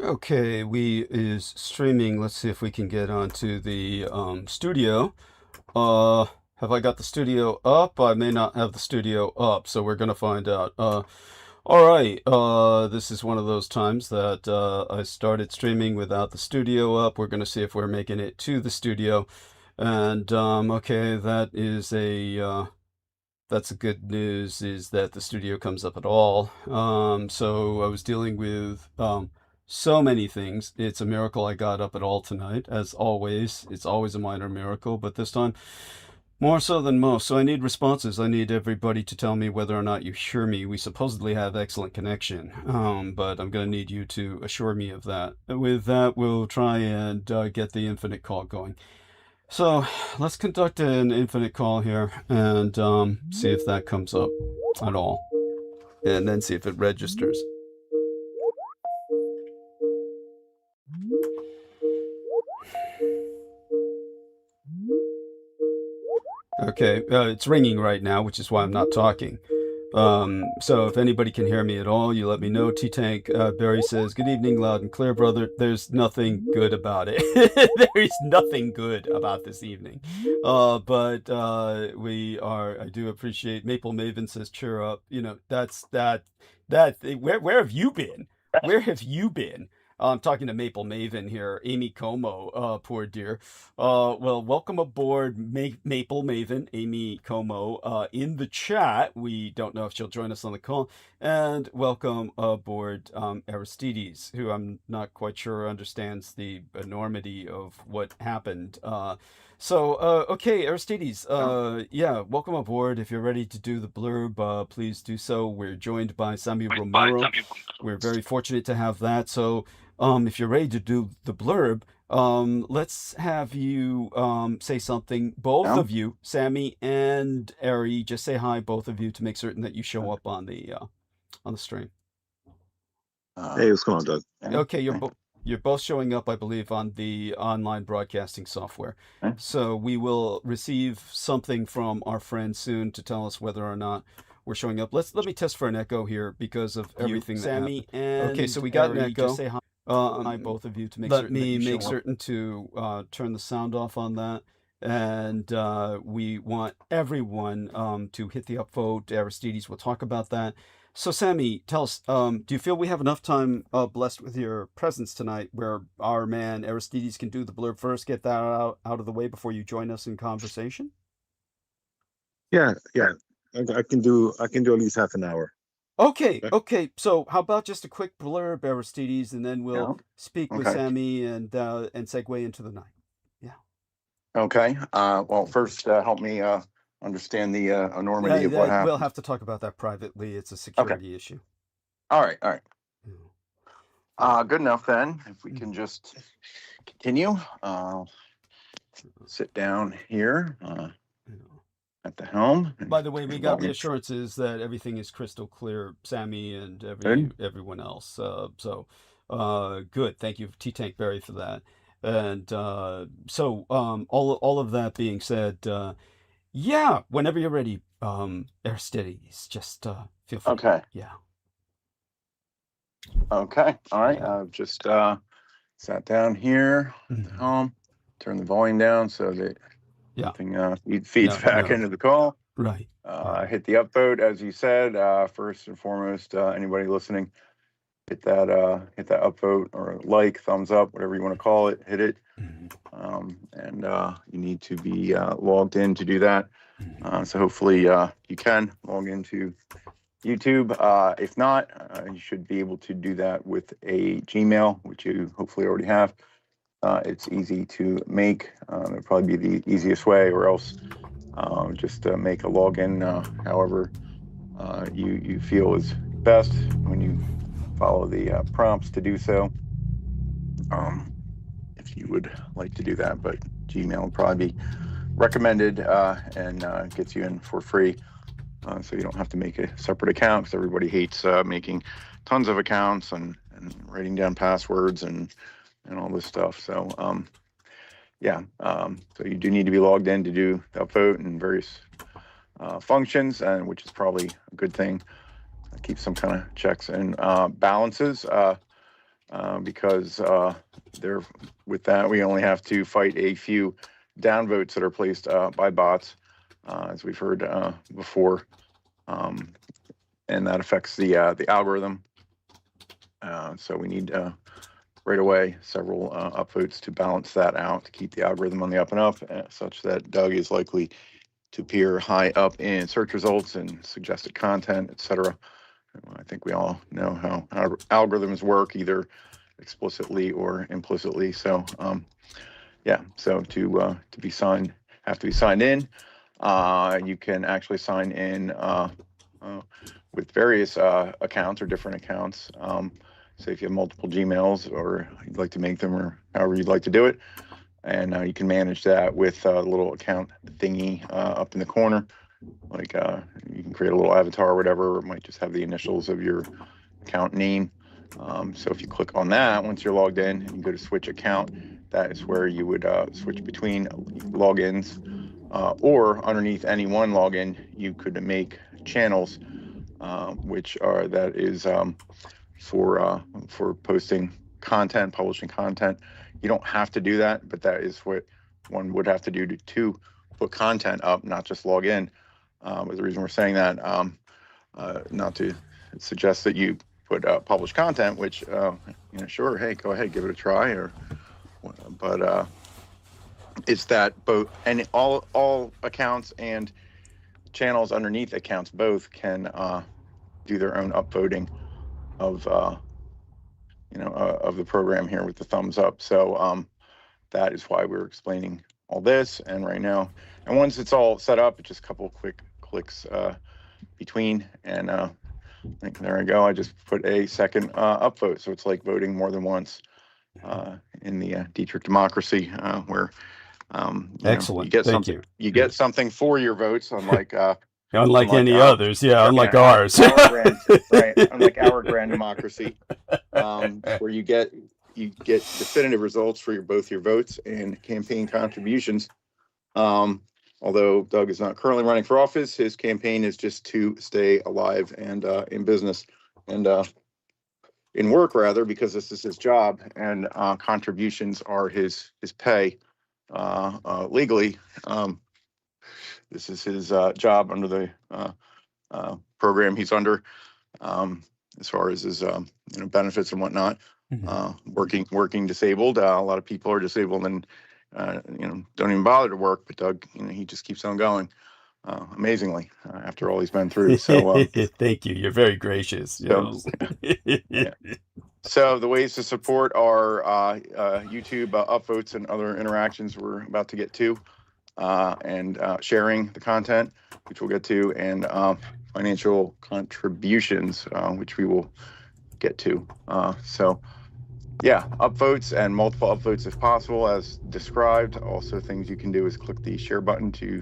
Okay, we is streaming. Let's see if we can get onto the studio. Uh, have I got the studio up? I may not have the studio up, so we're gonna find out. All right. This is one of those times that I started streaming without the studio up. We're gonna see if we're making it to the studio. And okay, that's the good news is that the studio comes up at all. So I was dealing with so many things. It's a miracle I got up at all tonight, as always. It's always a minor miracle, but this time more so than most. So I need responses. I need everybody to tell me whether or not you hear me. We supposedly have excellent connection, but I'm going to need you to assure me of that. With that, we'll try and get the infinite call going. So let's conduct an infinite call here and see if that comes up at all, and then see if it registers. Okay, it's ringing right now, which is why I'm not talking. So if anybody can hear me at all, you let me know. T-Tank Barry says, good evening, loud and clear, brother. There's nothing good about it. There is nothing good about this evening. But I do appreciate, Maple Maven says, cheer up. You know, where have you been? Where have you been? I'm talking to Maple Maven here, Amy Como, poor dear. Well, welcome aboard, Maple Maven, Amy Como, in the chat. We don't know if she'll join us on the call. And welcome aboard Aristides, who I'm not quite sure understands the enormity of what happened. Okay, Aristides, yeah, welcome aboard. If you're ready to do the blurb, please do so. We're joined by Sammy Romero. We're very fortunate to have that. So if you're ready to do the blurb, let's have you say something. Both of you, Sammy and Ari, just say hi, both of you, to make certain that you show up on the stream. Hey, what's going on, Doug? Okay, you're both showing up, I believe, on the online broadcasting software. So we will receive something from our friend soon to tell us whether or not we're showing up. Let me test for an echo here because of everything that Sammy happened. and Okay, so we got Ari, an echo. just say hi. Hi, both of you, to make certain to turn the sound off on that. And we want everyone to hit the upvote. Aristides will talk about that. So, Sammy, tell us, do you feel we have enough time, blessed with your presence tonight, where our man Aristides can do the blurb first, get that out of the way before you join us in conversation? Yeah. I can do at least half an hour. Okay. So how about just a quick blurb, Aristides, and then we'll speak with Sammy and segue into the night. Yeah. Okay. Well, first, help me understand the enormity of what happened. We'll have to talk about that privately. It's a security issue. All right. Good enough then. If we can just continue. Sit down here at the helm. By the way, we got reassurances that everything is crystal clear, Sammy and everyone else. Good. Thank you, T-Tank Barry, for that. And all of that being said, yeah, whenever you're ready, Aristides, just feel free. Okay. Yeah. Okay. All right. I've just sat down here at the helm, turn the volume down so that nothing feeds back into the call. Right. Hit the upvote, as you said. First and foremost, anybody listening, hit that upvote or like, thumbs up, whatever you want to call it. Hit it. And you need to be logged in to do that. So hopefully you can log into YouTube. If not, you should be able to do that with a Gmail, which you hopefully already have. It's easy to make. It'll probably be the easiest way, or else just make a login however you feel is best when you follow the prompts to do so. If you would like to do that, but Gmail will probably be recommended and gets you in for free. So you don't have to make a separate account, because everybody hates making tons of accounts and writing down passwords and all this stuff. So so you do need to be logged in to do the upvote and various functions, and which is probably a good thing. Keep some kind of checks and balances. because with that, we only have to fight a few downvotes that are placed by bots, as we've heard before, and that affects the algorithm. So we need right away several upvotes to balance that out, to keep the algorithm on the up and up, such that Doug is likely to appear high up in search results and suggested content, etc. I think we all know how algorithms work, either explicitly or implicitly. So yeah, so to be signed, have to be signed in. You can actually sign in with various accounts or different accounts. Say if you have multiple Gmails, or you'd like to make them, or however you'd like to do it. And you can manage that with a little account thingy up in the corner. Like you can create a little avatar or whatever, or it might just have the initials of your account name. So if you click on that, once you're logged in and you go to switch account, that is where you would switch between logins, or underneath any one login, you could make channels, which is for posting content, publishing content. You don't have to do that, but that is what one would have to do to put content up, not just log in. But the reason we're saying that, not to suggest that you put publish content, which sure, hey, go ahead, give it a try, but it's that both, and all accounts and channels underneath accounts both can do their own upvoting of the program here with the thumbs up. So that is why we're explaining all this. And right now, and once it's all set up, it's just a couple of quick clicks between, and there I go. I just put a second upvote, so it's like voting more than once in the Dietrich democracy, where Excellent. you get Thank something. you. You get something for your votes, unlike unlike any others, unlike ours. Unlike our grand democracy, where you get definitive results for both your votes and campaign contributions. Although Doug is not currently running for office, his campaign is just to stay alive and in business and in work, rather, because this is his job, and contributions are his pay legally. This is his job under the program he's under, as far as his benefits and whatnot. Working disabled. A lot of people are disabled and don't even bother to work, but Doug, he just keeps on going, amazingly, after all he's been through. So thank you. You're very gracious. Yeah. So the ways to support our YouTube upvotes and other interactions we're about to get to, and sharing the content, which we'll get to, and financial contributions, which we will get to. So yeah, upvotes and multiple upvotes if possible, as described. Also, things you can do is click the share button to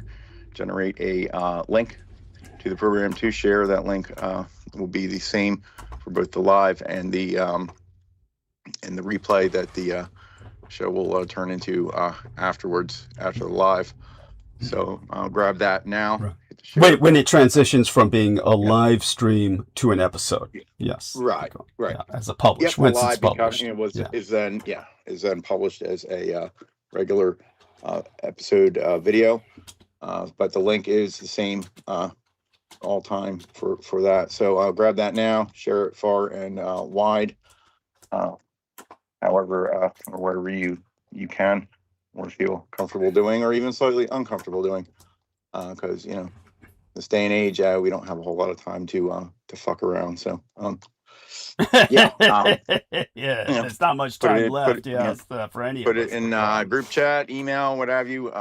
generate a link to the program to share. That link will be the same for both the live and the replay that the show will turn into afterwards, after the live. So I'll grab that now. Right. Wait, when it transitions from being a live stream to an episode. Yes. Right. Yeah, as a published. Yep, once live it's published. is then published as a regular episode video. But the link is the same all time for that. So I'll grab that now, share it far and wide, however or wherever you can or feel comfortable doing, or even slightly uncomfortable doing, because this day and age, we don't have a whole lot of time to fuck around. So there's not much time left. For any. Put it in group chat, email, what have you.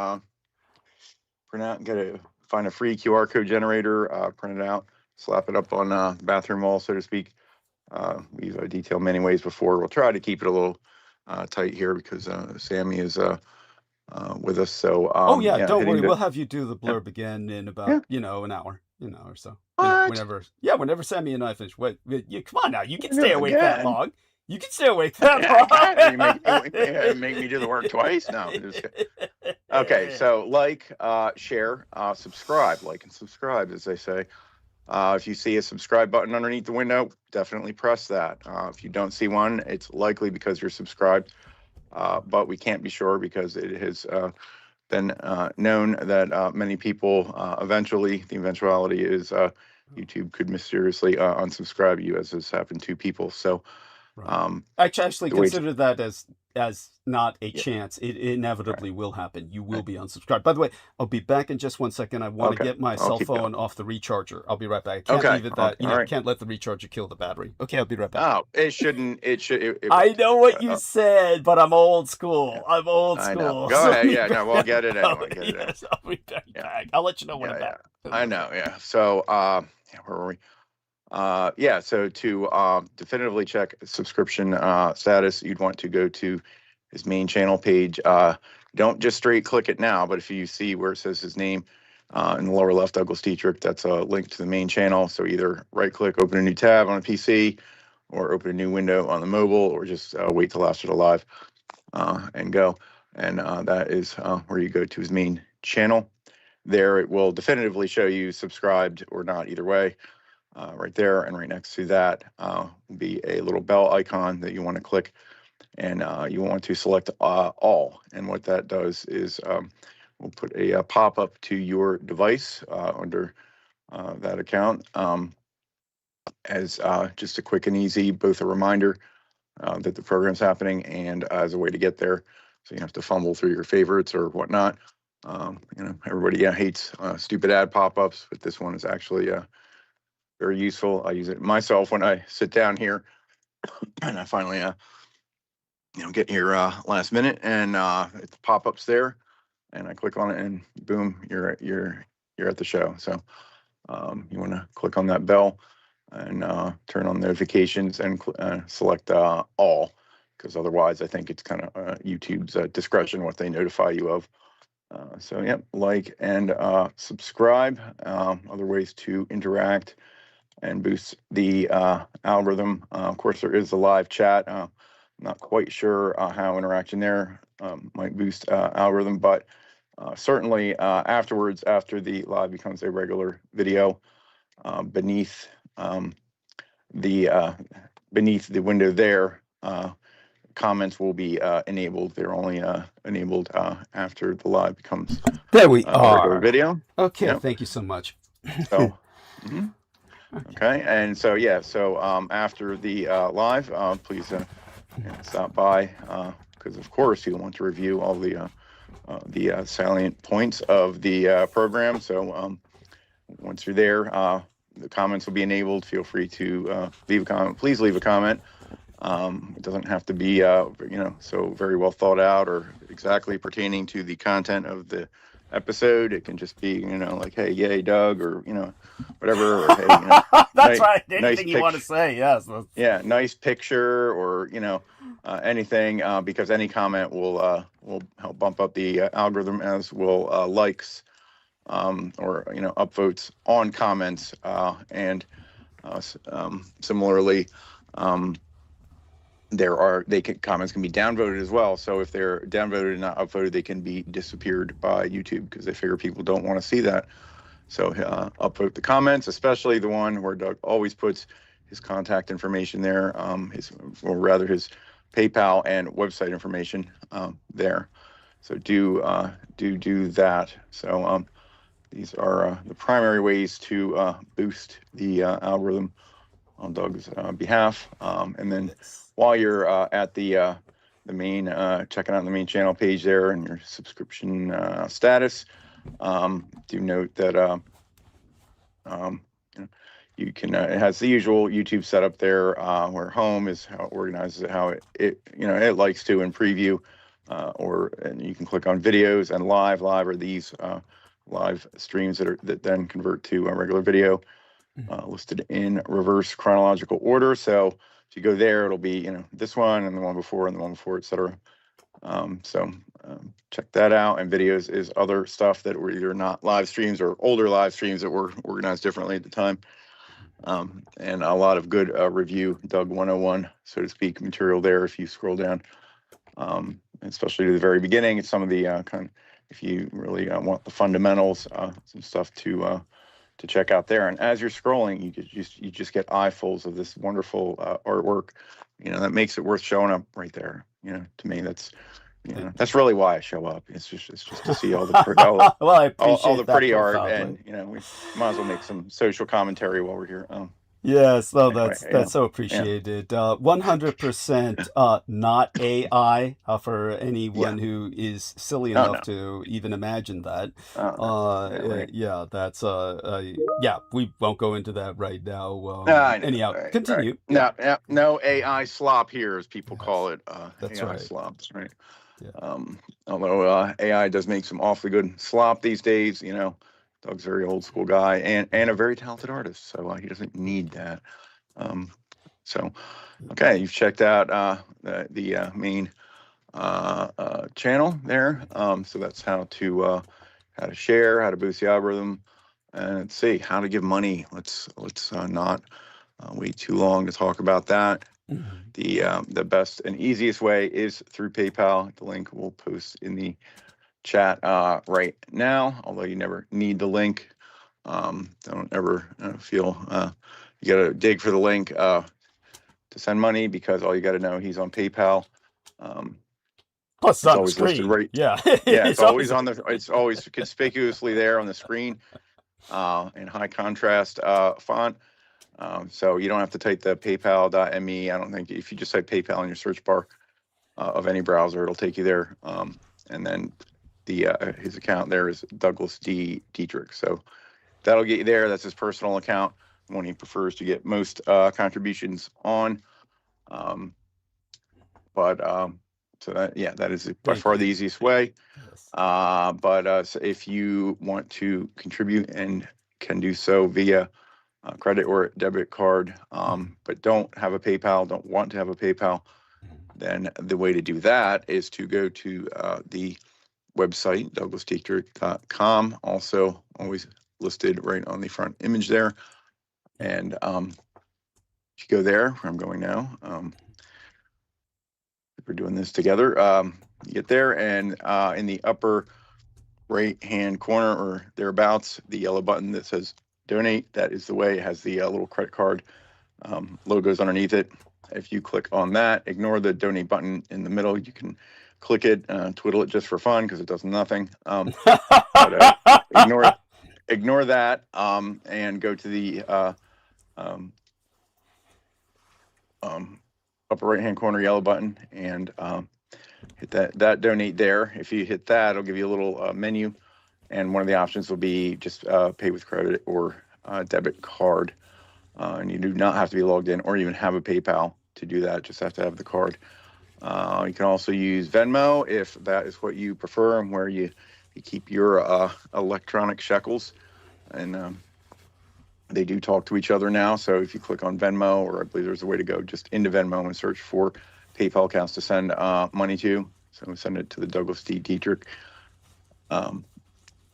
Print out, find a free QR code generator, print it out, slap it up on the bathroom wall, so to speak. We've detailed many ways before. We'll try to keep it a little tight here because Sammy is with us. So don't worry, we'll have you do the blurb again in about an hour, or so. Whenever Sammy and I finish. Wait, come on now, you can stay awake that long. You can stay awake that long. Make me do the work twice? No. Okay, so share, subscribe, like and subscribe, as they say. If you see a subscribe button underneath the window, definitely press that. If you don't see one, it's likely because you're subscribed, but we can't be sure because it has been known that many people eventually, the eventuality is YouTube could mysteriously unsubscribe you, as has happened to people. So I actually the way consider that as not a Yeah. chance. It inevitably will happen. You will be unsubscribed. By the way, I'll be back in just 1 second. I want to Okay. get my I'll cell keep phone off the recharger. I'll be right back. I can't Okay. leave it that, Okay. All right. can't let the recharger kill the battery. Okay, I'll be right back. Oh, it shouldn't. It should. I know what you said, but I'm old school. Yeah. I'm old I school. know. Go So ahead. be Yeah. No, we'll get it anyway. right- Get it anyway. Yes, I'll be right Yeah. back. I'll let you know when I'm Yeah, back. I know. Yeah. So, where were we? Yeah. So to definitively check subscription status, you'd want to go to his main channel page. Don't just straight click it now, but if you see where it says his name in the lower left, Douglas Dietrich, that's a link to the main channel. So either right click, open a new tab on a PC, or open a new window on the mobile, or just wait till after the live and go. And that is where you go to his main channel. There it will definitively show you subscribed or not, either way. Right there, and right next to that will be a little bell icon that you want to click, and you want to select all. And what that does is we'll put a pop-up to your device under that account as just a quick and easy, both a reminder that the program's happening and as a way to get there. So you have to fumble through your favorites or whatnot. Everybody hates stupid ad pop-ups, but this one is actually very useful. I use it myself when I sit down here and I finally, get here last minute, and the pop-ups there, and I click on it, and boom, you're at the show. So you want to click on that bell and turn on notifications and select all, because otherwise I think it's kind of YouTube's discretion what they notify you of. So yeah, like and subscribe. Other ways to interact and boost the algorithm. Of course, there is a live chat. I'm not quite sure how interaction there might boost algorithm, but certainly afterwards, after the live becomes a regular video, beneath the window there, comments will be enabled. They're only enabled after the live becomes There we a regular are. video. Okay, Yep. thank you so much. So, okay, and so after the live, please stop by because of course you'll want to review all the salient points of the program. So once you're there, the comments will be enabled. Feel free to leave a comment. Please leave a comment. It doesn't have to be so very well thought out or exactly pertaining to the content of the episode. It can just be like, hey, yay, Doug, or whatever, or hey, That's right. Anything you want to say, yes. Yeah, nice picture, or anything, because any comment will help bump up the algorithm, as will likes or upvotes on comments, and similarly. Comments can be downvoted as well. So if they're downvoted and not upvoted, they can be disappeared by YouTube because they figure people don't want to see that. So upvote the comments, especially the one where Doug always puts his contact information there, his PayPal and website information there. So do that. So these are the primary ways to boost the algorithm on Doug's behalf, and then. While you're at the main, checking out the main channel page there and your subscription status, do note that you can. It has the usual YouTube setup there, where home is how it organizes it, how it likes to in preview, and you can click on videos and live. Live are these live streams that then convert to a regular video, listed in reverse chronological order. So. If you go there, it'll be this one and the one before and the one before, etc. Check that out. And videos is other stuff that were either not live streams or older live streams that were organized differently at the time. And a lot of good review, Doug 101, so to speak, material there if you scroll down, especially to the very beginning. It's some of the if you really want the fundamentals, some stuff to to check out there. And as you're scrolling, you just get eyefuls of this wonderful artwork, that makes it worth showing up right there. To me, that's really why I show up. It's just to see all the Well, I appreciate all the pretty that art, profoundly. and we might as well make some social commentary while we're here. Yes, no, Anyway, that's so appreciated. 100% not AI for anyone who is silly Oh, enough no. to even imagine that. Right. Yeah, that's yeah, we won't go into that right now. I know, Anyhow, right, continue. right. No AI slop here, as people call it. That's AI right. slop, that's right. Yeah. Although AI does make some awfully good slop these days, Doug's a very old school guy and a very talented artist, so he doesn't need that. So, okay, you've checked out the main channel there. So that's how to share, how to boost the algorithm, and let's see how to give money. Let's not wait too long to talk about that. The best and easiest way is through PayPal. The link we'll post in the chat right now, although you never need the link. Don't ever feel you gotta dig for the link to send money, because all you gotta know, he's on PayPal. Plus, it's always listed right. Yeah, Yeah, it's always on the. It's always conspicuously there on the screen, in high contrast font. So you don't have to type the PayPal.me. I don't think, if you just type PayPal in your search bar of any browser, it'll take you there. And then his account there is Douglas D. Dietrich. So that'll get you there. That's his personal account, when he prefers to get most contributions on. So that is by far the easiest way. Yes. So if you want to contribute, and can do so via credit or debit card, but don't have a PayPal, don't want to have a PayPal, then the way to do that is to go to the website, douglasdietrich.com, also always listed right on the front image there. And if you go there, where I'm going now, we're doing this together, you get there, and in the upper right hand corner or thereabouts, the yellow button that says donate, that is the way. It has the little credit card logos underneath it. If you click on that, ignore the donate button in the middle. You can click it, twiddle it just for fun, because it does nothing. But ignore that, and go to the upper right hand corner yellow button, and hit that donate there. If you hit that, it'll give you a little menu, and one of the options will be just pay with credit or debit card. And you do not have to be logged in or even have a PayPal to do that. Just have to have the card. You can also use Venmo if that is what you prefer, and where you keep your electronic shekels. And they do talk to each other now. So if you click on Venmo, or I believe there's a way to go just into Venmo and search for PayPal accounts to send money to. So send it to the Douglas D. Dietrich.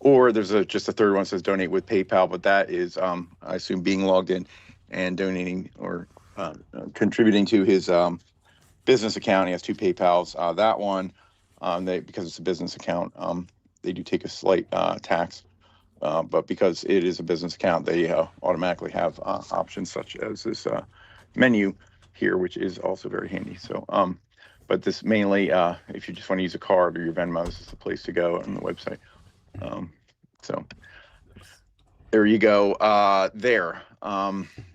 Or there's just a third one that says donate with PayPal, but that is, I assume, being logged in and donating or contributing to his business account. He has two PayPals. That one, because it's a business account, they do take a slight tax. But because it is a business account, they automatically have options such as this menu here, which is also very handy. So, but this mainly, if you just want to use a card or your Venmo, this is the place to go on the website. So there you go there.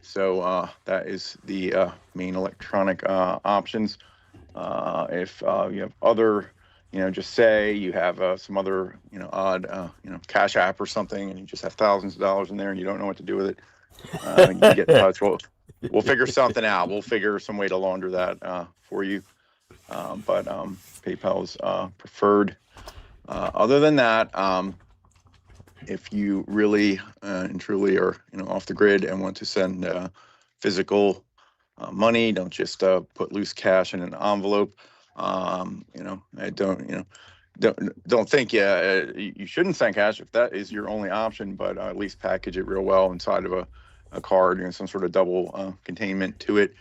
So that is the main electronic options. If you have other, just say you have some other, odd, Cash App or something, and you just have thousands of dollars in there and you don't know what to do with it, you can get in touch. We'll figure something out. We'll figure some way to launder that for you. But PayPal is preferred. Other than that, if you really and truly are, off the grid and want to send physical money, don't just put loose cash in an envelope. I don't think you shouldn't send cash if that is your only option, but at least package it real well inside of a card, some sort of double containment to it,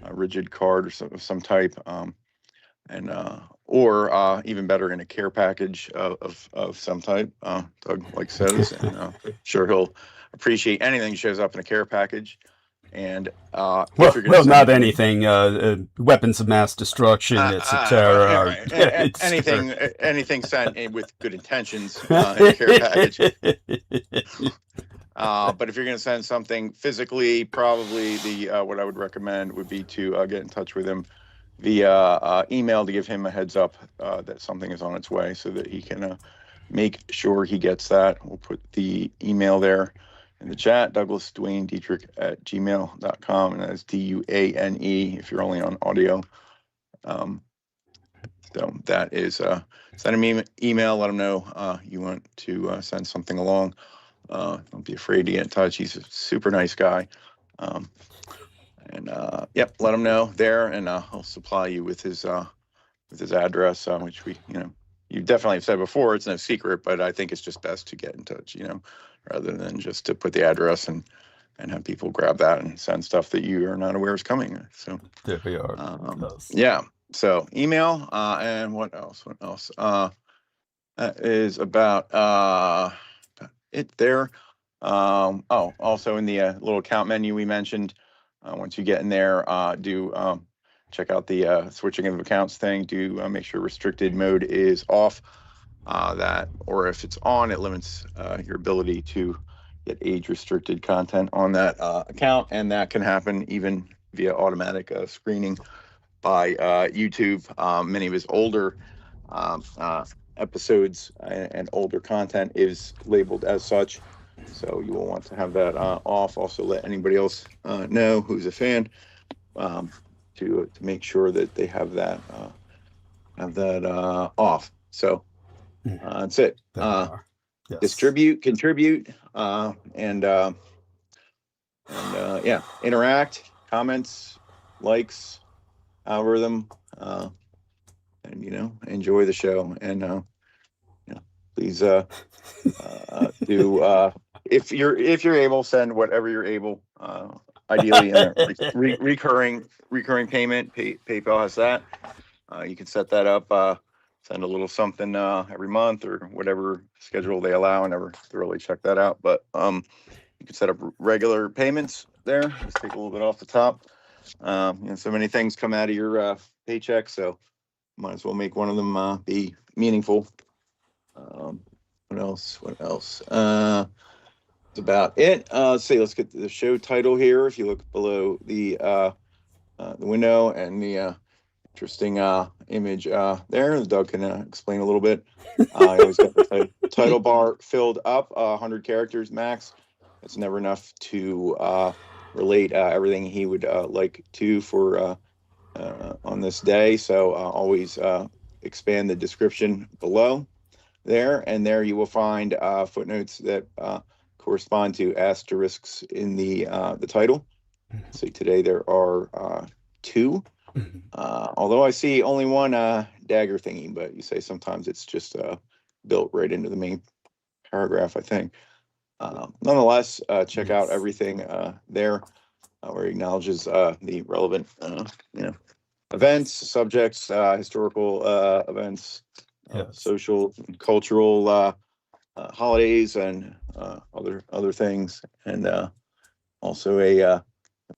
a rigid card of some type. And or even better, in a care package of some type. Doug, like says, and sure he'll appreciate anything that shows up in a care package. And if you're going to not anything. Weapons of mass destruction, etc. anything sent in with good intentions in a care package. But if you're going to send something physically, probably what I would recommend would be to get in touch with him via email to give him a heads up that something is on its way, so that he can make sure he gets that. We'll put the email there in the chat, Douglas Duane Dietrich at gmail.com, and that's DUANE if you're only on audio. So that is, send him an email, let him know you want to send something along. Don't be afraid to get in touch. He's a super nice guy. Yep, let him know there, and he'll supply you with his address, which you definitely have said before, it's no secret, but I think it's just best to get in touch, rather than just to put the address and have people grab that and send stuff that you are not aware is coming. So there we are. Yeah. So email, and what else? That is about it there. Also in the little account menu we mentioned, once you get in there, do check out the switching of accounts thing. Do make sure restricted mode is off. Or if it's on, it limits your ability to get age-restricted content on that account, and that can happen even via automatic screening by YouTube. Many of his older episodes and older content is labeled as such, so you will want to have that off. Also, let anybody else know who's a fan to make sure that they have that off. So that's it. Yes. Distribute, contribute, and interact, comments, likes, algorithm, and enjoy the show. And please do if you're able, send whatever you're able. Ideally, in a recurring payment. PayPal has that. You can set that up. Send a little something every month or whatever schedule they allow. I never thoroughly check that out, but you can set up regular payments there. Let's take a little bit off the top. So many things come out of your paycheck, so might as well make one of them be meaningful. What else? That's about it. Let's get to the show title here. If you look below the window and the interesting image there, Doug can explain a little bit. I always got the title bar filled up, 100 characters max. It's never enough to relate everything he would like to for on this day. So always expand the description below there, and there you will find footnotes that correspond to asterisks in the title. So today there are 2. Although I see only one dagger thingy, but you say sometimes it's just built right into the main paragraph, I think. Nonetheless, check out everything there where he acknowledges the relevant events, subjects, historical events, social and cultural holidays, and other things, and also a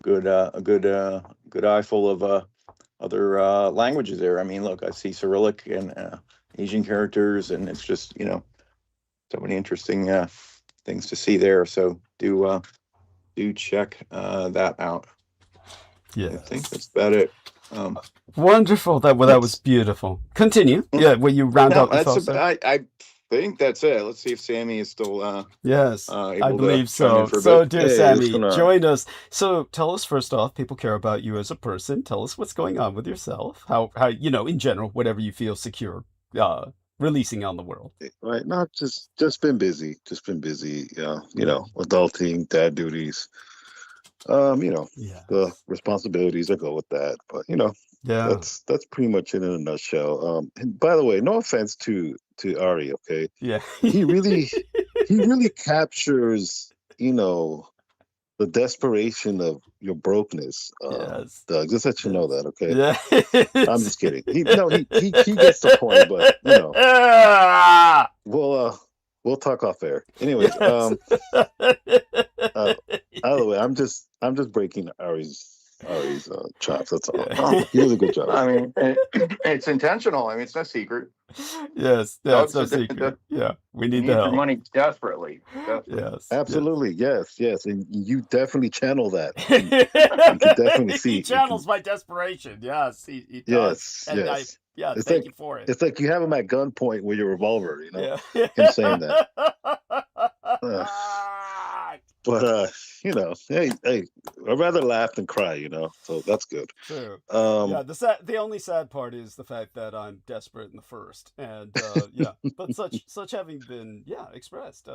good eye full of other languages there. I mean, look, I see Cyrillic and Asian characters, and it's just so many interesting things to see there. So do check that out. Yeah, I think that's about it. Wonderful. That was beautiful. Continue. Yeah, will you round up? I think that's it. Let's see if Sammy is still yes, I believe so. So dear Sammy, join us. So tell us, first off, people care about you as a person. Tell us what's going on with yourself. How in general, whatever you feel secure releasing on the world. Right. Not just been busy. Adulting, dad duties. The responsibilities that go with that. But that's pretty much it in a nutshell. And by the way, no offense to Ari, okay? Yeah. he really captures, the desperation of your brokenness. Yes. Doug, just let you know that, okay? Yeah. I'm just kidding. He gets the point, but you know, we'll talk off air. Anyways, Yes. either way, I'm just breaking Ari's chops. That's all. He does a good job. I mean, it's intentional. I mean, it's no secret. Yes, that's no secret. Yeah, we need the your help. money desperately. Yes, absolutely. Yes, and you definitely channel that. You can definitely see. He channels my desperation. Yes, he does. Yes. And thank you for it. It's like you have him at gunpoint with your revolver. You know, him saying that. But you know, hey, I'd rather laugh than cry, you know, so that's good. True. Yeah, the only sad part is the fact that I'm desperate in the first, and yeah, but such having been expressed,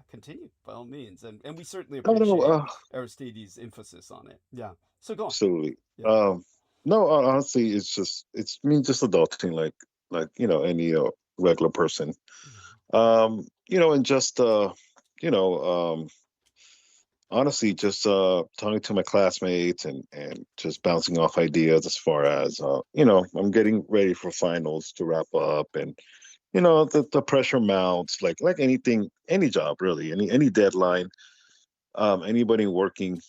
continue by all means, and we certainly appreciate Aristides' emphasis on it. Yeah, so go on. Absolutely. Yeah. No, honestly, it's me just adulting like you know any regular person, you know, and just honestly, just talking to my classmates and just bouncing off ideas as far as you know, I'm getting ready for finals to wrap up, and you know, the pressure mounts like anything, any job really, any deadline, anybody working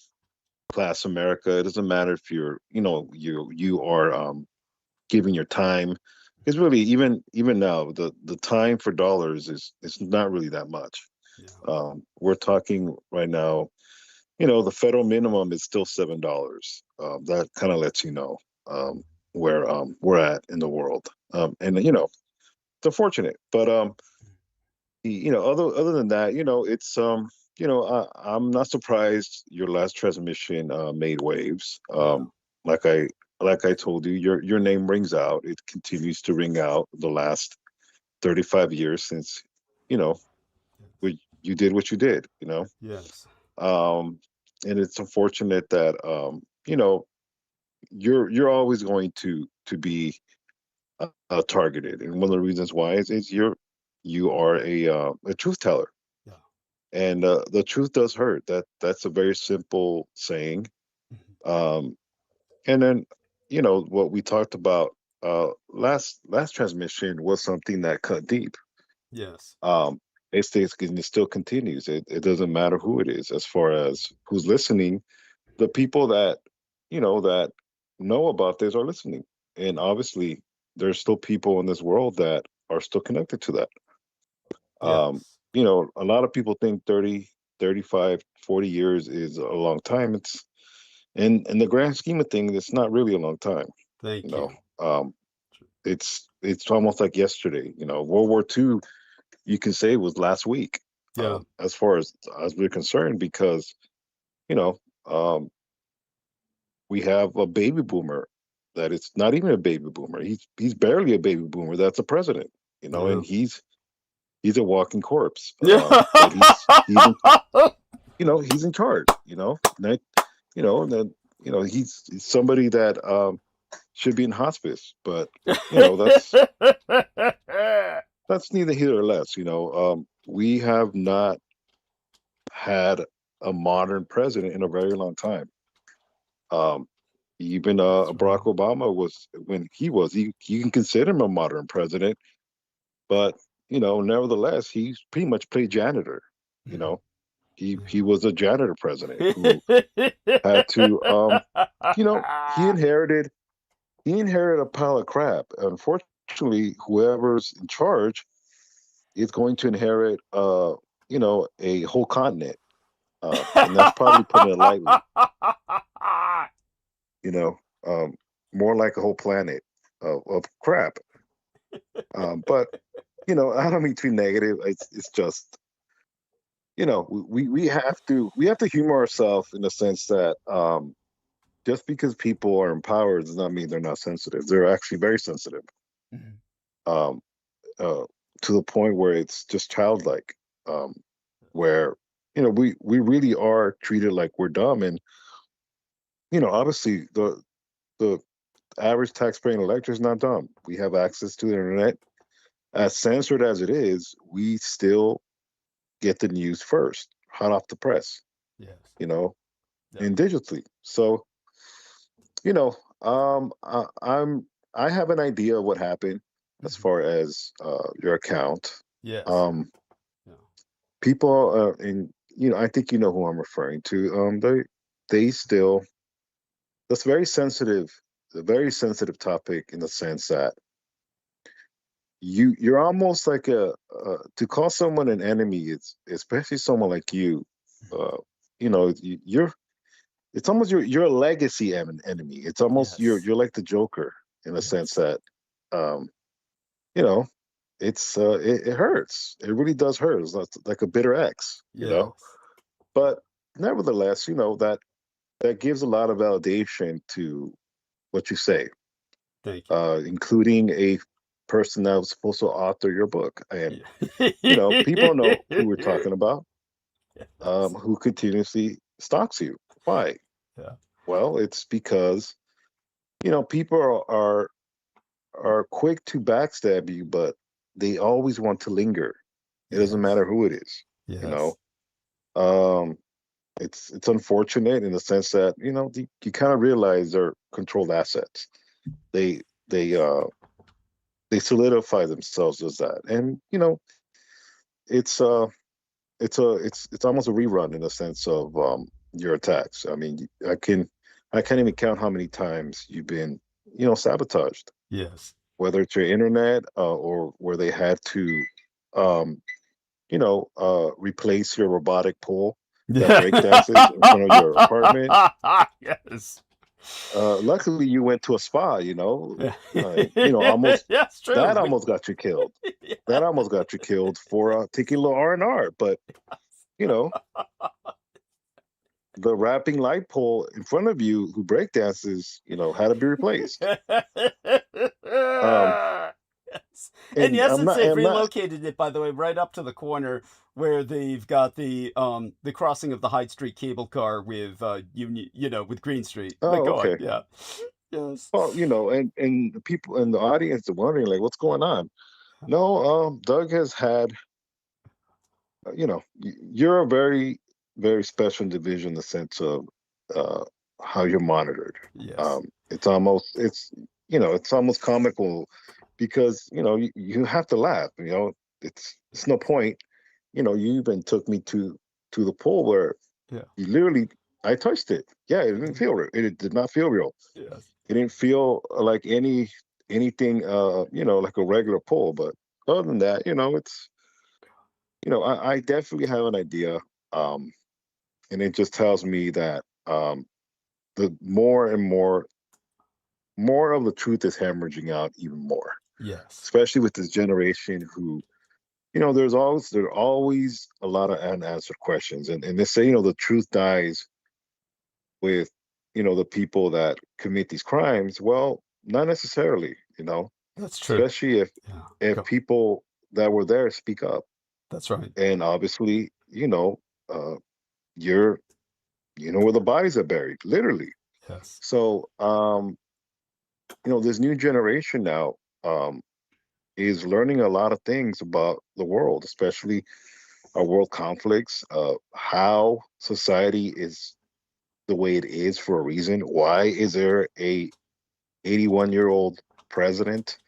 class America. It doesn't matter if you're, you know, you are giving your time. Because really, even now, the time for dollars is not really that much. Yeah. We're talking right now. You know, the federal minimum is still $7. That kind of lets you know where we're at in the world. And you know, it's unfortunate, but you know, other than that, you know, it's you know, I'm not surprised your last transmission made waves. Like I told you, your name rings out. It continues to ring out the last 35 years since, you know, you did what you did, you know. Yes. And it's unfortunate that you know, you're always going to be targeted, and one of the reasons why is you are a truth teller. Yeah. And the truth does hurt. That's a very simple saying. And then, you know, what we talked about last transmission was something that cut deep. Yes. It stays and it still continues. It doesn't matter who it is, as far as who's listening. The people that, you know about this are listening, and obviously there's still people in this world that are still connected to that. Yes. You know, a lot of people think 30, 35, 40 years is a long time. It's in the grand scheme of things, it's not really a long time. Thank you. Know, it's almost like yesterday. You know, World War II, you can say, was last week. Yeah. As far as we're concerned, because you know, we have a baby boomer that it's not even a baby boomer. He's barely a baby boomer. That's a president, you know, and he's a walking corpse. But he's you know, he's in charge. You know, and you know, and then you know he's somebody that should be in hospice. But you know, that's neither here nor less. You know, we have not had a modern president in a very long time. Even Barack Obama was, when you can consider him a modern president, but you know, nevertheless, he's pretty much played janitor. You know, he was a janitor president who had to, you know, he inherited a pile of crap. Unfortunately, whoever's in charge is going to inherit, you know, a whole continent. And that's probably putting it lightly. You know, more like a whole planet of crap. But you know, I don't mean to be negative. It's just, you know, we have to humor ourselves in the sense that just because people are in power does not mean they're not sensitive. They're actually very sensitive. Mm-hmm. To the point where it's just childlike. Where you know we really are treated like we're dumb, and you know, obviously the average taxpaying elector is not dumb. We have access to the internet. As censored as it is, we still get the news first, hot off the press. Yes. You know, Yeah. and digitally. So, you know, I have an idea of what happened as far as your account. Yes. Yeah. People, and I think you know who I'm referring to. They still, that's very sensitive, a very sensitive topic in the sense that you're almost like to call someone an enemy. It's especially someone like you. You're it's almost you're a legacy enemy. It's almost Yes. you're like the Joker in the sense Yes. that you know it hurts. It really does hurt. It's like a bitter ex, Yes. But nevertheless, that gives a lot of validation to what you say, Thank you. including a person that was supposed to author your book. And Yeah. people know who we're talking about, Yes. who continuously stalks you. Why? Yeah. Well, it's because people are quick to backstab you, but they always want to linger. It doesn't matter who it is. Yes. It's unfortunate in the sense that you kind of realize they're controlled assets. They solidify themselves as that, and it's it's almost a rerun in the sense of your attacks. I mean, I can't even count how many times you've been sabotaged. Yes. Whether it's your internet or where they had to replace your robotic pole that breakdances in front of your apartment. Yes. Luckily, you went to a spa. Almost That's true. that almost got you killed. Yeah. That almost got you killed for taking a little R&R. But the wrapping light pole in front of you who breakdances, had to be replaced. Yes. And yes, I'm not, they've I'm not, relocated it, by the way, right up to the corner where they've got the crossing of the Hyde Street cable car with with Green Street. oh, Go on. okay. Yeah. Yes. Well, and the people in the audience are wondering, like, what's going on? No, Doug has had, you're a very, very special individual in the sense of how you're monitored. Yes. It's almost comical because you have to laugh. It's no point. You even took me to the pool where you literally, I touched it. Yeah, it didn't feel real. It did not feel real. Yes. It didn't feel like anything like a regular pool. But other than that, it's I definitely have an idea, and it just tells me that the more and more of the truth is hemorrhaging out even more. Yes. Especially with this generation who, there's always a lot of unanswered questions, and they say the truth dies with the people that commit these crimes. Well, not necessarily. That's true. Especially if people that were there speak up. That's right. And obviously, you're where the bodies are buried, literally. Yes. So, this new generation now is learning a lot of things about the world, especially our world conflicts, how society is the way it is for a reason. Why is there a 81-year-old president,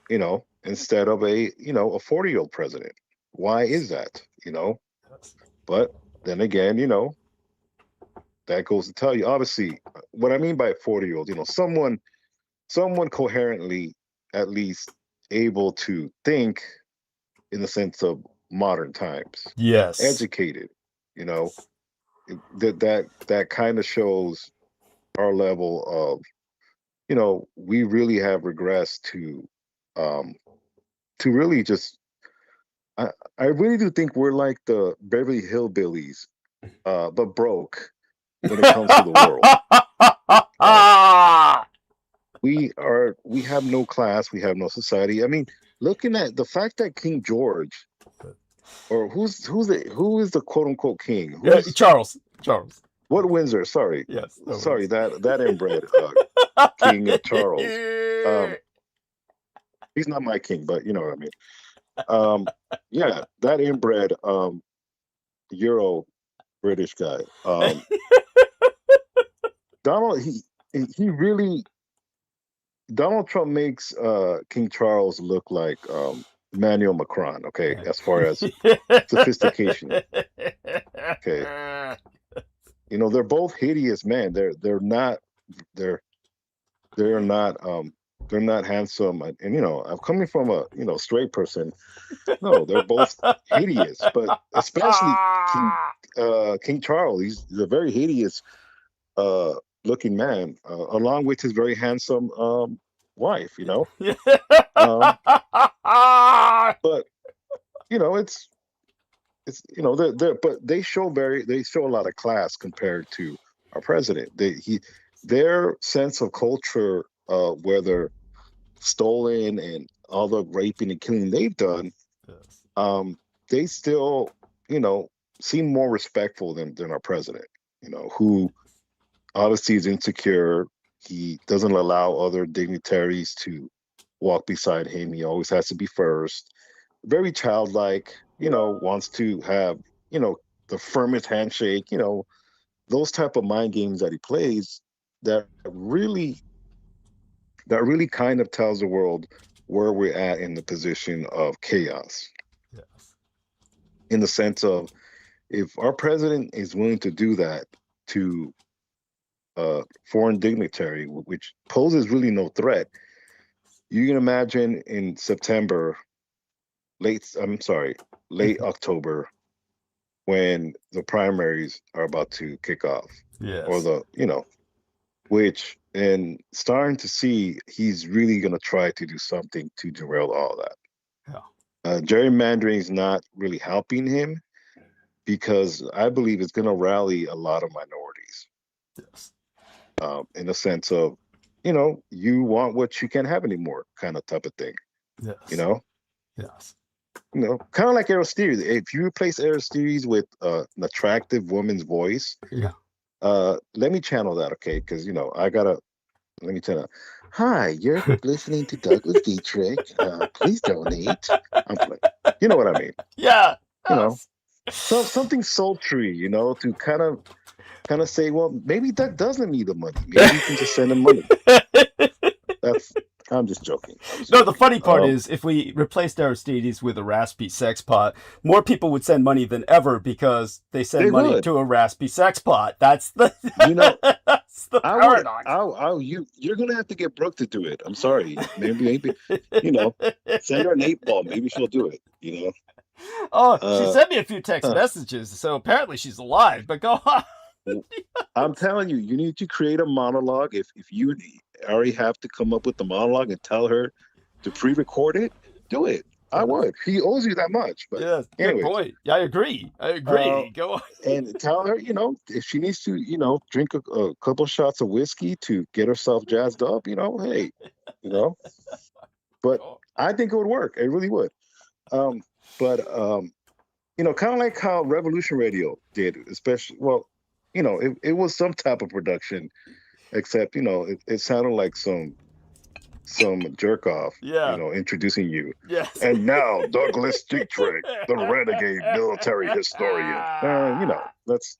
instead of a 40-year-old president? Why is that? But then again, that goes to tell you, obviously, what I mean by a 40-year-old, someone coherently, at least able to think in the sense of modern times. Yes. Educated, that kind of shows our level of, we really have regressed to really just, I really do think we're like the Beverly Hillbillies, but broke when it comes to the world. We have no class, we have no society. I mean, looking at the fact that King George, or who is the quote unquote king? Charles. What Windsor? Sorry. Yes. Sorry, that inbred King Charles. He's not my king, but you know what I mean. Yeah, that inbred Euro British guy. Donald, he really, Donald Trump makes King Charles look like Emmanuel Macron, okay, as far as sophistication. Okay. You know, they're both hideous, man. They're not handsome. And you know, I'm coming from a straight person. No, they're both hideous, but especially King Charles. He's a very hideous looking man, along with his very handsome wife, you know. But you know, it's but they show a lot of class compared to our president. Their sense of culture, whether stolen and all the raping and killing they've done, they still, seem more respectful than our president, who obviously is insecure. He doesn't allow other dignitaries to walk beside him. He always has to be first. Very childlike, wants to have, the firmest handshake, those type of mind games that he plays that really kind of tells the world where we're at in the position of chaos. Yes. In the sense of, if our president is willing to do that to a foreign dignitary, which poses really no threat, you can imagine in September, late October, when the primaries are about to kick off. Yes. Or which, and starting to see he's really going to try to do something to derail all that. Yeah. Gerrymandering is not really helping him, because I believe it's going to rally a lot of minorities. Yes. In the sense of, you want what you can't have anymore, kind of type of thing. Yes. Yes. Kind of like Aristides. If you replace Aristides with an attractive woman's voice, yeah. Let me channel that, okay? Because let me tell you. Hi, you're listening to Douglas Dietrich. Please donate. You know what I mean? Yeah. So something sultry, to kind of say, well, maybe Doug doesn't need the money. Maybe you can just send him money. I'm just joking. No, the funny part is, if we replaced Aristides with a raspy sex pot, more people would send money than ever, because they send money to a raspy sex pot. That's the that's the paradox. You're gonna have to get Brooke to do it. I'm sorry. Maybe send her an 8-ball. Maybe she'll do it. Oh, she sent me a few text messages, so apparently she's alive. But go on. I'm telling you, you need to create a monologue. If you already have to come up with the monologue and tell her to pre-record it, do it. I would. He owes you that much. But yes, good point. Yeah, I agree. Go on. And tell her, if she needs to, drink a couple shots of whiskey to get herself jazzed up, hey, But I think it would work. It really would. Kind of like how Revolution Radio did, especially, it was some type of production, except, it sounded like some jerk off, introducing you. Yes. And now Douglas Dietrich, the renegade military historian. That's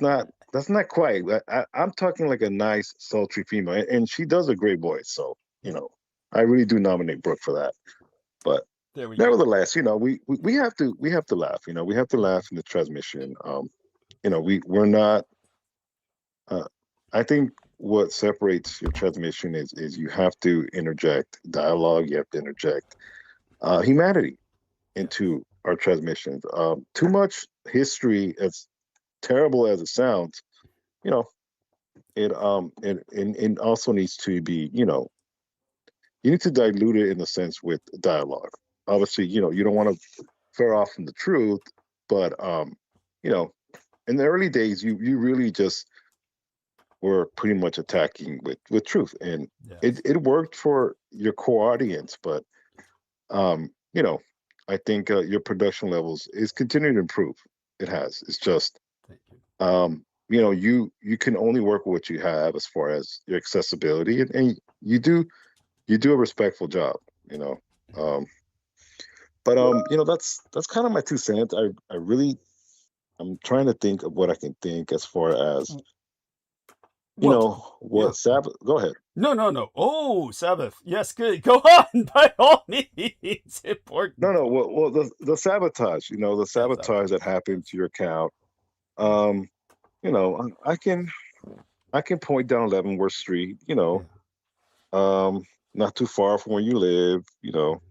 not quite. I'm talking like a nice, sultry female, and she does a great voice. So, I really do nominate Brooke for that. But nevertheless, we have to laugh. We have to laugh in the transmission. We're not. I think what separates your transmission is you have to interject dialogue. You have to interject humanity into our transmissions. Too much history, as terrible as it sounds, it also needs to be, you need to dilute it in a sense with dialogue. Obviously, you don't want to veer off from the truth, but in the early days, you really just were pretty much attacking with truth, and it worked for your core audience. But I think your production levels is continuing to improve. It has. It's just you can only work with what you have as far as your accessibility, and you do a respectful job. That's kind of my 2 cents. I'm trying to think of what I can think as far as you Well, know, yeah. what Sabbath, go ahead. No. Oh, Sabbath. Yes, good. Go on, by all means. Important. No, well, the sabotage, you know, the sabotage that happened to your account. You know, I can point down Leavenworth Street, you know, not too far from where you live, you know,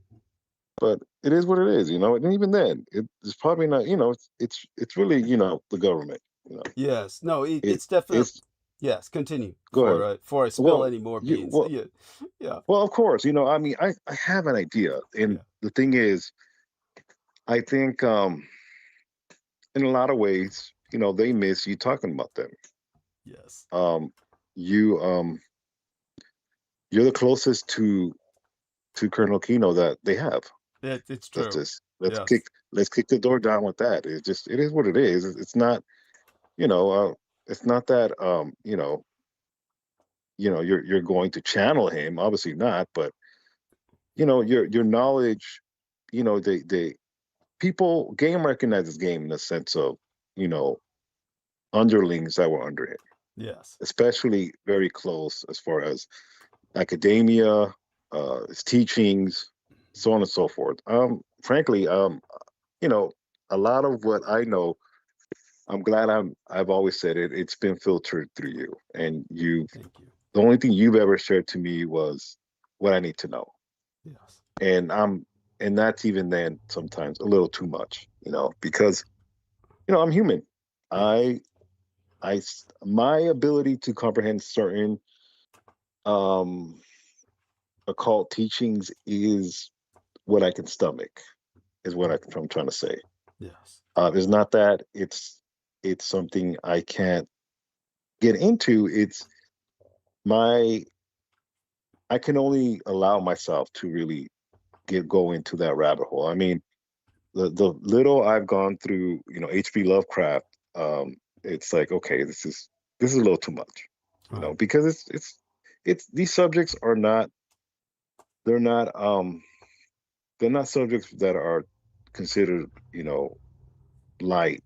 but it is what it is, you know. And even then, it's probably not, you know, it's really, you know, the government, you know. Yes. No, It it's definitely. it's Yes, continue Go ahead. before I spill Well, any more you beans. well, Yeah. Yeah. well, of course, you know, I mean, I have an idea, and the thing is, I think in a lot of ways, you know, they miss you talking about them. Yes. You you're the closest to Colonel Kino that they have. It's true. Let's kick the door down with that. It is what it is. It's not, you know, it's not that you know, you're going to channel him, obviously not, but you know, your knowledge, you know, they people game recognizes game in the sense of, you know, underlings that were under him. Yes. Especially very close as far as academia, his teachings, so on and so forth. Frankly, you know, a lot of what I know, I'm glad I've always said it. It's been filtered through you, and Thank you. the only thing you've ever shared to me was what I need to know. Yes. And that's even then sometimes a little too much, you know, because, you know, I'm human. Yes. My ability to comprehend certain occult teachings is what I can stomach, is what I'm trying to say. Yes. It's not that it's something I can't get into. It's I can only allow myself to really go into that rabbit hole. I mean, the little I've gone through, you know, H.P. Lovecraft, it's like, okay, this is a little too much, you know, because it's these subjects are not, they're not subjects that are considered, you know, light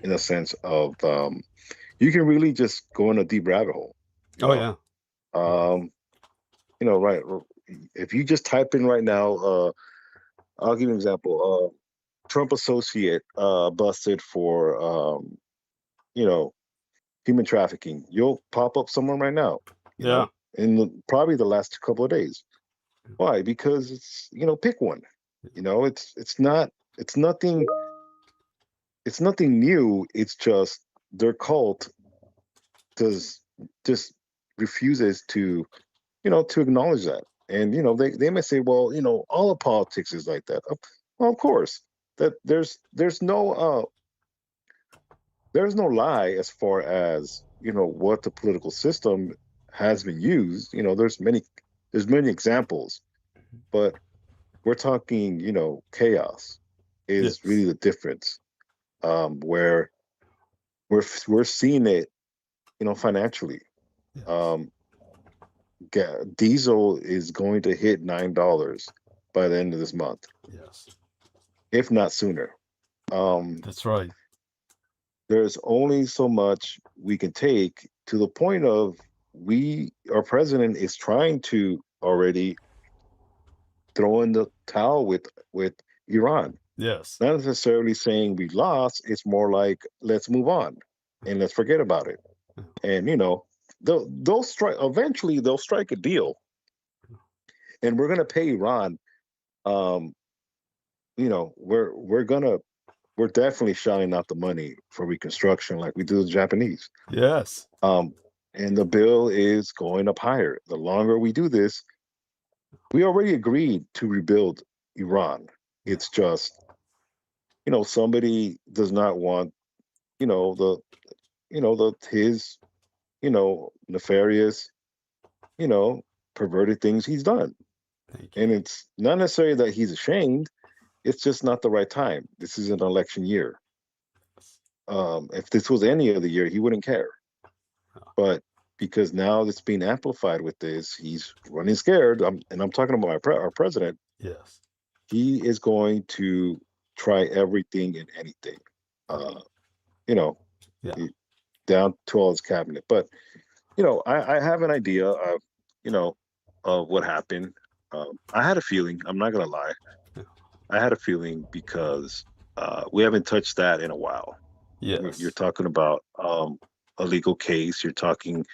in a sense of you can really just go in a deep rabbit hole. Yeah. You know, right? If you just type in right now, I'll give you an example. Trump associate busted for you know, human trafficking. You'll pop up somewhere right now. You know, in probably the last couple of days. Why? Because it's, you know, pick one. You know, it's nothing new. It's just their cult just refuses to, you know, to acknowledge that. And, you know, they may say, well, you know, all of politics is like that. Well, of course, that there's no lie as far as, you know, what the political system has been used. You know, there's many examples, but we're talking, you know, chaos is really the difference. Where we're seeing it, you know, financially. Diesel is going to hit $9 by the end of this month. Yes. If not sooner. That's right. There's only so much we can take, to the point of our president is trying to already throw in the towel with Iran. Yes. Not necessarily saying we lost. It's more like, let's move on and let's forget about it. And, you know, they'll strike, eventually they'll strike a deal, and we're going to pay Iran. You know, we're definitely shelling out the money for reconstruction like we do the Japanese. Yes. And the bill is going up higher. The longer we do this, we already agreed to rebuild Iran. It's just, you know, somebody does not want, you know, his, you know, nefarious, you know, perverted things he's done. And it's not necessarily that he's ashamed. It's just not the right time. This is an election year. If this was any other year, he wouldn't care. But because now it's being amplified with this, he's running scared. And I'm talking about our president. Yes. He is going to try everything and anything, you know, down to all his cabinet. But I have an idea of, of what happened. I had a feeling, I'm not going to lie. I had a feeling because we haven't touched that in a while. You're Yes. talking about a legal case. You're talking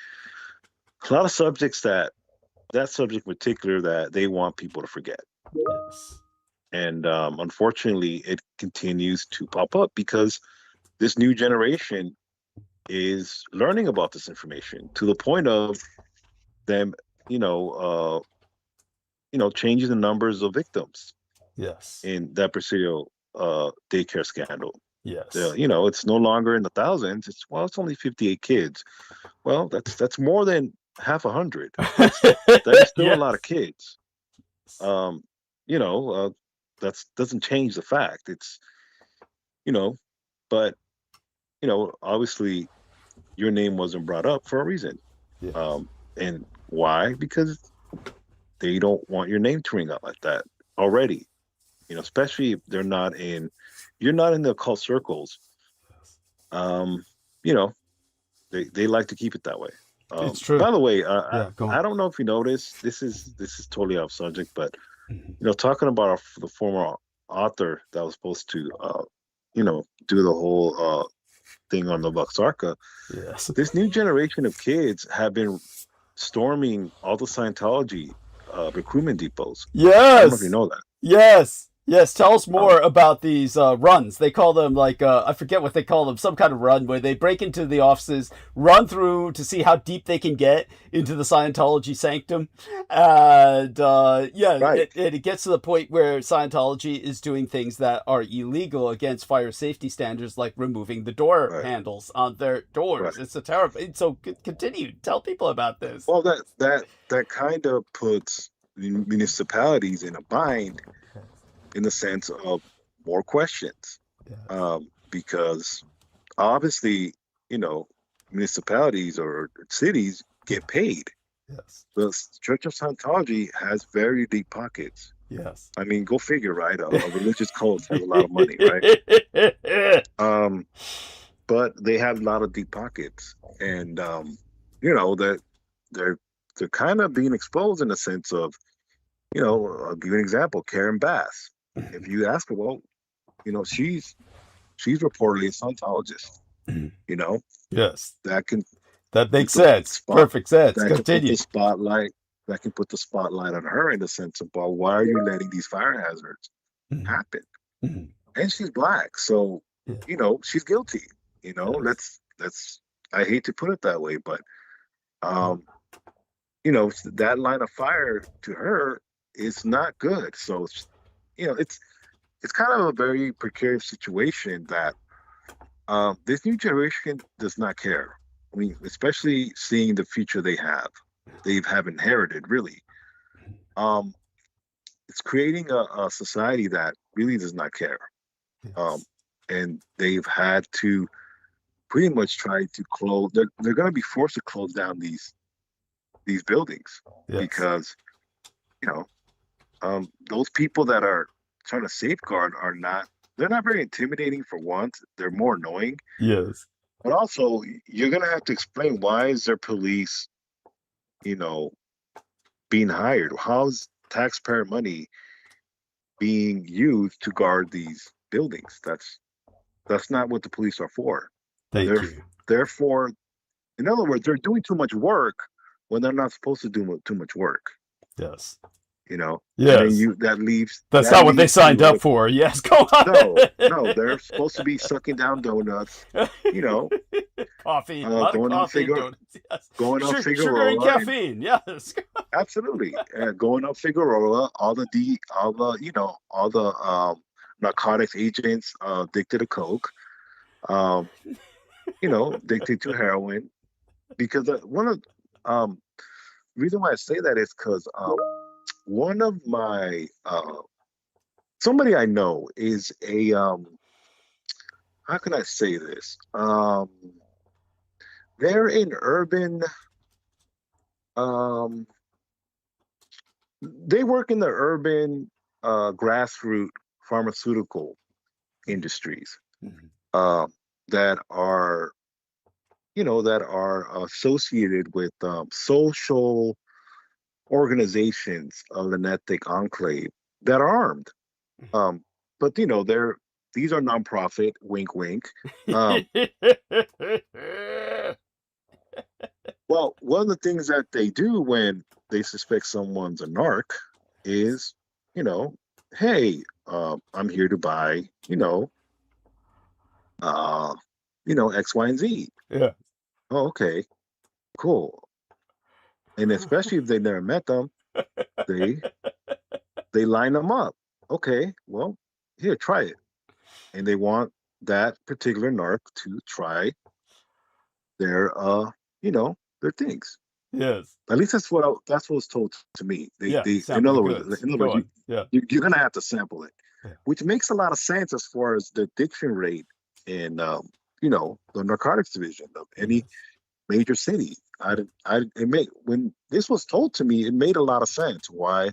a lot of subjects that subject in particular that they want people to forget. Yes. And unfortunately, it continues to pop up because this new generation is learning about this information to the point of them, changing the numbers of victims Yes. in that particular daycare scandal. Yes. It's no longer in the thousands. It's only 58 kids. Well, that's more than half 100. That is still a lot of kids. That doesn't change the fact. It's, but obviously your name wasn't brought up for a reason. Yes. And why? Because they don't want your name to ring out like that already. Especially if you're not in the occult circles. They like to keep it that way. It's true. By the way, Yeah, go on. I don't know if you noticed, this is totally off subject, but talking about the former author that was supposed to do the whole thing on the Vaxarka. Yes. This new generation of kids have been storming all the Scientology recruitment depots. Yes. I don't know if you know that. Yes. Yes. Tell us more about these runs. They call them I forget what they call them, some kind of run where they break into the offices, run through to see how deep they can get into the Scientology sanctum. And Right. it gets to the point where Scientology is doing things that are illegal against fire safety standards, like removing the door handles on their doors. Right. It's a terrible. So continue. Tell people about this. Well, that kind of puts municipalities in a bind in the sense of more questions, because obviously, municipalities or cities get paid. Yes. The Church of Scientology has very deep pockets. Yes. I mean, go figure, right? A religious cult has a lot of money, right? But they have a lot of deep pockets, and that they're kind of being exposed in the sense of, I'll give you an example. Karen Bass. If you ask her, well, she's reportedly a Scientologist. Yes. That makes sense. Perfect sense. Continue. That can put the spotlight on her in the sense of, well, why are you letting these fire hazards happen? And she's Black, so she's guilty. That's I hate to put it that way, but that line of fire to her is not good. So it's kind of a very precarious situation that this new generation does not care. I mean, especially seeing the future they have inherited, really. It's creating a society that really does not care. And they've had to pretty much try to close. They're going to be forced to close down these buildings because, those people that are trying to safeguard they're not very intimidating for once. They're more annoying. Yes. But also, you're going to have to explain, why is there police, being hired? How's taxpayer money being used to guard these buildings? That's not what the police are for. Thank you. Therefore, in other words, they're doing too much work when they're not supposed to do too much work. Yes. Yes. And then that's not what they signed up for. Yes, go on. No, they're supposed to be sucking down donuts, coffee, going on donuts, yes. Going on Figueroa, sugar and caffeine, yes. Absolutely. Going on Figueroa, all the narcotics agents addicted to coke, addicted to heroin, because one of reason why I say that is because one of my somebody I know is a how can I say this? They're in urban they work in the urban grassroots pharmaceutical industries that are that are associated with social organizations of the ethnic enclave that are armed. But these are nonprofit, wink wink. Well, one of the things that they do when they suspect someone's a narc is, hey, I'm here to buy, X, Y, and Z. Yeah. Oh, okay, cool. And especially if they never met them, they line them up. Okay, well, here, try it. And they want that particular narc to try their their things. Yes. At least that's what was told to me. Yeah. In other words, Go on. Yeah. you're gonna have to sample it, Yeah. which makes a lot of sense as far as the addiction rate in the narcotics division of any major city. When this was told to me, it made a lot of sense. Why,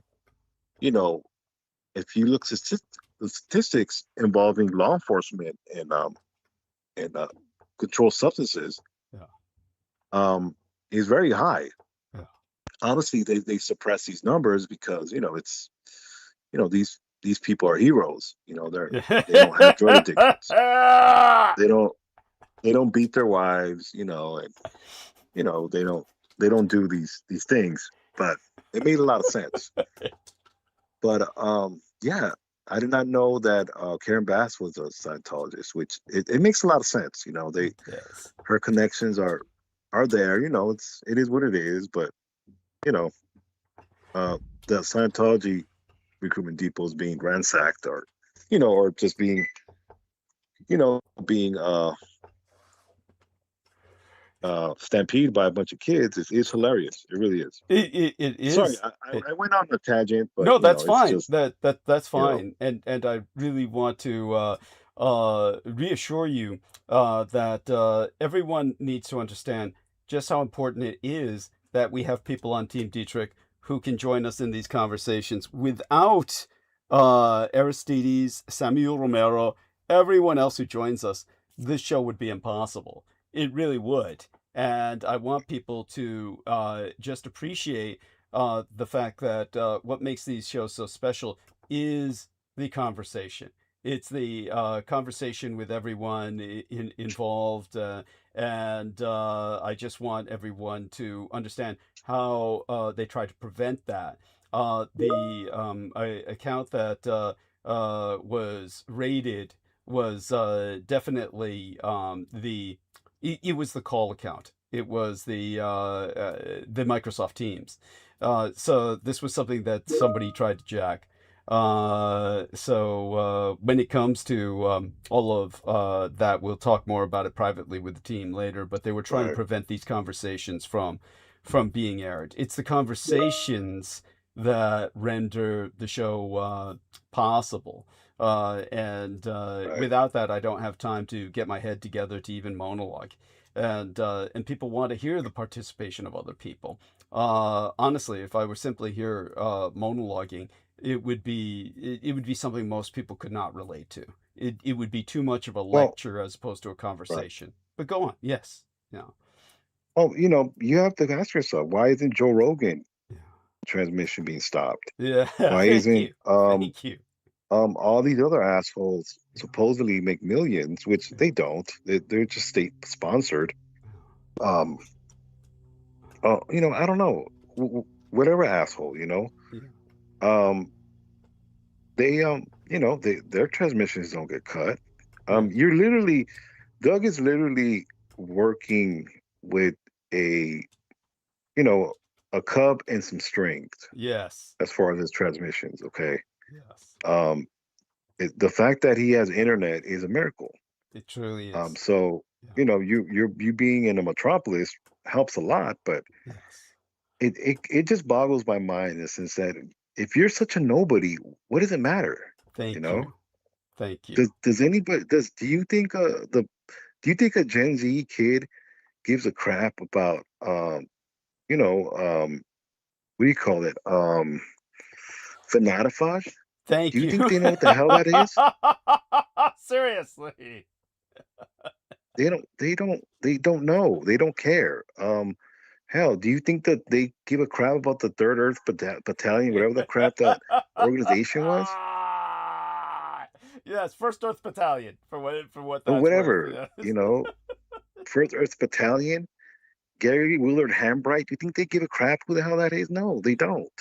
if you look at the statistics involving law enforcement and controlled substances, is very high. Yeah. Obviously, they suppress these numbers because these people are heroes. They don't have drug addictions. They don't beat their wives. And they don't do these things. But it made a lot of sense. But yeah, I did not know that Karen Bass was a Scientologist, which it makes a lot of sense. Her connections are there. It is what it is. But the Scientology recruitment depots being ransacked, or or just being stampeded by a bunch of kids is hilarious. It really is. It is. Sorry, I went on a tangent, but no, that's fine. Just, that's fine. And I really want to reassure you that everyone needs to understand just how important it is that we have people on Team Dietrich who can join us in these conversations. Without Aristides, Samuel Romero, everyone else who joins us, this show would be impossible. It really would. And I want people to just appreciate the fact that what makes these shows so special is the conversation. It's the conversation with everyone involved. And I just want everyone to understand how they try to prevent that. The account that was raided was definitely it was the call account. It was the Microsoft Teams. So this was something that somebody tried to jack. So when it comes to all of that, we'll talk more about it privately with the team later. But they were trying to prevent these conversations from being aired. It's the conversations that render the show possible. And without that, I don't have time to get my head together to even monologue. And people want to hear the participation of other people. Honestly, if I were simply here monologuing, it would be something most people could not relate to. It would be too much of a lecture as opposed to a conversation. But go on, yes, yeah. Oh, you have to ask yourself, why isn't Joe Rogan transmission being stopped? Yeah. Why isn't Thank you. all these other assholes supposedly make millions, which they don't. They're just state sponsored. I don't know. Whatever asshole, their transmissions don't get cut. Doug is literally working with a cub and some strings. Yes. As far as his transmissions, okay. Yes. The fact that he has internet is a miracle. It truly is. So you being in a metropolis helps a lot, but it just boggles my mind in the sense that if you're such a nobody, what does it matter? Thank you. Thank you. Does anybody do you think a Gen Z kid gives a crap about what do you call it? Fanatifage? Thank you. Do you think they know what the hell that is? Seriously. They don't know. They don't care. Hell, do you think that they give a crap about the Third Earth Battalion, whatever the crap that organization was, Yes, First Earth Battalion for what or that's worth. whatever? Yes. First Earth Battalion, Gary Willard Hambright. Do you think they give a crap who the hell that is? No, they don't.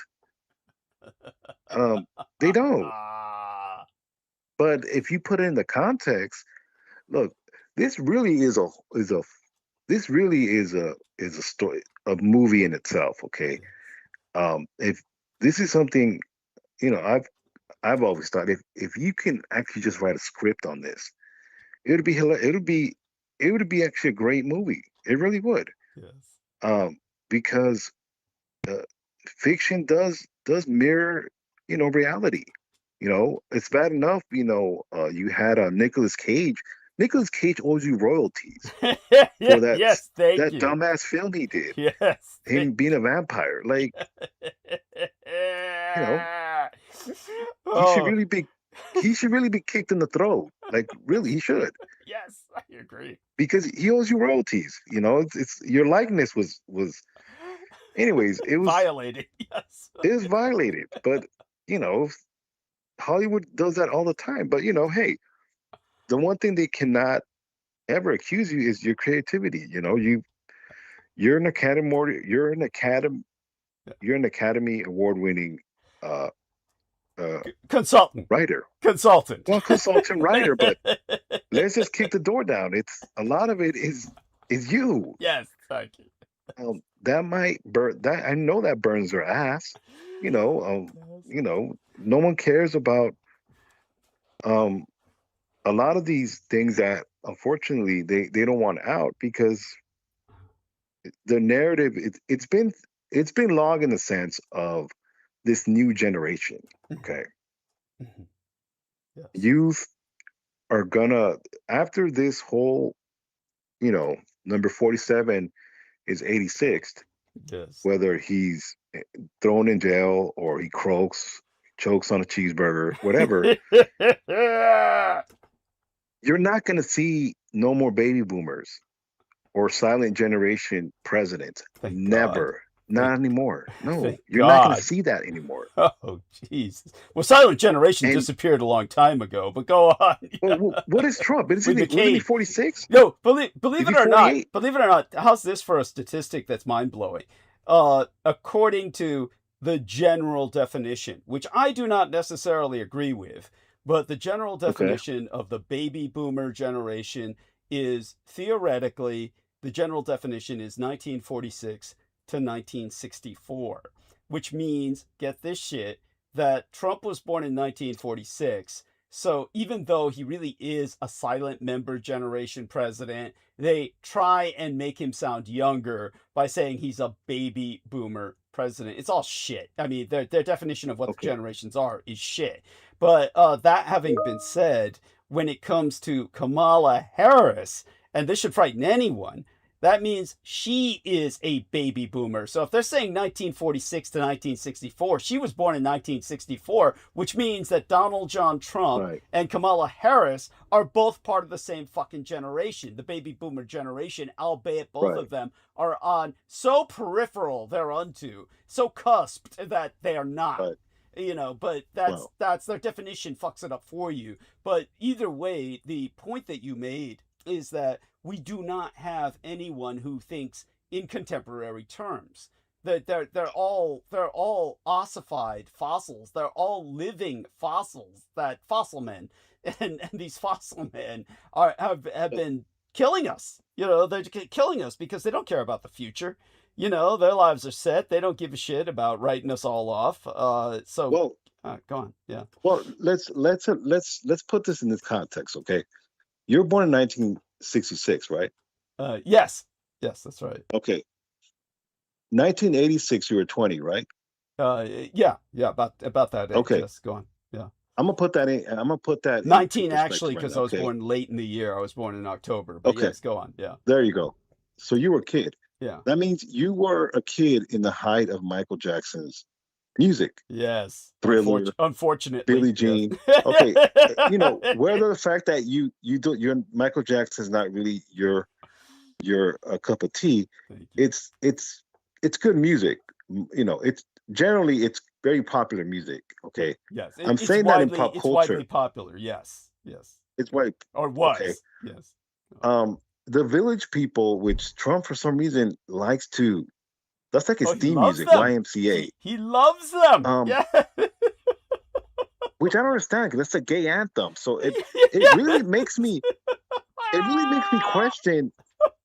They don't. But if you put it in the context, look, this really is a story, a movie in itself. Okay, if this is something, I've always thought if you can actually just write a script on this, it would be actually a great movie. It really would. Yes. Because fiction does mirror, reality. It's bad enough, you had Nicolas Cage. Nicolas Cage owes you royalties for that Yes, thank that you. dumbass film he did. Yes. Him being a vampire. Like, he should really be kicked in the throat. Like, really, he should. Yes, I agree. Because he owes you royalties. It's your likeness was anyways, it was violated. Yes. It was violated. But, Hollywood does that all the time. But, hey, the one thing they cannot ever accuse you is your creativity. You're an Academy Award-winning consultant writer. Well, consultant writer, but let's just kick the door down. It's a lot of it is you. Yes, thank you. That might burn. That I know that burns their ass. No one cares about a lot of these things that unfortunately they don't want out, because the narrative it's been long in the sense of this new generation. Okay. Mm-hmm. Yes. Youth are gonna, after this whole, number 47 is 86th. Yes. Whether he's thrown in jail or he chokes on a cheeseburger, whatever. You're not going to see no more baby boomers or silent generation presidents. Thank Never. God. Not anymore. No, Thank you're not going to see that anymore. Oh, Jesus. Well, silent generation disappeared a long time ago, but go on. Well, what is Trump? Isn't he 46? No, believe it or not, how's this for a statistic that's mind-blowing? According to the general definition, which I do not necessarily agree with, but the general definition of the baby boomer generation is theoretically, the general definition is 1946 to 1964, which means, get this shit, that Trump was born in 1946. So even though he really is a silent member generation president, they try and make him sound younger by saying he's a baby boomer president. It's all shit. I mean, their definition of what the generations are is shit. But that having been said, when it comes to Kamala Harris, and this should frighten anyone, that means she is a baby boomer. So if they're saying 1946 to 1964, she was born in 1964, which means that Donald John Trump and Kamala Harris are both part of the same fucking generation, the baby boomer generation, albeit both of them are on so peripheral thereunto, so cusped that they are not. But that's their definition fucks it up for you. But either way, the point that you made is that we do not have anyone who thinks in contemporary terms. That they're all ossified fossils. They're all living fossils. That fossil men, and these fossil men have been killing us. They're killing us because they don't care about the future. Their lives are set. They don't give a shit about writing us all off. Go on. Yeah. Well, let's put this in this context, okay? You were born in 1966, right? Yes, that's right. Okay. 1986, you were 20, right? Yeah, about that age. Okay. Yes, go on. Yeah. I'm gonna put that 19 actually, because I was born late in the year. I was born in October. But yes, go on. Yeah. There you go. So you were a kid. Yeah. That means you were a kid in the height of Michael Jackson's music. Yes. Thriller, Unfortunately. Billie Yes. Jean. Okay, whether the fact that you do your Michael Jackson's not really your cup of tea, Thank you. it's good music. It's generally it's very popular music. Okay, Yes. I'm It's saying that in pop widely culture, popular. Yes. Yes. it's like Or okay. was. Yes. The Village People, which Trump for some reason likes to. That's like his Oh, he theme loves music, them. YMCA. He loves them. Yeah. Which I don't understand because that's a gay anthem. So it really makes me question.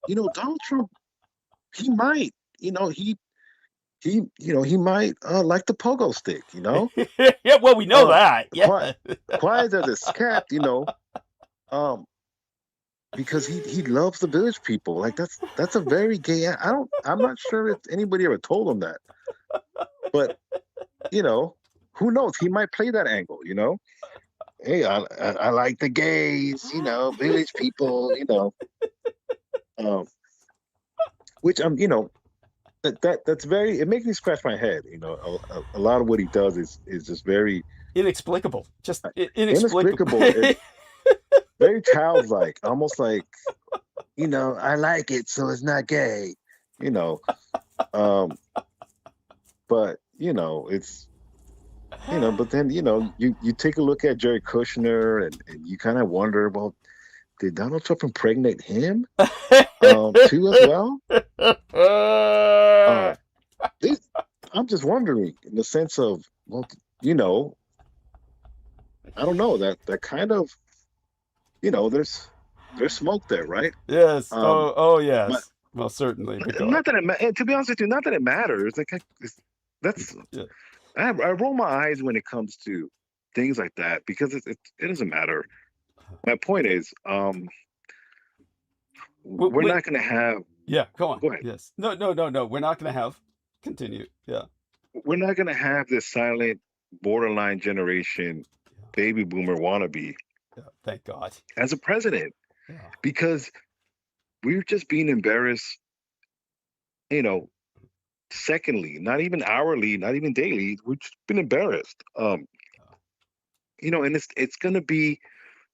Donald Trump, he might, he might like the pogo stick. Yeah, well, we know that. Yeah. Quiet as it's kept. Because he loves the Village People. Like that's a very gay. I'm not sure if anybody ever told him that, but who knows? He might play that angle. Hey, I like the gays. Village People. Which that's very. It makes me scratch my head. A lot of what he does is just very inexplicable. Just inexplicable. Very childlike, almost like, I like it, so it's not gay, but it's, but then, you take a look at Jared Kushner and you kind of wonder, well, did Donald Trump impregnate him too as well? I'm just wondering in the sense of, well, I don't know, that kind of, there's smoke there, right? Yes. Oh, yes. Well, certainly. Not that and to be honest with you, not that it matters. That's yeah. I roll my eyes when it comes to things like that because it doesn't matter. My point is, we're not going to have. Yeah, go on. Go ahead. Yes. No. We're not going to have. Continue. Yeah. We're not going to have this silent borderline generation baby boomer wannabe. Yeah, thank God. As a president, because we're just being embarrassed. Secondly, not even hourly, not even daily. We've just been embarrassed. And it's going to be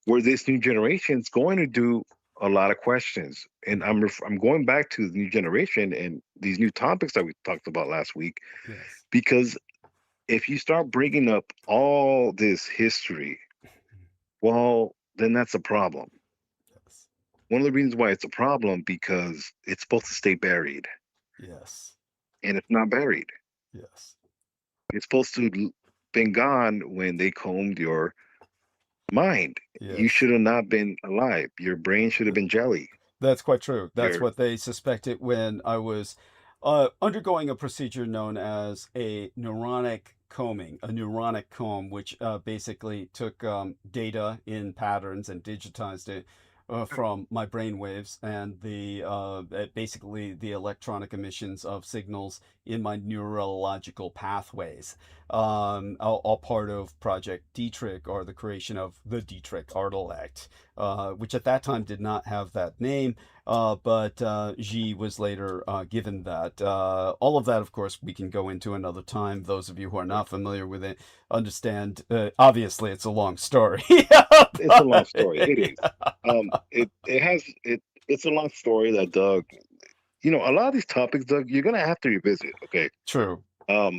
where this new generation is going to do a lot of questions. And I'm going back to the new generation and these new topics that we talked about last week, because if you start bringing up all this history, well, then that's a problem. Yes. One of the reasons why it's a problem because it's supposed to stay buried. Yes. And it's not buried. Yes. It's supposed to have been gone when they combed your mind. Yes. You should have not been alive. Your brain should have been jelly. That's quite true. That's what they suspected when I was undergoing a procedure known as a neuronic combing, a neuronic comb, which basically took data in patterns and digitized it from my brain waves and basically the electronic emissions of signals in my neurological pathways, all part of Project Dietrich, or the creation of the Dietrich Artillect, which at that time did not have that name, but Xi was later given that. All of that, of course, we can go into another time. Those of you who are not familiar with it understand. Obviously, it's a long story. It's a long story. It is. It's a long story that, Doug, a lot of these topics, Doug, you're gonna have to revisit. Okay. True.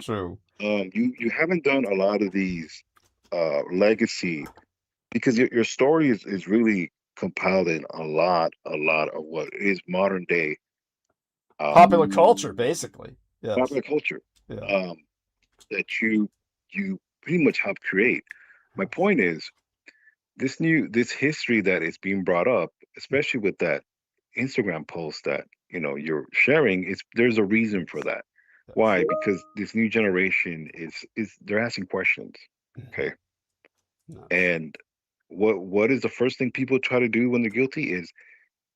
True. You haven't done a lot of these legacy, because your story is really compiled in a lot of what is modern day popular culture, basically. Yes. Popular culture. Yeah. That you pretty much helped create. My point is, this history that is being brought up, especially with that Instagram post that you're sharing, there's a reason for that. Why? Because this new generation is they're asking questions. Okay. And what is the first thing people try to do when they're guilty is,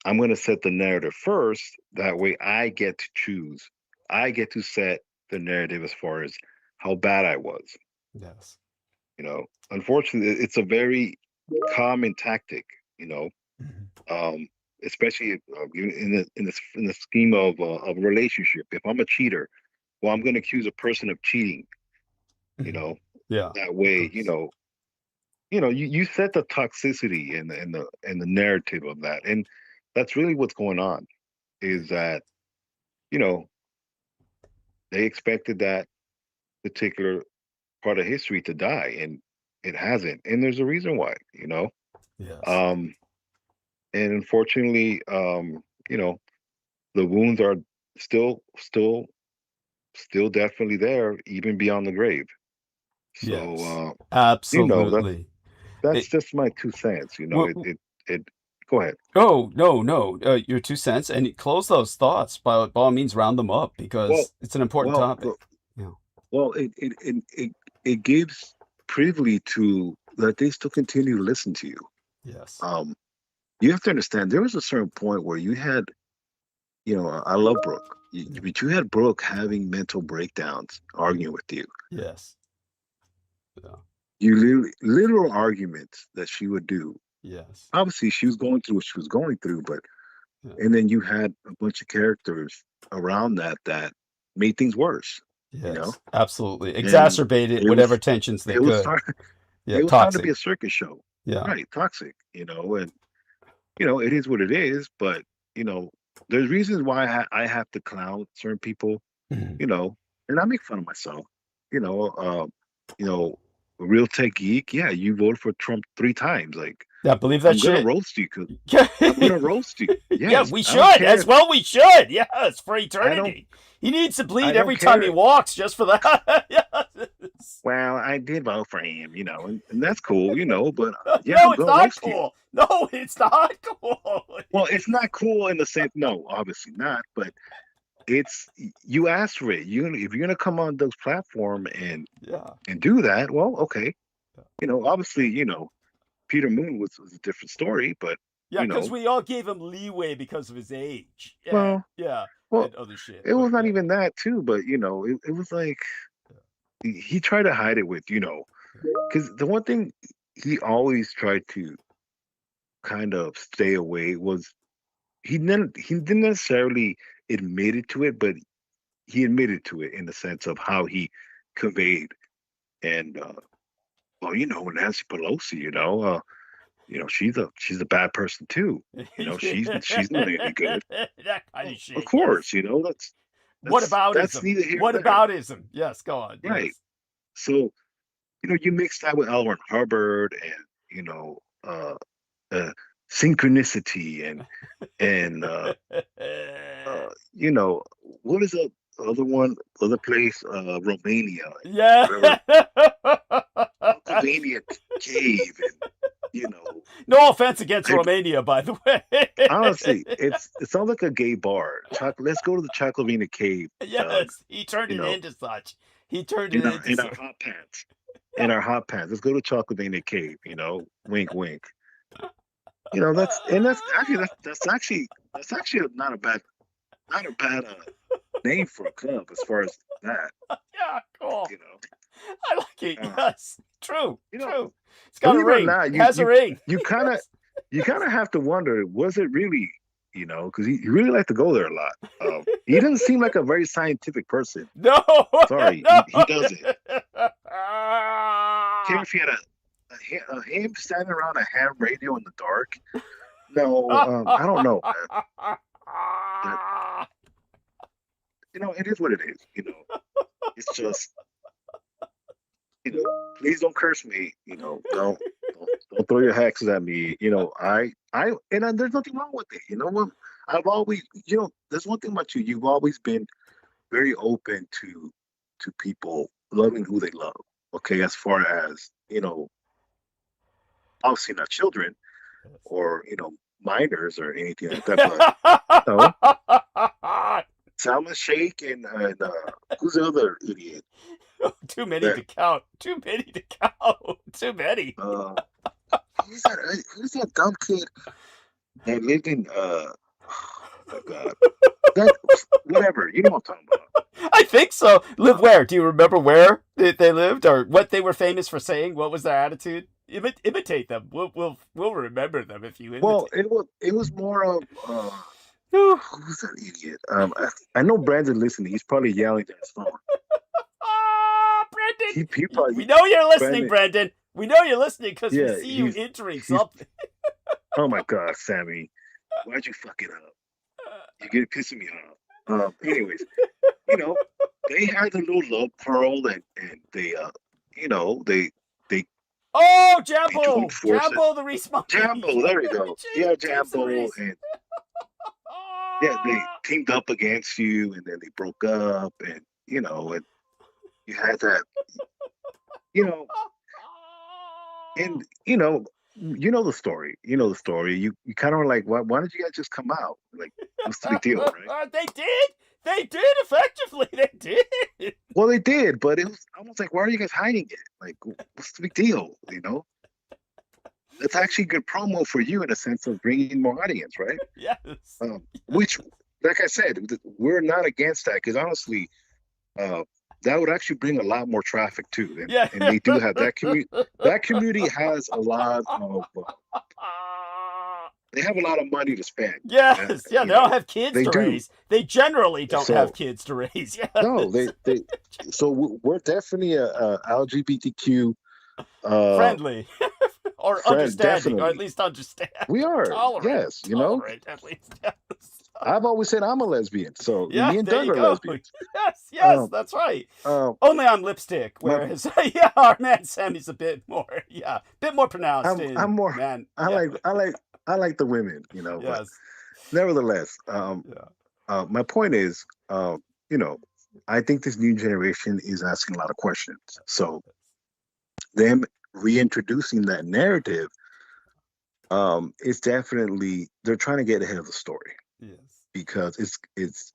I'm going to set the narrative first. That way I get to choose. I get to set the narrative as far as how bad I was. Yes. Unfortunately, it's a very common tactic, especially in the scheme of a relationship. If I'm a cheater, well, I'm going to accuse a person of cheating. You know, Yeah. that Of way, course. you set the toxicity and the narrative of that, and that's really what's going on. Is that you know they expected that particular part of history to die, and it hasn't, and there's a reason why. Yes. Um, and unfortunately, the wounds are still, still, still definitely there, even beyond the grave. So, Yes. that's Absolutely. that's It, just my 2 cents. well, It. Go ahead. oh, no, your 2 cents, and close those thoughts by all means, round them up Well, because it's an important well, topic. well, Yeah. well. It gives privilege to that they still continue to listen to you. Yes. You have to understand there was a certain point where you had, I love Brooke, but you had Brooke having mental breakdowns, arguing with you. Yes. Yeah. You literal arguments that she would do. Yes. Obviously, she was going through what she was going through, but Yeah. and then you had a bunch of characters around that made things worse. Yes. Absolutely. And Exacerbated it whatever was tensions they it was could. start, Yeah. it was starting to be Toxic. a circus show, Yeah. right? Toxic, and it is what it is. But there's reasons why I have to clown certain people, Mhm. and I make fun of myself. You know, uh, you know, Real Tech Geek. Yeah, you voted for Trump 3 times. Like, Yeah. Believe that I'm gonna shit. roast you because Yeah. I'm gonna roast you. Yeah, Yes, we I don't should care. as well. We should. Yes, for I don't. eternity. He needs to I bleed don't every time he care. walks just for that. Yes. Well, I did vote for him, and that's cool, but yeah, No, I'm it's gonna not roast you. cool. No, it's not cool. Well, it's not cool in the sense. No, obviously not. But you asked for it. If you're gonna come on those platform Yeah. and do that, well, okay. Obviously, Peter Moon was a different story, but Yeah, because we all gave him leeway because of his age. Yeah, well, yeah, well, and other shit. it But was not yeah, even that too. But it was like he tried to hide it with because the one thing he always tried to kind of stay away was he didn't necessarily admit it to it, but he admitted to it in the sense of how he conveyed and well, Nancy Pelosi, she's a bad person too. She's not any good. that kind Well, of of shit. course, Yes. What that's aboutism? neither here What nor there. aboutism? Yes, go on. Right. Yes. So, you mix that with L. Ron Hubbard and, uh, synchronicity and what is the other place, Romania, Yeah. whatever, Pennsylvania cave, and No offense against I, Romania, by the way. honestly, it sounds like a gay bar. Let's go to the Choclovina cave, Doug. Yes, he turned You it know, into such. He turned in it our into in our such. hot pants. In our hot pants. Let's go to Choclovina cave. Wink, wink. That's actually not a bad name for a club as far as that. Yeah, cool. You know, I like it. uh, Yes, true, you know, true. It's got a believe it or ring. not, It has a ring. you kind of Yes. you kind of have to wonder, was it really? Because he really liked to go there a lot. He doesn't seem like a very scientific person. No. Sorry, No. he doesn't. Care if he had him standing around a ham radio in the dark. No, I don't know. It is what it is. It's just, please don't curse me. Don't throw your hexes at me. There's nothing wrong with it. You know what? I've always, there's one thing about you. You've always been very open to people loving who they love. Okay, as far as obviously not children or minors or anything like that, but Salma Sheikh and who's the other idiot? Too many to count. Too many to count. Too many. Who's that dumb kid that lived in oh my god. Whatever, you know what I'm talking about. I think so. Live where? Do you remember where they lived or what they were famous for saying? What was their attitude? Imitate them. We'll remember them if you imitate. Well, it was more of who's that idiot? I know Brandon listening. He's probably yelling at his phone. Brendan, he probably we know you're listening, Brendan. Brendan. We know you're listening because we Yeah, see you entering he's. something. Oh my God, Sammy, why'd you fuck it up? You get pissing me off. Anyways, you know, they had a little love pearl, and they, you know, they Oh, they joined Jambo! forces. Jambo the Reese Monkey! Jambo, there we go. Yeah, Jambo, Reese. and yeah, they teamed up against you, and then they broke up, and you know, and you had that, you know, and you know the story. You know the story. You kind of like, why did you guys just come out? Like, what's the big deal, right? They did. They did effectively. They did. Well, they did, but it was almost like, why are you guys hiding it? Like, what's the big deal? You know, it's actually good promo for you in a sense of bringing in more audience, right? Yes. Which, like I said, we're not against that because honestly, that would actually bring a lot more traffic too. And, Yeah. and they do have that community. That community has a lot of. They have a lot of money to spend. Yes, yeah, they don't have kids to do. raise. They generally don't So- have kids to raise. Yes. No, they. So we're definitely a LGBTQ Friendly or friend, understanding, or definitely. at least understand. We are. Tolerant. Yes, you know. Tolerant, at least. Yes. I've always said I'm a lesbian, so Yeah, me and there Doug you are go. lesbians. Yes, Um, that's right. Um, Only on lipstick, my- whereas yeah, our man Sammy's a bit more, bit more pronounced. I'm more- man. I like the women, you know. But Yes. nevertheless, my point is, you know, I think this new generation is asking a lot of questions. So them reintroducing that narrative, it's definitely they're trying to get ahead of the story Yes. because it's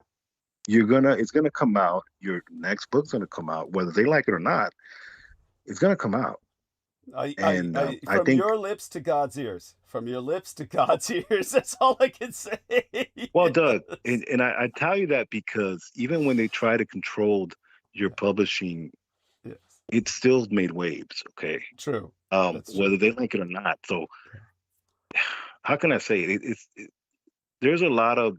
gonna come out. Your next book's gonna come out, whether they like it or not. It's gonna come out. I I from think- your lips to God's ears. From your lips to God's ears. That's all I can say. Well, Doug, and I tell you that because even when they try to control your publishing, Yes. it still made waves. Okay, True. That's true. whether they like it or not. So, how can I say it? There's a lot of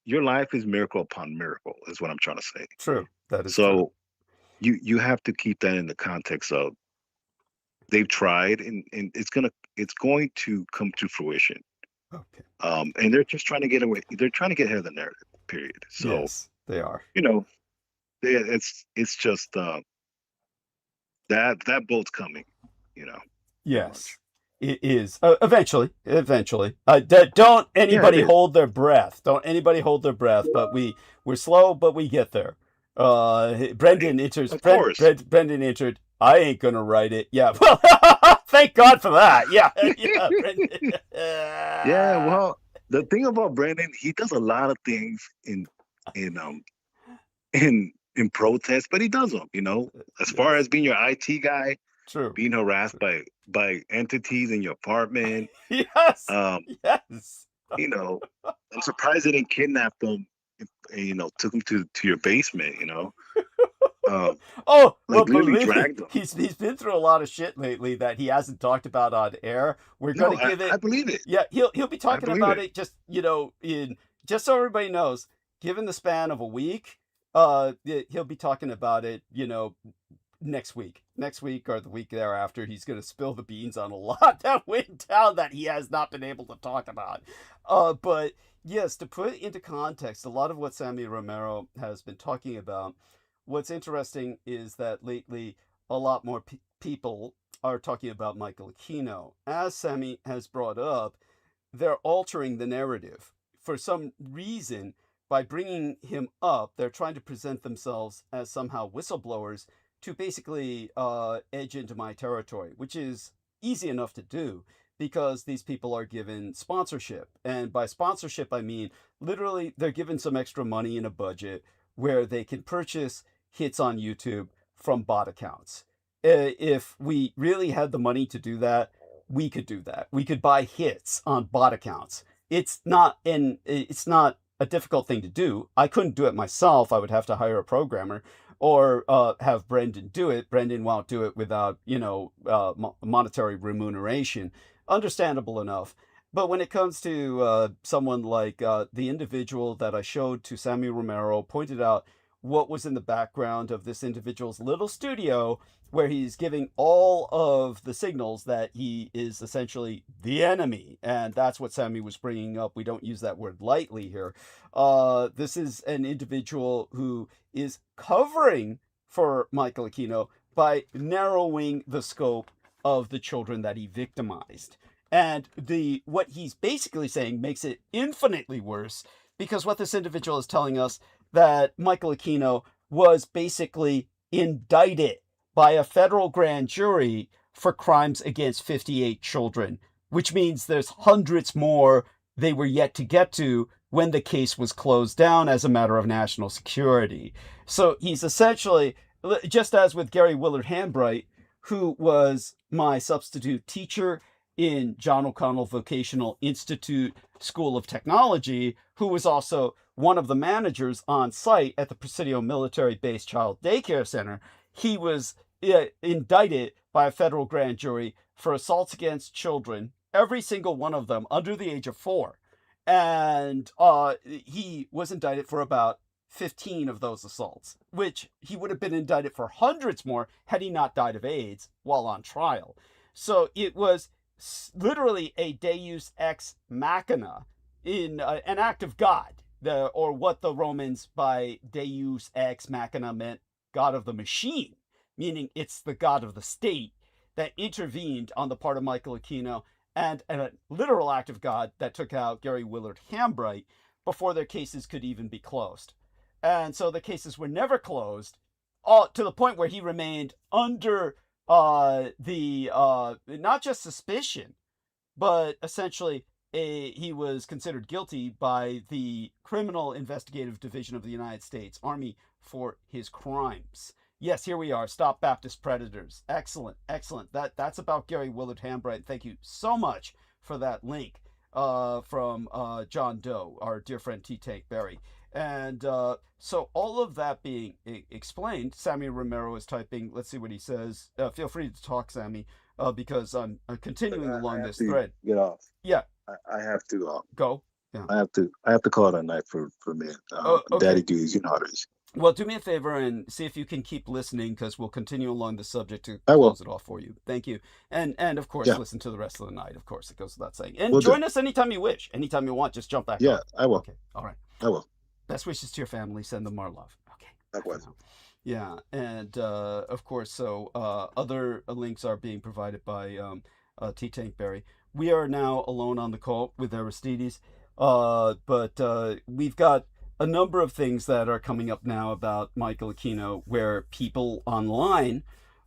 your life is miracle upon miracle, is what I'm trying to say. True. That is true. So, you have to keep that in the context of they've tried, and it's going to come to fruition. Okay. And they're just trying to get away. They're trying to get ahead of the narrative. Period. So. Yes, they are. You know, it's just that boat's coming. You know. Yes, it is. Eventually. Don't anybody it is. hold their breath. Don't anybody hold their breath. But we're slow, but we get there. Brendan enters. Of course. Brendan entered. I ain't gonna write it. Yeah. Well, thank God for that. Yeah. Yeah. Brendan. Yeah. Well, the thing about Brendan, he does a lot of things in protest, but he does them. You know, as far as being your IT guy, True. being harassed by entities in your apartment. Yes. Yes. You know, I'm surprised they didn't kidnap them. You know, took them to your basement. You know. Oh, Like, well, literally believe me, dragged him. he's been through a lot of shit lately that he hasn't talked about on air. We're No, going to give it. I believe it. Yeah, he'll be talking believe about it. it just just so everybody knows. Given the span of a week, he'll be talking about it. Next week or the week thereafter, he's going to spill the beans on a lot that went down that he has not been able to talk about. But yes, to put it into context, a lot of what Sammy Romero has been talking about. What's interesting is that lately a lot more people are talking about Michael Aquino. As Sammy has brought up, they're altering the narrative. For some reason, by bringing him up, they're trying to present themselves as somehow whistleblowers to basically edge into my territory, which is easy enough to do because these people are given sponsorship. And by sponsorship, I mean literally they're given some extra money in a budget where they can purchase hits on YouTube from bot accounts. If we really had the money to do that, we could do that. We could buy hits on bot accounts. It's not a difficult thing to do. I couldn't do it myself. I would have to hire a programmer or have Brendan do it. Brendan won't do it without monetary remuneration. Understandable enough. But when it comes to someone like the individual that I showed to Sammy Romero, pointed out what was in the background of this individual's little studio, where he's giving all of the signals that he is essentially the enemy. And that's what Sammy was bringing up. We don't use that word lightly here. This is an individual who is covering for Michael Aquino by narrowing the scope of the children that he victimized. And what he's basically saying makes it infinitely worse, because what this individual is telling us, that Michael Aquino was basically indicted by a federal grand jury for crimes against 58 children, which means there's hundreds more they were yet to get to when the case was closed down as a matter of national security. So he's essentially, just as with Gary Willard Hambright, who was my substitute teacher in John O'Connell Vocational Institute School of Technology, who was also one of the managers on site at the Presidio Military Base Child Daycare Center. He was indicted by a federal grand jury for assaults against children, every single one of them under the age of 4. And he was indicted for about 15 of those assaults, which he would have been indicted for hundreds more had he not died of AIDS while on trial. So it was literally a deus ex machina, in an act of God, or what the Romans by deus ex machina meant, God of the machine, meaning it's the God of the state that intervened on the part of Michael Aquino, and a literal act of God that took out Gary Willard Hambright before their cases could even be closed. And so the cases were never closed, to the point where he remained under not just suspicion, but essentially he was considered guilty by the Criminal Investigative Division of the United States Army for his crimes. Yes, here we are. Stop Baptist Predators. Excellent, excellent. That's about Gary Willard Hambright. Thank you so much for that link from John Doe, our dear friend T. Tank Berry. And so all of that being explained, Sammy Romero is typing. Let's see what he says. Feel free to talk, Sammy, because I'm continuing along this thread. Get off. Yeah. I have to go. Yeah. I have to call it a night for a minute. Okay. Daddy duties, you know how it is. Well, do me a favor and see if you can keep listening, because we'll continue along the subject to I will. close it off for you. Thank you. And of course, Yeah. listen to the rest of the night. Of course, it goes without saying. And Will do. join us anytime you wish. Anytime you want, just jump back Yeah, on. I will. Okay. All right. I will. Best wishes to your family. Send them our love. Okay. Likewise. Yeah. And of course, so other links are being provided by T. Tank Berry. We are now alone on the call with Aristides, but we've got a number of things that are coming up now about Michael Aquino, where people online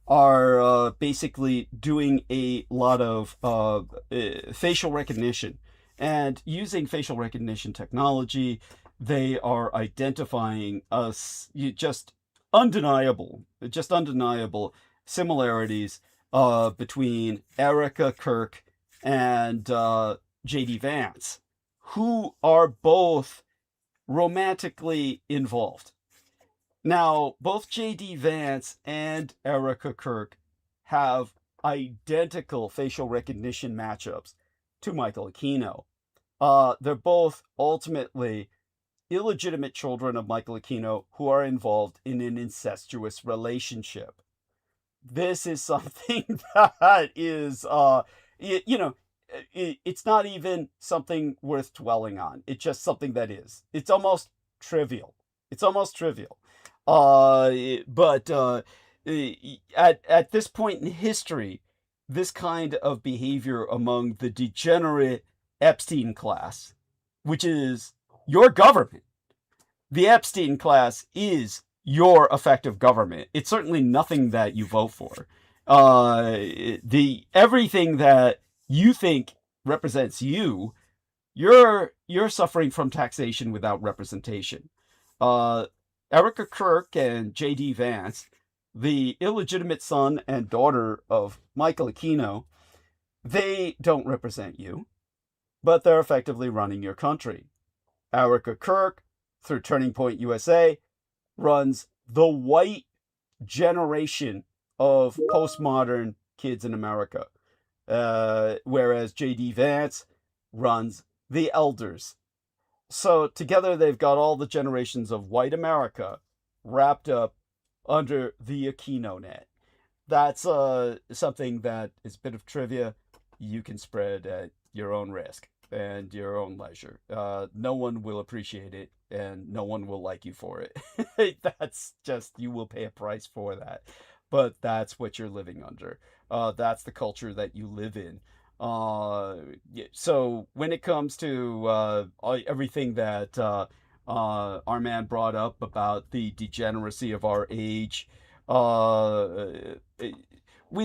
are basically doing a lot of facial recognition. And using facial recognition technology, they are identifying just undeniable similarities between Erica Kirk and J.D. Vance, who are both romantically involved. Now, both J.D. Vance and Erica Kirk have identical facial recognition matchups to Michael Aquino. They're both ultimately illegitimate children of Michael Aquino who are involved in an incestuous relationship. This is something that is, it's not even something worth dwelling on. It's just something that is. It's almost trivial. But at this point in history, this kind of behavior among the degenerate Epstein class, which is your government, the Epstein class is your effective government. It's certainly nothing that you vote for. Everything that you think represents you, you're suffering from taxation without representation. Erica Kirk and J.D. Vance, the illegitimate son and daughter of Michael Aquino, they don't represent you, but they're effectively running your country. Erica Kirk, through Turning Point USA, runs the white generation of postmodern kids in America, whereas J.D. Vance runs the elders. So together they've got all the generations of white America wrapped up under the Aquino net. That's something that is a bit of trivia you can spread at your own risk and your own leisure. No one will appreciate it, and no one will like you for it. That's just, you will pay a price for that. But that's what you're living under. That's the culture that you live in. So when it comes to everything that our man brought up about the degeneracy of our age, we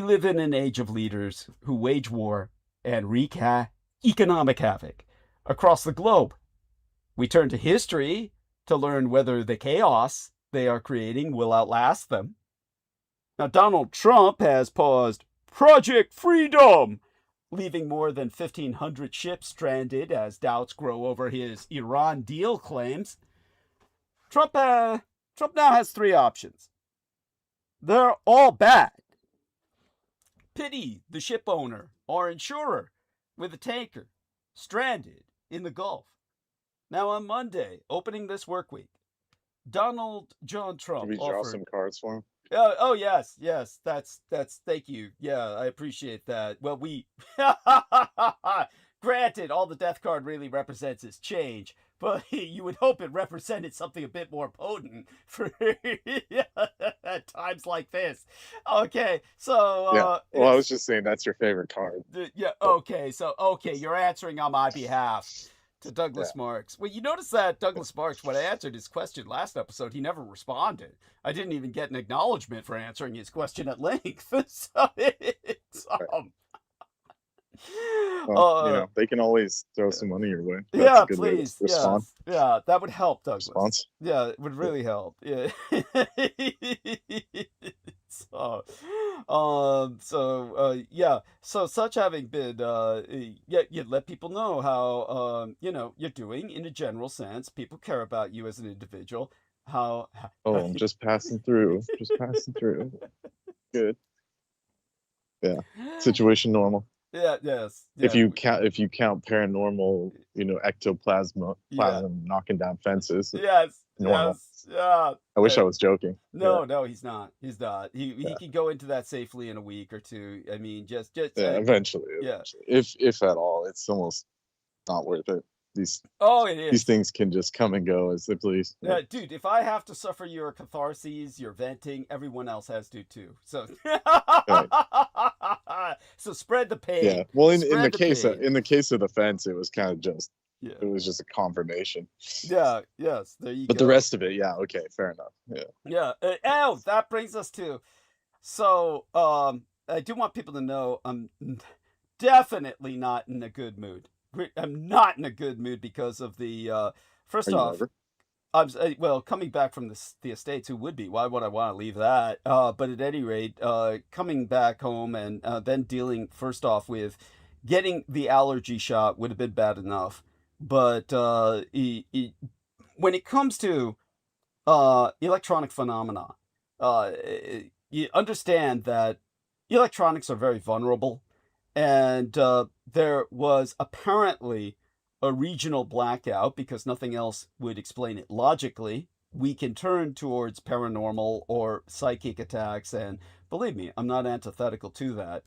live in an age of leaders who wage war and wreak economic havoc across the globe. We turn to history to learn whether the chaos they are creating will outlast them. Now, Donald Trump has paused Project Freedom, leaving more than 1,500 ships stranded as doubts grow over his Iran deal claims. Trump now has 3 options. They're all bad. Pity the ship owner or insurer with a tanker stranded in the Gulf. Now, on Monday, opening this work week, Donald John Trump Can we draw offered... some cards for him? Oh yes, that's thank you. Yeah, I appreciate that. Well, we granted, all the death card really represents is change, but you would hope it represented something a bit more potent for times like this. Okay, so yeah. Well, I was just saying that's your favorite card. Yeah. Okay. So you're answering on my behalf to Douglas Marks. Well, you notice that Douglas Marks, when I answered his question last episode, he never responded. I didn't even get an acknowledgement for answering his question at length. So it's well, they can always throw some money your way. That's yeah, a good please. way to respond. Yeah, that would help, Douglas. Response? Yeah, it would really help. Yeah. So such having been, you let people know how, you're doing in a general sense. People care about you as an individual. I'm just passing through. Just passing through. Good. Yeah. Situation normal. Yeah. Yes. If you count paranormal, ectoplasm knocking down fences. Yes. Normal. Yes. Yeah. I wish I was joking. No, he's not. He's not. He can go into that safely in a week or two. I mean, just eventually. Yeah. If at all, it's almost not worth it. It is. These things can just come and go as they please. Yeah, dude, if I have to suffer your catharses, your venting, everyone else has to too. So, so spread the pain. Yeah. Well, in the case of the fence, it was kind of just it was just a confirmation. Yeah. Yes. There you go. But the rest of it, yeah. Okay. Fair enough. Yeah. Yeah. That brings us to. So, I do want people to know I'm definitely not in a good mood. I'm not in a good mood because of the first off, coming back from the States, who would be? Why would I want to leave that? But at any rate, coming back home and then dealing first off with getting the allergy shot would have been bad enough. But when it comes to electronic phenomena, you understand that electronics are very vulnerable. And there was apparently a regional blackout because nothing else would explain it logically. We can turn towards paranormal or psychic attacks, and believe me, I'm not antithetical to that.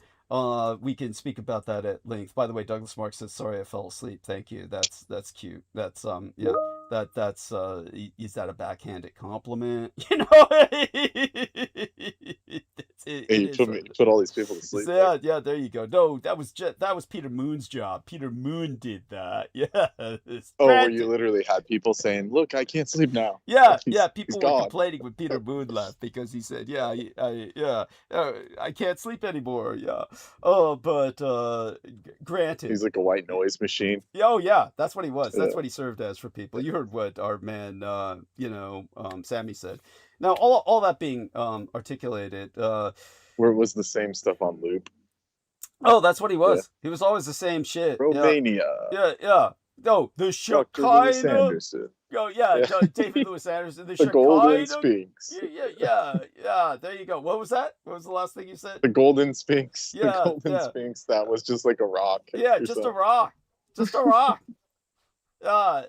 We can speak about that at length. By the way, Douglas Marks says, "Sorry, I fell asleep." Thank you. That's cute. That's that's is that a backhanded compliment? You put all these people to sleep. Yeah, there you go. No, that was Peter Moon's job. Peter Moon did that. Yeah. Where you literally had people saying, "Look, I can't sleep now." Yeah, people were complaining when Peter Moon left because he said, I can't sleep anymore. Yeah. But granted, he's like a white noise machine. Oh yeah, that's what he was. That's what he served as for people. You heard what our man, Sammy said. Now, all that being articulated, where was the same stuff on loop? Oh, that's what he was. Yeah. He was always the same shit. Romania. Yeah. No, the Shekinah. Oh yeah, David Lewis Anderson. The Golden Sphinx. Yeah. There you go. What was that? What was the last thing you said? The Golden Sphinx. Yeah, the Golden Sphinx. That was just like a rock. Yeah, just a rock. Just a rock. No,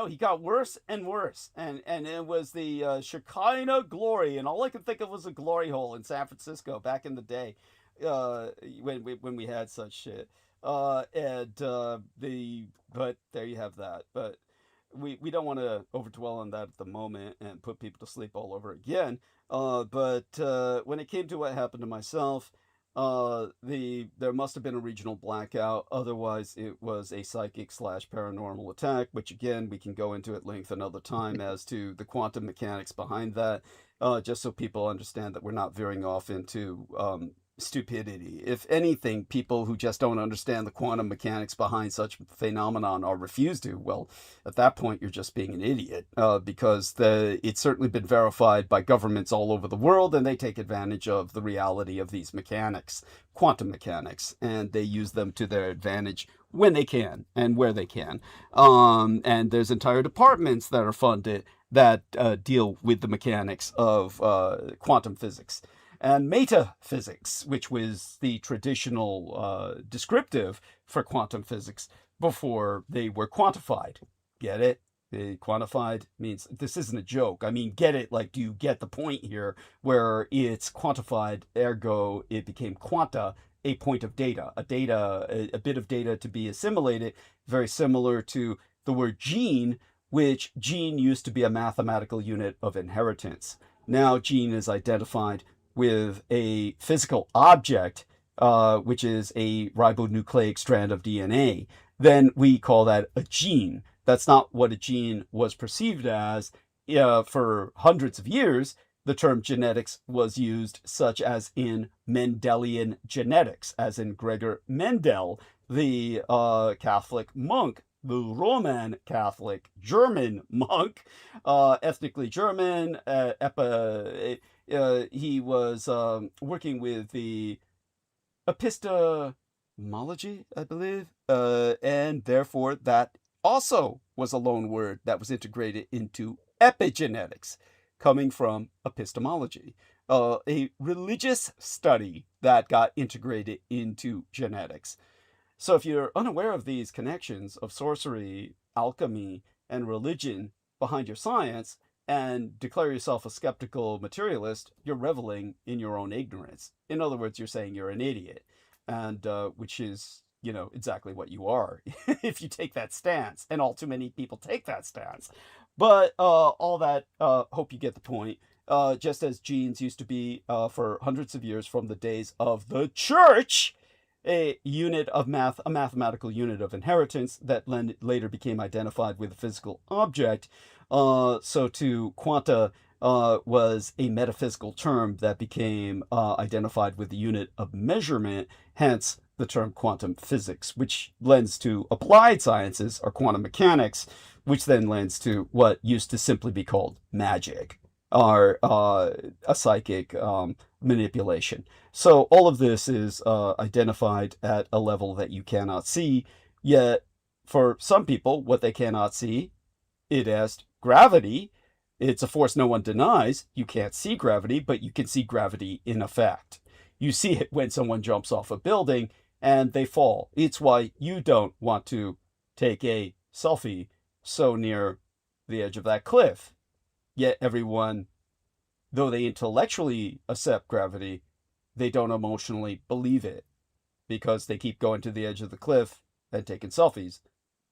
he got worse and worse, and it was the Shekinah glory, and all I could think of was a glory hole in San Francisco back in the day, when we had such shit. But there you have that. But we don't want to overdwell on that at the moment and put people to sleep all over again. But when it came to what happened to myself, there must have been a regional blackout. Otherwise, it was a psychic slash paranormal attack, which again we can go into at length another time as to the quantum mechanics behind that, just so people understand that we're not veering off into stupidity. If anything, people who just don't understand the quantum mechanics behind such phenomenon or refuse to, well, at that point you're just being an idiot, because it's certainly been verified by governments all over the world, and they take advantage of the reality of these mechanics, quantum mechanics, and they use them to their advantage when they can and where they can. And there's entire departments that are funded that deal with the mechanics of quantum physics and metaphysics, which was the traditional descriptive for quantum physics before they were quantified. Get it? Quantified means this isn't a joke. I mean, get it? Like, do you get the point here where it's quantified, ergo it became quanta, a point of data, a bit of data to be assimilated, very similar to the word gene, which gene used to be a mathematical unit of inheritance. Now gene is identified with a physical object, which is a ribonucleic strand of DNA, then we call that a gene. That's not what a gene was perceived as. For hundreds of years, the term genetics was used, such as in Mendelian genetics, as in Gregor Mendel, the Catholic monk, the Roman Catholic German monk, ethnically German, he was working with the epistemology, I believe, and therefore that also was a loan word that was integrated into epigenetics, coming from epistemology, a religious study that got integrated into genetics. So if you're unaware of these connections of sorcery, alchemy, and religion behind your science, and declare yourself a skeptical materialist, you're reveling in your own ignorance. In other words, you're saying you're an idiot, and which is, exactly what you are if you take that stance, and all too many people take that stance. But all that, hope you get the point. Just as genes used to be for hundreds of years from the days of the church, a mathematical unit of inheritance that later became identified with a physical object. So too, quanta was a metaphysical term that became identified with the unit of measurement, hence the term quantum physics, which lends to applied sciences or quantum mechanics, which then lends to what used to simply be called magic or a psychic manipulation. So all of this is identified at a level that you cannot see, yet for some people, what they cannot see, it as gravity. It's a force no one denies. You can't see gravity, but you can see gravity in effect. You see it when someone jumps off a building and they fall. It's why you don't want to take a selfie so near the edge of that cliff. Yet everyone, though they intellectually accept gravity, they don't emotionally believe it, because they keep going to the edge of the cliff and taking selfies.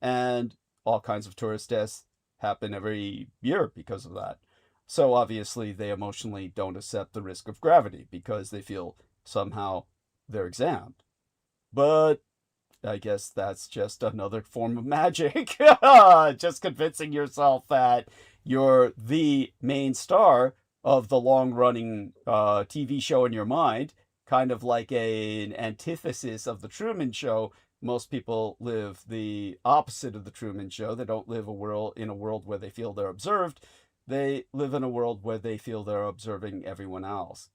And all kinds of tourist deaths happen every year because of that. So obviously they emotionally don't accept the risk of gravity because they feel somehow they're exempt. But I guess that's just another form of magic. Just convincing yourself that you're the main star of the long-running TV show in your mind, kind of like an antithesis of the Truman Show. Most people live the opposite of the Truman Show. They don't live in a world where they feel they're observed. They live in a world where they feel they're observing everyone else.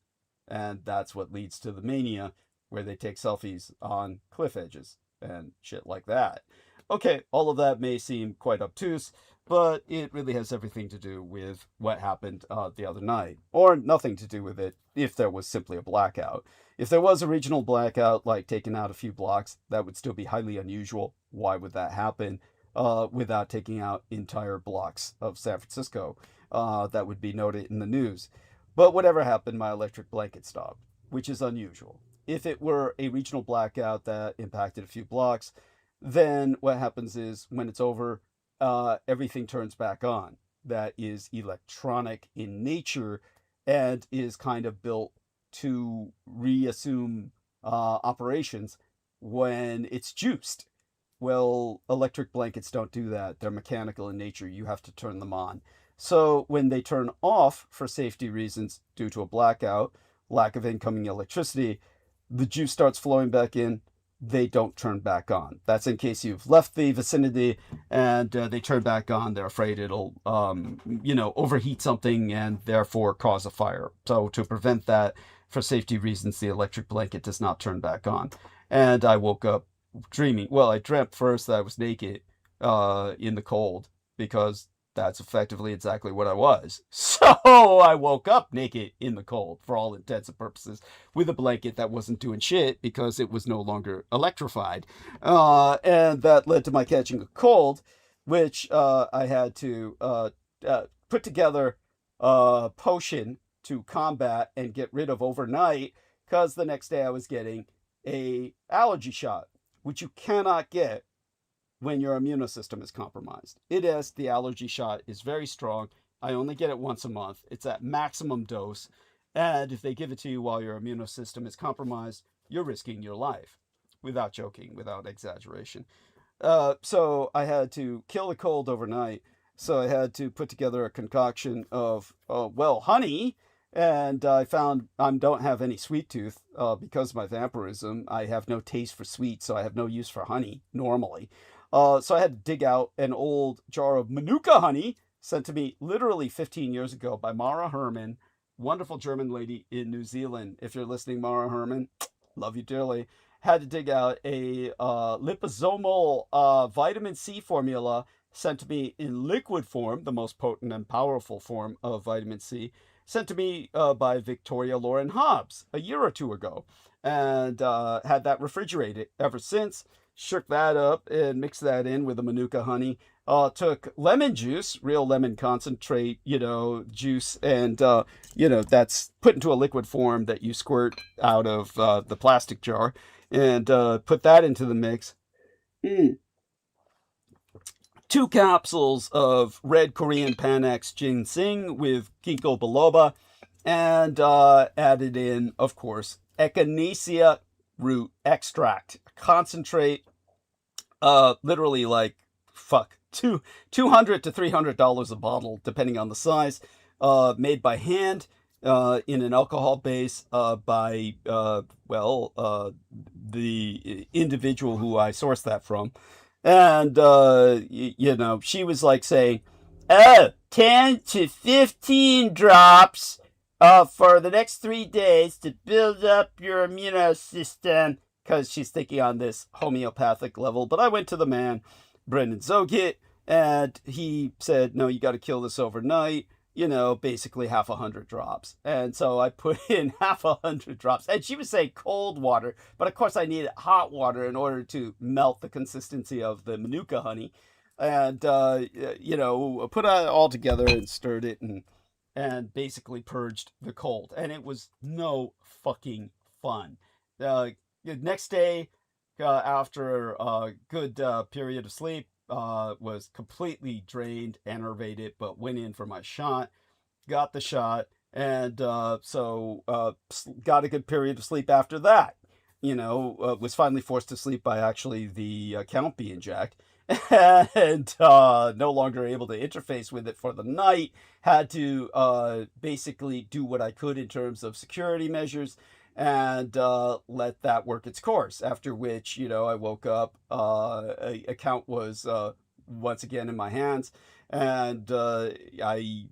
And that's what leads to the mania, where they take selfies on cliff edges and shit like that. Okay, all of that may seem quite obtuse, but it really has everything to do with what happened the other night, or nothing to do with it if there was simply a blackout. If there was a regional blackout, like taking out a few blocks, that would still be highly unusual, why would that happen without taking out entire blocks of San Francisco? That would be noted in the news. But whatever happened, my electric blanket stopped, which is unusual. If it were a regional blackout that impacted a few blocks, then what happens is when it's over, everything turns back on. That is electronic in nature and is kind of built to reassume operations when it's juiced. Well, electric blankets don't do that. They're mechanical in nature. You have to turn them on. So when they turn off for safety reasons due to a blackout, lack of incoming electricity, the juice starts flowing back in. They don't turn back on. That's in case you've left the vicinity and they turn back on. They're afraid it'll, overheat something and therefore cause a fire. So to prevent that, for safety reasons, the electric blanket does not turn back on. And I woke up dreaming. Well, I dreamt first that I was naked in the cold, because that's effectively exactly what I was. So I woke up naked in the cold for all intents and purposes with a blanket that wasn't doing shit because it was no longer electrified. And that led to my catching a cold, which I had to put together a potion to combat and get rid of overnight, because the next day I was getting a allergy shot, which you cannot get when your immune system is compromised. The allergy shot is very strong. I only get it once a month. It's at maximum dose. And if they give it to you while your immune system is compromised, you're risking your life. Without joking, without exaggeration. So I had to kill the cold overnight. So I had to put together a concoction of, honey. And I found I don't have any sweet tooth because of my vampirism. I have no taste for sweet, so I have no use for honey normally. So I had to dig out an old jar of Manuka honey sent to me literally 15 years ago by Mara Herman, wonderful German lady in New Zealand. If you're listening, Mara Herman, love you dearly. Had to dig out a liposomal vitamin C formula sent to me in liquid form, the most potent and powerful form of vitamin C, sent to me by Victoria Lauren Hobbs a year or two ago, and had that refrigerated ever since. Shook that up and mixed that in with the Manuka honey. Took lemon juice, real lemon concentrate, juice, and, that's put into a liquid form that you squirt out of the plastic jar, and put that into the mix. 2 capsules of red Korean Panax ginseng with ginkgo biloba, and added in, of course, echinacea root extract, concentrate, literally like $200 to $300 a bottle, depending on the size, made by hand, in an alcohol base, by the individual who I sourced that from. And she was like saying, 10 to 15 drops for the next 3 days to build up your immune system, because she's thinking on this homeopathic level. But I went to the man, Brendan ŌGOHET, and he said, no, you got to kill this overnight, basically 100 drops. And so I put in 100 drops. And she was saying cold water, but of course I needed hot water in order to melt the consistency of the Manuka honey. And, put it all together and stirred it and basically purged the cold. And it was no fucking fun. The next day, after a good period of sleep, was completely drained, enervated, but went in for my shot, got the shot, and so got a good period of sleep after that. Was finally forced to sleep by actually the account being jacked, and no longer able to interface with it for the night. Had to basically do what I could in terms of security measures, and let that work its course. After which, I woke up, account was once again in my hands, and I,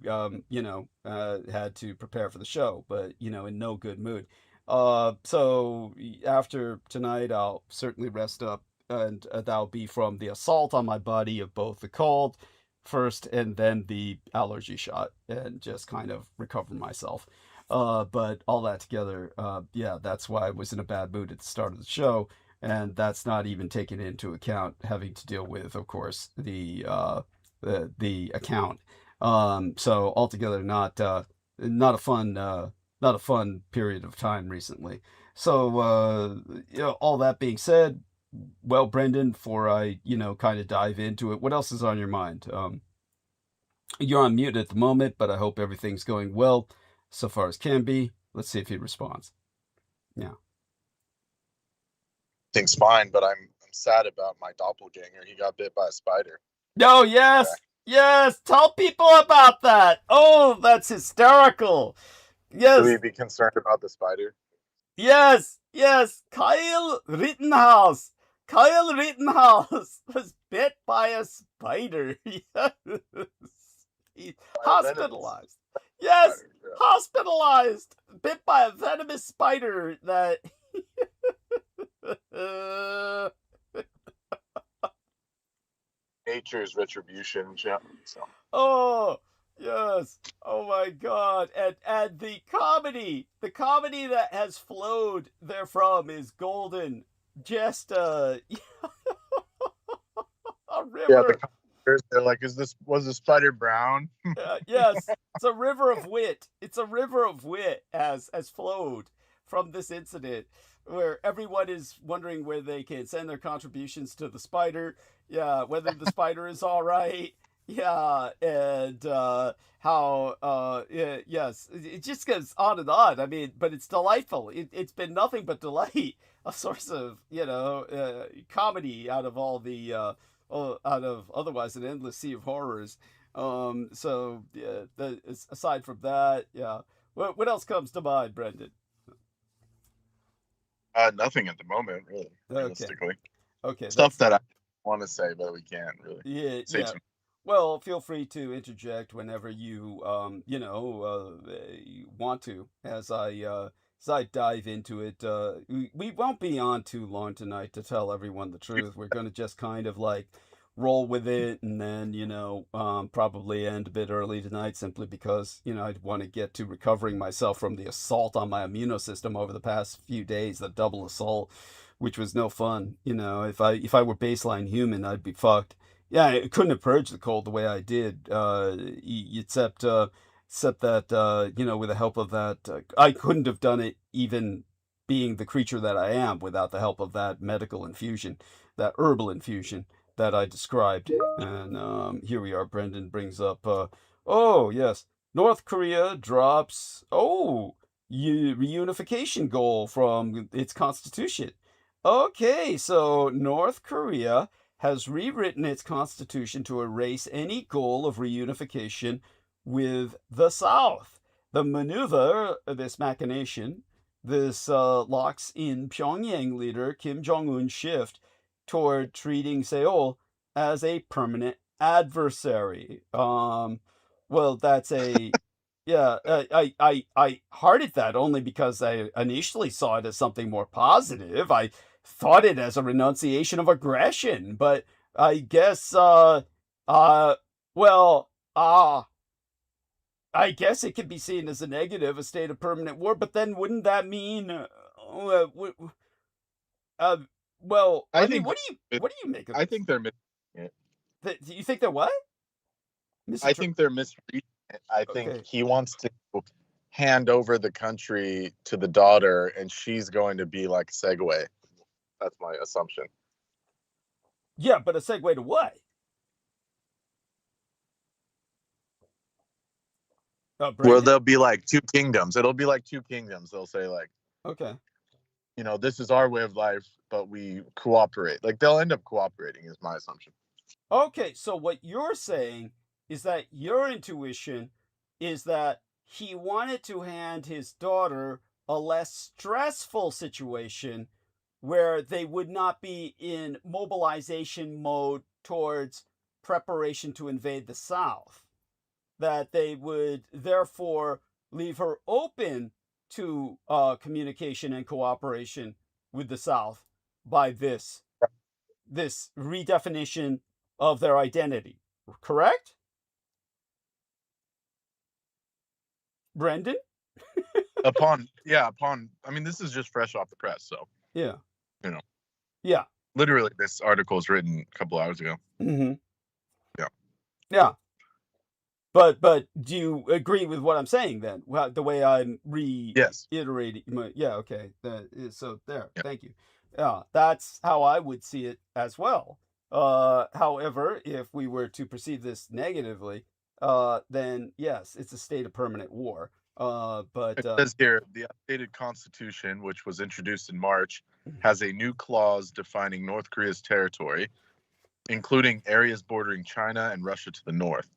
had to prepare for the show, but, in no good mood. So after tonight, I'll certainly rest up, and that'll be from the assault on my body of both the cold first and then the allergy shot, and just kind of recover myself. But all that together, that's why I was in a bad mood at the start of the show. and that's not even taken into account having to deal with, of course, the account. So altogether, not a fun not a fun period of time recently. So all that being said, well, Brendan, before I kind of dive into it, what else is on your mind? You're on mute at the moment, but I hope everything's going well so far as can be. Let's see if he responds. Yeah. Things fine, but I'm sad about my doppelganger. He got bit by a spider. Oh, yes. Yes. Tell people about that. Oh, that's hysterical. Yes. Should we be concerned about the spider? Yes. Yes. Kyle Rittenhouse was bit by a spider. Yes. He's hospitalized. Yes. Hospitalized. Bit by a venomous spider that... Nature's retribution, Jim. So. Oh, yes. Oh my God. And the comedy that has flowed therefrom is golden. Just a river. Yeah, the commenters, they're like, was the spider brown? Yes, it's a river of wit. It's a river of wit has flowed from this incident, where everyone is wondering where they can send their contributions to the spider. Yeah, whether the spider is all right. Yeah, and how yes, it just goes on and on. I mean, but it's delightful. It's been nothing but delight, a source of comedy out of all the out of otherwise an endless sea of horrors. So yeah, aside from that, yeah, what else comes to mind, Brendan? Nothing at the moment, really. Realistically. Okay. Stuff that I want to say, but we can't really. Yeah. Say Yeah. Well, feel free to interject whenever you want to, as I dive into it. We won't be on too long tonight to tell everyone the truth. We're going to just kind of like roll with it, and then probably end a bit early tonight, simply because I want to get to recovering myself from the assault on my immune system over the past few days, the double assault, which was no fun. If I were baseline human, I'd be fucked. Yeah, I couldn't have purged the cold the way I did, except that with the help of that, I couldn't have done it, even being the creature that I am, without the help of that medical infusion, that herbal infusion that I described. And here we are. Brendan brings up, oh yes, North Korea drops reunification goal from its constitution. Okay, so North Korea has rewritten its constitution to erase any goal of reunification with the South. The maneuver, this machination, this locks in Pyongyang leader Kim Jong-un's shift toward treating Seoul as a permanent adversary. Well, that's a... Yeah, I hearted that only because I initially saw it as something more positive. I thought it as a renunciation of aggression, but I guess I guess it could be seen as a negative, a state of permanent war. But then wouldn't that mean well, I mean, what do you make of I this? think they're missing it. Do you think they're what? I think they're misreading it. I think he wants to hand over the country to the daughter, and she's going to be like a segue. That's my assumption. Yeah, but a segue to what? Well, there'll be like two kingdoms. It'll be like two kingdoms. They'll say like, okay, this is our way of life, but we cooperate. Like they'll end up cooperating, is my assumption. Okay, so what you're saying is that your intuition is that he wanted to hand his daughter a less stressful situation where they would not be in mobilization mode towards preparation to invade the South. That they would therefore leave her open to communication and cooperation with the South by this redefinition of their identity. Correct? Brendan? I mean, this is just fresh off the press, so. Yeah. Yeah. Literally, this article was written a couple hours ago. Mm-hmm. Yeah. Yeah. But do you agree with what I'm saying then? Well, the way I'm Yes. reiterating. Yeah. Okay. So there. Yeah. Thank you. Yeah. That's how I would see it as well. However, if we were to perceive this negatively, then yes, it's a state of permanent war. But It says here, the updated constitution, which was introduced in March, has a new clause defining North Korea's territory, including areas bordering China and Russia to the north,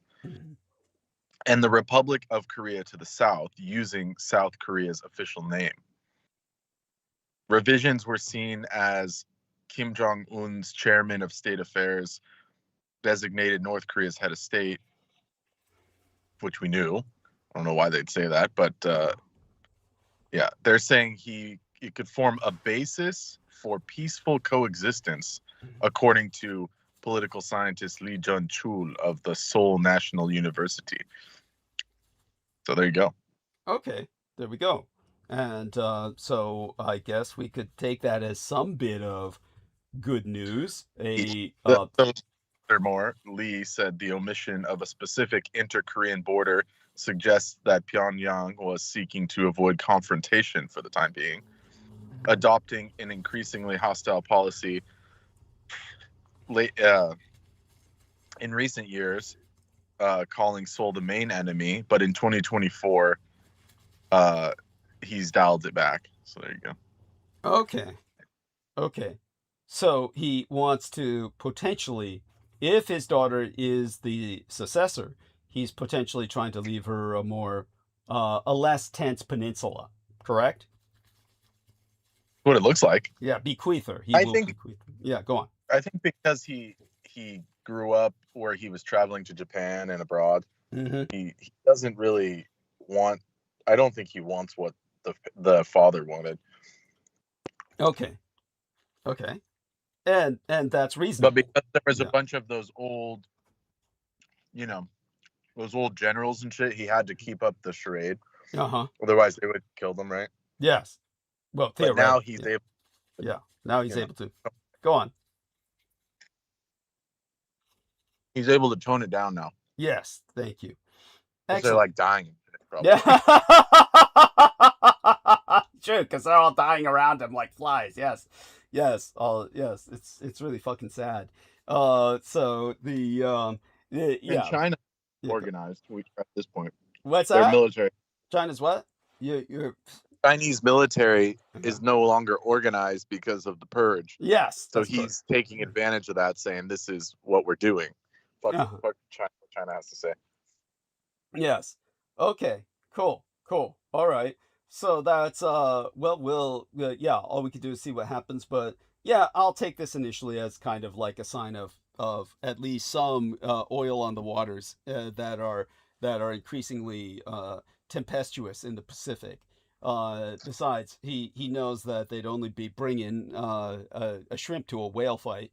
and the Republic of Korea to the south, using South Korea's official name. Revisions were seen as Kim Jong-un's chairman of state affairs designated North Korea's head of state, which we knew. I don't know why they'd say that, but yeah, they're saying it could form a basis for peaceful coexistence, according to political scientist Lee Jun-chul of the Seoul National University. So there you go. Okay, there we go. And so I guess we could take that as some bit of good news. Furthermore, Lee said the omission of a specific inter-Korean border suggests that Pyongyang was seeking to avoid confrontation for the time being, adopting an increasingly hostile policy in recent years, calling Seoul the main enemy, but in 2024, he's dialed it back. So there you go. Okay. So he wants to potentially, if his daughter is the successor, he's potentially trying to leave her a less tense peninsula, correct? What it looks like. Yeah, bequeath her. Yeah, go on. I think because he grew up where he was traveling to Japan and abroad, he doesn't really want. I don't think he wants what the father wanted. Okay, and that's reasonable. But because there was a bunch of those old, those old generals and shit, he had to keep up the charade. Otherwise, they would kill them, right? Yes. Well, but now he's able. Yeah, now he's able to. Go on. He's able to tone it down now. Yes, thank you. They're like dying. Yeah. True, because they're all dying around him like flies. Yes. Yes. It's really fucking sad. So the And China organized at this point. What's that? Their military. China's what? You're Chinese military is no longer organized because of the purge. Yes. So he's taking advantage of that, saying this is what we're doing. Fuck China has to say. Yes. Okay. Cool. All right. So that's all we can do is see what happens. But yeah, I'll take this initially as kind of like a sign of at least some oil on the waters that are increasingly tempestuous in the Pacific. Besides, he knows that they'd only be bringing a shrimp to a whale fight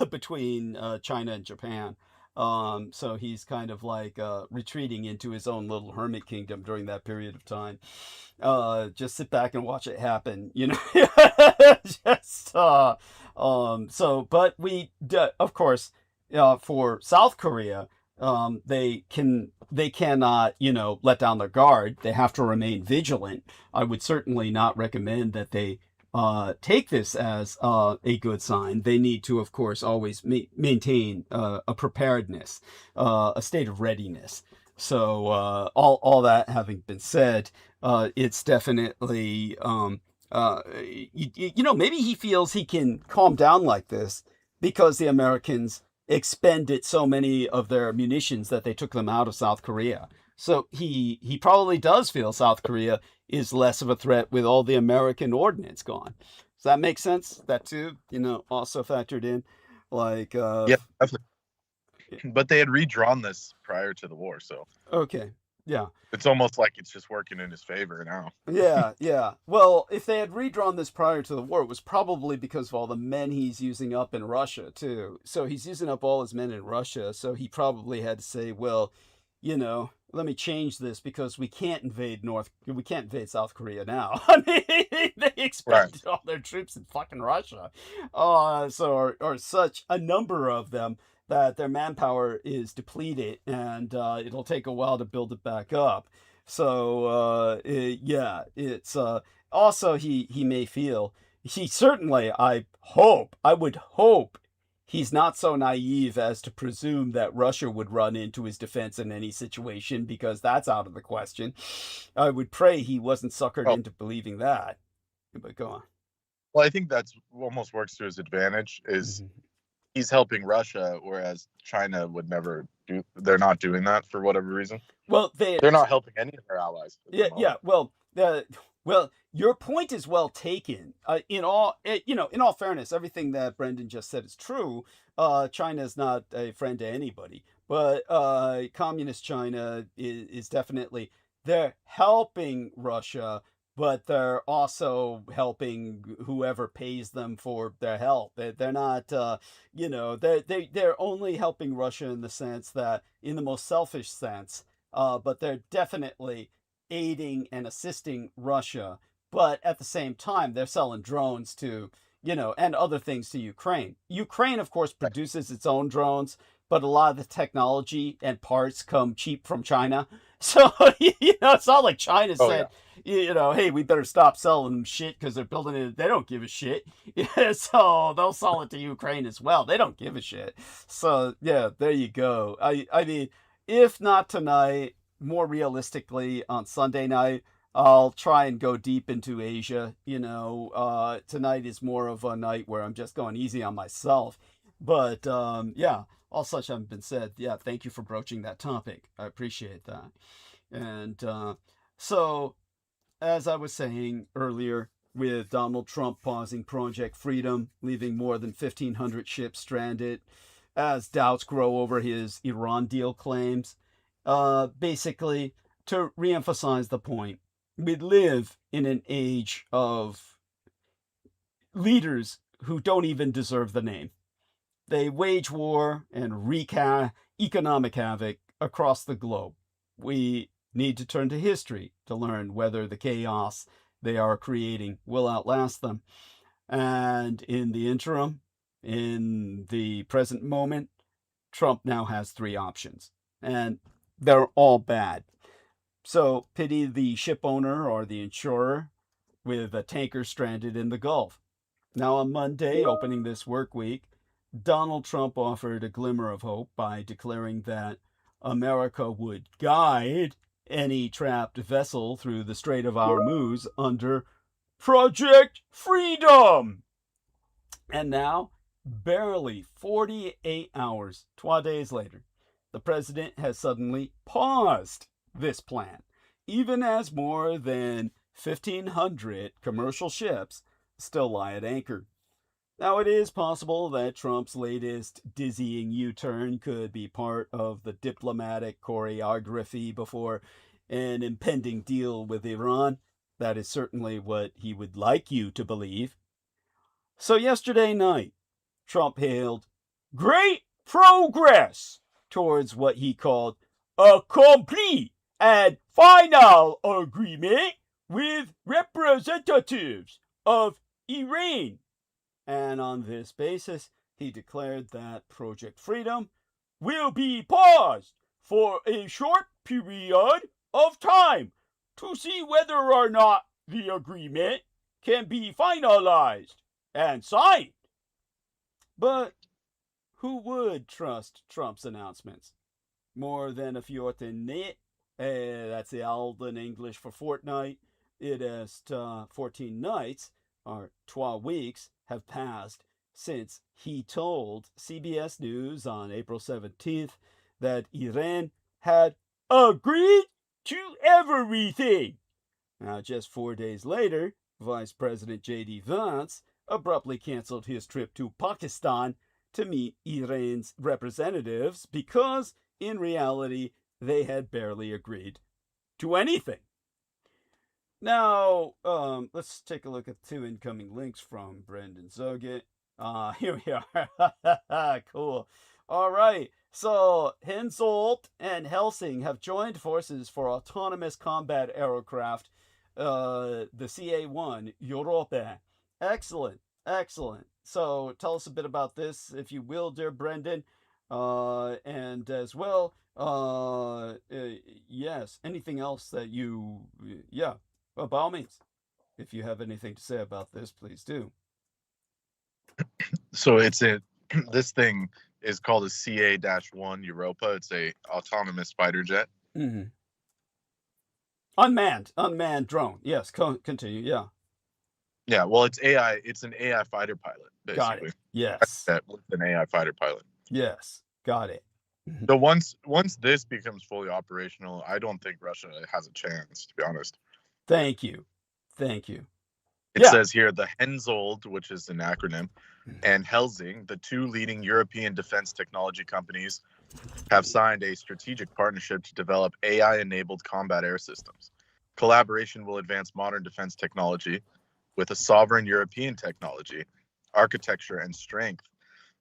between China and Japan. So he's kind of like retreating into his own little hermit kingdom during that period of time. Just sit back and watch it happen, but we, of course, for South Korea, they cannot, let down their guard. They have to remain vigilant. I would certainly not recommend that they take this as a good sign. They need to, of course, always maintain a preparedness, a state of readiness. So all that having been said, it's definitely, maybe he feels he can calm down like this because the Americans expended so many of their munitions that they took them out of South Korea. So he probably does feel South Korea is less of a threat with all the American ordnance gone. Does that make sense? That too, also factored in, like yeah, definitely. But they had redrawn this prior to the war, so okay, yeah, it's almost like it's just working in his favor now. Yeah. Well, if they had redrawn this prior to the war, it was probably because of all the men he's using up in Russia too. So he's using up all his men in Russia, so he probably had to say, well, let me change this because we can't invade South Korea now. I mean, they expended all their troops in fucking Russia. Or such a number of them that their manpower is depleted, and it'll take a while to build it back up. So yeah, it's also he may feel, he certainly, I would hope he's not so naive as to presume that Russia would run into his defense in any situation, because that's out of the question. I would pray he wasn't suckered into believing that. But go on. Well, I think that's almost works to his advantage, is he's helping Russia, whereas China would never do. They're not doing that for whatever reason. Well, they're not helping any of their allies. Yeah. Well, your point is well taken. In all fairness, everything that Brendan just said is true. China is not a friend to anybody, but communist China is definitely, they're helping Russia, but they're also helping whoever pays them for their help. They're not, they're only helping Russia in the sense that, in the most selfish sense, but they're definitely aiding and assisting Russia. But at the same time, they're selling drones to, and other things to Ukraine. Ukraine, of course, produces its own drones, but a lot of the technology and parts come cheap from China. So, it's not like China said, hey, we better stop selling them shit because they're building it. They don't give a shit. So they'll sell it to Ukraine as well. They don't give a shit. So, yeah, there you go. I mean, if not tonight, more realistically on Sunday night, I'll try and go deep into Asia. Tonight is more of a night where I'm just going easy on myself. But yeah, all such having been said, yeah, thank you for broaching that topic. I appreciate that. And so, as I was saying earlier, with Donald Trump pausing Project Freedom, leaving more than 1,500 ships stranded, as doubts grow over his Iran deal claims, basically, to reemphasize the point, we live in an age of leaders who don't even deserve the name. They wage war and wreak economic havoc across the globe. We need to turn to history to learn whether the chaos they are creating will outlast them. And in the interim, in the present moment, Trump now has 3 options. And they're all bad. So pity the ship owner or the insurer with a tanker stranded in the Gulf. Now on Monday, opening this work week, Donald Trump offered a glimmer of hope by declaring that America would guide any trapped vessel through the Strait of Hormuz under Project Freedom. And now, barely 48 hours, 12 days later, the president has suddenly paused this plan, even as more than 1,500 commercial ships still lie at anchor. Now, it is possible that Trump's latest dizzying U-turn could be part of the diplomatic choreography before an impending deal with Iran. That is certainly what he would like you to believe. So yesterday night, Trump hailed great progress towards what he called a complete and final agreement with representatives of Iran. And on this basis, he declared that Project Freedom will be paused for a short period of time to see whether or not the agreement can be finalized and signed. But who would trust Trump's announcements? More than a fjortenhet, that's the Alden English for fortnight. It is 14 nights, or 12 weeks, have passed since he told CBS News on April 17th that Iran had agreed to everything. Now, just 4 days later, Vice President J.D. Vance abruptly canceled his trip to Pakistan to meet Iran's representatives because, in reality, they had barely agreed to anything. Now, let's take a look at 2 incoming links from Brendan ษ์OGHET. Here we are. Cool. All right. So Hensoldt and Helsing have joined forces for autonomous combat aircraft, the CA-1 Europa. Excellent, excellent. So tell us a bit about this, if you will, dear Brendan, and as well, yes, anything else that you, yeah, well, by all means, if you have anything to say about this, please do. So this thing is called a CA-1 Europa. It's a autonomous fighter jet. Mm-hmm. Unmanned drone. Yes, continue. Yeah. Yeah, well, it's AI. It's an AI fighter pilot, basically. Got it. Yes. With an AI fighter pilot. Yes. Got it. So once this becomes fully operational, I don't think Russia has a chance, to be honest. Thank you. Thank you. It says here the Hensoldt, which is an acronym, and Helsing, the two leading European defense technology companies, have signed a strategic partnership to develop AI-enabled combat air systems. Collaboration will advance modern defense technology with a sovereign European technology, architecture, and strength,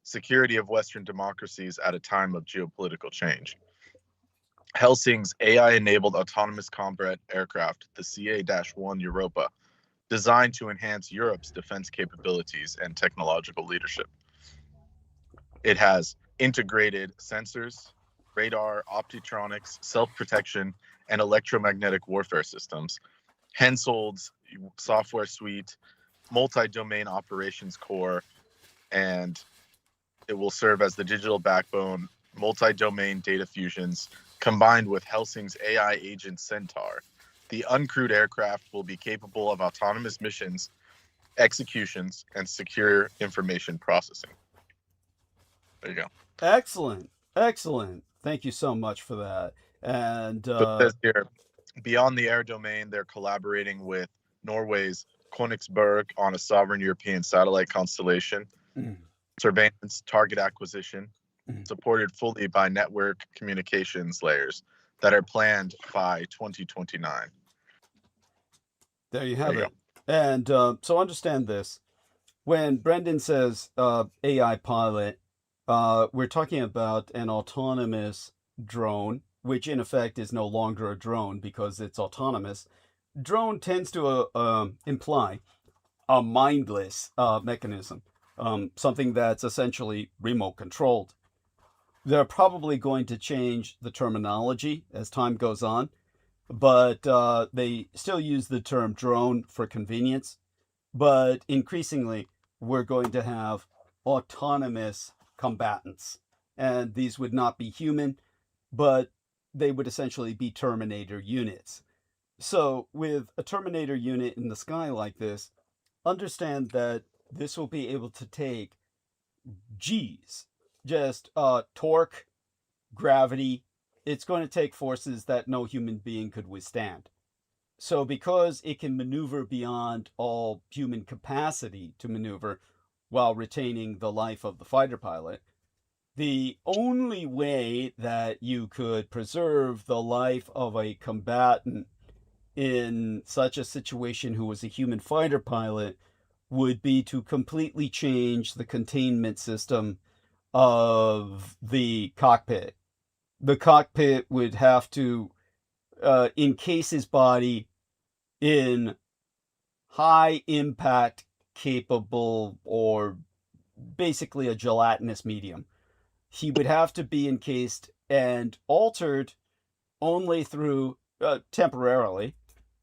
security of Western democracies at a time of geopolitical change. Helsing's AI-enabled autonomous combat aircraft, the CA-1 Europa, designed to enhance Europe's defense capabilities and technological leadership. It has integrated sensors, radar, optronics, self-protection, and electromagnetic warfare systems, Hensoldt's software suite, multi-domain operations core, and it will serve as the digital backbone, multi-domain data fusions, combined with Helsing's AI agent Centaur. The uncrewed aircraft will be capable of autonomous missions, executions, and secure information processing. There you go. Excellent. Excellent. Thank you so much for that. And So it says here, beyond the air domain, they're collaborating with Norway's Königsberg on a sovereign European satellite constellation, surveillance, target acquisition, supported fully by network communications layers that are planned by 2029. There you have it. And so understand this. When Brendan says AI pilot, we're talking about an autonomous drone, which in effect is no longer a drone because it's autonomous. Drone tends to imply a mindless mechanism, something that's essentially remote controlled. They're probably going to change the terminology as time goes on, but they still use the term drone for convenience. But increasingly, we're going to have autonomous combatants. And these would not be human, but they would essentially be Terminator units. So with a Terminator unit in the sky like this, understand that this will be able to take G's, just torque, gravity. It's going to take forces that no human being could withstand. So because it can maneuver beyond all human capacity to maneuver while retaining the life of the fighter pilot, the only way that you could preserve the life of a combatant in such a situation who was a human fighter pilot would be to completely change the containment system of the cockpit. The cockpit would have to encase his body in high impact capable, or basically a gelatinous medium. He would have to be encased and altered only through, temporarily,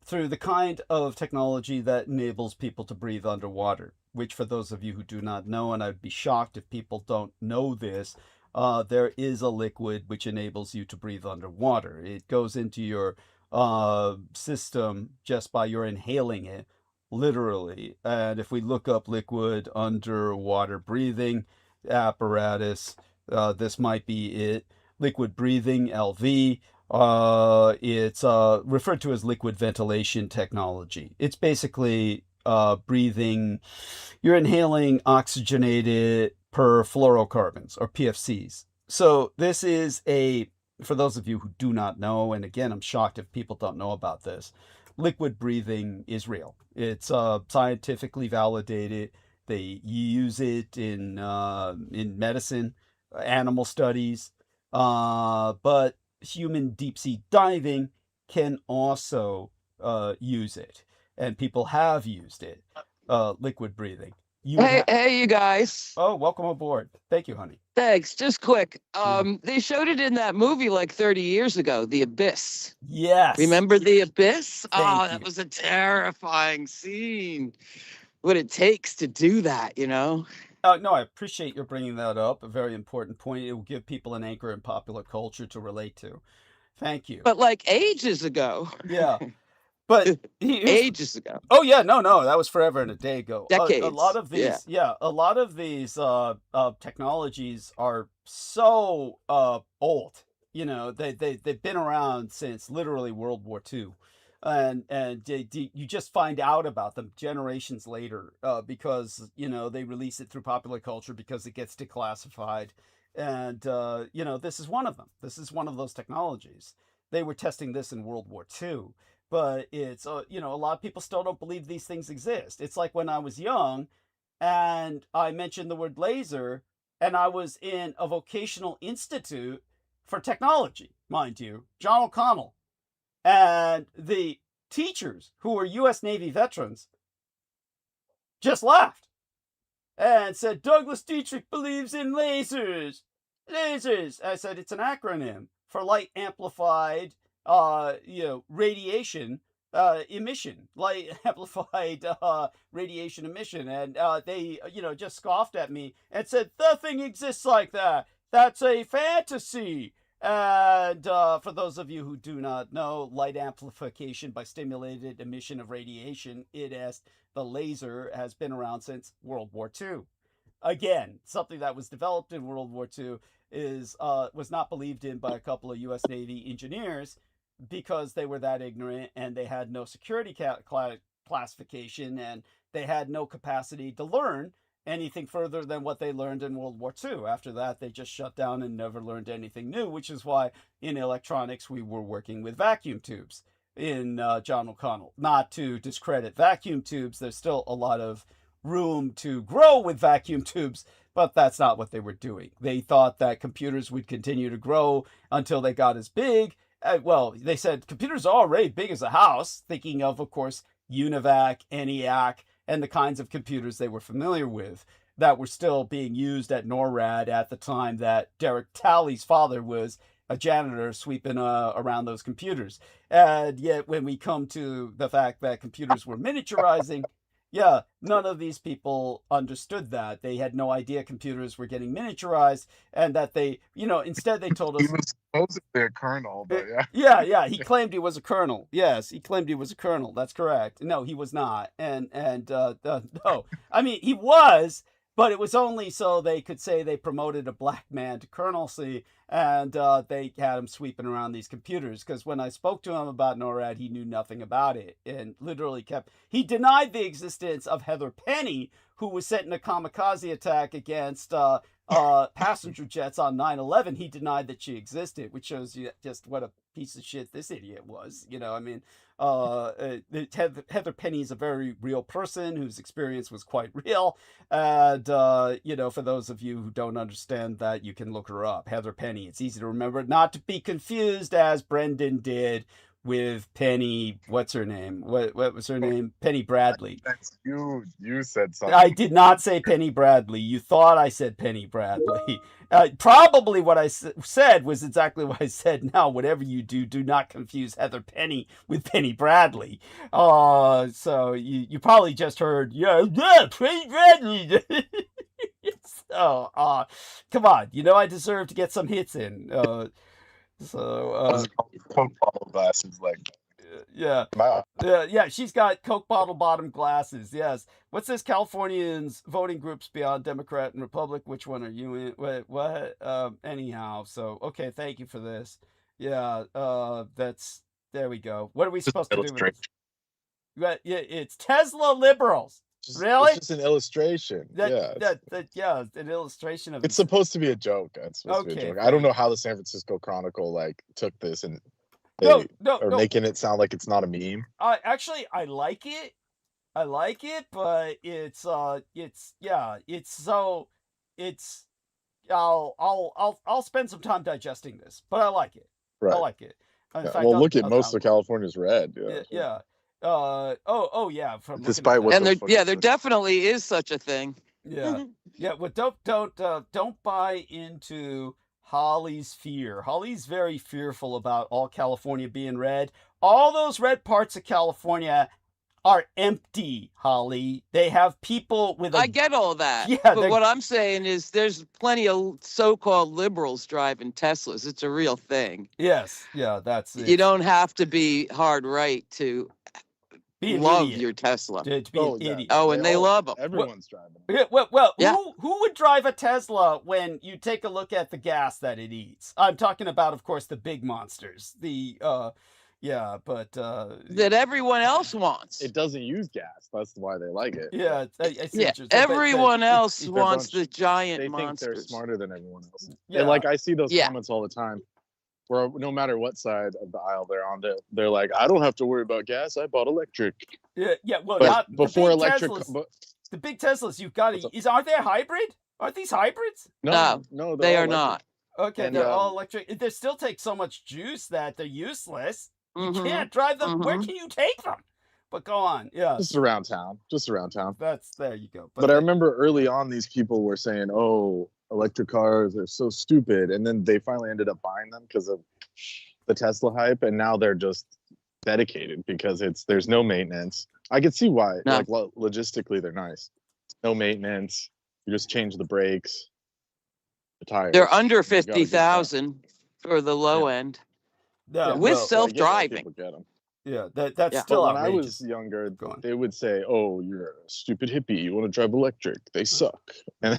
through the kind of technology that enables people to breathe underwater, which for those of you who do not know, and I'd be shocked if people don't know this, there is a liquid which enables you to breathe underwater. It goes into your system just by your inhaling it, literally. And if we look up liquid underwater breathing apparatus, this might be it. Liquid breathing, LV. It's referred to as liquid ventilation technology. It's basically breathing, you're inhaling oxygenated perfluorocarbons, or PFCs. So this is for those of you who do not know, and again, I'm shocked if people don't know about this, liquid breathing is real. It's scientifically validated. They use it in medicine animal studies, but human deep sea diving can also use it, and people have used it. Liquid breathing. Hey, you guys. Oh, welcome aboard. Thank you, honey. Thanks. Just quick. They showed it in that movie like 30 years ago, The Abyss. Yes. Remember The Abyss? Thank That you. was a terrifying scene. What it takes to do that, you know? No, I appreciate your bringing that up. A very important point. It will give people an anchor in popular culture to relate to. Thank you. But like ages ago. Yeah. But ages ago. Oh yeah, no, that was forever and a day ago. Decades. A lot of these, a lot of these technologies are so old. You know, they've been around since literally World War II, and you just find out about them generations later because you know they release it through popular culture because it gets declassified, and you know this is one of them. This is one of those technologies. They were testing this in World War II. But it's, you know, a lot of people still don't believe these things exist. It's like when I was young and I mentioned the word laser and I was in a vocational institute for technology, mind you, John O'Connell. And the teachers who were U.S. Navy veterans just laughed and said, Douglas Dietrich believes in lasers. Lasers. I said, it's an acronym for light amplified you know, radiation emission, light amplified radiation emission, and they, you know, just scoffed at me and said nothing exists like that. That's a fantasy. And for those of you who do not know, light amplification by stimulated emission of radiation, the laser, has been around since World War II. Again, something that was developed in World War II was not believed in by a couple of U.S. Navy engineers because they were that ignorant and they had no security classification and they had no capacity to learn anything further than what they learned in World War II. After that, they just shut down and never learned anything new, which is why in electronics we were working with vacuum tubes in John O'Connell. Not to discredit vacuum tubes, there's still a lot of room to grow with vacuum tubes, but that's not what they were doing. They thought that computers would continue to grow until they got as big. Well, they said computers are already big as a house, thinking of course, UNIVAC, ENIAC, and the kinds of computers they were familiar with that were still being used at NORAD at the time that Derek Talley's father was a janitor sweeping around those computers. And yet when we come to the fact that computers were miniaturizing, yeah, none of these people understood that. They had no idea computers were getting miniaturized and that they, you know, instead they told us... He was supposedly a colonel, but yeah. Yeah, he claimed he was a colonel. Yes, he claimed he was a colonel. That's correct. No, he was not. And no. I mean, he was, but it was only so they could say they promoted a black man to colonelcy and they had him sweeping around these computers. Because when I spoke to him about NORAD, he knew nothing about it and literally he denied the existence of Heather Penny, who was sent in a kamikaze attack against passenger jets on 9/11. He denied that she existed, which shows you just what a piece of shit this idiot was. You know, I mean, Heather Penny is a very real person whose experience was quite real. And, you know, for those of you who don't understand that, you can look her up. Heather Penny. It's easy to remember, not to be confused as Brendan did with Penny, what's her name? What was her name? Penny Bradley. That's you. You said something. I did not say Penny Bradley. You thought I said Penny Bradley. Probably what I said was exactly what I said now. Whatever you do, do not confuse Heather Penny with Penny Bradley. So you probably just heard, yeah, Penny Bradley. So, come on. You know I deserve to get some hits in. Coke bottle glasses, like yeah, she's got Coke bottle bottom glasses. Yes. What's this? Californians voting groups beyond Democrat and Republic. Which one are you in? Wait, what? Anyhow, so okay, thank you for this. Yeah, there we go. What are we supposed to do with this? Yeah, it's Tesla liberals. Really? It's just an illustration. An illustration of it's supposed to be a joke. It's supposed to be a joke. I don't know how the San Francisco Chronicle took this and making it sound like it's not a meme. Actually, I like it. I'll spend some time digesting this, but I like it. Right. I like it. In Yeah. fact, Well, look at most of California's red. Yeah. Yeah. Oh yeah. From Despite what and the there, fuck yeah, it there says. definitely is such a thing. Yeah. Yeah. Well, don't buy into Holly's fear. Holly's very fearful about all California being red. All those red parts of California are empty, Holly. They have people with I get all that. Yeah, but what I'm saying is there's plenty of so-called liberals driving Teslas. It's a real thing. Yes. Yeah, that's it. You don't have to be hard right to be an love idiot. your Tesla. To be an idiot. Oh, and they love them. Everyone's driving. Yeah, well, Yeah. who would drive a Tesla when you take a look at the gas that it eats? I'm talking about, of course, the big monsters. That everyone else wants. It doesn't use gas. That's why they like it. Yeah, I see what you're saying, everyone else they're wants bunch- the giant They think monsters. they're smarter than everyone else. Yeah. And like I see those Yeah. comments all the time, where no matter what side of the aisle they're on, they're like, I don't have to worry about gas. I bought electric. Yeah. Well, But not before the big electric, Teslas, the big Teslas, you've got What's up? to. Aren't they hybrid? Aren't these hybrids? No, no, they they're are all not. Okay, And, they're all electric. They still take so much juice that they're useless. You Mhm. can't drive them. Where Mhm. can you take them? But go on. Yeah. Just around town. There you go. But I remember early on, these people were saying, "Oh, electric cars are so stupid," and then they finally ended up buying them because of the Tesla hype, and now they're just dedicated because there's no maintenance. I could see why. No. Like logistically, they're nice. No maintenance. You just change the brakes, the tires. They're under You got a good car. 50,000 for the low end. Yeah, With well, self-driving. People get them. yeah, that's Yeah. still But when I outrageous. was younger, Go on. they would say, "Oh, you're a stupid hippie. You want to drive electric? They suck." And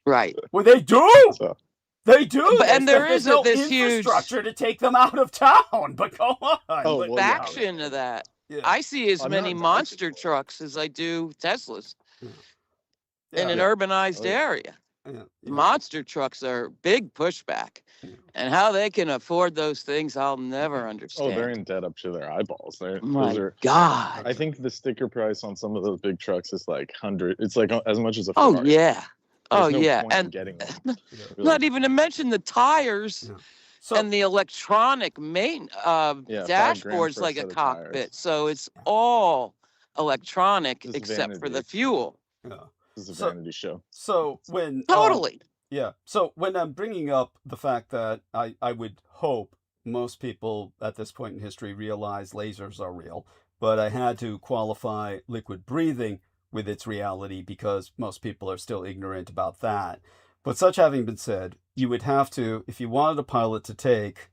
Right. Well, they do. so, They do. And there There's is no this huge infrastructure to take them out of town. But go on. Oh, But- well, yeah. faction of that. Yeah. I see as I'm many not monster bashing. trucks as I do Teslas in Yeah. an urbanized Oh, yeah. area. Yeah. Monster trucks are big pushback. Yeah. And how they can afford those things, I'll never oh, understand. they're in debt up to their eyeballs. My Those are. God. I think the sticker price on some of those big trucks is like 100. It's like as much as a Oh, Ferrari. yeah. Oh, There's no yeah. point in And getting them. Yeah. Really. not even to mention the tires Yeah. So and the electronic Yeah, dashboard's $5,000 for a like set a of cockpit. tires. So it's all electronic This is except for the vanity. fuel. yeah. This is a So- vanity show. So when Totally. yeah. So when I'm bringing up the fact that I would hope most people at this point in history realize lasers are real, but I had to qualify liquid breathing with its reality because most people are still ignorant about that. But such having been said, you would have to, if you wanted a pilot to take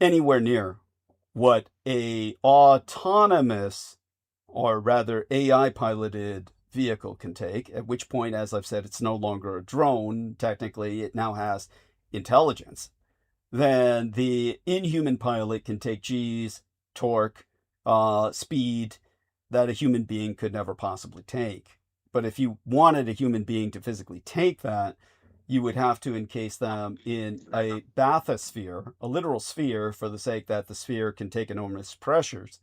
anywhere near what a autonomous, or rather AI piloted vehicle can take, at which point, as I've said, it's no longer a drone. Technically, it now has intelligence. Then the inhuman pilot can take G's, torque, speed that a human being could never possibly take. But if you wanted a human being to physically take that, you would have to encase them in a bathysphere, a literal sphere, for the sake that the sphere can take enormous pressures.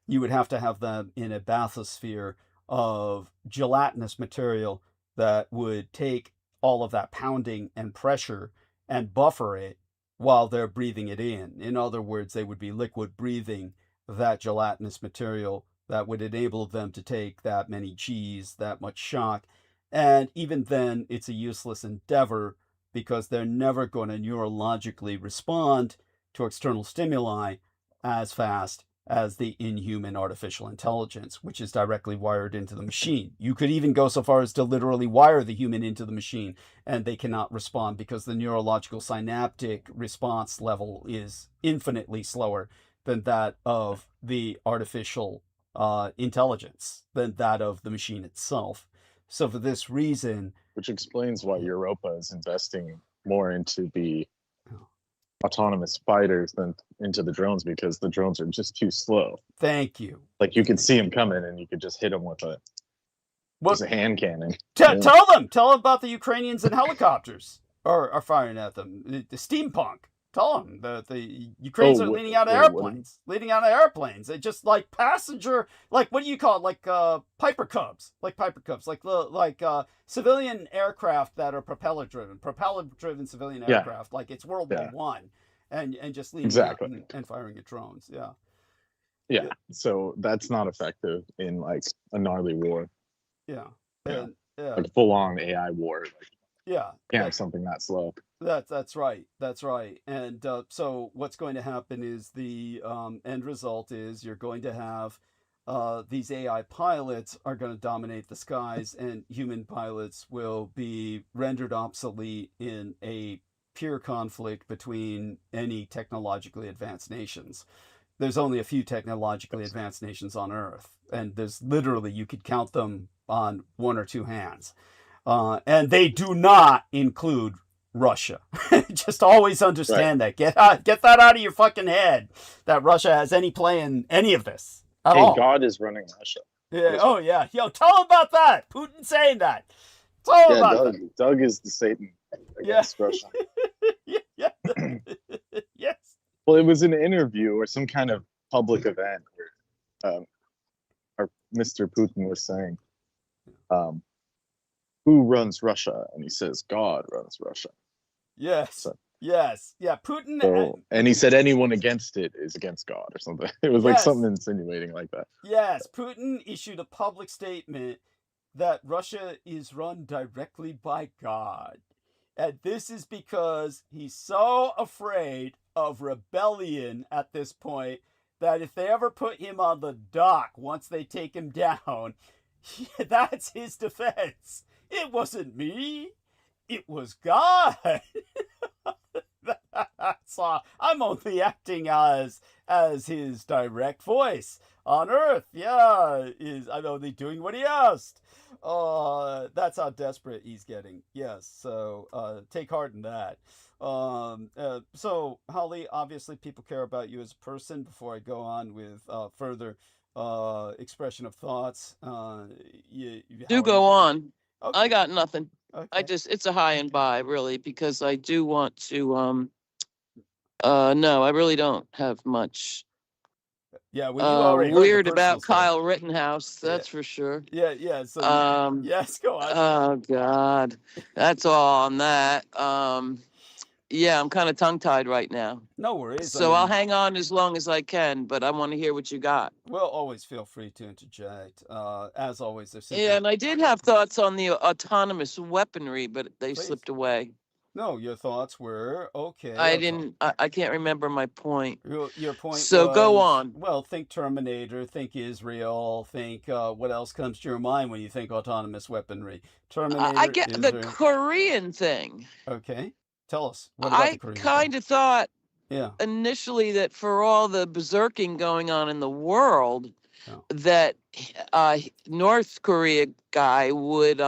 You would have to have them in a bathysphere of gelatinous material that would take all of that pounding and pressure and buffer it while they're breathing it in. In other words, they would be liquid breathing that gelatinous material that would enable them to take that many G's, that much shock. And even then, it's a useless endeavor because they're never going to neurologically respond to external stimuli as fast as the inhuman artificial intelligence, which is directly wired into the machine. You could even go so far as to literally wire the human into the machine, and they cannot respond because the neurological synaptic response level is infinitely slower than that of the artificial intelligence, than that of the machine itself. So for this reason, Which explains why Europa is investing more into the autonomous fighters than into the drones, because the drones are just too slow. thank you. Like you could see them coming and you could just hit them with What, a hand cannon. tell them about the Ukrainians and helicopters are firing at them. The steampunk. Tell them the Ukrainians are leaning out of airplanes. Leaning out of airplanes. They just like passenger, like what do you call it? Like Piper Cubs. Like civilian aircraft that are propeller driven civilian aircraft. Like it's World War One, and just leaning out and firing at drones. Yeah. So that's not effective in like a gnarly war. And, like full on AI war. Like, can't have something that slow. That's right. And so what's going to happen is the end result is you're going to have these AI pilots are going to dominate the skies, and human pilots will be rendered obsolete in a pure conflict between any technologically advanced nations. There's only a few technologically advanced nations on Earth, and there's literally, you could count them on one or two hands. And they do not include Russia. Just always understand that. Get that out of your fucking head, that Russia has any play in any of this at all. God is running Russia. Oh, yeah. Yo, tell him about that. Putin saying that. Tell him about that. Doug is the Satan against Russia. Yes. Well, it was an interview or some kind of public event where our Mr. Putin was saying, who runs Russia? And he says, God runs Russia. Yes. So, yes. Yeah. Putin. And he said anyone against it is against God or something. It was like something insinuating like that. Yes. Putin issued a public statement that Russia is run directly by God. And this is because he's so afraid of rebellion at this point that if they ever put him on the dock once they take him down, that's his defense. It wasn't me. It was God. So I'm only acting as his direct voice on Earth. I'm only doing what he asked. That's how desperate he's getting. Yes, so take heart in that. So Holly, obviously people care about you as a person. Before I go on with further expression of thoughts, do go on. Okay. I got nothing. Okay. It's a high and by really, because I do want to no, I really don't have much. Yeah, well, you already heard weird the about personal Kyle Rittenhouse, that's for sure. Yeah. So yes, go on. Oh God, that's all on that. Yeah, I'm kind of tongue-tied right now. No worries. So I'll hang on as long as I can, but I want to hear what you got. Well, always feel free to interject. As always, there's Yeah, and I did have thoughts on the autonomous weaponry, but they slipped away. No, your thoughts were okay. I can't remember my point. Your point. So go on. Well, think Terminator, think Israel, think what else comes to your mind when you think autonomous weaponry? Terminator. I get the Korean thing. Okay, tell us. What about the Korean thing? Kind of thought initially that for all the berserking going on in the world, that North Korea guy would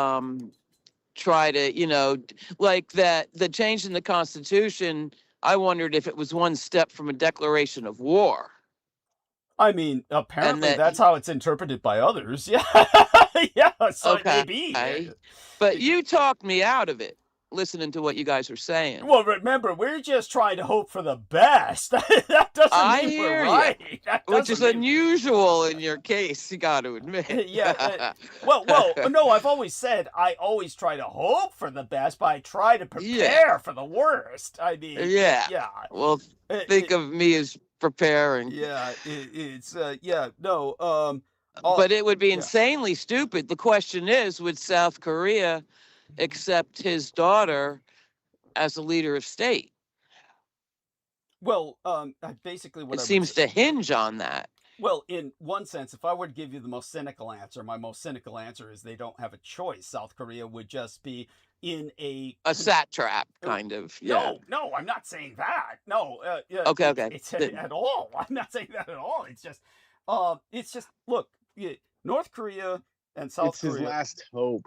try to, like that, the change in the Constitution, I wondered if it was one step from a declaration of war. I mean, apparently that's how it's interpreted by others. Yeah. So okay. Maybe. But you talked me out of it, listening to what you guys are saying. Well, remember, we're just trying to hope for the best. That doesn't mean we're right. Which is unusual in your case, you got to admit. Yeah. Well, no, I've always said I always try to hope for the best, but I try to prepare for the worst. I mean, yeah. Well, think of me as preparing. Yeah, but it would be insanely stupid. The question is, would South Korea accept his daughter as a leader of state? Well, basically what it seems to hinge on that. Well, in one sense, if I were to give you the most cynical answer, my most cynical answer is they don't have a choice. South Korea would just be in a satrap, kind of. Yeah. No, I'm not saying that. No. Okay. It's at all. I'm not saying that at all. It's just, look, North Korea and South Korea. It's his last hope.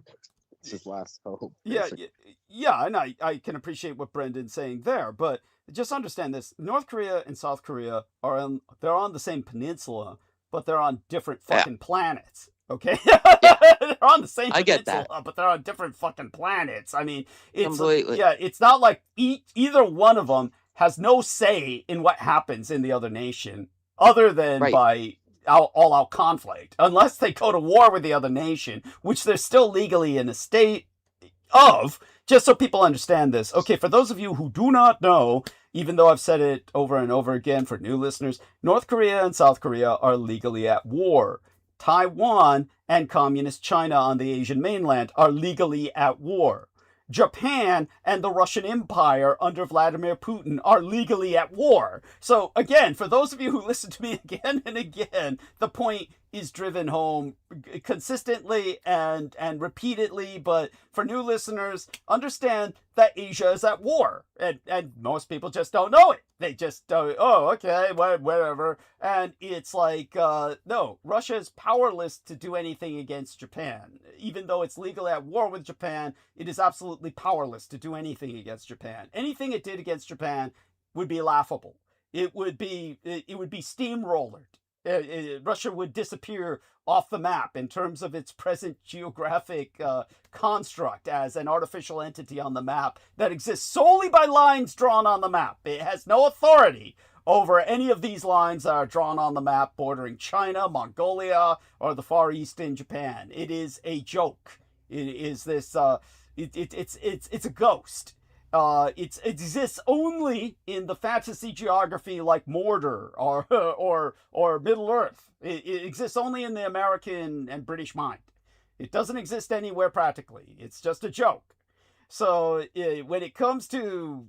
It's his last hope. Yeah, and I can appreciate what Brendan's saying there, but just understand this: North Korea and South Korea they're on the same peninsula, but they're on different fucking planets. Okay, they're on the same peninsula, but they're on different fucking planets. I mean, it's completely. It's not like either one of them has no say in what happens in the other nation other than Right. by all-out conflict, unless they go to war with the other nation, which they're still legally in a state of. Just so people understand this. Okay, for those of you who do not know, even though I've said it over and over again for new listeners, North Korea and South Korea are legally at war. Taiwan and Communist China on the Asian mainland are legally at war. Japan and the Russian Empire under Vladimir Putin are legally at war. So again, for those of you who listen to me again and again, the point is driven home consistently and repeatedly. But for new listeners, understand that Asia is at war. And most people just don't know it. They just, oh, okay, whatever. And it's like, no, Russia is powerless to do anything against Japan. Even though it's legally at war with Japan, it is absolutely powerless to do anything against Japan. Anything it did against Japan would be laughable. It would be steamrollered. Russia would disappear off the map in terms of its present geographic construct as an artificial entity on the map that exists solely by lines drawn on the map. It has no authority over any of these lines that are drawn on the map bordering China, Mongolia, or the Far East in Japan. It is a joke. It is this. It's a ghost. It exists only in the fantasy geography like Mordor or Middle Earth. It exists only in the American and British mind. It doesn't exist anywhere practically. It's just a joke. So when it comes to,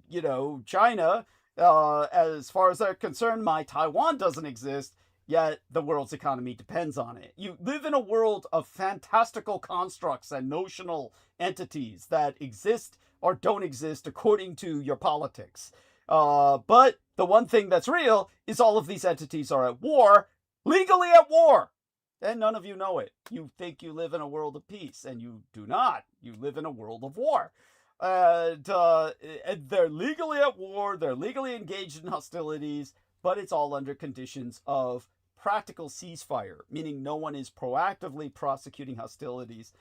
China, as far as they're concerned, my Taiwan doesn't exist, yet the world's economy depends on it. You live in a world of fantastical constructs and notional entities that exist or don't exist according to your politics. But the one thing that's real is all of these entities are at war, legally at war. And none of you know it. You think you live in a world of peace, and you do not. You live in a world of war. And they're legally at war, they're legally engaged in hostilities, but it's all under conditions of practical ceasefire, meaning no one is proactively prosecuting hostilities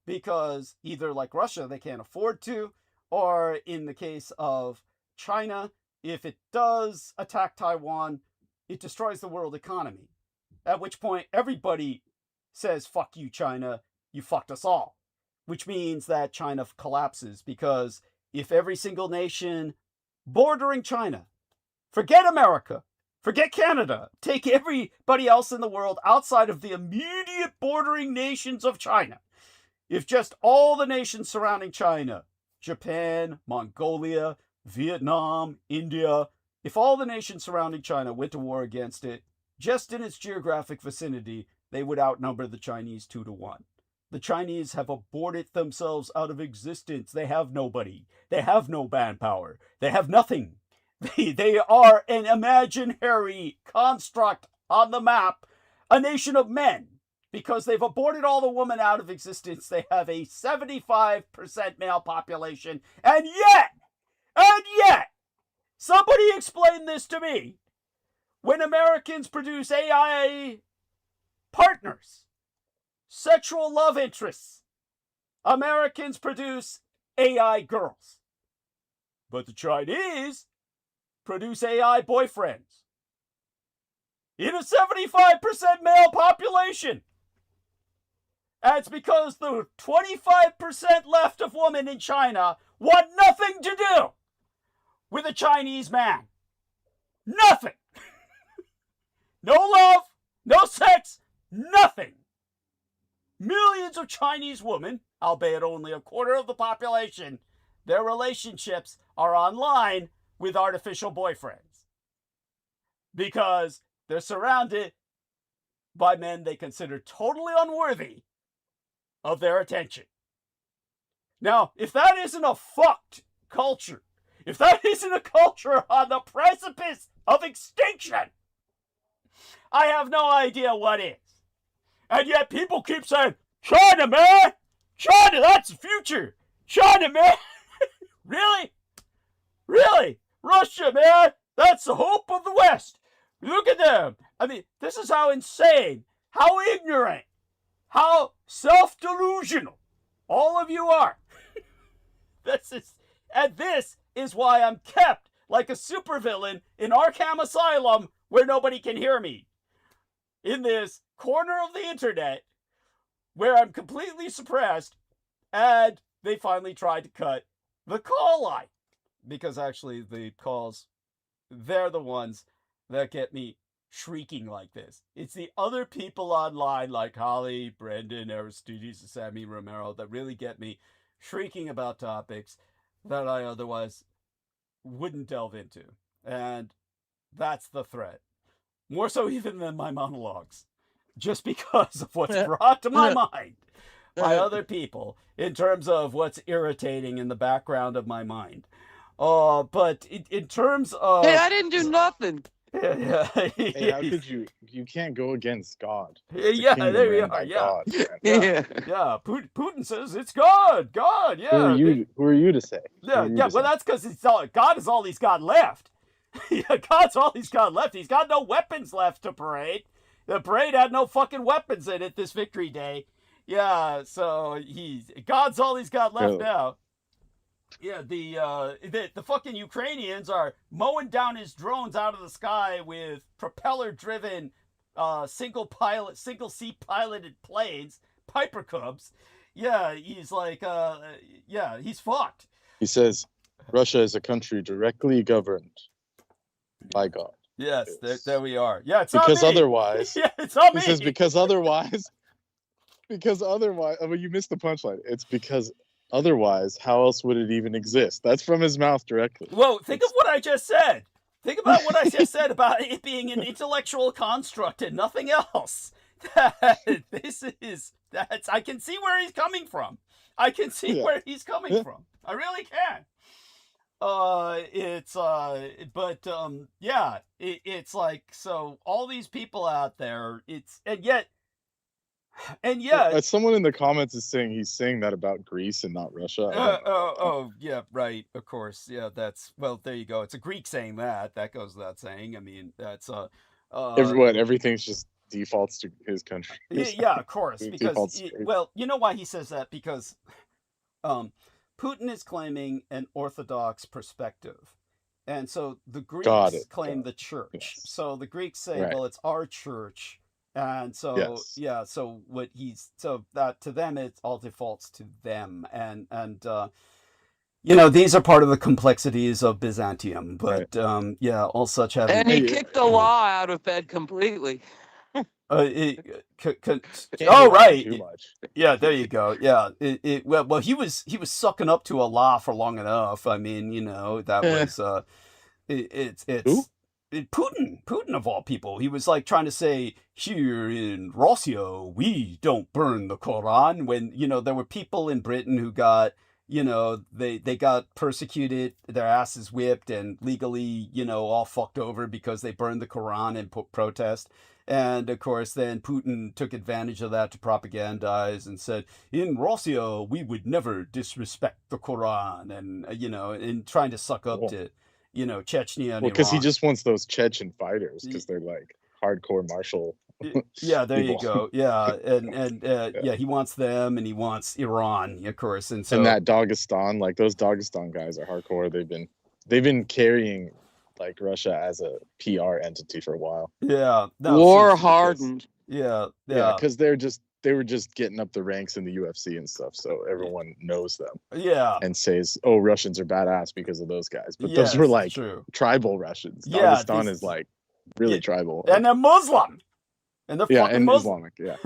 because either like Russia, they can't afford to, or in the case of China, if it does attack Taiwan, it destroys the world economy. At which point everybody says, fuck you, China, you fucked us all. Which means that China collapses, because if every single nation bordering China, forget America, forget Canada, take everybody else in the world outside of the immediate bordering nations of China, if just all the nations surrounding China, Japan, Mongolia, Vietnam, India, if all the nations surrounding China went to war against it, just in its geographic vicinity, they would outnumber the Chinese 2-1. The Chinese have aborted themselves out of existence. They have nobody. They have no manpower. They have nothing. They are an imaginary construct on the map, a nation of men. Because they've aborted all the women out of existence, they have a 75% male population. And yet, somebody explain this to me. When Americans produce AI partners, sexual love interests, Americans produce AI girls. But the Chinese produce AI boyfriends. In a 75% male population. And it's because the 25% left of women in China want nothing to do with a Chinese man. Nothing. No love, no sex, nothing. Millions of Chinese women, albeit only a quarter of the population, their relationships are online with artificial boyfriends. Because they're surrounded by men they consider totally unworthy of their attention. Now, if that isn't a fucked culture, if that isn't a culture on the precipice of extinction, I have no idea what is. And yet people keep saying, China, man! China, that's the future! China, man! Really? Really? Russia, man! That's the hope of the West! Look at them! I mean, this is how insane, how ignorant, how self-delusional all of you are. This is why I'm kept like a supervillain in Arkham Asylum where nobody can hear me. In this corner of the internet where I'm completely suppressed, and they finally tried to cut the call line. Because actually the calls, they're the ones that get me shrieking like this. It's the other people online like Holly, Brendan, Aristides, Sammy, Romero that really get me shrieking about topics that I otherwise wouldn't delve into. And that's the threat. More so even than my monologues. Just because of what's brought to my mind by other people in terms of what's irritating in the background of my mind. But in terms of... Hey, I didn't do nothing. Yeah. Hey, how could you? You can't go against God. Yeah, there we are. Yeah. Yeah. Putin says it's God. God. Yeah. Who are you to say? Yeah. Well, that's because God is all he's got left. Yeah, God's all he's got left. He's got no weapons left to parade. The parade had no fucking weapons in it this Victory Day. Yeah. So God's all he's got left now. Yeah, the fucking Ukrainians are mowing down his drones out of the sky with propeller-driven, single-seat piloted planes, Piper Cubs. Yeah, he's like, he's fucked. He says, Russia is a country directly governed by God. Yes, there we are. Yeah, it's because on me. Otherwise. Yeah, it's on me. He says because otherwise. Oh, you missed the punchline. It's because. Otherwise, how else would it even exist? That's from his mouth directly. Whoa, think of what I just said. Think about what I just said about it being an intellectual construct and nothing else. I can see where he's coming from. I can see where he's coming from. I really can. It's like, so all these people out there, and yet, someone in the comments is saying he's saying that about Greece and not Russia. Yeah, right. Of course, yeah. There you go. It's a Greek saying that. That goes without saying. I mean, that's everything's just defaults to his country. Yeah, of course. Because you know why he says that? Because Putin is claiming an Orthodox perspective, and so the Greeks claim the church. Yes. So the Greeks say, well, it's our church. And so, so that to them, it all defaults to them. And these are part of the complexities of Byzantium, but all such have. And he kicked the law out of bed completely. Right. Too much. Yeah, there you go. Yeah. Well, he was sucking up to Allah for long enough. I mean, that was, it's. Putin of all people, he was like trying to say, here in Russia, we don't burn the Quran, when, there were people in Britain who got, they got persecuted, their asses whipped, and legally, all fucked over because they burned the Quran in protest. And of course, then Putin took advantage of that to propagandize and said, in Russia, we would never disrespect the Quran, and, and trying to suck up to Chechnya. Well, because he just wants those Chechen fighters, because they're like hardcore martial. Yeah, there you go. Yeah, and he wants them, and he wants Iran, of course, and that Dagestan, like those Dagestan guys are hardcore. They've been carrying like Russia as a PR entity for a while. Yeah, war hardened. Yeah, because they were just getting up the ranks in the UFC and stuff, so everyone knows them. Yeah. And says, oh, Russians are badass because of those guys. But those were like tribal Russians. Dagestan is like really tribal. And they're Muslim. And they're fucking Muslim. Islamic,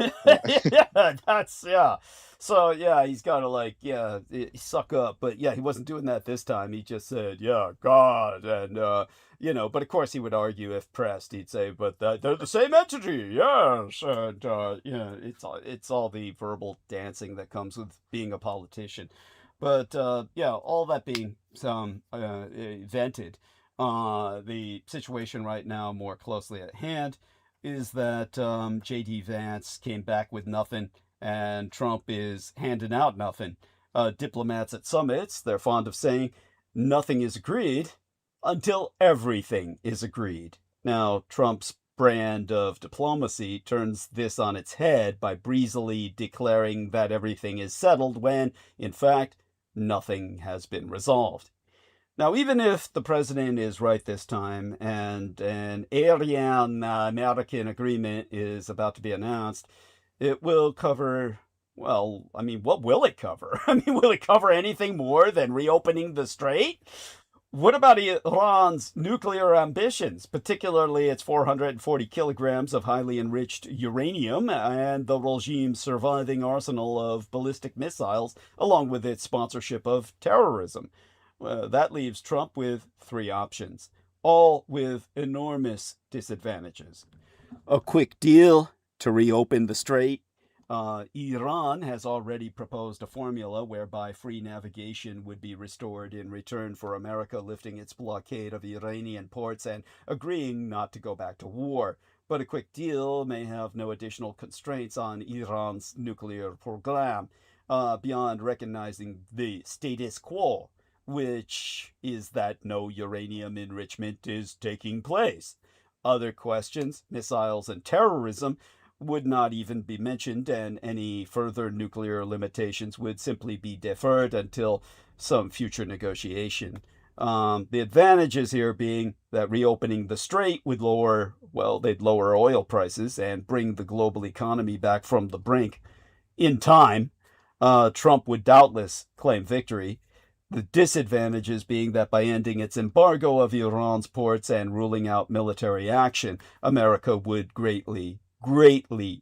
yeah. So, he's got to suck up. But he wasn't doing that this time. He just said, God. And, but of course he would argue if pressed. He'd say, but they're the same entity. Yes. And, it's all the verbal dancing that comes with being a politician. But, all that being vented, the situation right now more closely at hand is that J.D. Vance came back with nothing, and Trump is handing out nothing. Diplomats at summits, they're fond of saying, nothing is agreed until everything is agreed. Now, Trump's brand of diplomacy turns this on its head by breezily declaring that everything is settled when, in fact, nothing has been resolved. Now, even if the president is right this time and an Aryan American agreement is about to be announced, it will cover, well, I mean, what will it cover? I mean, will it cover anything more than reopening the strait? What about Iran's nuclear ambitions, particularly its 440 kilograms of highly enriched uranium and the regime's surviving arsenal of ballistic missiles, along with its sponsorship of terrorism? That leaves Trump with three options, all with enormous disadvantages. A quick deal to reopen the strait. Iran has already proposed a formula whereby free navigation would be restored in return for America lifting its blockade of Iranian ports and agreeing not to go back to war. But a quick deal may have no additional constraints on Iran's nuclear program beyond recognizing the status quo, which is that no uranium enrichment is taking place. Other questions, missiles and terrorism, would not even be mentioned, and any further nuclear limitations would simply be deferred until some future negotiation. The advantages here being that reopening the strait would they'd lower oil prices and bring the global economy back from the brink. In time, Trump would doubtless claim victory. The disadvantages being that by ending its embargo of Iran's ports and ruling out military action, America would greatly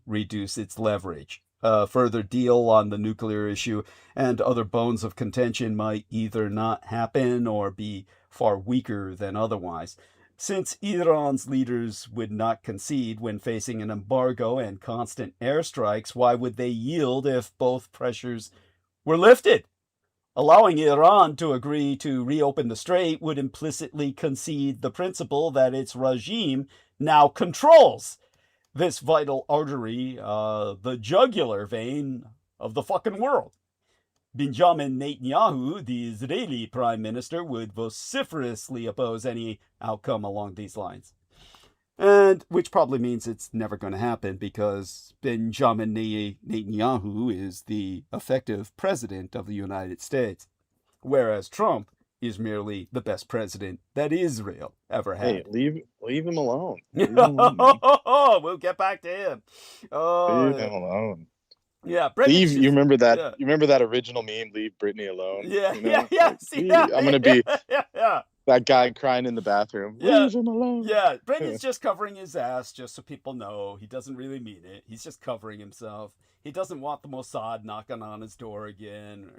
reduce its leverage. A further deal on the nuclear issue and other bones of contention might either not happen or be far weaker than otherwise. Since Iran's leaders would not concede when facing an embargo and constant airstrikes, why would they yield if both pressures were lifted? Allowing Iran to agree to reopen the strait would implicitly concede the principle that its regime now controls this vital artery, the jugular vein of the fucking world. Benjamin Netanyahu, the Israeli prime minister, would vociferously oppose any outcome along these lines. And which probably means it's never going to happen because Benjamin Netanyahu is the effective president of the United States, whereas Trump is merely the best president that Israel ever had. Hey, leave him alone. Leave him alone, we'll get back to him. leave him alone. Yeah, You remember that? Yeah. You remember that original meme? Leave Britney alone. Yeah, you know? I'm gonna be yeah. that guy crying in the bathroom. Yeah. Leave him alone. Yeah, Brendan's just covering his ass, just so people know. He doesn't really mean it. He's just covering himself. He doesn't want the Mossad knocking on his door again.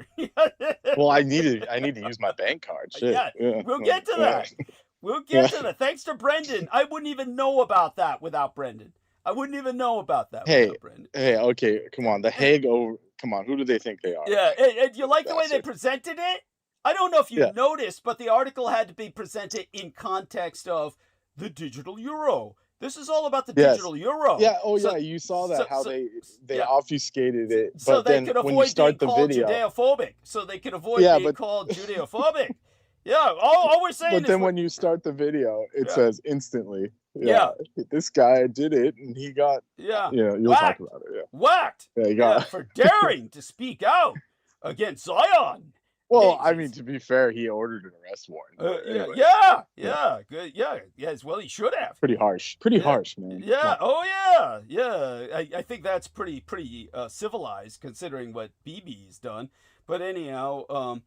Well, I need to use my bank card. Shit. Yeah, we'll get to that. We'll get to that. Thanks to Brendan. I wouldn't even know about that without Brendan. I wouldn't even know about that without Brendan. Hey, okay, come on. The Hague come on, who do they think they are? Yeah, and you like the way they presented it? I don't know if you noticed, but the article had to be presented in context of the digital euro. This is all about the digital euro. Yeah, you saw that, how they obfuscated it. But so they then could when you avoid start being the called video, Judeophobic. So they could avoid being called Judeophobic. Yeah, all we're saying is... But then when you start the video, it says instantly, this guy did it, and he got... Yeah. You'll talk about it, Whacked! Yeah, he got... for daring to speak out against Zion. Well, I mean, to be fair, he ordered an arrest warrant. Anyway. Good. Yeah, well, he should have. Pretty harsh, man. Yeah, I think that's pretty civilized considering what BB's done. But anyhow,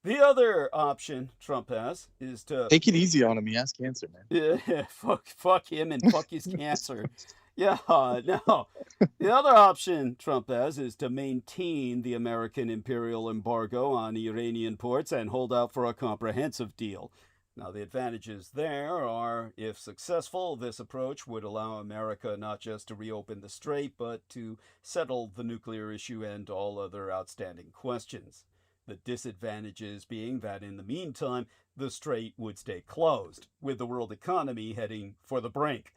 the other option Trump has is to... Take it easy on him, he has cancer, man. Yeah, fuck him and fuck his cancer. Yeah, no. The other option Trump has is to maintain the American imperial embargo on Iranian ports and hold out for a comprehensive deal. Now, the advantages there are, if successful, this approach would allow America not just to reopen the strait, but to settle the nuclear issue and all other outstanding questions. The disadvantages being that in the meantime, the strait would stay closed, with the world economy heading for the brink.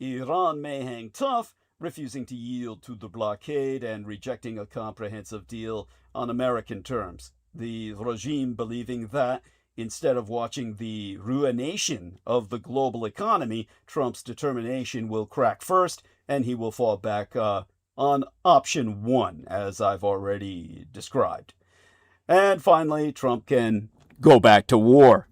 Iran may hang tough, refusing to yield to the blockade and rejecting a comprehensive deal on American terms. The regime believing that, instead of watching the ruination of the global economy, Trump's determination will crack first, and he will fall back on option one, as I've already described. And finally, Trump can go back to war.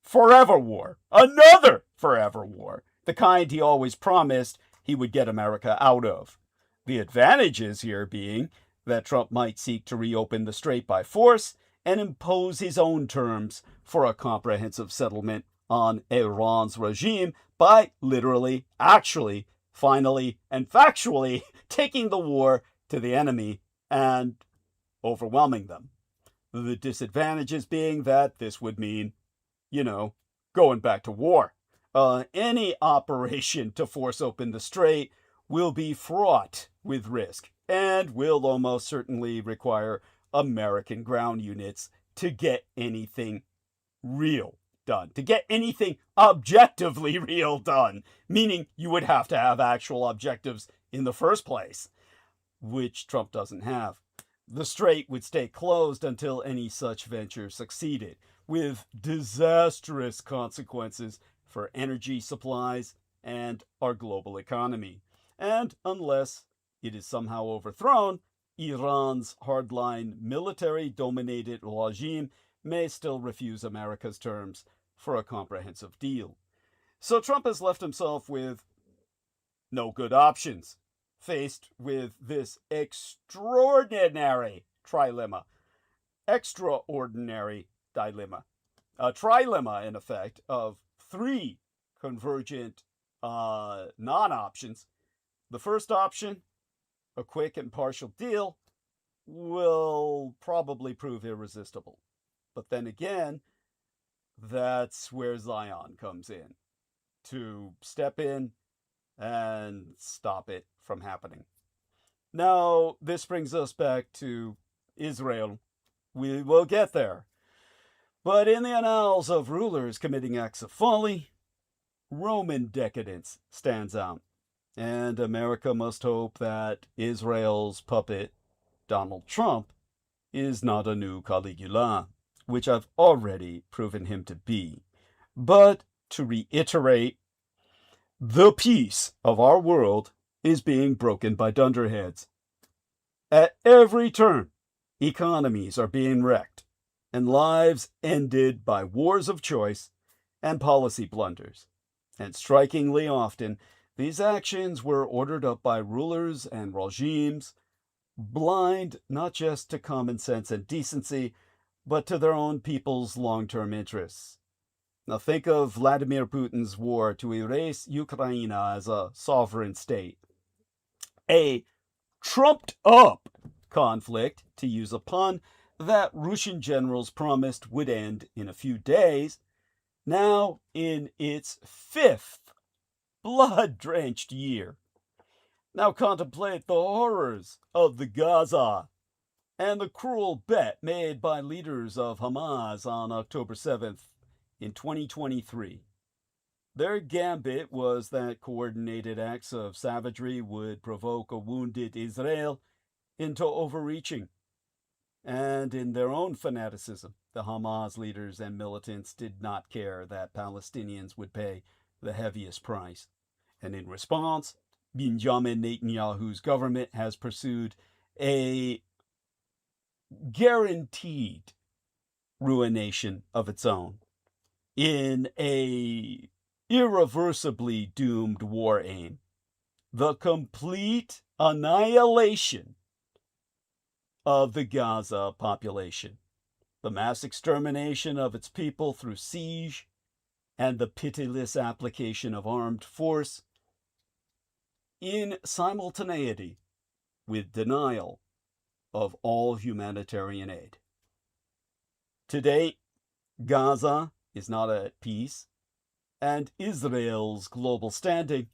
Forever war. Another forever war. The kind he always promised he would get America out of. The advantages here being that Trump might seek to reopen the strait by force and impose his own terms for a comprehensive settlement on Iran's regime by literally, actually, finally, and factually taking the war to the enemy and overwhelming them. The disadvantages being that this would mean, going back to war. Any operation to force open the strait will be fraught with risk and will almost certainly require American ground units to get anything real done, to get anything objectively real done, meaning you would have to have actual objectives in the first place, which Trump doesn't have. The strait would stay closed until any such venture succeeded, with disastrous consequences for energy supplies and our global economy. And unless it is somehow overthrown, Iran's hardline military-dominated regime may still refuse America's terms for a comprehensive deal. So Trump has left himself with no good options, faced with this extraordinary trilemma. Extraordinary dilemma. A trilemma, in effect, of three convergent non-options. The first option, a quick and partial deal, will probably prove irresistible. But then again, that's where Zion comes in, to step in and stop it from happening. Now, this brings us back to Israel. We will get there. But in the annals of rulers committing acts of folly, Roman decadence stands out. And America must hope that Israel's puppet, Donald Trump, is not a new Caligula, which I've already proven him to be. But to reiterate, the peace of our world is being broken by dunderheads. At every turn, economies are being wrecked, and lives ended by wars of choice and policy blunders. And strikingly often, these actions were ordered up by rulers and regimes, blind not just to common sense and decency, but to their own people's long-term interests. Now think of Vladimir Putin's war to erase Ukraine as a sovereign state. A trumped-up conflict, to use a pun, that Russian generals promised would end in a few days, now in its fifth blood-drenched year. Now contemplate the horrors of the Gaza and the cruel bet made by leaders of Hamas on October 7th in 2023. Their gambit was that coordinated acts of savagery would provoke a wounded Israel into overreaching. And in their own fanaticism, the Hamas leaders and militants did not care that Palestinians would pay the heaviest price. And in response, Benjamin Netanyahu's government has pursued a guaranteed ruination of its own in a irreversibly doomed war aim: the complete annihilation of the Gaza population, the mass extermination of its people through siege, and the pitiless application of armed force in simultaneity with denial of all humanitarian aid. To date, Gaza is not at peace, and Israel's global standing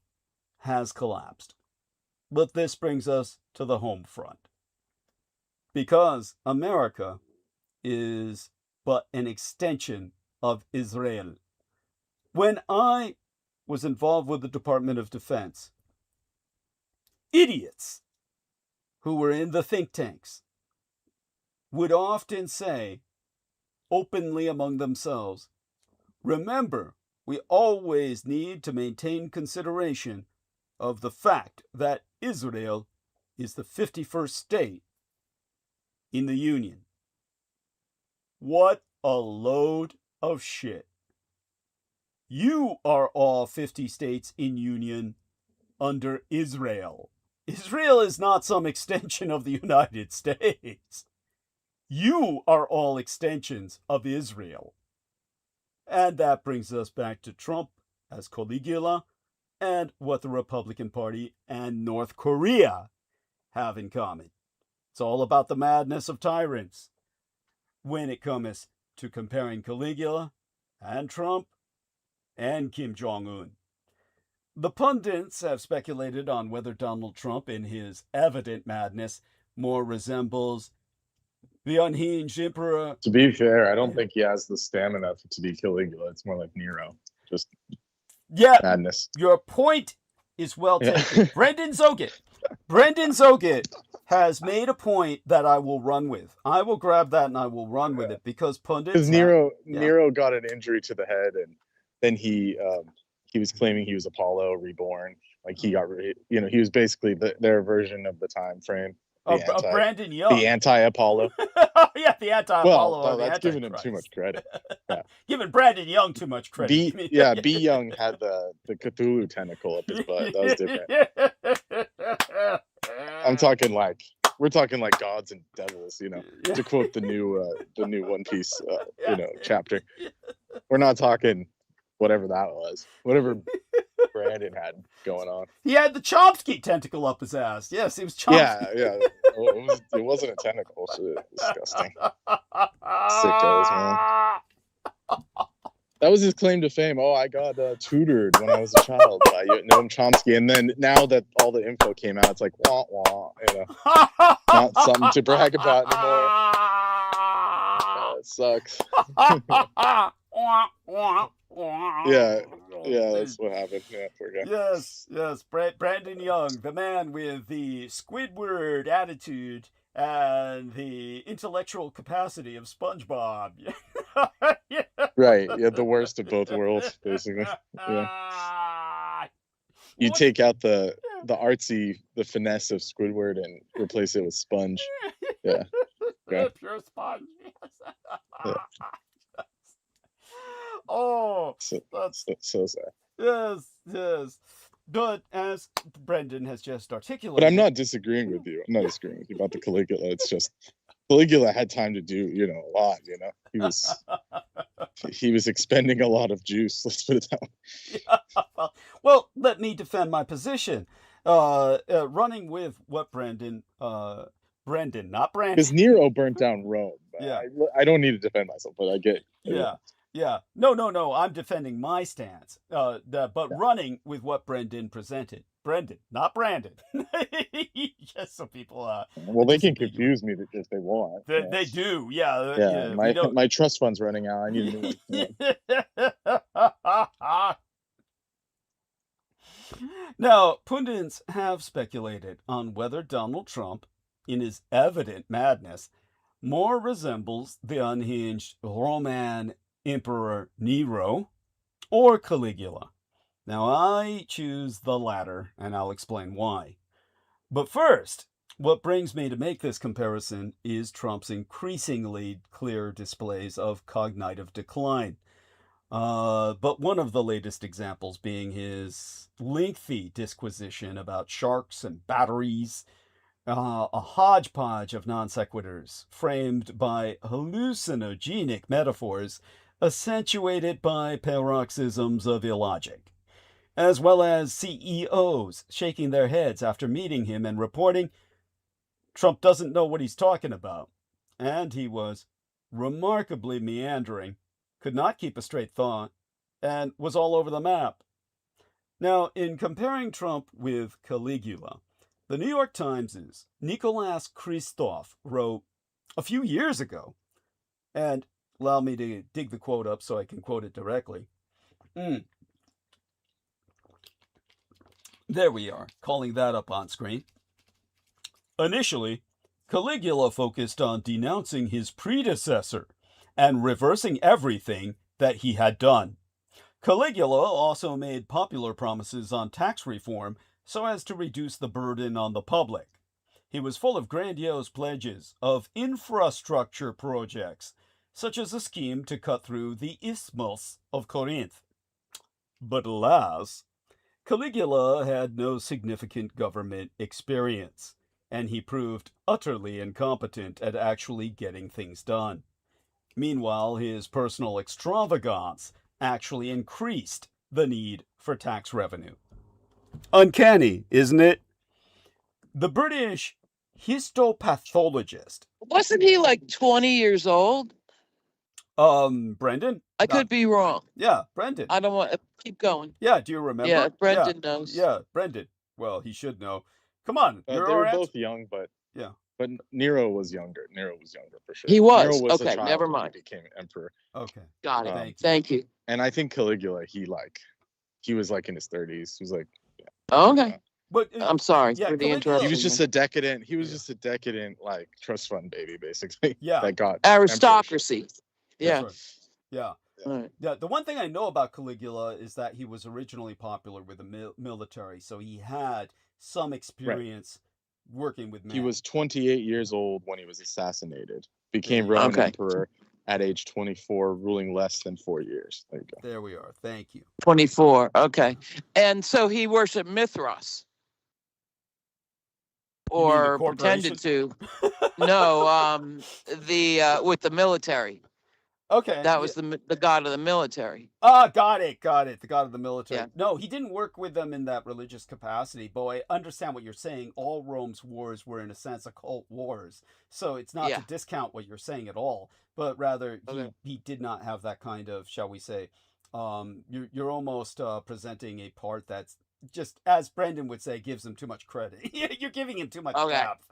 has collapsed. But this brings us to the home front. Because America is but an extension of Israel. When I was involved with the Department of Defense, idiots who were in the think tanks would often say, openly among themselves, remember, we always need to maintain consideration of the fact that Israel is the 51st state in the Union. What a load of shit. You are all 50 states in union under Israel. Israel is not some extension of the United States. You are all extensions of Israel. And that brings us back to Trump as Caligula and what the Republican Party and North Korea have in common. It's all about the madness of tyrants when it comes to comparing Caligula and Trump and Kim Jong-un. The pundits have speculated on whether Donald Trump, in his evident madness, more resembles the unhinged emperor. To be fair, I don't think he has the stamina to be Caligula. It's more like Nero. Just madness. Your point is well taken. Brendan źOGHET has made a point that I will run with. I will grab that and I will run with it because pundits. Because Nero got an injury to the head, and then he was claiming he was Apollo reborn. Like he got, he was basically their version of the time frame. Brandon Young. The anti-Apollo. Yeah, the anti-Apollo. Well, that's giving him too much credit. Yeah. Giving Brandon Young too much credit. B. Young had the Cthulhu tentacle up his butt. That was different. We're talking like gods and devils, to quote the new One Piece, chapter. We're not talking whatever that was, whatever Brandon had going on. He had the Chomsky tentacle up his ass. Yes, he was Chomsky. Yeah. It wasn't a tentacle. Shit, disgusting. Sickos, man. That was his claim to fame. Oh, I got tutored when I was a child by Noam Chomsky. And then now that all the info came out, it's like, wah, wah, not something to brag about anymore. It sucks. Yeah, that's what happened. Yeah, poor guy. Yes. Brandon Young, the man with the Squidward attitude and the intellectual capacity of SpongeBob. Right. Yeah, the worst of both worlds, basically. Yeah. You take out the finesse of Squidward and replace it with Sponge. Yeah. Pure sponge. Yeah. Oh, that's so sad. Yes. But as Brendan has just articulated. But I'm not disagreeing with you. I'm not disagreeing with you about the Caligula. It's just Caligula had time to do, a lot. He was expending a lot of juice. Let's put it that way. Well, let me defend my position. Running with what Brendan, not Brandon. Because Nero burnt down Rome. Yeah. I don't need to defend myself, but I get. Yeah. No. I'm defending my stance. Running with what Brendan presented. Brendan, not Brandon. Just so people. Well, they can confuse me if they want. They do. Yeah. Yeah. My trust fund's running out. I need a new one. Now, pundits have speculated on whether Donald Trump, in his evident madness, more resembles the unhinged Roman Emperor Nero or Caligula. Now, I choose the latter, and I'll explain why. But first, what brings me to make this comparison is Trump's increasingly clear displays of cognitive decline. But one of the latest examples being his lengthy disquisition about sharks and batteries, a hodgepodge of non sequiturs framed by hallucinogenic metaphors accentuated by paroxysms of illogic, as well as CEOs shaking their heads after meeting him and reporting Trump doesn't know what he's talking about. And he was remarkably meandering, could not keep a straight thought, and was all over the map. Now, in comparing Trump with Caligula, the New York Times' Nicolas Christophe wrote a few years ago, and allow me to dig the quote up so I can quote it directly. There we are, calling that up on screen. Initially, Caligula focused on denouncing his predecessor and reversing everything that he had done. Caligula also made popular promises on tax reform so as to reduce the burden on the public. He was full of grandiose pledges of infrastructure projects such as a scheme to cut through the Isthmus of Corinth. But alas, Caligula had no significant government experience, and he proved utterly incompetent at actually getting things done. Meanwhile, his personal extravagance actually increased the need for tax revenue. Uncanny, isn't it? The British histopathologist. Wasn't he like 20 years old? Brendan? I could be wrong. Yeah, Brendan. I don't want to keep going. Yeah, do you remember? Yeah, Brendan knows. Yeah, Brendan. Well, he should know. Come on, they were both young, but yeah. But Nero was younger. Nero was younger for sure. He was. Nero was Okay, a child never when mind. he became emperor. Okay. Got it. Thank you. And I think Caligula, he was like in his 30s. He was like, Okay. But I'm sorry yeah, for the Caligula- interruption. he was just a decadent. He was just a decadent like trust fund baby, basically. Yeah. That got aristocracy. Yeah. That's right. Yeah. All right. Yeah, the one thing I know about Caligula is that he was originally popular with the military, so he had some experience working with men. He was 28 years old when he was assassinated. Became Roman emperor at age 24, ruling less than 4 years. There you go. There we are. Thank you. 24. Okay. And so he worshiped Mithras. Or pretended to. No, with the military. Okay. That was the god of the military. Got it. The god of the military. Yeah. No, he didn't work with them in that religious capacity, but I understand what you're saying. All Rome's wars were, in a sense, occult wars. So it's not to discount what you're saying at all, but rather he did not have that kind of, shall we say, you're almost presenting a part that's just, as Brendan would say, gives him too much credit. You're giving him too much depth.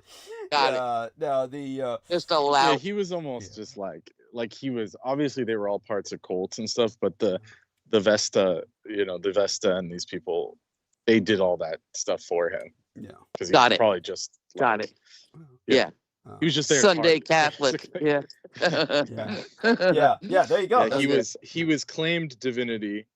Got it. No, just a loud. Yeah, he was almost just like he was, obviously they were all parts of cults and stuff, but the Vesta, the Vesta and these people, they did all that stuff for him. Yeah. Because he was probably just got it. Yeah. He was just there. Sunday Catholic. Yeah. Yeah. There you go. Yeah, he was claimed divinity,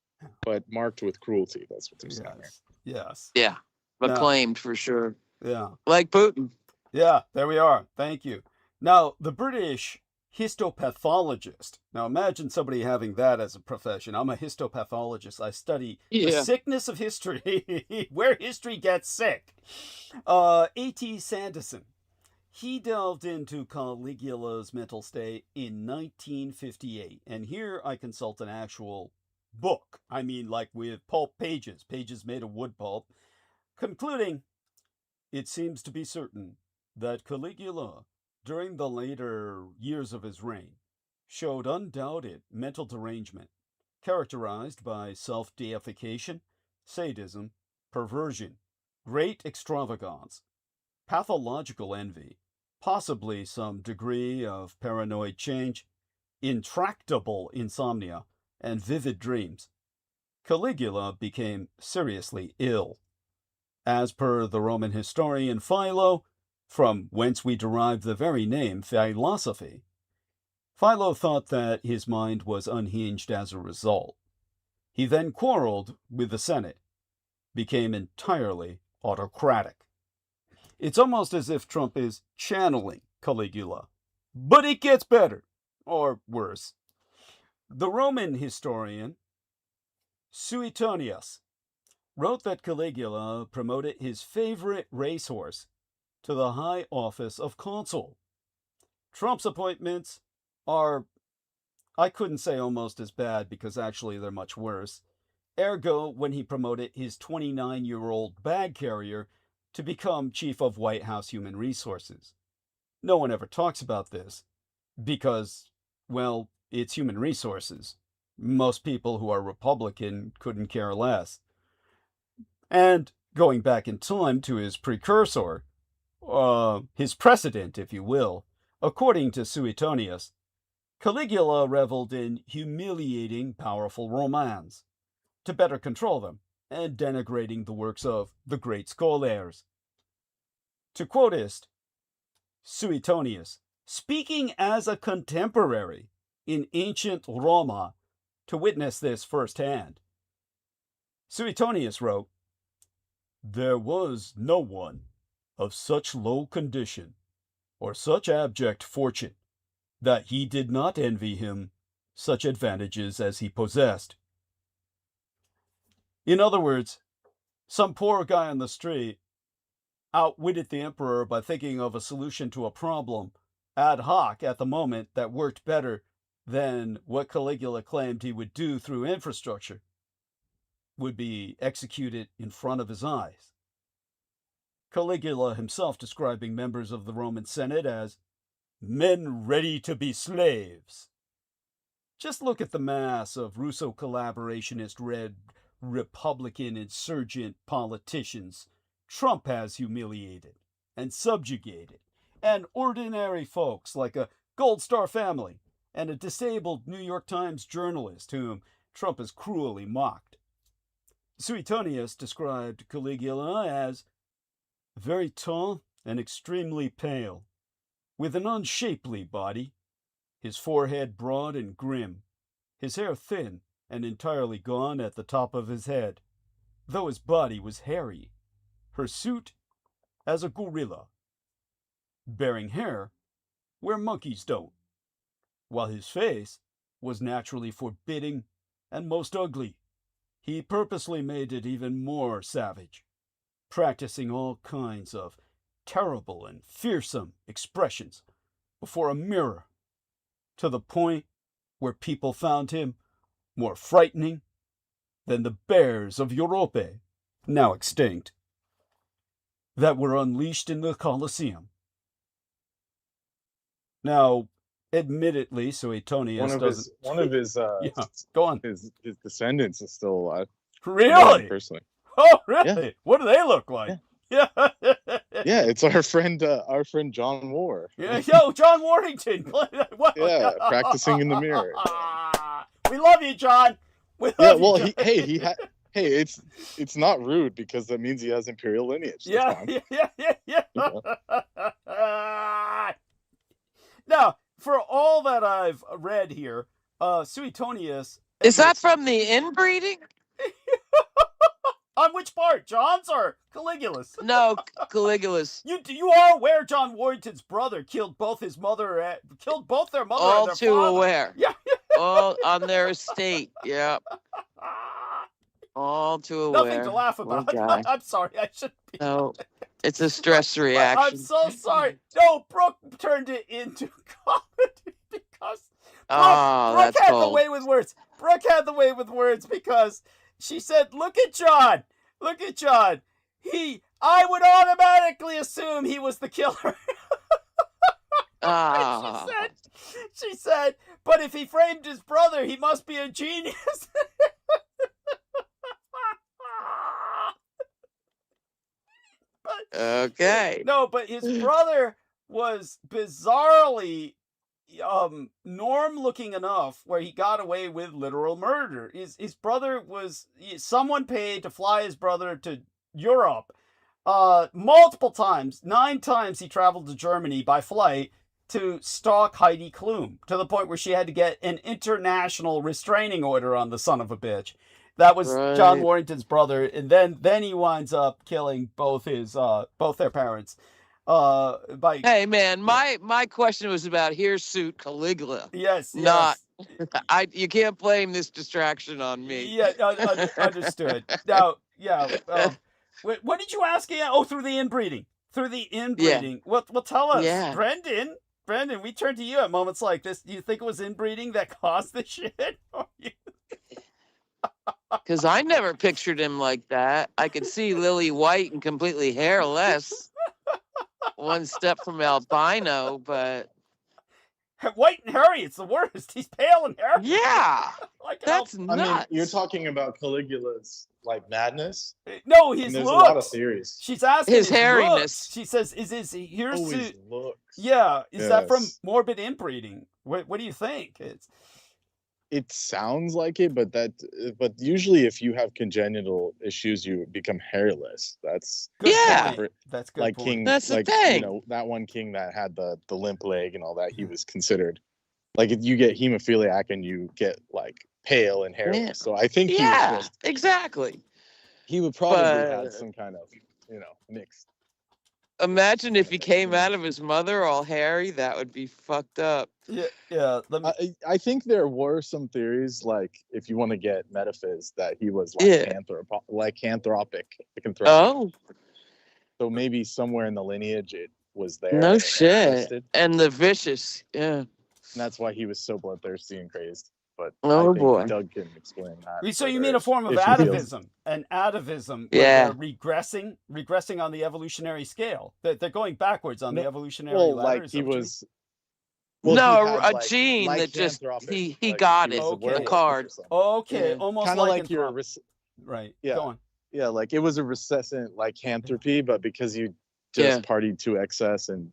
but marked with cruelty. That's what they're saying. Yes. Yeah. But claimed for sure. Yeah. Like Putin. Yeah, there we are. Thank you. Now, the British histopathologist. Now, imagine somebody having that as a profession. I'm a histopathologist. I study the sickness of history, where history gets sick. A.T. Sanderson. He delved into Caligula's mental state in 1958. And here I consult an actual book. I mean, like with pulp pages made of wood pulp, concluding, it seems to be certain that Caligula, during the later years of his reign, showed undoubted mental derangement, characterized by self-deification, sadism, perversion, great extravagance, pathological envy, possibly some degree of paranoid change, intractable insomnia, and vivid dreams. Caligula became seriously ill. As per the Roman historian Philo, from whence we derive the very name philosophy, Philo thought that his mind was unhinged as a result. He then quarreled with the Senate, became entirely autocratic. It's almost as if Trump is channeling Caligula. But it gets better, or worse. The Roman historian Suetonius wrote that Caligula promoted his favorite racehorse to the high office of consul. Trump's appointments are, I couldn't say almost as bad, because actually they're much worse. Ergo, when he promoted his 29-year-old bag carrier to become chief of White House Human Resources. No one ever talks about this because, well, it's human resources. Most people who are Republican couldn't care less. And going back in time to his precursor, his precedent, if you will, according to Suetonius, Caligula reveled in humiliating powerful Romans to better control them and denigrating the works of the great scholars. To quotist Suetonius, speaking as a contemporary in ancient Roma to witness this firsthand, Suetonius wrote, "There was no one of such low condition or such abject fortune that he did not envy him such advantages as he possessed. In other words, some poor guy on the street outwitted the emperor by thinking of a solution to a problem ad hoc at the moment that worked better than what Caligula claimed he would do through infrastructure, would be executed in front of his eyes. Caligula himself describing members of the Roman Senate as men ready to be slaves. Just look at the mass of Russo-collaborationist red Republican insurgent politicians Trump has humiliated and subjugated, and ordinary folks like a Gold Star family and a disabled New York Times journalist whom Trump has cruelly mocked. Suetonius described Caligula as very tall and extremely pale, with an unshapely body, his forehead broad and grim, his hair thin and entirely gone at the top of his head, though his body was hairy, hirsute as a gorilla, bearing hair where monkeys don't, while his face was naturally forbidding and most ugly. He purposely made it even more savage, practicing all kinds of terrible and fearsome expressions before a mirror, to the point where people found him more frightening than the bears of Europe, now extinct, that were unleashed in the Colosseum. Now, admittedly, Suetonius doesn't... One of his yeah, go on. His descendants is still alive. Really? Personally. Oh, really? Yeah. What do they look like? Yeah. Yeah, it's our friend John War. Yeah, yo, John Warrington. What? Yeah, practicing in the mirror. We love you, John. We love you, John. It's not rude because that means he has imperial lineage. Yeah. Now, for all that I've read here, Suetonius... Is that from the inbreeding? On which part, John's or Caligula's? No, Caligula's. You are aware John Warrington's brother killed both their mother and their all father. All too aware. Yeah. All on their estate. Yeah. All too aware. Nothing to laugh about. I'm sorry. I shouldn't be. No, it's a stress reaction. I'm so sorry. No, Brooke turned it into comedy because Brooke had the way with words. Brooke had the way with words because she said, "Look at John. Look at John. I would automatically assume he was the killer." She said, "But if he framed his brother, he must be a genius." Okay. No, but his brother was bizarrely norm-looking enough where he got away with literal murder. His brother was... Someone paid to fly his brother to Europe multiple times. 9 times he traveled to Germany by flight to stalk Heidi Klum, to the point where she had to get an international restraining order on the son of a bitch. That was right. John Warrington's brother, and then he winds up killing both their parents. Hey man, my question was about hirsute Caligula. Yes. Not you can't blame this distraction on me. Yeah, understood. Now, yeah. What did you ask again? Oh, through the inbreeding. Yeah. Well, tell us, yeah. Brendan, we turn to you at moments like this. Do you think it was inbreeding that caused the shit? Because I never pictured him like that. I could see lily white and completely hairless. One step from albino, but white and hairy, it's the worst. He's pale and hairy. Yeah, that's nuts. I mean, you're talking about Caligula's like madness. No, his looks. There's a lot of theories. She's asking his hairiness. Looks. She says, "Is his hirsute looks? Yeah, is that from morbid inbreeding? What do you think?" It sounds like it, but usually if you have congenital issues, you become hairless. That's good. That's good. Like point. King, that's the like thing. You know, that one king that had the limp leg and all that, he was considered like if you get hemophiliac and you get like pale and hairless. Yeah. So I think exactly. He would probably have some kind of mixed. Imagine if he came out of his mother all hairy. That would be fucked up. Yeah. I think there were some theories, like if you want to get metaphys, that he was lycanthropic. Oh, So maybe somewhere in the lineage it was there. no and shit. manifested, And the vicious, yeah. and that's why he was so bloodthirsty and crazed. But Oh, I think boy. Doug can explain that. So you further mean a form of if he feels- atavism, an atavism, Yeah. where they're regressing on the evolutionary scale. They're going backwards on the No, evolutionary Well, ladder. like is he that what you was. No, he a had, like, gene that just lycanthropic, he like, got he it. was a Okay. werewolf The card. or something. mean? Okay, Yeah. almost Kind of like your right. yeah. Go on. Yeah, like it was a recessant lycanthropy, but because you just Yeah. partied to excess, and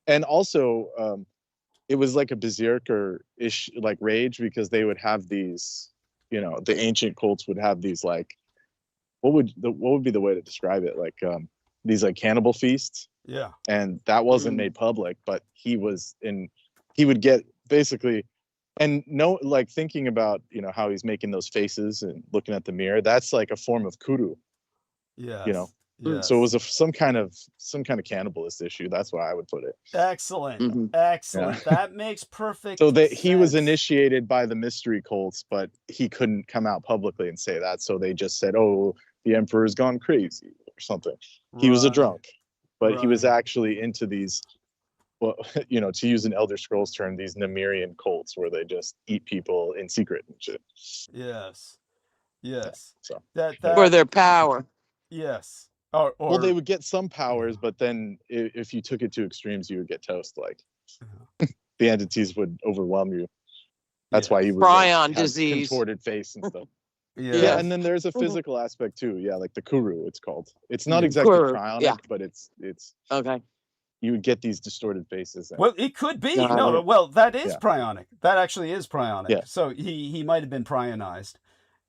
and also it was like a berserker-ish like rage, because they would have these, the ancient cults would have these, like, what would be the way to describe it, like these like cannibal feasts, Yeah. and that wasn't Mm. made public, but he would get basically. And like thinking about how he's making those faces and looking at the mirror, that's like a form of kudu. Yes. Mm. So it was some kind of cannibalist issue. That's why I would put it. Excellent. Mhm. Excellent. Yeah. That makes perfect So that he was sense. initiated by the mystery cults, but he couldn't come out publicly and say that. So they just said, "Oh, the emperor's gone crazy" or something. He was a Right. drunk, but he was Right. actually into these. Well, to use an Elder Scrolls term, these Nemirian cults where they just eat people in secret and shit. Yes. Yes. So For their power. Yes. Or well, they would get some powers, but then if you took it to extremes, you would get toast. Like the entities would overwhelm you. That's why he was Prion had disease. contorted face and stuff. yes. Yeah, and then there's a physical aspect too. Yeah, like the kuru, it's called. It's not exactly Kuru, cryonic, yeah. but it's Okay. you would get these distorted faces. And, Well, it could be. Got No, it. well, that is Yeah. prionic. That actually is prionic. Yeah. So he might have been prionized.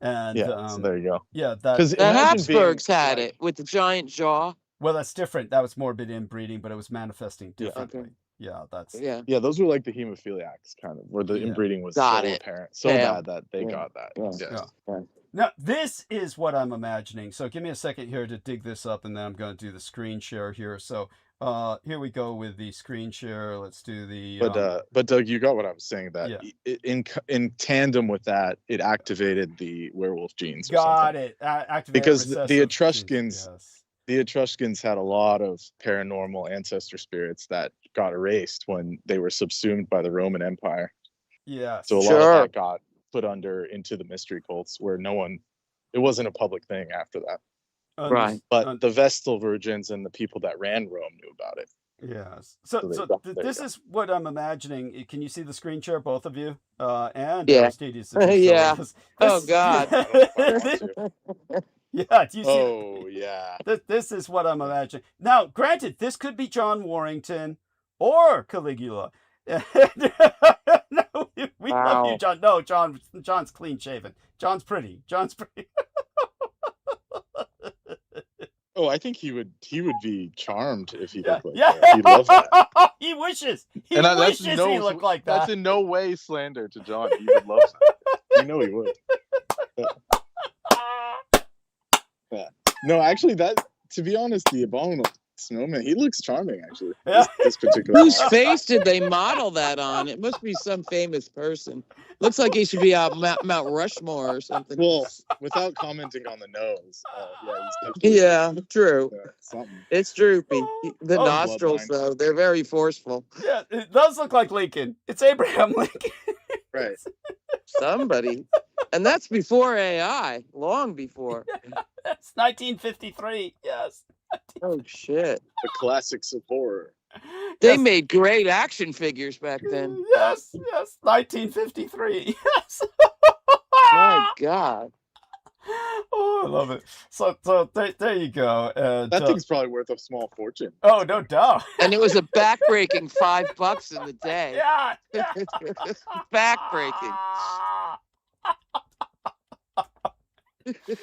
And yeah, so there you go. yeah, that Because The Habsburgs had it with the giant jaw. well, that's different. That was morbid inbreeding, but it was manifesting Yeah. differently. Okay. Yeah, that's Yeah. Yeah, those were like the hemophiliacs, kind of, where the Yeah. inbreeding was Got so it. apparent, so Yeah. bad that they Yeah. got that. Yeah. Yes. Yeah. Now, this is what I'm imagining. So give me a second here to dig this up, and then I'm going to do the screen share here. So here we go with the screen share. Let's do the. But Doug, you got what I was saying. That Yeah. in tandem with that, it activated the werewolf genes. Or Got something. it. Activated Because the recessive Etruscans, genes, yes. the Etruscans had a lot of paranormal ancestor spirits that got erased when they were subsumed by the Roman Empire. Yes. So a lot Sure. of that got put into the mystery cults, where it wasn't a public thing after that. Right. But the Vestal virgins and the people that ran Rome knew about it. Yes. So there you this go. is what I'm imagining. Can you see the screen share, both of you? And Yeah. Aristides. is Yeah. this- Oh, God. I don't know if I want to. Yeah. Do you see? Oh yeah. This is what I'm imagining. Now, granted, this could be John Warrington or Caligula. No, we love you, Wow. John. No, John's clean shaven. John's pretty. Oh, I think he would be charmed if he Yeah. looked like Yeah. that. He'd love that. He wishes. He And that's wishes he looked like that. That's in no way slander to John. He would love that. You know he would. Yeah. No, actually, to be honest, the abominable snowman, he looks charming, actually. Yeah. This particular Whose one. face did they model that on? It must be some famous person. Looks like he should be out Mount Rushmore or something. Well, without commenting on the nose, yeah, he's definitely Yeah, true. something. It's droopy. The Oh, nostrils, bloodline. though, they're very forceful. Yeah, it does look like Lincoln. It's Abraham Lincoln. Right. Somebody. And that's before AI, long before. That's 1953. Yes. Oh, shit. The classics of horror. They Yes. made great action figures back then. Yes. 1953. Yes. My God. Oh, I love it. So there you go. And, That thing's probably worth a small fortune. oh, no doubt. And it was a backbreaking $5 in the day. Yeah. Backbreaking.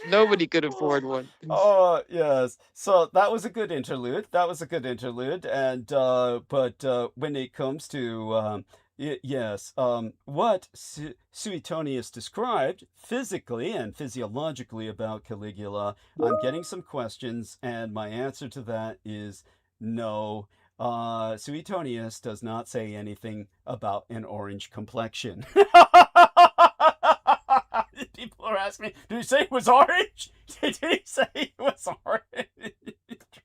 Nobody could afford one. Oh yes. So that was a good interlude. And but when it comes to Yes. What Suetonius described physically and physiologically about Caligula, I'm getting some questions, and my answer to that is no. Suetonius does not say anything about an orange complexion. People are asking me, did he say it was orange? Did he say it was orange?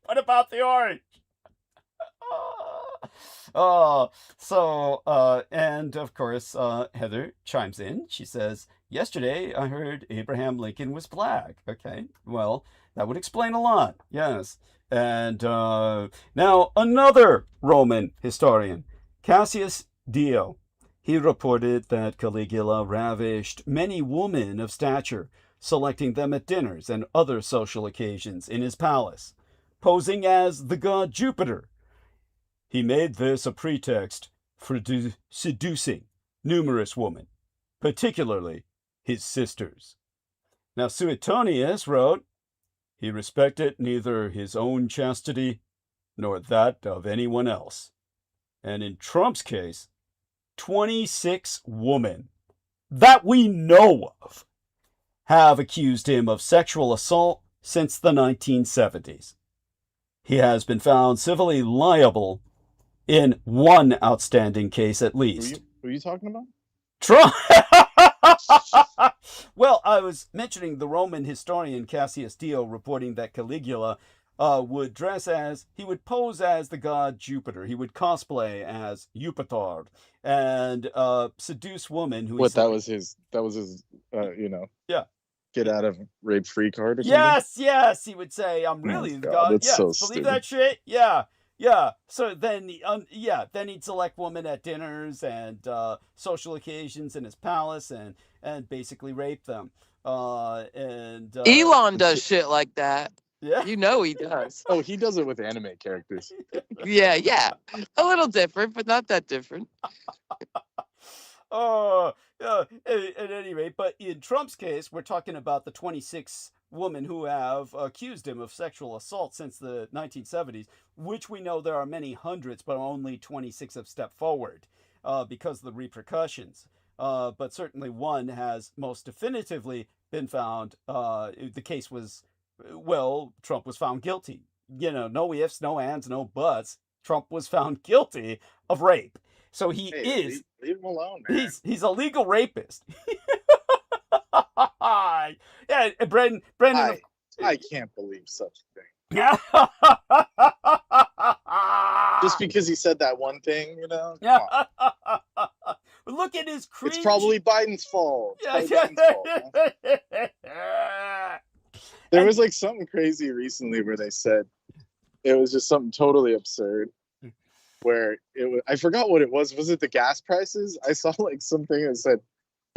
What about the orange? And of course, Heather chimes in. She says, yesterday I heard Abraham Lincoln was black. Okay, well, that would explain a lot. Yes. And now another Roman historian, Cassius Dio. He reported that Caligula ravished many women of stature, selecting them at dinners and other social occasions in his palace, posing as the god Jupiter. He made this a pretext for seducing numerous women, particularly his sisters. Now, Suetonius wrote, he respected neither his own chastity nor that of anyone else. And in Trump's case, 26 women that we know of have accused him of sexual assault since the 1970s. He has been found civilly liable in one outstanding case at least. Who are you talking about? Trump! Well, I was mentioning the Roman historian Cassius Dio reporting that Caligula would pose as the god Jupiter. He would cosplay as Jupiter and seduce women who... That was his, Yeah. Get out of rape free card or something? Yes, he would say, I'm really the god. That's Yeah, so believe stupid. that shit? Yeah. So then, then he'd select women at dinners and social occasions in his palace and basically rape them. Elon does shit like that. Yeah. You know he does. Oh, he does it with anime characters. Yeah. A little different, but not that different. At any rate, but in Trump's case, we're talking about the 26 women who have accused him of sexual assault since the 1970s, which we know there are many hundreds, but only 26 have stepped forward because of the repercussions. But certainly one has most definitively been found. The case was, Trump was found guilty. No ifs, no ands, no buts. Trump was found guilty of rape. So he is. Leave him alone, man. He's a legal rapist. Yeah, Brendan. I can't believe such a thing. Just because he said that one thing, Yeah. Look at his cringe. It's probably Biden's fault. There was like something crazy recently where they said it was just something totally absurd. Where it was, I forgot what it was. Was it the gas prices? I saw like something that said,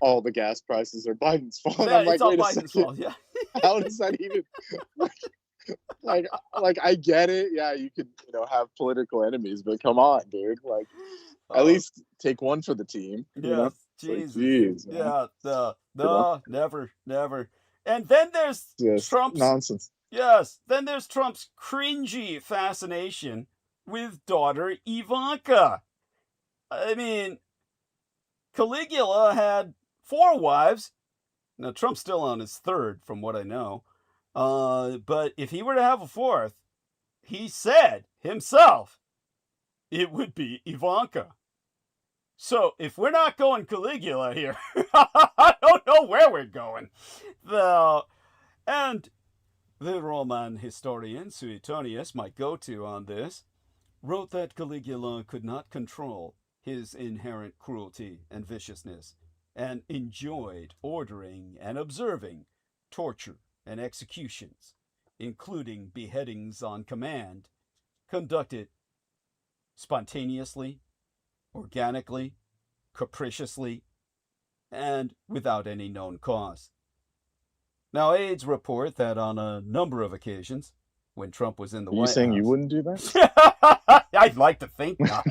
"All the gas prices are Biden's fault." Yeah, I'm like, it's all wait a Biden's second. fault. Yeah. How does that even? Like I get it. Yeah, you could have political enemies, but come on, dude. Like, at least take one for the team. Yes, Jesus. Like, geez, yeah. No, never. And then there's Trump's nonsense. Yes. Then there's Trump's cringy fascination with daughter Ivanka. I mean, Caligula had 4 wives. Now, Trump's still on his 3rd, from what I know. But if he were to have a 4th, he said himself, it would be Ivanka. So, if we're not going Caligula here, I don't know where we're going. And the Roman historian Suetonius, my go-to on this, wrote that Caligula could not control his inherent cruelty and viciousness, and enjoyed ordering and observing torture and executions, including beheadings on command, conducted spontaneously, organically, capriciously, and without any known cause. Now, aides report that on a number of occasions, when Trump was in the White House... You saying you wouldn't do that? I'd like to think not.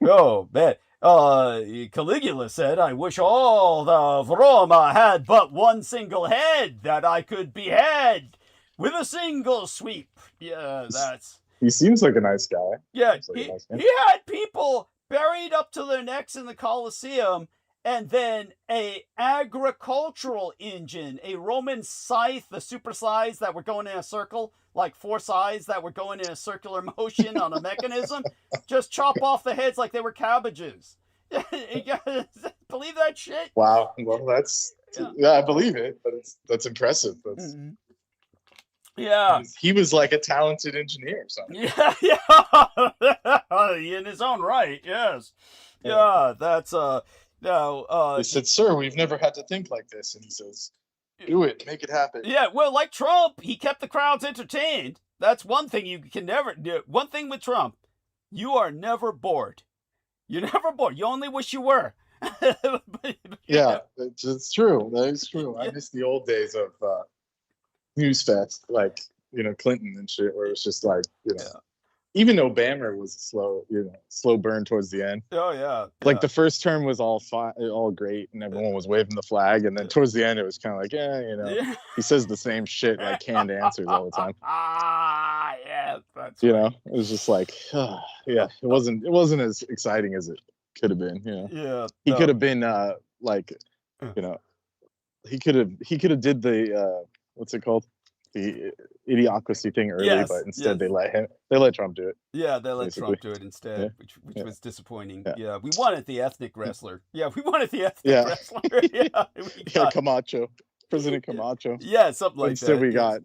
Oh, man. Caligula said, I wish all of Roma had but one single head that I could behead with a single sweep. Yeah, that's... He seems like a nice guy. Yeah, he had people buried up to their necks in the Colosseum, and then a agricultural engine, a Roman scythe, the super scythes that were going in a circle, like 4 scythes that were going in a circular motion on a mechanism, just chop off the heads like they were cabbages. You guys believe that shit? Wow. Well, that's yeah, I believe it, but that's impressive. That's yeah. He was like a talented engineer or something. Yeah. In his own right, yes. Yeah, that's no. They said, "Sir, we've never had to think like this," and he says, "Do it, make it happen." Yeah, well, like Trump, he kept the crowds entertained. That's one thing you can never do. One thing with Trump, you are never bored. You're never bored. You only wish you were. Yeah, it's true. That is true. I miss the old days of Newsfest, like, you know, Clinton and shit, where it was just like, you know, even Obama was a slow burn towards the end. Oh yeah. Like the first term was all great, and everyone was waving the flag, and then towards the end it was kind of like, you know, he says the same shit, like canned answers all the time. Yeah, that's you know, it was just like, it wasn't as exciting as it could have been. You know, he could have been like, you know, he could have did the what's it called? The idiocracy thing early, but instead they let Trump do it. Yeah, they let Trump do it instead, which was disappointing. Yeah, we wanted the ethnic wrestler. Yeah, we wanted the ethnic wrestler. Yeah, Camacho, President Camacho. Yeah, something like instead that. We got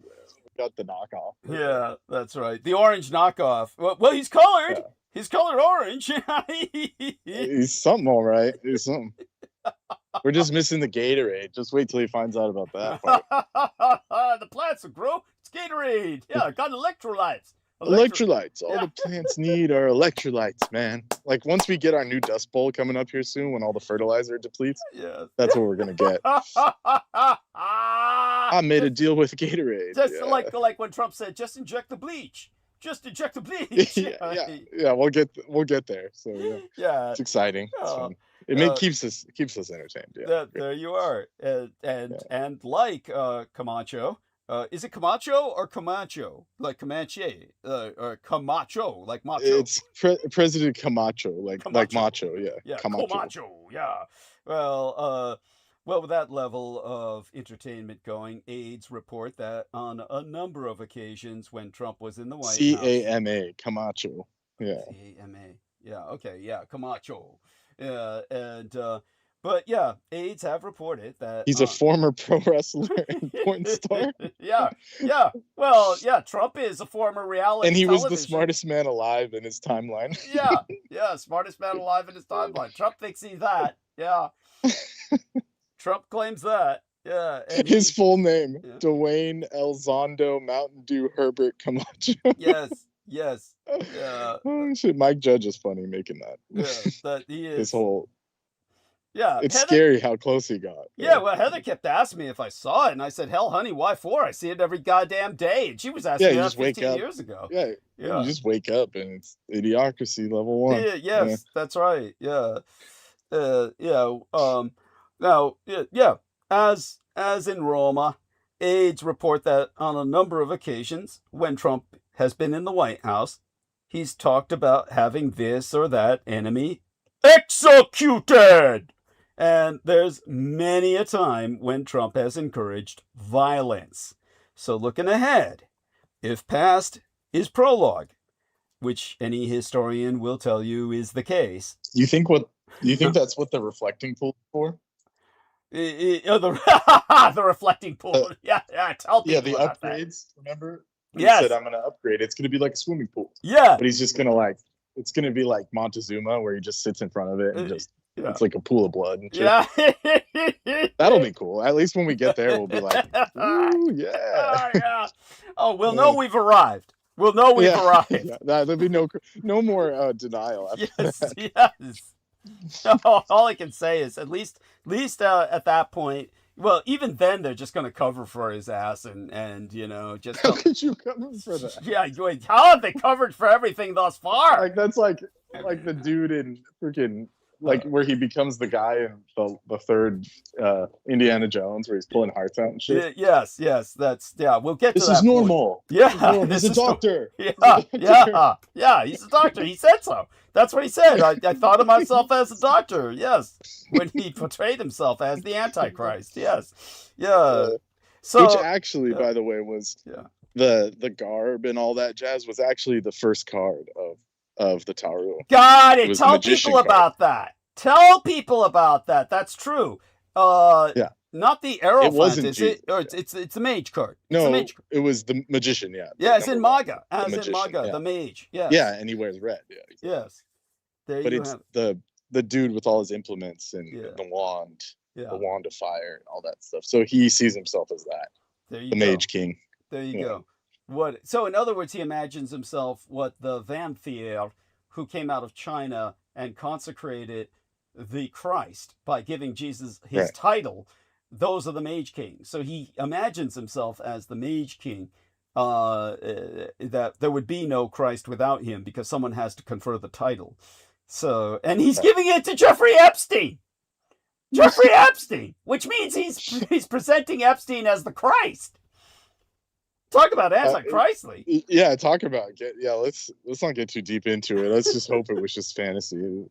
the knockoff. Yeah, that's right. The orange knockoff. Well, he's colored. Yeah. He's colored orange. He's something, all right. He's something. We're just missing the Gatorade. Just wait till he finds out about that part. The plants will grow. It's Gatorade. Yeah, got electrolytes. Electrolytes. All the plants need are electrolytes, man. Like once we get our new Dust Bowl coming up here soon, when all the fertilizer depletes, that's what we're gonna get. I made a deal with Gatorade. Just like when Trump said, "Just inject the bleach. Just inject the bleach." yeah. We'll get there. So yeah, it's exciting. It's fun. It keeps us entertained. Yeah, there you are. And like Camacho, is it Camacho or Camacho? Like Comanche, or Camacho, like macho? It's President Camacho, like macho. Yeah, Camacho. Yeah. Well, with that level of entertainment going, aides report that on a number of occasions when Trump was in the White House. CAMA, Camacho. Yeah. CAMA. Yeah. Okay. Yeah. Camacho. Yeah, but yeah, aides have reported that he's a former pro wrestler and porn star. Yeah. Well, yeah, Trump is a former reality, and he television. was the smartest man alive in his timeline. Yeah, smartest man alive in his timeline. Trump thinks he's that. Yeah, Trump claims that. Yeah, and his full name: Dwayne Elizondo Mountain Dew Herbert Camacho. Yes. Yeah. Oh shit! Mike Judge is funny making that. Yeah, that he is. His whole. Yeah, it's scary how close he got. Yeah, well, Heather kept asking me if I saw it, and I said, "Hell, honey, why for? I see it every goddamn day." And she was asking me that 15 years ago. Yeah, you just wake up and it's idiocracy level 1. Yes, that's right. Yeah, Now, as in Roma, aides report that on a number of occasions when Trump has been in the White House, he's talked about having this or that enemy executed. And there's many a time when Trump has encouraged violence. So looking ahead, if past is prologue, which any historian will tell you is the case. You think that's what the reflecting pool is for? The reflecting pool. Yeah, tell people the about upgrades, that. Remember? He said, I'm going to upgrade. It's going to be like a swimming pool. Yeah. But he's just going to it's going to be like Montezuma, where he just sits in front of it and just, it's like a pool of blood. And shit. Yeah. That'll be cool. At least when we get there, we'll be like, ooh, yeah. Yeah. Oh, we'll know we've arrived. We'll know we've arrived. Yeah. There'll be no more denial after that. Yes. All I can say is at least at that point, well, even then they're just going to cover for his ass and just. How could you cover for that? Yeah, how have they covered for everything thus far? Like that's like the dude in freaking like where he becomes the guy in the third Indiana Jones, where he's pulling hearts out and shit. Yes, that's We'll get to that. This is normal. Yeah, he's a doctor. Yeah, he's a doctor. He said so. That's what he said. I thought of myself as a doctor. Yes, when he portrayed himself as the Antichrist. Yes, yeah. So, which actually, by the way, was the garb and all that jazz was actually the first card of the Taru. Got it. Tell people about that. Tell people about that. That's true. Not the Aerophant, is it? Or it's the mage card. No, it was the magician. Yeah. Yeah, it's in Maga. As in Maga, the mage. Yes. Yeah, and he wears red. Yeah. Exactly. Yes. But it's the dude with all his implements and the wand, the wand of fire, and all that stuff. So he sees himself as that. The Mage King. There you go. So in other words, he imagines himself what the Vampire, who came out of China and consecrated the Christ by giving Jesus his title. Those are the Mage Kings. So he imagines himself as the Mage King, that there would be no Christ without him because someone has to confer the title. So, and he's giving it to Jeffrey Epstein. Jeffrey Epstein, which means he's presenting Epstein as the Christ. Talk about anti-Christly. Let's not get too deep into it. Let's just hope it was just fantasy. No.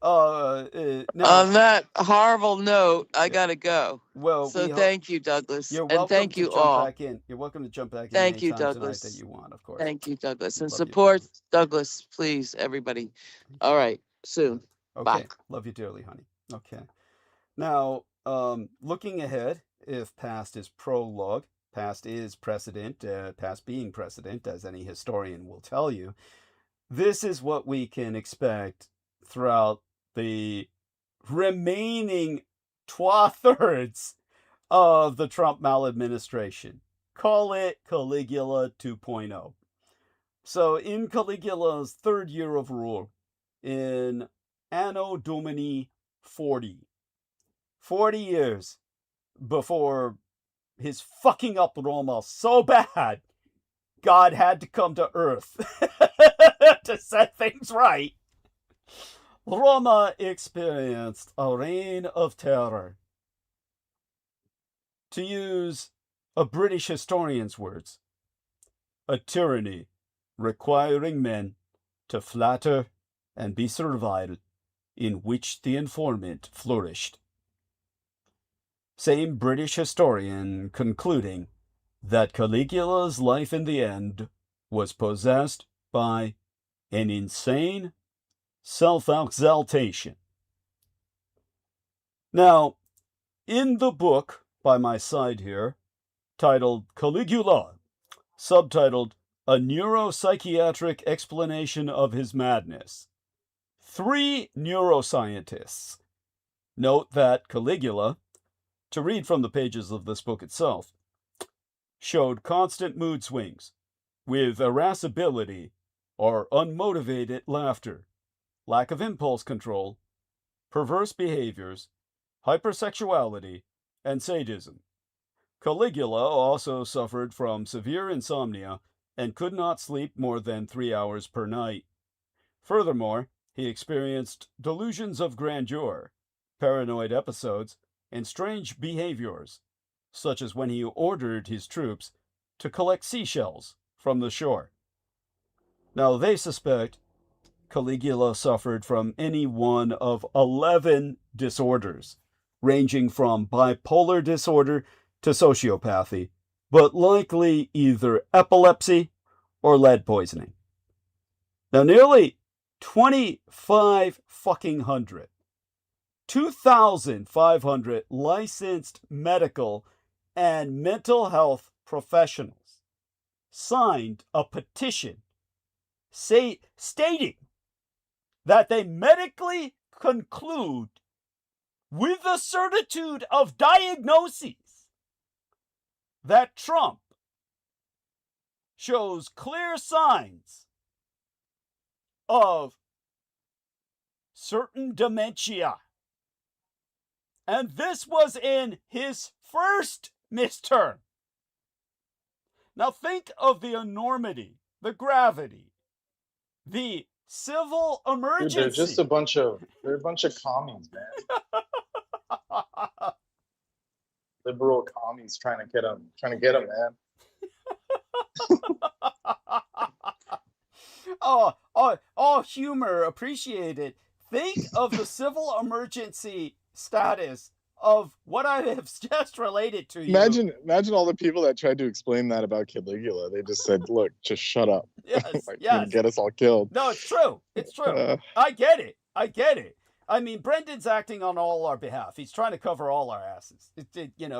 On that horrible note, I gotta go. Well, thank you, Douglas. You're welcome. And thank you all. You're welcome to jump back in. Thank you, Douglas. That you want, of course. Thank you, Douglas. And support Douglas, please, everybody. All right, soon. Okay. Bye. Love you dearly, honey. Okay. Now, looking ahead, if past is prologue, past is precedent, past being precedent, as any historian will tell you, this is what we can expect throughout the remaining 2/3 of the Trump maladministration. Call it Caligula 2.0. So in Caligula's third year of rule, in Anno Domini 40 years before his fucking up Roma so bad, God had to come to Earth to set things right. Roma experienced a reign of terror. To use a British historian's words, a tyranny requiring men to flatter and be servile, in which the informant flourished. Same British historian concluding that Caligula's life in the end was possessed by an insane self-exaltation. Now, in the book by my side here, titled Caligula, subtitled A Neuropsychiatric Explanation of His Madness, 3 neuroscientists note that Caligula, to read from the pages of this book itself, showed constant mood swings with irascibility or unmotivated laughter, lack of impulse control, perverse behaviors, hypersexuality, and sadism. Caligula also suffered from severe insomnia and could not sleep more than 3 hours per night. Furthermore, he experienced delusions of grandeur, paranoid episodes, and strange behaviors, such as when he ordered his troops to collect seashells from the shore. Now, they suspect Caligula suffered from any one of 11 disorders, ranging from bipolar disorder to sociopathy, but likely either epilepsy or lead poisoning. Now, nearly 2,500 licensed medical and mental health professionals signed a petition stating that they medically conclude with the certitude of diagnoses that Trump shows clear signs of certain dementia. And this was in his first midterm. Now think of the enormity, the gravity, the civil Dude, emergency. they're just a bunch of commies, man. Liberal commies trying to get them, man. Oh, humor, appreciate it. Think of the civil emergency status of what I have just related to you. Imagine all the people that tried to explain that about Caligula. They just said, "Look, just shut up." Yes, Like, yes. you're gonna get us all killed. No, it's true. It's true. I get it. I mean, Brendan's acting on all our behalf. He's trying to cover all our asses.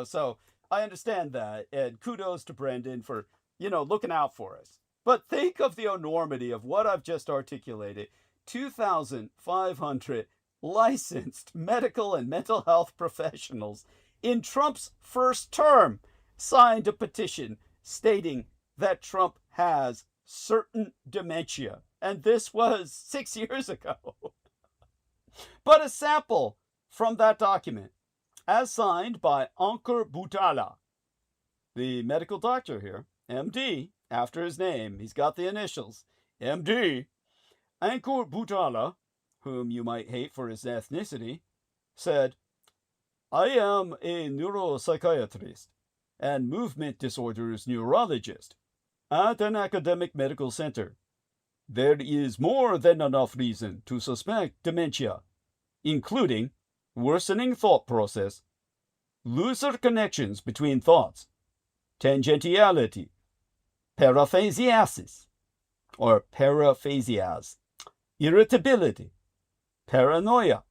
So I understand that. And kudos to Brendan for, looking out for us. But think of the enormity of what I've just articulated. 2,500 licensed medical and mental health professionals in Trump's first term signed a petition stating that Trump has certain dementia. And this was 6 years ago. But a sample from that document, as signed by Ankur Butala, the medical doctor here, MD, after his name, he's got the initials, MD, Ankur Butala, whom you might hate for his ethnicity, said, "I am a neuropsychiatrist and movement disorders neurologist at an academic medical center. There is more than enough reason to suspect dementia, including worsening thought process, looser connections between thoughts, tangentiality, paraphasiasis, or paraphasias, irritability, paranoia,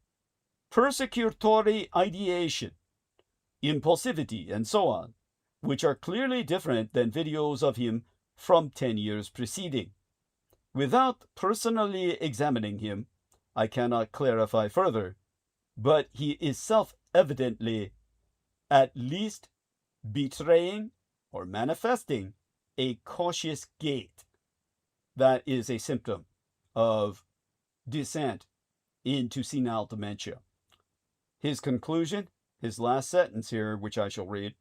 persecutory ideation, impulsivity, and so on, which are clearly different than videos of him from 10 years preceding. Without personally examining him, I cannot clarify further, but he is self-evidently at least betraying or manifesting a cautious gait. That is a symptom of descent into senile dementia." His conclusion, his last sentence here, which I shall read,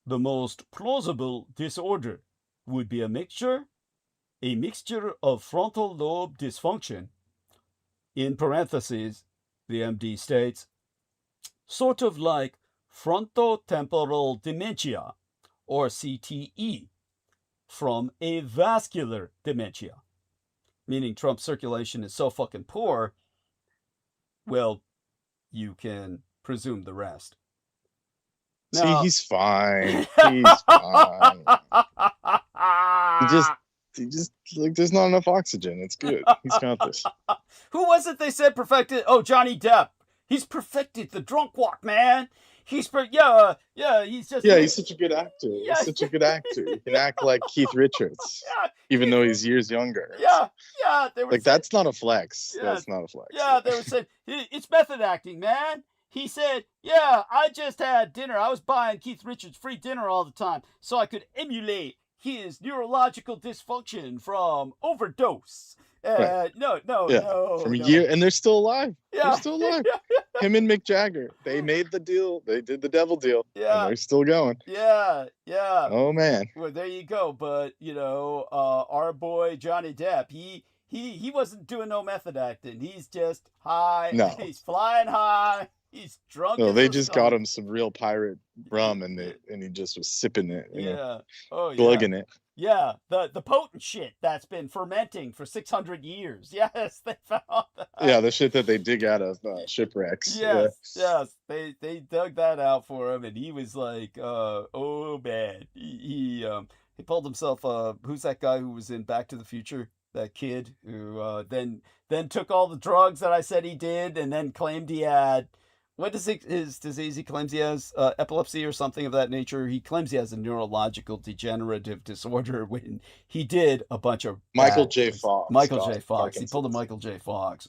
"The most plausible disorder would be a mixture of frontal lobe dysfunction," in parentheses, the MD states, "sort of like frontotemporal dementia, or CTE, from a vascular dementia," meaning Trump's circulation is so fucking poor, well, you can presume the rest. See, he's fine. He's fine. He just like there's not enough oxygen. It's good. He's got this. Who was it they said perfected? Oh, Johnny Depp. He's perfected the drunk walk, man. He's such a good actor. Yeah. He's such a good actor. He can act like Keith Richards, even though he's years younger. Yeah. They were like, saying, that's not a flex. Yeah, that's not a flex. Yeah, they were saying, it's method acting, man. He said, "Yeah, I just had dinner. I was buying Keith Richards free dinner all the time so I could emulate his neurological dysfunction from overdose." Right. No. From a year, and they're still alive. Yeah. They're still alive. Him and Mick Jagger, they made the deal. They did the devil deal. Yeah. And they're still going. Yeah. Oh, man. Well, there you go. But, our boy Johnny Depp, he wasn't doing no method acting. He's just high. No. He's flying high. He's drunk. No, they just got him some real pirate rum, and he just was sipping it. Glugging it. Yeah, the potent shit that's been fermenting for 600 years. Yes, they found that. Yeah, the shit that they dig out of shipwrecks. Yes, they dug that out for him, and he was like, oh man, he pulled himself. Who's that guy who was in Back to the Future? That kid who then took all the drugs that I said he did, and then claimed he had. What is his disease? He claims he has epilepsy or something of that nature. He claims he has a neurological degenerative disorder when he did a bunch of Michael J. Fox. He pulled a Michael J. Fox.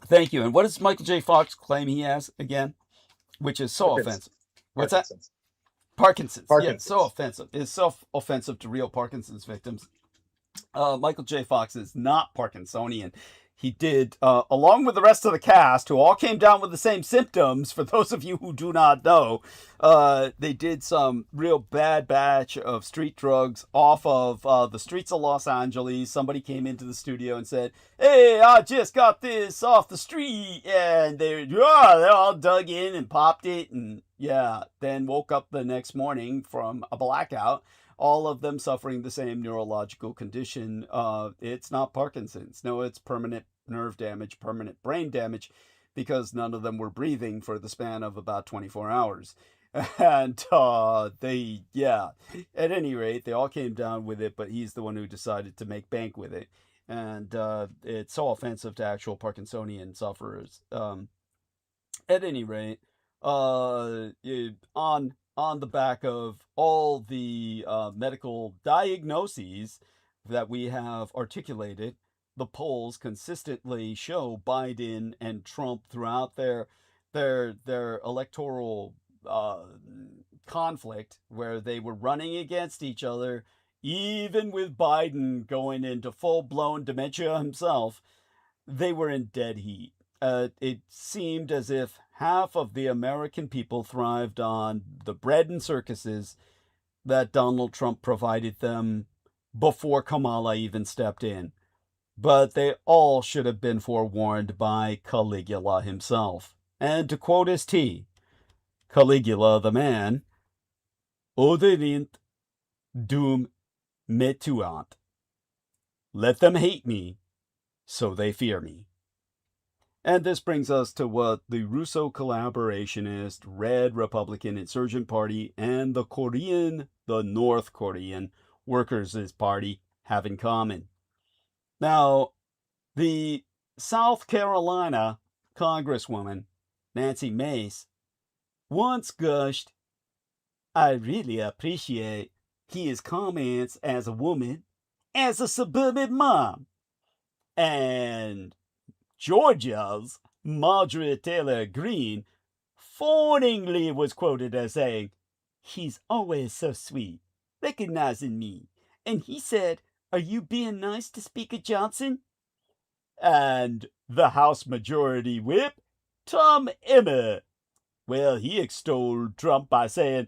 Thank you. And what does Michael J. Fox claim he has again? Which is so offensive. What's that? Parkinson's. Yeah, it's so offensive. It's so offensive to real Parkinson's victims. Michael J. Fox is not Parkinsonian. he did, along with the rest of the cast, who all came down with the same symptoms, for those of you who do not know, they did some real bad batch of street drugs off of the streets of Los Angeles. Somebody came into the studio and said, "Hey, I just got this off the street," and they all dug in and popped it, and then woke up the next morning from a blackout. All of them suffering the same neurological condition. It's not Parkinson's. No, it's permanent nerve damage, permanent brain damage, because none of them were breathing for the span of about 24 hours. And at any rate, they all came down with it, but he's the one who decided to make bank with it. And it's so offensive to actual Parkinsonian sufferers. At any rate, on the back of all the medical diagnoses that we have articulated, the polls consistently show Biden and Trump throughout their electoral conflict, where they were running against each other, even with Biden going into full-blown dementia himself. They were in dead heat. It seemed as if half of the American people thrived on the bread and circuses that Donald Trump provided them before Kamala even stepped in. But they all should have been forewarned by Caligula himself. And to quote his T, Caligula the man, Oderint dum metuant. Let them hate me, so they fear me. And this brings us to what the Russo collaborationist Red Republican Insurgent Party and the North Korean Workers' Party have in common. Now, the South Carolina Congresswoman, Nancy Mace, once gushed, "I really appreciate his comments as a woman, as a suburban mom." And Georgia's Marjorie Taylor Greene fawningly was quoted as saying, "He's always so sweet, recognizing me. And he said, 'Are you being nice to Speaker Johnson?'" And the House Majority Whip, Tom Emmer, well, he extolled Trump by saying,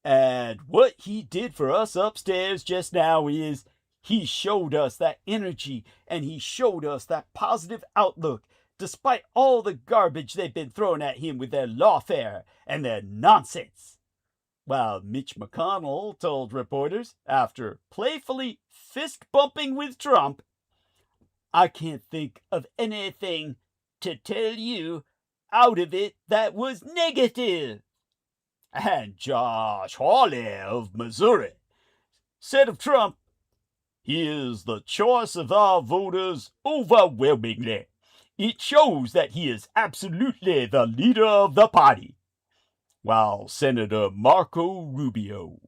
"And what he did for us upstairs just now is he showed us that energy, and he showed us that positive outlook, despite all the garbage they've been throwing at him with their lawfare and their nonsense." While Mitch McConnell told reporters, after playfully fist-bumping with Trump, "I can't think of anything to tell you out of it that was negative." And Josh Hawley of Missouri said of Trump, "He is the choice of our voters overwhelmingly. It shows that he is absolutely the leader of the party." While Senator Marco Rubio,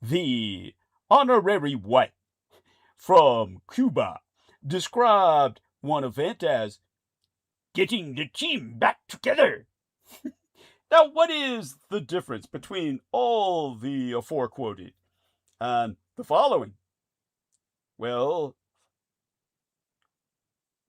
the honorary white from Cuba, described one event as getting the team back together. Now, what is the difference between all the aforequoted and the following? Well,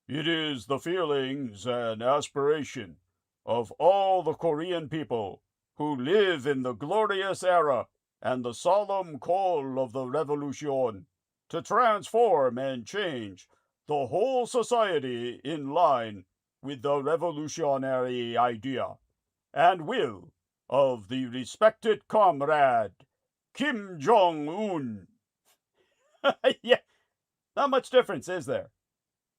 it is the feelings and aspiration of all the Korean people who live in the glorious era and the solemn call of the revolution to transform and change the whole society in line with the revolutionary idea and will of the respected comrade Kim Jong-un. Yeah, not much difference, is there?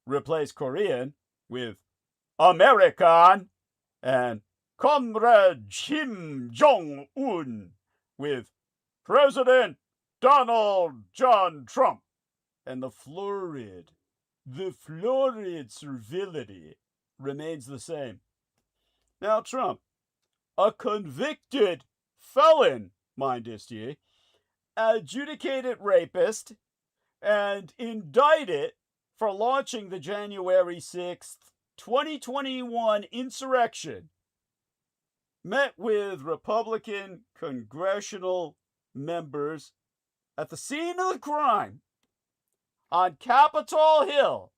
Replace Korean with American, and Comrade Kim Jong-un with President Donald John Trump. And the florid servility remains the same. Now, Trump, a convicted felon, mindest ye, adjudicated rapist, and indicted for launching the January 6th, 2021 insurrection, met with Republican congressional members at the scene of the crime on Capitol Hill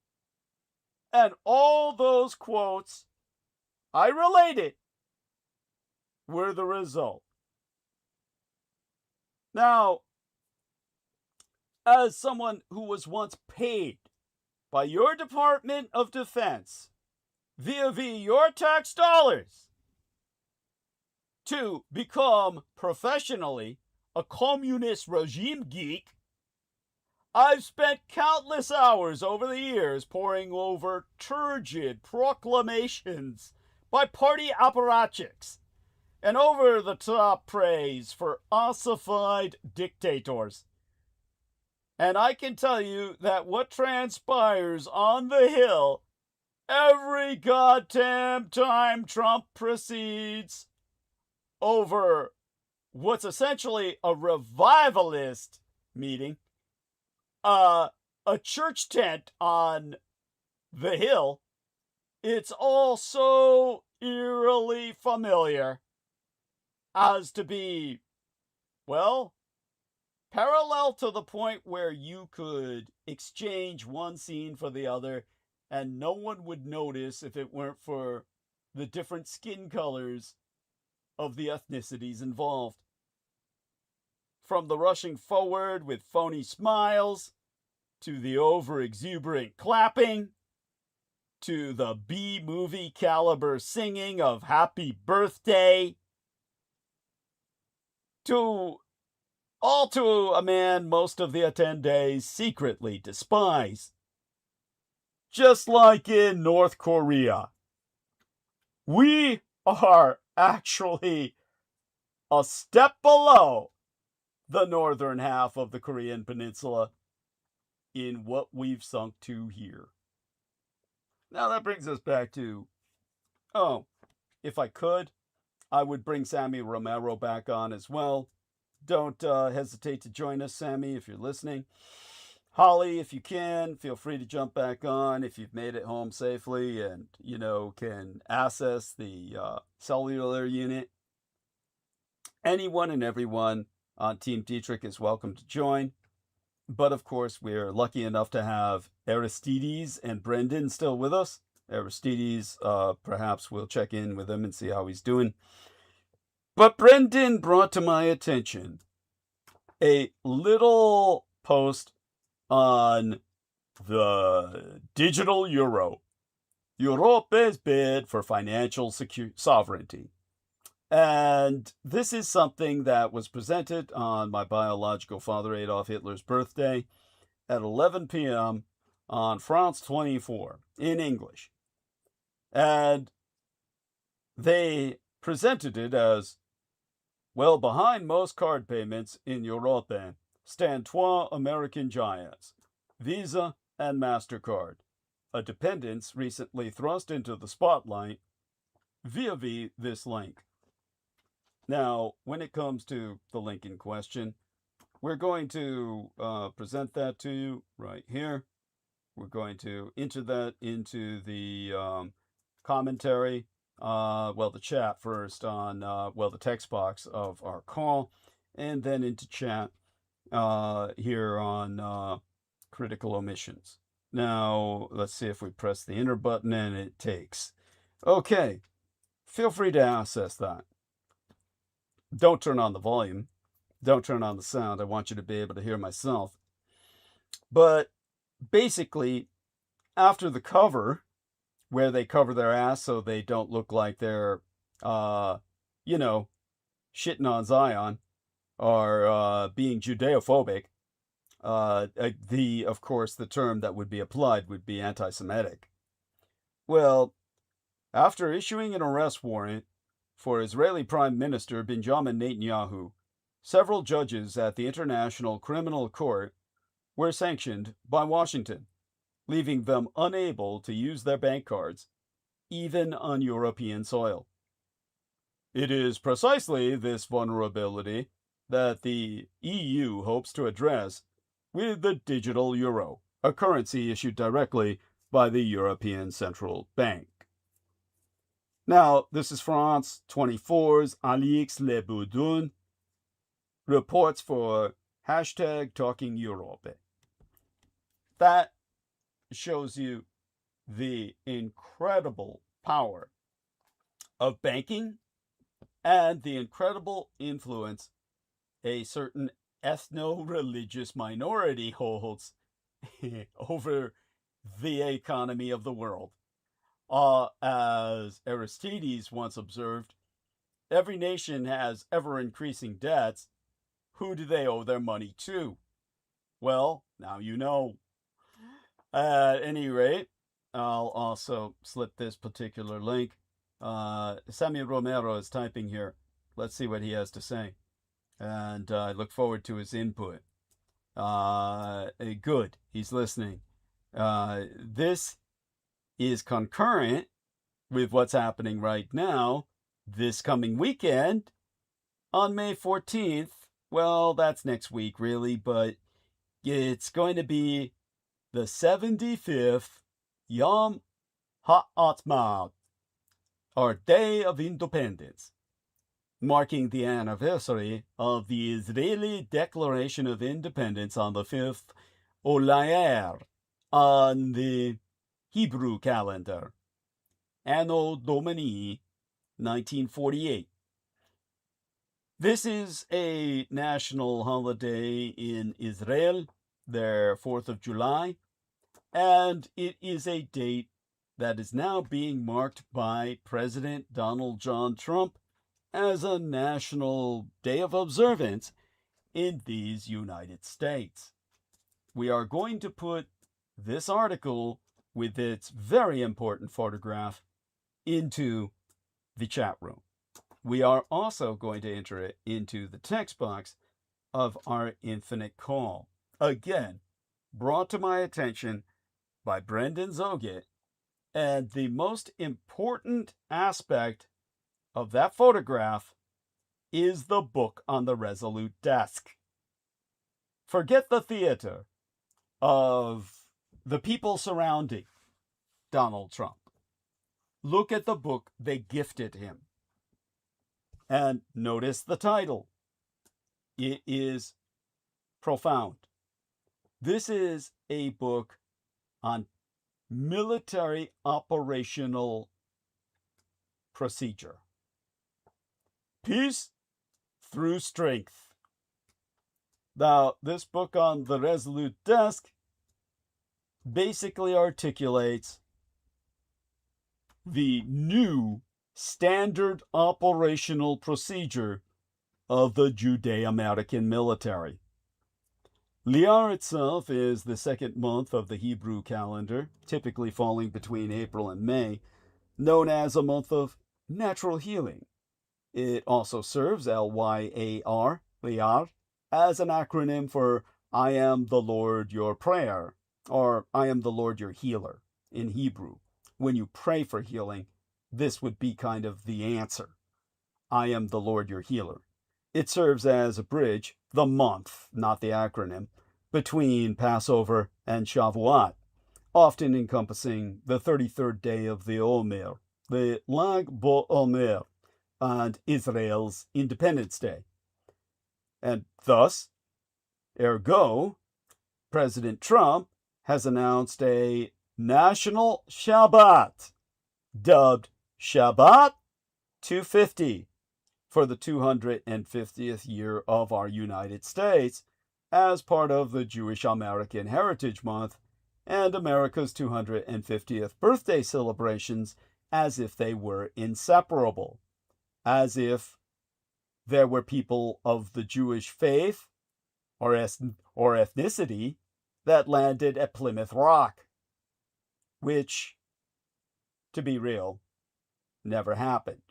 And all those quotes I related were the result. Now, as someone who was once paid by your Department of Defense via your tax dollars to become professionally a communist regime geek, I've spent countless hours over the years poring over turgid proclamations by party apparatchiks and over-the-top praise for ossified dictators. And I can tell you that what transpires on the Hill every goddamn time Trump proceeds over what's essentially a revivalist meeting, a church tent on the Hill, it's all so eerily familiar as to be, well, parallel to the point where you could exchange one scene for the other and no one would notice if it weren't for the different skin colors of the ethnicities involved. From the rushing forward with phony smiles, to the over-exuberant clapping, to the B-movie caliber singing of Happy Birthday, to a man most of the attendees secretly despise. Just like in North Korea, we are actually a step below the northern half of the Korean peninsula in what we've sunk to here. Now that brings us back to, if I could, I would bring Sammy Romero back on as well. Don't hesitate to join us, Sammy, if you're listening. Holly, if you can, feel free to jump back on if you've made it home safely and, can access the cellular unit. Anyone and everyone on Team Dietrich is welcome to join. But of course, we're lucky enough to have Aristides and Brendan still with us. Aristides, perhaps we'll check in with him and see how he's doing. But Brendan brought to my attention a little post on the digital euro, Europe's bid for financial sovereignty. And this is something that was presented on my biological father Adolf Hitler's birthday at 11 p.m. on France 24 in English. And they presented it as, well, behind most card payments in Europe stand two American giants, Visa and MasterCard, a dependence recently thrust into the spotlight via this link. Now, when it comes to the link in question, we're going to present that to you right here. We're going to enter that into the commentary, the chat first on, the text box of our call, and then into chat here on critical omissions. Now, let's see if we press the enter button and it takes. Okay, feel free to access that. Don't turn on the volume. Don't turn on the sound. I want you to be able to hear myself. But basically, after the cover, where they cover their ass so they don't look like they're, shitting on Zion or being Judeophobic, of course, the term that would be applied would be anti-Semitic. Well, after issuing an arrest warrant for Israeli Prime Minister Benjamin Netanyahu, several judges at the International Criminal Court were sanctioned by Washington, leaving them unable to use their bank cards, even on European soil. It is precisely this vulnerability that the EU hopes to address with the digital euro, a currency issued directly by the European Central Bank. Now, this is France 24's Alix Le Boudin, reports for #TalkingEurope. That shows you the incredible power of banking and the incredible influence a certain ethno-religious minority holds over the economy of the world. As Aristides once observed, every nation has ever-increasing debts. Who do they owe their money to? Well, now you know. At any rate, I'll also slip this particular link. Sammy Romero is typing here. Let's see what he has to say. And I look forward to his input. Good, he's listening. This is concurrent with what's happening right now this coming weekend on May 14th. Well, that's next week, really, but it's going to be the 75th Yom HaAtzmaut, or Day of Independence, marking the anniversary of the Israeli Declaration of Independence on the 5th Olayar on the Hebrew calendar, Anno Domini 1948. This is a national holiday in Israel, their 4th of July, and it is a date that is now being marked by President Donald John Trump as a national day of observance in these United States. We are going to put this article with its very important photograph into the chat room. We are also going to enter it into the text box of our infinite call. Again, brought to my attention by Brendan źOGHET, and the most important aspect of that photograph is the book on the Resolute desk. Forget the theater of the people surrounding Donald Trump. Look at the book they gifted him. And notice the title. It is profound. This is a book on military operational procedure. Peace through strength. Now, this book on the Resolute desk basically articulates the new standard operational procedure of the Judeo-American military. Iyar itself is the second month of the Hebrew calendar, typically falling between April and May, known as a month of natural healing. It also serves Lyar, Iyar, as an acronym for I am the Lord your prayer, or I am the Lord your healer in Hebrew. When you pray for healing, this would be kind of the answer. I am the Lord your healer. It serves as a bridge, the month, not the acronym, between Passover and Shavuot, often encompassing the 33rd day of the Omer, the Lag BaOmer, and Israel's Independence Day. And thus, ergo, President Trump has announced a national Shabbat, dubbed Shabbat 250, for the 250th year of our United States, as part of the Jewish American Heritage Month and America's 250th birthday celebrations, as if they were inseparable, as if there were people of the Jewish faith or ethnicity that landed at Plymouth Rock, which, to be real, never happened.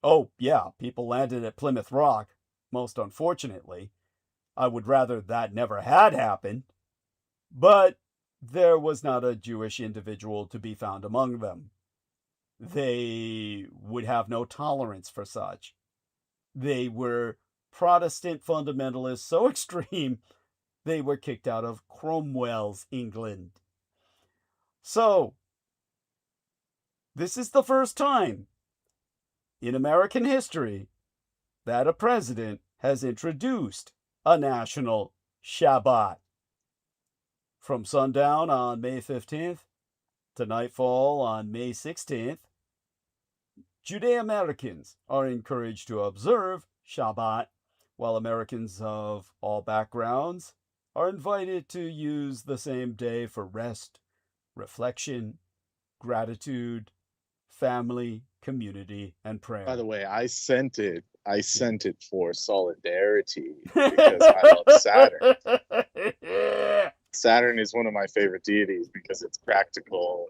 Oh, yeah, people landed at Plymouth Rock, most unfortunately. I would rather that never had happened, but there was not a Jewish individual to be found among them. They would have no tolerance for such. They were Protestant fundamentalists so extreme, they were kicked out of Cromwell's England. So, this is the first time in American history that a president has introduced a national Shabbat. From sundown on May 15th to nightfall on May 16th, Judeo-Americans are encouraged to observe Shabbat, while Americans of all backgrounds are invited to use the same day for rest, reflection, gratitude, family, community, and prayer. By the way, I sent it for solidarity because I love Saturn. Saturn is one of my favorite deities because it's practical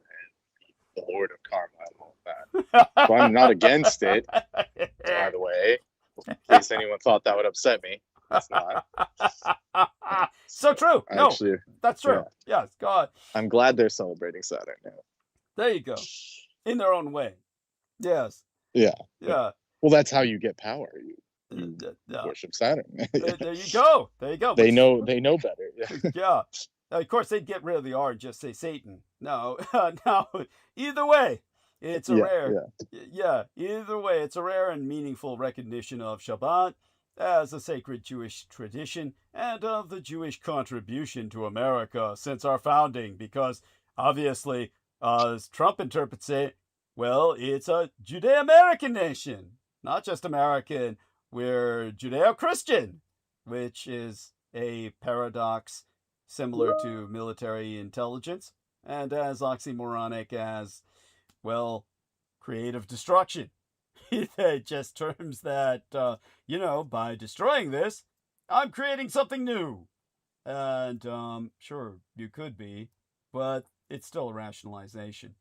and the lord of karma and all that. So I'm not against it, by the way, in case anyone thought that would upset me. It's not. So true. No, Actually, that's true. Yeah. Yes, God. I'm glad they're celebrating Saturn now. There you go. In their own way. Yes. Yeah. Yeah. Well, that's how you get power. You worship Saturn. There you go. There you go. They know better. Yeah. Yeah. Of course, they'd get rid of the R and just say Satan. No, no. Either way, it's a rare. Yeah. Either way, it's a rare and meaningful recognition of Shabbat as a sacred Jewish tradition and of the Jewish contribution to America since our founding. Because obviously, as Trump interprets it, well, it's a Judeo-American nation, not just American. We're Judeo-Christian, which is a paradox similar to military intelligence and as oxymoronic as, well, creative destruction. Just terms that, by destroying this, I'm creating something new. And sure, you could be, but it's still a rationalization.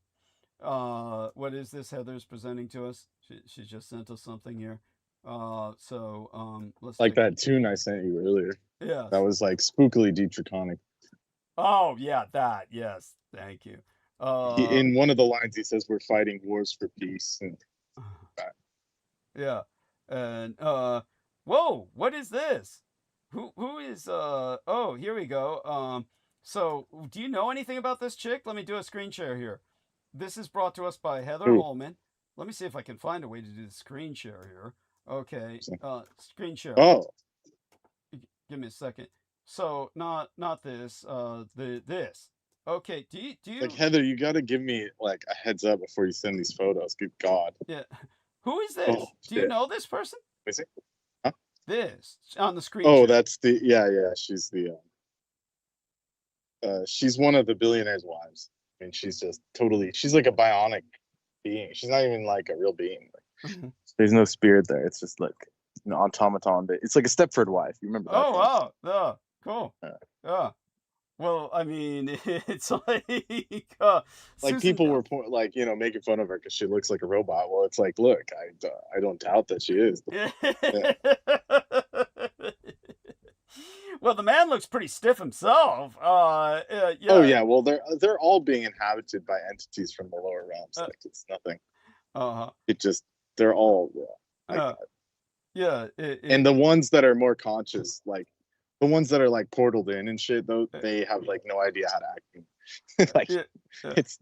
What is this Heather's presenting to us? She just sent us something here. Let's like that tune I sent you earlier. Yeah. That was like spookily Dietrichonic. Oh yeah, that. Yes, thank you. In one of the lines he says we're fighting wars for peace. And yeah. And whoa, what is this? Who is oh, here we go. So do you know anything about this chick? Let me do a screen share here. This is brought to us by Heather Holman. Let me see if I can find a way to do the screen share here. Okay, screen share. Oh, give me a second. So not this. This. Okay. Do you like Heather? You got to give me like a heads up before you send these photos. Good God. Yeah. Who is this? Do you know this person? Is it? Huh? This on the screen. Oh, share. that's the She's the. She's one of the billionaire's wives. I mean, she's just totally. She's like a bionic being. She's not even like a real being. Like, there's no spirit there. It's just like an automaton. It's like a Stepford wife. You remember that? Oh wow! Yeah, cool. Yeah. Well, I mean, it's like like people were like making fun of her because she looks like a robot. Well, it's like, look, I don't doubt that she is. Yeah. Well, the man looks pretty stiff himself. Yeah. Oh yeah. Well, they're all being inhabited by entities from the lower realms. Like it's nothing. It just they're all yeah. And the ones that are more conscious, like the ones that are like portaled in and shit, though, they have like no idea how to act. Like it's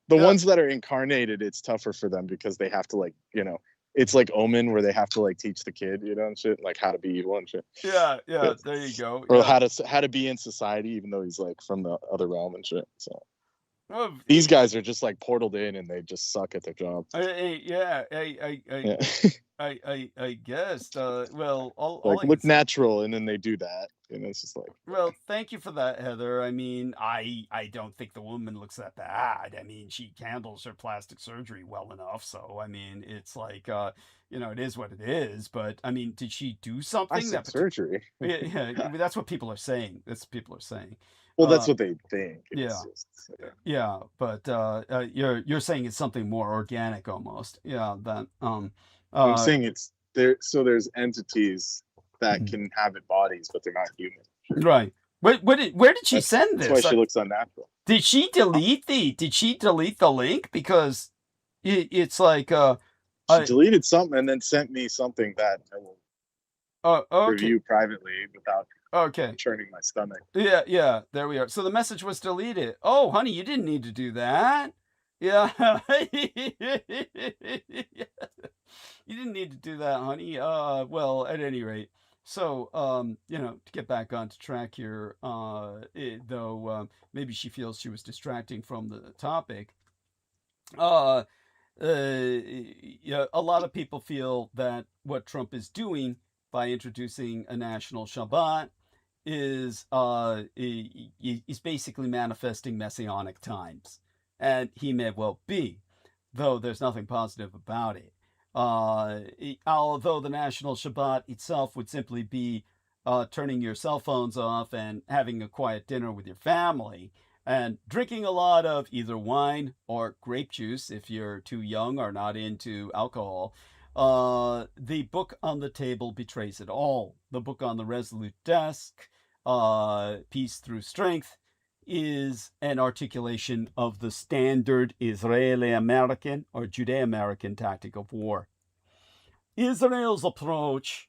the ones that are incarnated. It's tougher for them because they have to like it's like Omen where they have to like teach the kid, and shit, like how to be evil and shit. Yeah. There you go. Or how to be in society, even though he's like from the other realm and shit. So these guys are just like portaled in and they just suck at their job. I guess. Well, all look natural, and then they do that, and it's just like. Well, thank you for that, Heather. I mean, I don't think the woman looks that bad. I mean, she handles her plastic surgery well enough. So I mean, it's like it is what it is. But I mean, did she do something? Surgery. Yeah. I mean, that's what people are saying. Well, that's what they think. Yeah, but you're saying it's something more organic almost. Yeah, that I'm saying it's there. So there's entities that can inhabit bodies, but they're not human. Right. Where did she send this? That's why she looks unnatural. Did she delete the link? Because it's like she deleted something and then sent me something that I will review privately without churning my stomach. Yeah, there we are. So the message was deleted. Oh, honey, you didn't need to do that. Yeah. You didn't need to do that, honey. Well, at any rate, So, to get back onto track here, though maybe she feels she was distracting from the topic. A lot of people feel that what Trump is doing by introducing a national Shabbat is he's basically manifesting messianic times, and he may well be, though there's nothing positive about it. Although the national Shabbat itself would simply be turning your cell phones off and having a quiet dinner with your family and drinking a lot of either wine or grape juice if you're too young or not into alcohol. The book on the table betrays it all. The book on the resolute desk, Peace Through Strength, is an articulation of the standard Israeli-American or Judeo-American tactic of war. Israel's approach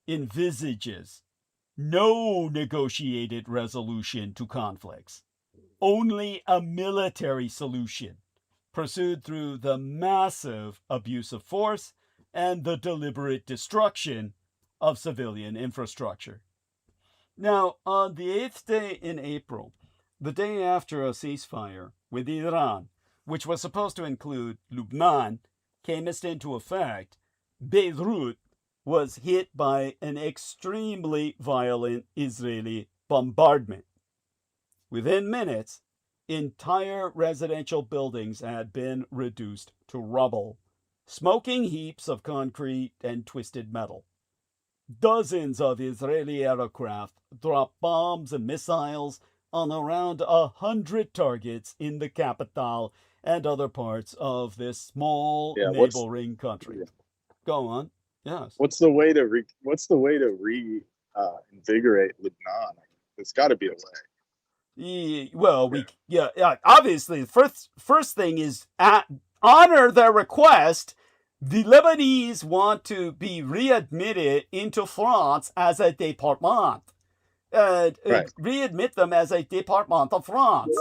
envisages no negotiated resolution to conflicts, only a military solution pursued through the massive abuse of force and the deliberate destruction of civilian infrastructure. Now, on the 8th day in April, the day after a ceasefire with Iran, which was supposed to include Lebanon, came into effect, Beirut was hit by an extremely violent Israeli bombardment. Within minutes, entire residential buildings had been reduced to rubble, smoking heaps of concrete and twisted metal. Dozens of Israeli aircraft dropped bombs and missiles on around 100 targets in the capital and other parts of this small neighboring country. Go on. Yes. What's the way to invigorate Lebanon? There's got to be a way. Obviously, the first thing is honor their request. The Lebanese want to be readmitted into France as a département. Readmit them as a département of France.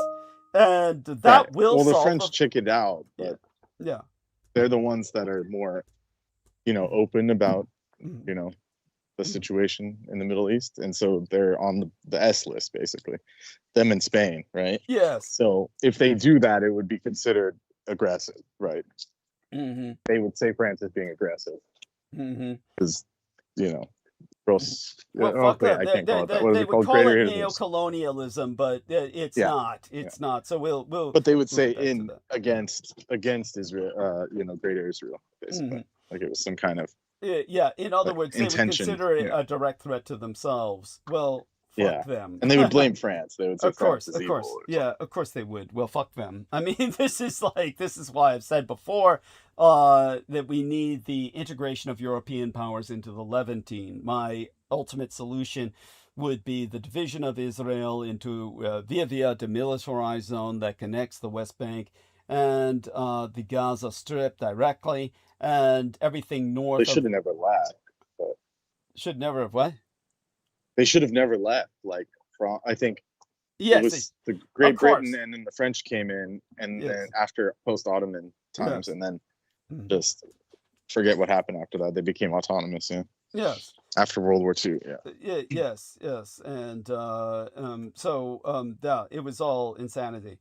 And that will solve... Well, the French chickened out, but they're the ones that are more, open about, the situation in the Middle East. And so they're on the S list, basically. Them in Spain, right? Yes. So if they do that, it would be considered aggressive, right? Mm-hmm. They would say France is being aggressive. Because, gross. Fuck them. They would call it neo-colonialism, but it's not. It's not. So we'll. But they would say against Israel, Greater Israel, basically. Like it was some kind of. Yeah. In other words, they would consider it a direct threat to themselves. Well, fuck them. And they would blame France. They would say of course. Yeah, of course they would. Well, fuck them. I mean, this is why I've said before that we need the integration of European powers into the Levantine. My ultimate solution would be the division of Israel into via demilitarized zone that connects the West Bank and the Gaza Strip directly, and everything north. They should have never left. Should never have what? They should have never left. Like, I think yes, it was the Great Britain, and then the French came in, and then after post-Ottoman times, and then just forget what happened after that. They became autonomous. Yeah. Yes. After World War II. Yeah. Yes. And it was all insanity.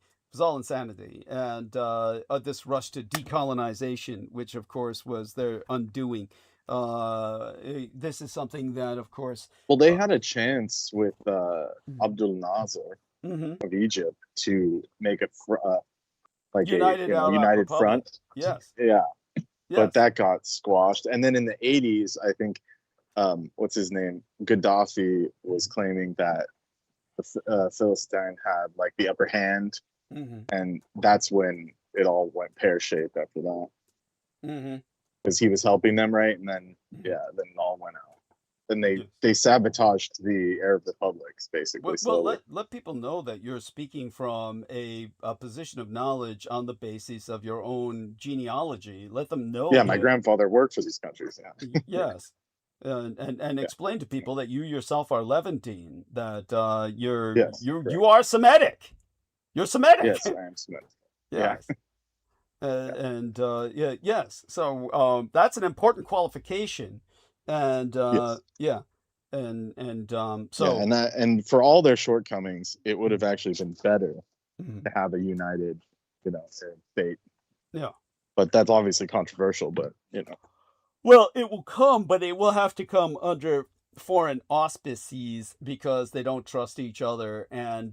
And this rush to decolonization, which of course was their undoing. This is something that, of course. Well, they had a chance with Abdul Nasser of Egypt to make a united front. Yes. Yeah. Yes. But that got squashed. And then in the 80s, I think, what's his name? Gaddafi was claiming that the Philistine had like the upper hand. And that's when it all went pear-shaped after that. Because he was helping them, right? And then, then it all went out. Then they sabotaged the Arab republics, basically. Well, let people know that you're speaking from a position of knowledge on the basis of your own genealogy. Let them know. Yeah, my grandfather worked for these countries. Yeah. Yes. And explain to people that you yourself are Levantine, that you are Semitic. You're Semitic. Yes, I am Semitic. Yes. Yes. So that's an important qualification. And So and for all their shortcomings, it would have actually been better to have a united, state. Yeah. But that's obviously controversial, but Well, it will come, but it will have to come under foreign auspices because they don't trust each other, and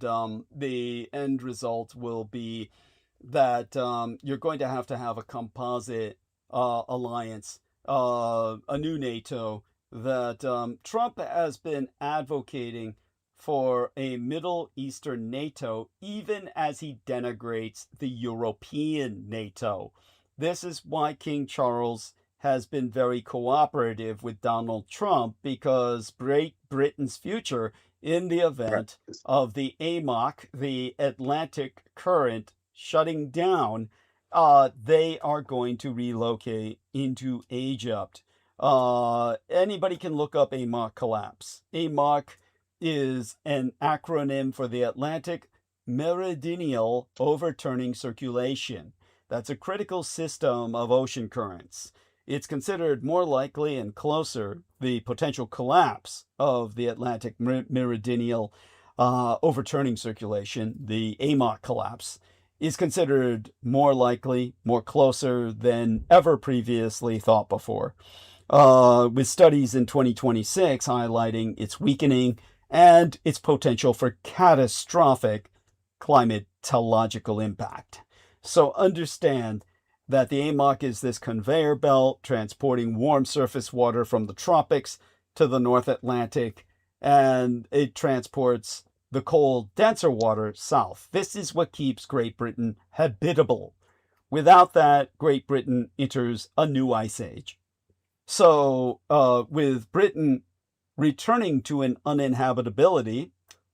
the end result will be that you're going to have a composite alliance, a new NATO that Trump has been advocating for a Middle Eastern NATO, even as he denigrates the European NATO. This is why King Charles has been very cooperative with Donald Trump, because Great Britain's future in the event of the AMOC, the Atlantic Current, shutting down, they are going to relocate into Egypt. Anybody can look up AMOC collapse. AMOC is an acronym for the Atlantic Meridional Overturning Circulation. That's a critical system of ocean currents. It's considered more likely and closer the potential collapse of the Atlantic Meridional Overturning Circulation, the AMOC collapse, is considered more likely, more closer than ever previously thought before, with studies in 2026 highlighting its weakening and its potential for catastrophic climatological impact. So understand that the AMOC is this conveyor belt transporting warm surface water from the tropics to the North Atlantic, and it transports the cold, denser water south. This is what keeps Great Britain habitable. Without that, Great Britain enters a new ice age. So with Britain returning to an uninhabitability,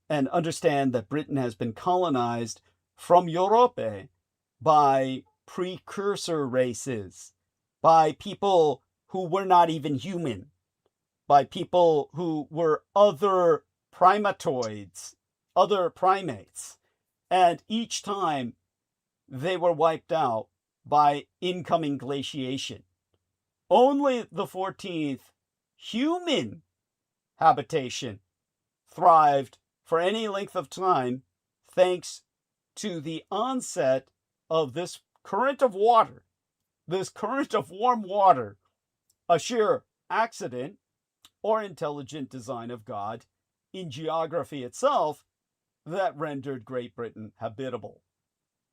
and understand that Britain has been colonized from Europe by precursor races, by people who were not even human, by people who were other primatoids, other primates. And each time they were wiped out by incoming glaciation. Only the 14th human habitation thrived for any length of time thanks to the onset of this current of water, this current of warm water, a sheer accident or intelligent design of God in geography itself that rendered Great Britain habitable.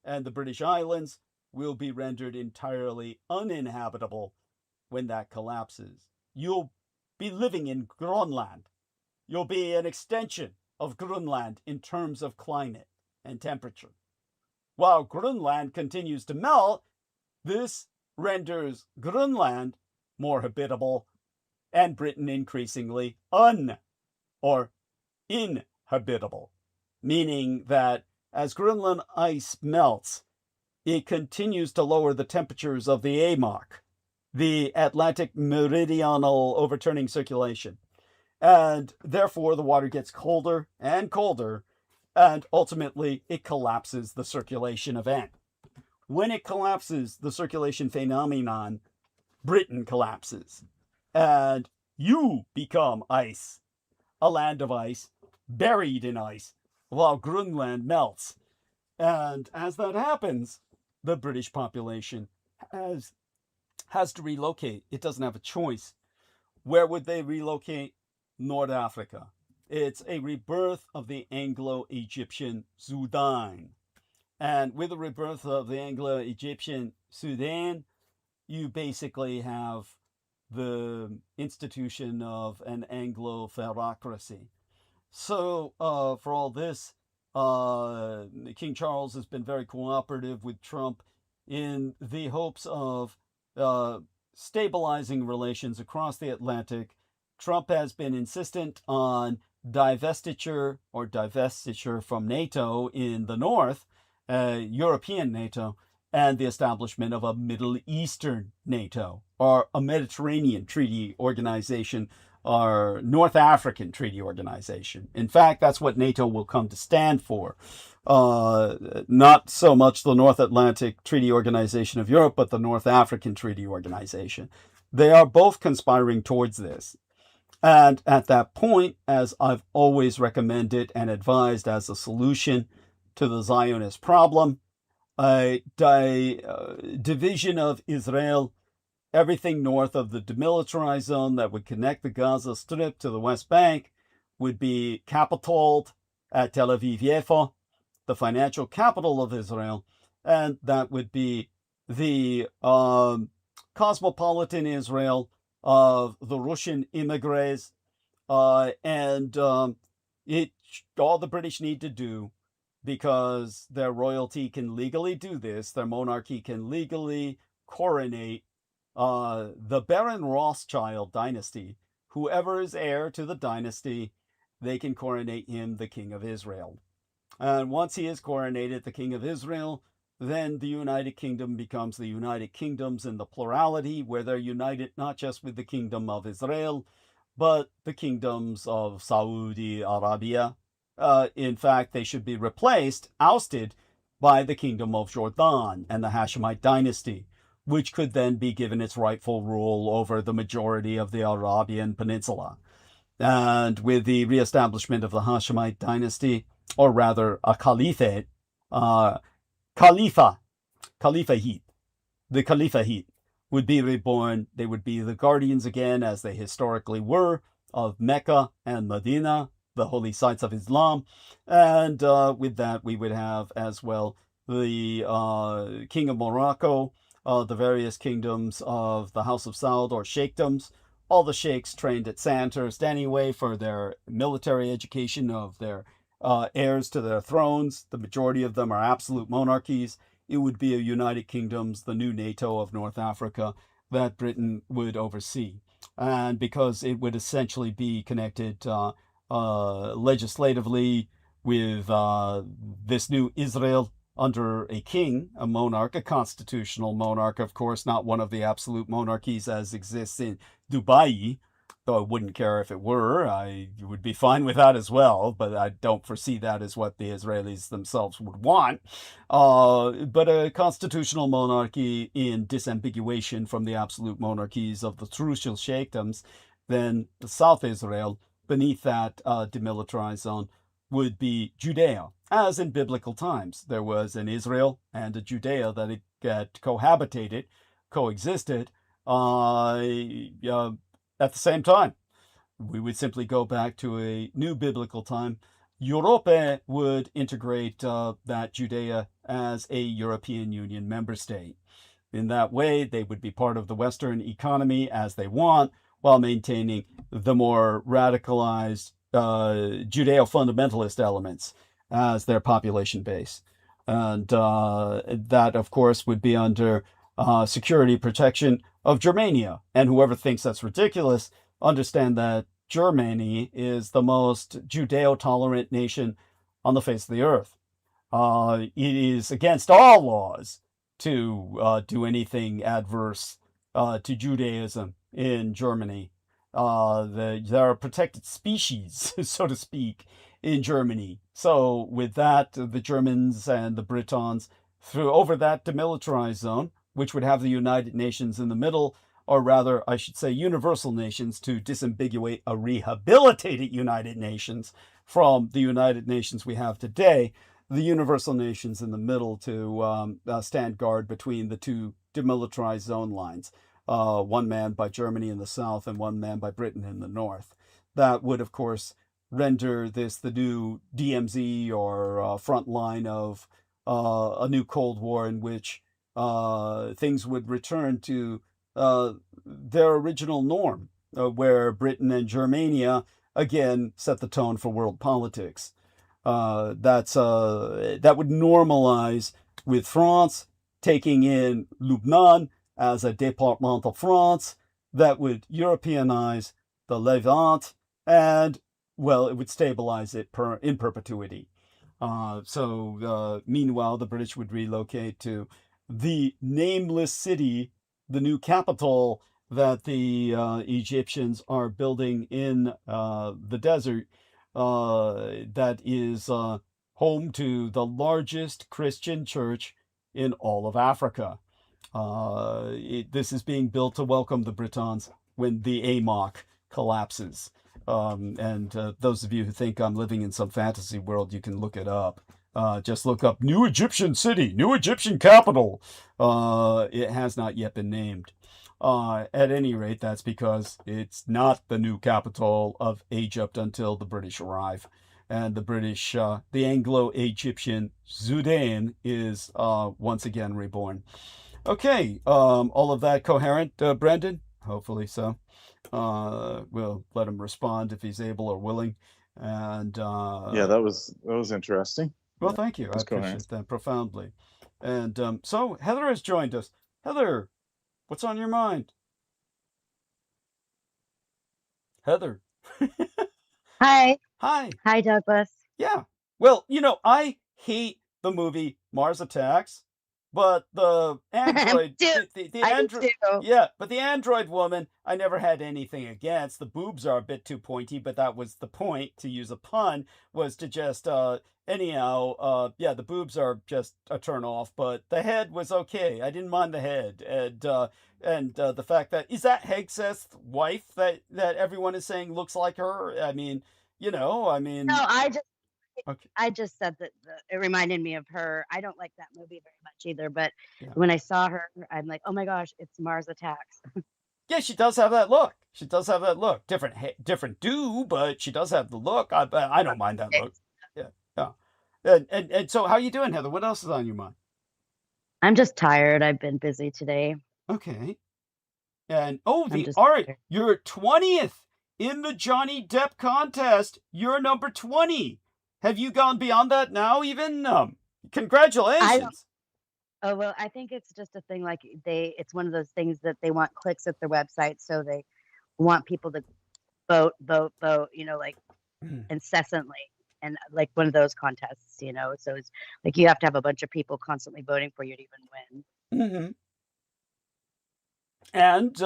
And the British Islands will be rendered entirely uninhabitable when that collapses. You'll be living in Grönland. You'll be an extension of Grönland in terms of climate and temperature. While Grönland continues to melt, this renders Grönland more habitable and Britain increasingly inhabitable, meaning that as Grönland ice melts, it continues to lower the temperatures of the AMOC, the Atlantic Meridional Overturning Circulation, and therefore the water gets colder and colder, and ultimately it collapses the circulation event. When it collapses the circulation phenomenon, Britain collapses, and you become ice, a land of ice, buried in ice, while Grönland melts. And as that happens, the British population has to relocate. It doesn't have a choice. Where would they relocate? North Africa. It's a rebirth of the Anglo-Egyptian Sudan. And with the rebirth of the Anglo-Egyptian Sudan, you basically have the institution of an Anglo-pharaocracy. So for all this, King Charles has been very cooperative with Trump in the hopes of stabilizing relations across the Atlantic. Trump has been insistent on divestiture from NATO in the north, European NATO, and the establishment of a Middle Eastern NATO, or a Mediterranean Treaty Organization, or North African Treaty Organization. In fact, that's what NATO will come to stand for. Not so much the North Atlantic Treaty Organization of Europe, but the North African Treaty Organization. They are both conspiring towards this. And at that point, as I've always recommended and advised as a solution to the Zionist problem, a division of Israel, everything north of the demilitarized zone that would connect the Gaza Strip to the West Bank, would be capitaled at Tel Aviv-Yafo, the financial capital of Israel, and that would be the cosmopolitan Israel of the Russian immigrants, and all the British need to do, because their royalty can legally do this, their monarchy can legally coronate the Baron Rothschild dynasty. Whoever is heir to the dynasty, they can coronate him the King of Israel. And once he is coronated the King of Israel, then the United Kingdom becomes the United Kingdoms in the plurality, where they're united not just with the Kingdom of Israel, but the kingdoms of Saudi Arabia. In fact, they should be ousted by the Kingdom of Jordan and the Hashemite dynasty, which could then be given its rightful rule over the majority of the Arabian Peninsula. And with the reestablishment of the Hashemite dynasty, or rather a caliphate, the caliphate would be reborn. They would be the guardians again, as they historically were, of Mecca and Medina, the holy sites of Islam. And with that, we would have as well the King of Morocco, the various kingdoms of the House of Saud, or sheikdoms, all the sheikhs trained at Sandhurst anyway for their military education of their heirs to their thrones. The majority of them are absolute monarchies. It would be a United Kingdoms, the new NATO of North Africa, that Britain would oversee. And because it would essentially be connected legislatively with this new Israel under a king, a monarch, a constitutional monarch, of course, not one of the absolute monarchies as exists in Dubai, though I wouldn't care if it were. I would be fine with that as well, but I don't foresee that as what the Israelis themselves would want. But a constitutional monarchy in disambiguation from the absolute monarchies of the trucial sheikdoms, then the South Israel, beneath that demilitarized zone, would be Judea. As in biblical times, there was an Israel and a Judea that had coexisted at the same time. We would simply go back to a new biblical time. Europe would integrate that Judea as a European Union member state. In that way, they would be part of the Western economy as they want, while maintaining the more radicalized Judeo-fundamentalist elements as their population base. And that, of course, would be under security protection of Germania. And whoever thinks that's ridiculous, understand that Germany is the most Judeo-tolerant nation on the face of the earth. It is against all laws to do anything adverse to Judaism in Germany. There are protected species, so to speak, in Germany. So with that, the Germans and the Britons, over that demilitarized zone, which would have the United Nations in the middle, or rather, I should say, universal nations, to disambiguate a rehabilitated United Nations from the United Nations we have today, the universal nations in the middle to stand guard between the two demilitarized zone lines. One manned by Germany in the south and one manned by Britain in the north. That would, of course, render this the new DMZ, or front line of a new Cold War, in which things would return to their original norm, where Britain and Germania again set the tone for world politics. That would normalize with France taking in Lebanon as a département of France. That would Europeanize the Levant, and, well, it would stabilize it in perpetuity. Meanwhile, the British would relocate to the nameless city, the new capital that the Egyptians are building in the desert, that is home to the largest Christian church in all of Africa. This is being built to welcome the Britons when the AMOC collapses. And those of you who think I'm living in some fantasy world, you can look it up. Just look up New Egyptian City, New Egyptian Capital. It has not yet been named. At any rate, that's because it's not the new capital of Egypt until the British arrive. And the British, the Anglo-Egyptian ̔'oudên is once again reborn. Okay, all of that coherent, Brendan? Hopefully so. We'll let him respond if he's able or willing. And yeah, that was interesting. Well, thank you. I appreciate that profoundly. And so Heather has joined us. Heather, what's on your mind? Heather. Hi. Hi. Hi, Douglas. Yeah. Well, I hate the movie Mars Attacks, but the android, the android, yeah, but the android woman, I never had anything against. The boobs are a bit too pointy, but that was the point, to use a pun, was to just, anyhow, yeah, the boobs are just a turn off, but the head was okay. I didn't mind the head. And the fact that, is that Hegseth's wife that everyone is saying looks like her? I mean, No, I just said that it reminded me of her. I don't like that movie very much either, but when I saw her, I'm like, oh my gosh, it's Mars Attacks. Yeah, she does have that look. She does have that look. Different do, but she does have the look. I don't mind that look. Yeah. And so how you doing, Heather? What else is on your mind? I'm just tired. I've been busy today. Okay. And you're 20th in the Johnny Depp contest. You're number 20. Have you gone beyond that now even? Congratulations. Well, I think it's just a thing, like it's one of those things that they want clicks at their website, so they want people to vote, like incessantly, and like one of those contests, so it's like you have to have a bunch of people constantly voting for you to even win. And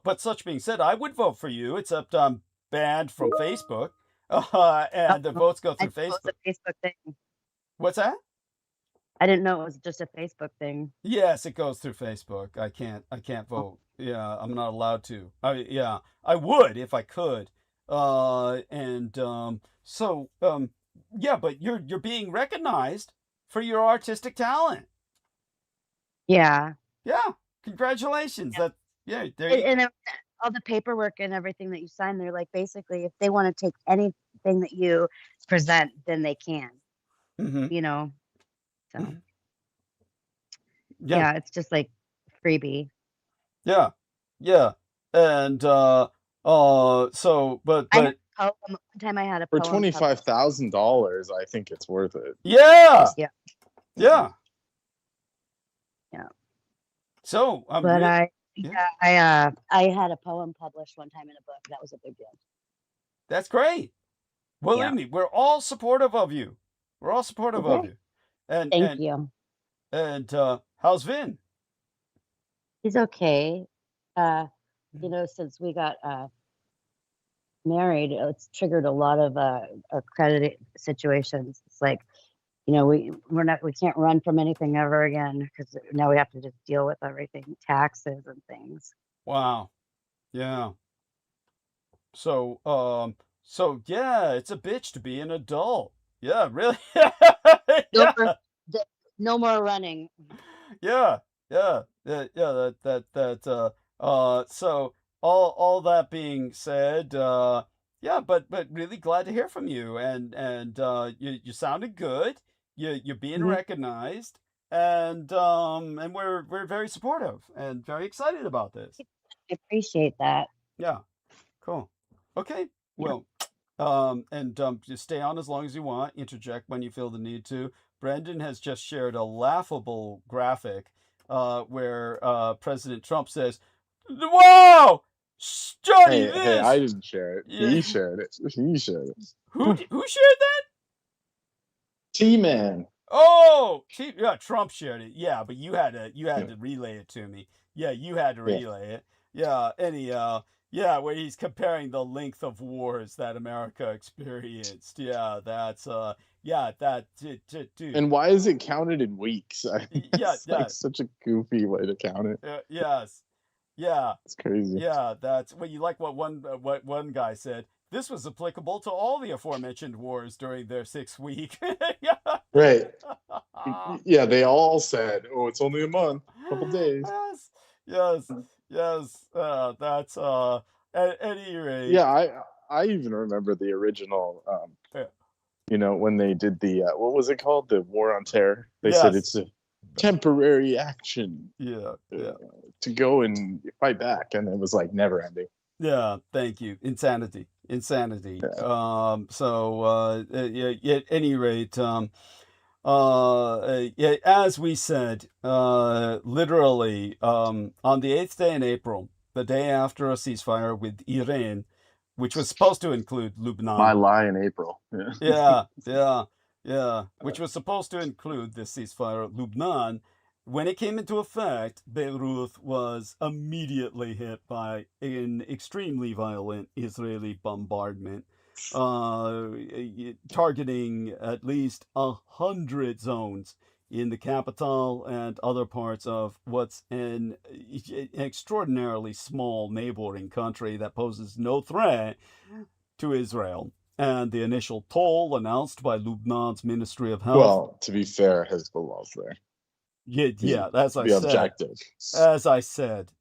but such being said, I would vote for you, except I'm banned from Facebook, and the votes go through Facebook. It's a Facebook thing. What's that? I didn't know it was just a Facebook thing. Yes, it goes through Facebook. I can't vote. Yeah, I'm not allowed to. I would if I could. Yeah, but you're being recognized for your artistic talent. Yeah. Yeah. Congratulations. Yeah. And all the paperwork and everything that you sign, they're like, basically, if they want to take anything that you present, then they can. So yeah, it's just like freebie. Yeah. And but one time I had a for poem $25,000, I think it's worth it. Yeah. So I had a poem published one time in a book. That was a big deal. That's great. Believe me, we're all supportive of you. We're all supportive of you. And thank you. And how's Vin? He's okay. Since we got married, it's triggered a lot of our credit situations. It's like, we can't run from anything ever again, because now we have to just deal with everything, taxes and things. Wow. Yeah. So yeah, it's a bitch to be an adult. Yeah, really. No more running. Yeah. So all that being said, but really glad to hear from you, and you sounded good. You're being recognized, and we're very supportive and very excited about this. I appreciate that. Yeah. Cool. Okay. Well, just stay on as long as you want. Interject when you feel the need to. Brendan has just shared a laughable graphic where President Trump says, "Wow, Johnny, this." Hey, I didn't share it. Yeah. He shared it. Who shared that? T-Man. Oh, Trump shared it. Yeah, but you had to relay it to me. Yeah, you had to relay it. Yeah. Anyhow. Yeah, where he's comparing the length of wars that America experienced. Yeah, that's dude. And why is it counted in weeks? Like such a goofy way to count it. Yes. Yeah, It's crazy. yeah. That's well. You like what one guy said. This was applicable to all the aforementioned wars during their 6-week. Yeah. Right. Yeah, they all said, "Oh, it's only a month, couple days." Yes, yes, yes. That's at any rate. Yeah, I even remember the original. Yeah. You know, when they did the what was it called, the War on Terror? They Yes. said it's a temporary action. Yeah, yeah. To go and fight back, and it was like never ending. Yeah, thank you. Insanity. Yeah. So at any rate, yeah, as we said, literally, on the 8th day in April, the day after a ceasefire with Iran, which was supposed to include Lebanon. My lie in April. Yeah. Yeah. Which was supposed to include the ceasefire of Lebanon. When it came into effect, Beirut was immediately hit by an extremely violent Israeli bombardment, targeting at least 100 zones in the capital and other parts of what's an extraordinarily small neighboring country that poses no threat to Israel. And the initial toll announced by Lebanon's Ministry of Health. Well, to be fair, Hezbollah's there. Yeah, as I be said. Objective. As I said,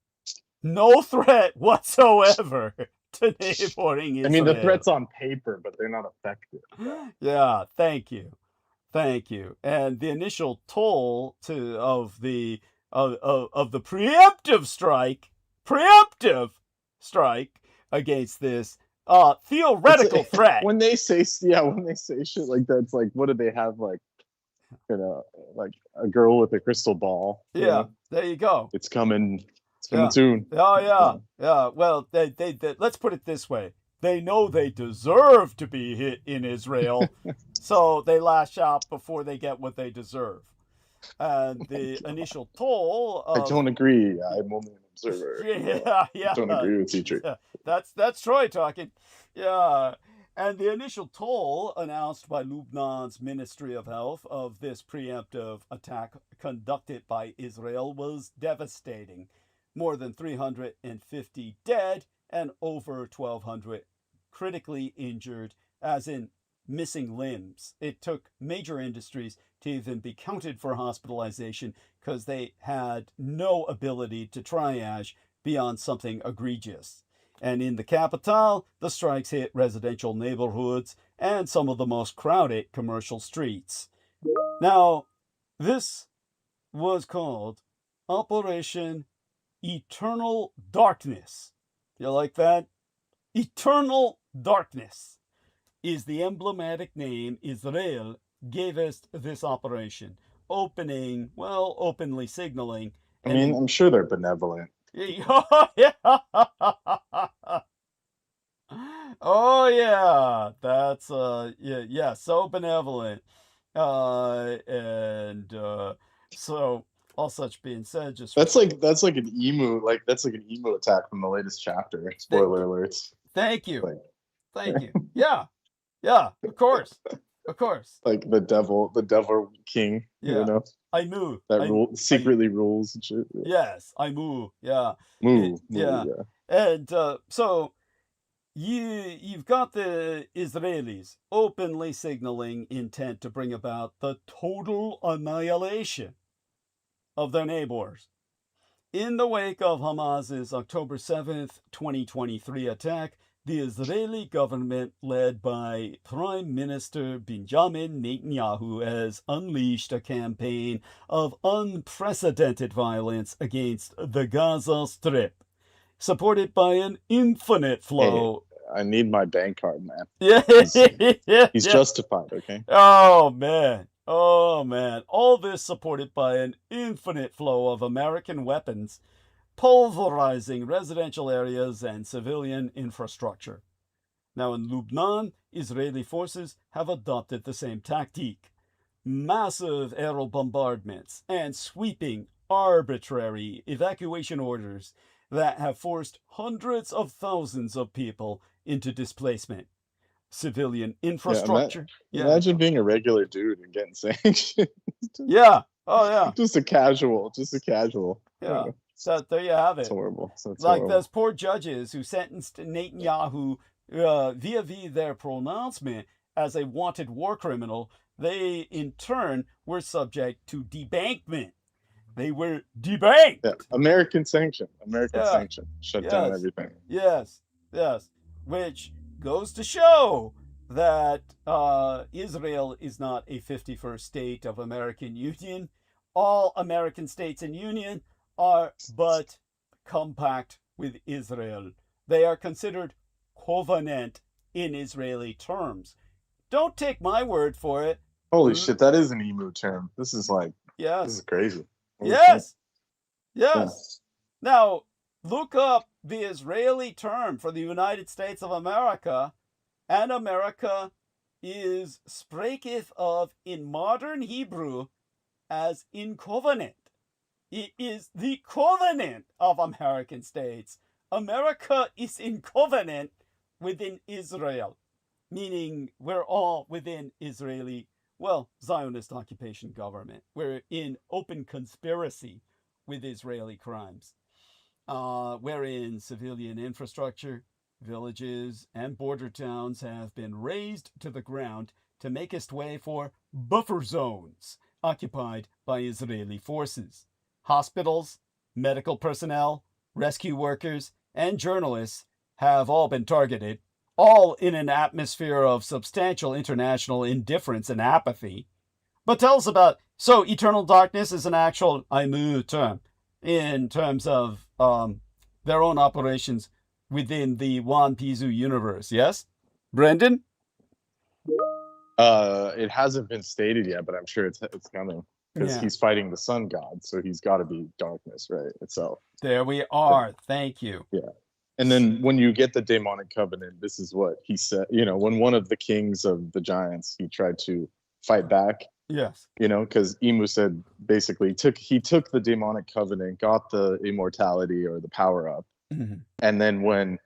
no threat whatsoever to neighboring Israel. I mean, the threat's on paper, but they're not effective. Yeah, thank you. And the initial toll of the preemptive strike against this theoretical threat. When they say shit like that, it's like, what do they have, like, you know, like a girl with a crystal ball? Yeah, know? There you go. It's coming soon. Oh yeah. Well, they let's put it this way: they know they deserve to be hit in Israel, so they lash out before they get what they deserve. And the initial toll. I don't agree. I'm only an observer. Yeah. I don't agree with Dietrich. Yeah, that's Troy talking. Yeah. And the initial toll announced by Lebanon's Ministry of Health of this preemptive attack conducted by Israel was devastating. More than 350 dead and over 1,200 critically injured, as in missing limbs. It took major industries to even be counted for hospitalization because they had no ability to triage beyond something egregious. And in the capital, the strikes hit residential neighborhoods and some of the most crowded commercial streets. Now, this was called Operation Eternal Darkness. You like that? Eternal Darkness is the emblematic name Israel gave us this operation, openly signaling. I mean, I'm sure they're benevolent. Oh yeah, that's so benevolent. So all such being said, just that's like an emu attack from the latest chapter. Spoiler alerts. Thank you. Yeah, of course. Like the devil king. Yeah. You know. I knew that secretly rules and shit. Yeah. Yes, I moo. Yeah. Yeah. And so you've got the Israelis openly signaling intent to bring about the total annihilation of their neighbors. In the wake of Hamas's October 7th, 2023 attack, the Israeli government, led by Prime Minister Benjamin Netanyahu, has unleashed a campaign of unprecedented violence against the Gaza Strip, supported by an infinite flow. Hey, I need my bank card, man. Yeah, he's justified, okay? Oh, man. All this supported by an infinite flow of American weapons, pulverizing residential areas and civilian infrastructure. Now in Lebanon, Israeli forces have adopted the same tactique. Massive aerial bombardments and sweeping, arbitrary evacuation orders that have forced hundreds of thousands of people into displacement. Civilian infrastructure. Imagine being a regular dude and getting sanctioned. Yeah. Oh, yeah. Just a casual. Yeah. So there you have It's it. horrible. So it's Like horrible. those poor judges who sentenced Netanyahu via their pronouncement as a wanted war criminal, they in turn were subject to debankment. They were debanked. Yeah. American sanction. Shut down Yes. everything. Yes. Which goes to show that Israel is not a 51st state of American Union. All American states in Union are but compact with Israel. They are considered covenant in Israeli terms. Don't take my word for it. Holy shit, that is an emu term. This is crazy. Holy Yes. shit. Yes. Now, look up the Israeli term for the United States of America, and America is spreketh of in modern Hebrew as in covenant. It is the covenant of American states. America is in covenant within Israel, meaning we're all within Israeli, Zionist occupation government. We're in open conspiracy with Israeli crimes, wherein civilian infrastructure, villages, and border towns have been razed to the ground to make way for buffer zones occupied by Israeli forces. Hospitals, medical personnel, rescue workers, and journalists have all been targeted, all in an atmosphere of substantial international indifference and apathy. But tell us about, so eternal darkness is an actual IMU term in terms of their own operations within the One Piece universe, yes? Brendan? It hasn't been stated yet, but I'm sure it's coming. Because Yeah. he's fighting the sun god, so he's got to be darkness, right? Itself. There we are. Thank you. Yeah. And then when you get the demonic covenant, this is what he said. When one of the kings of the giants, he tried to fight back. Yes. Because Emu said basically he took the demonic covenant, got the immortality or the power up, and then when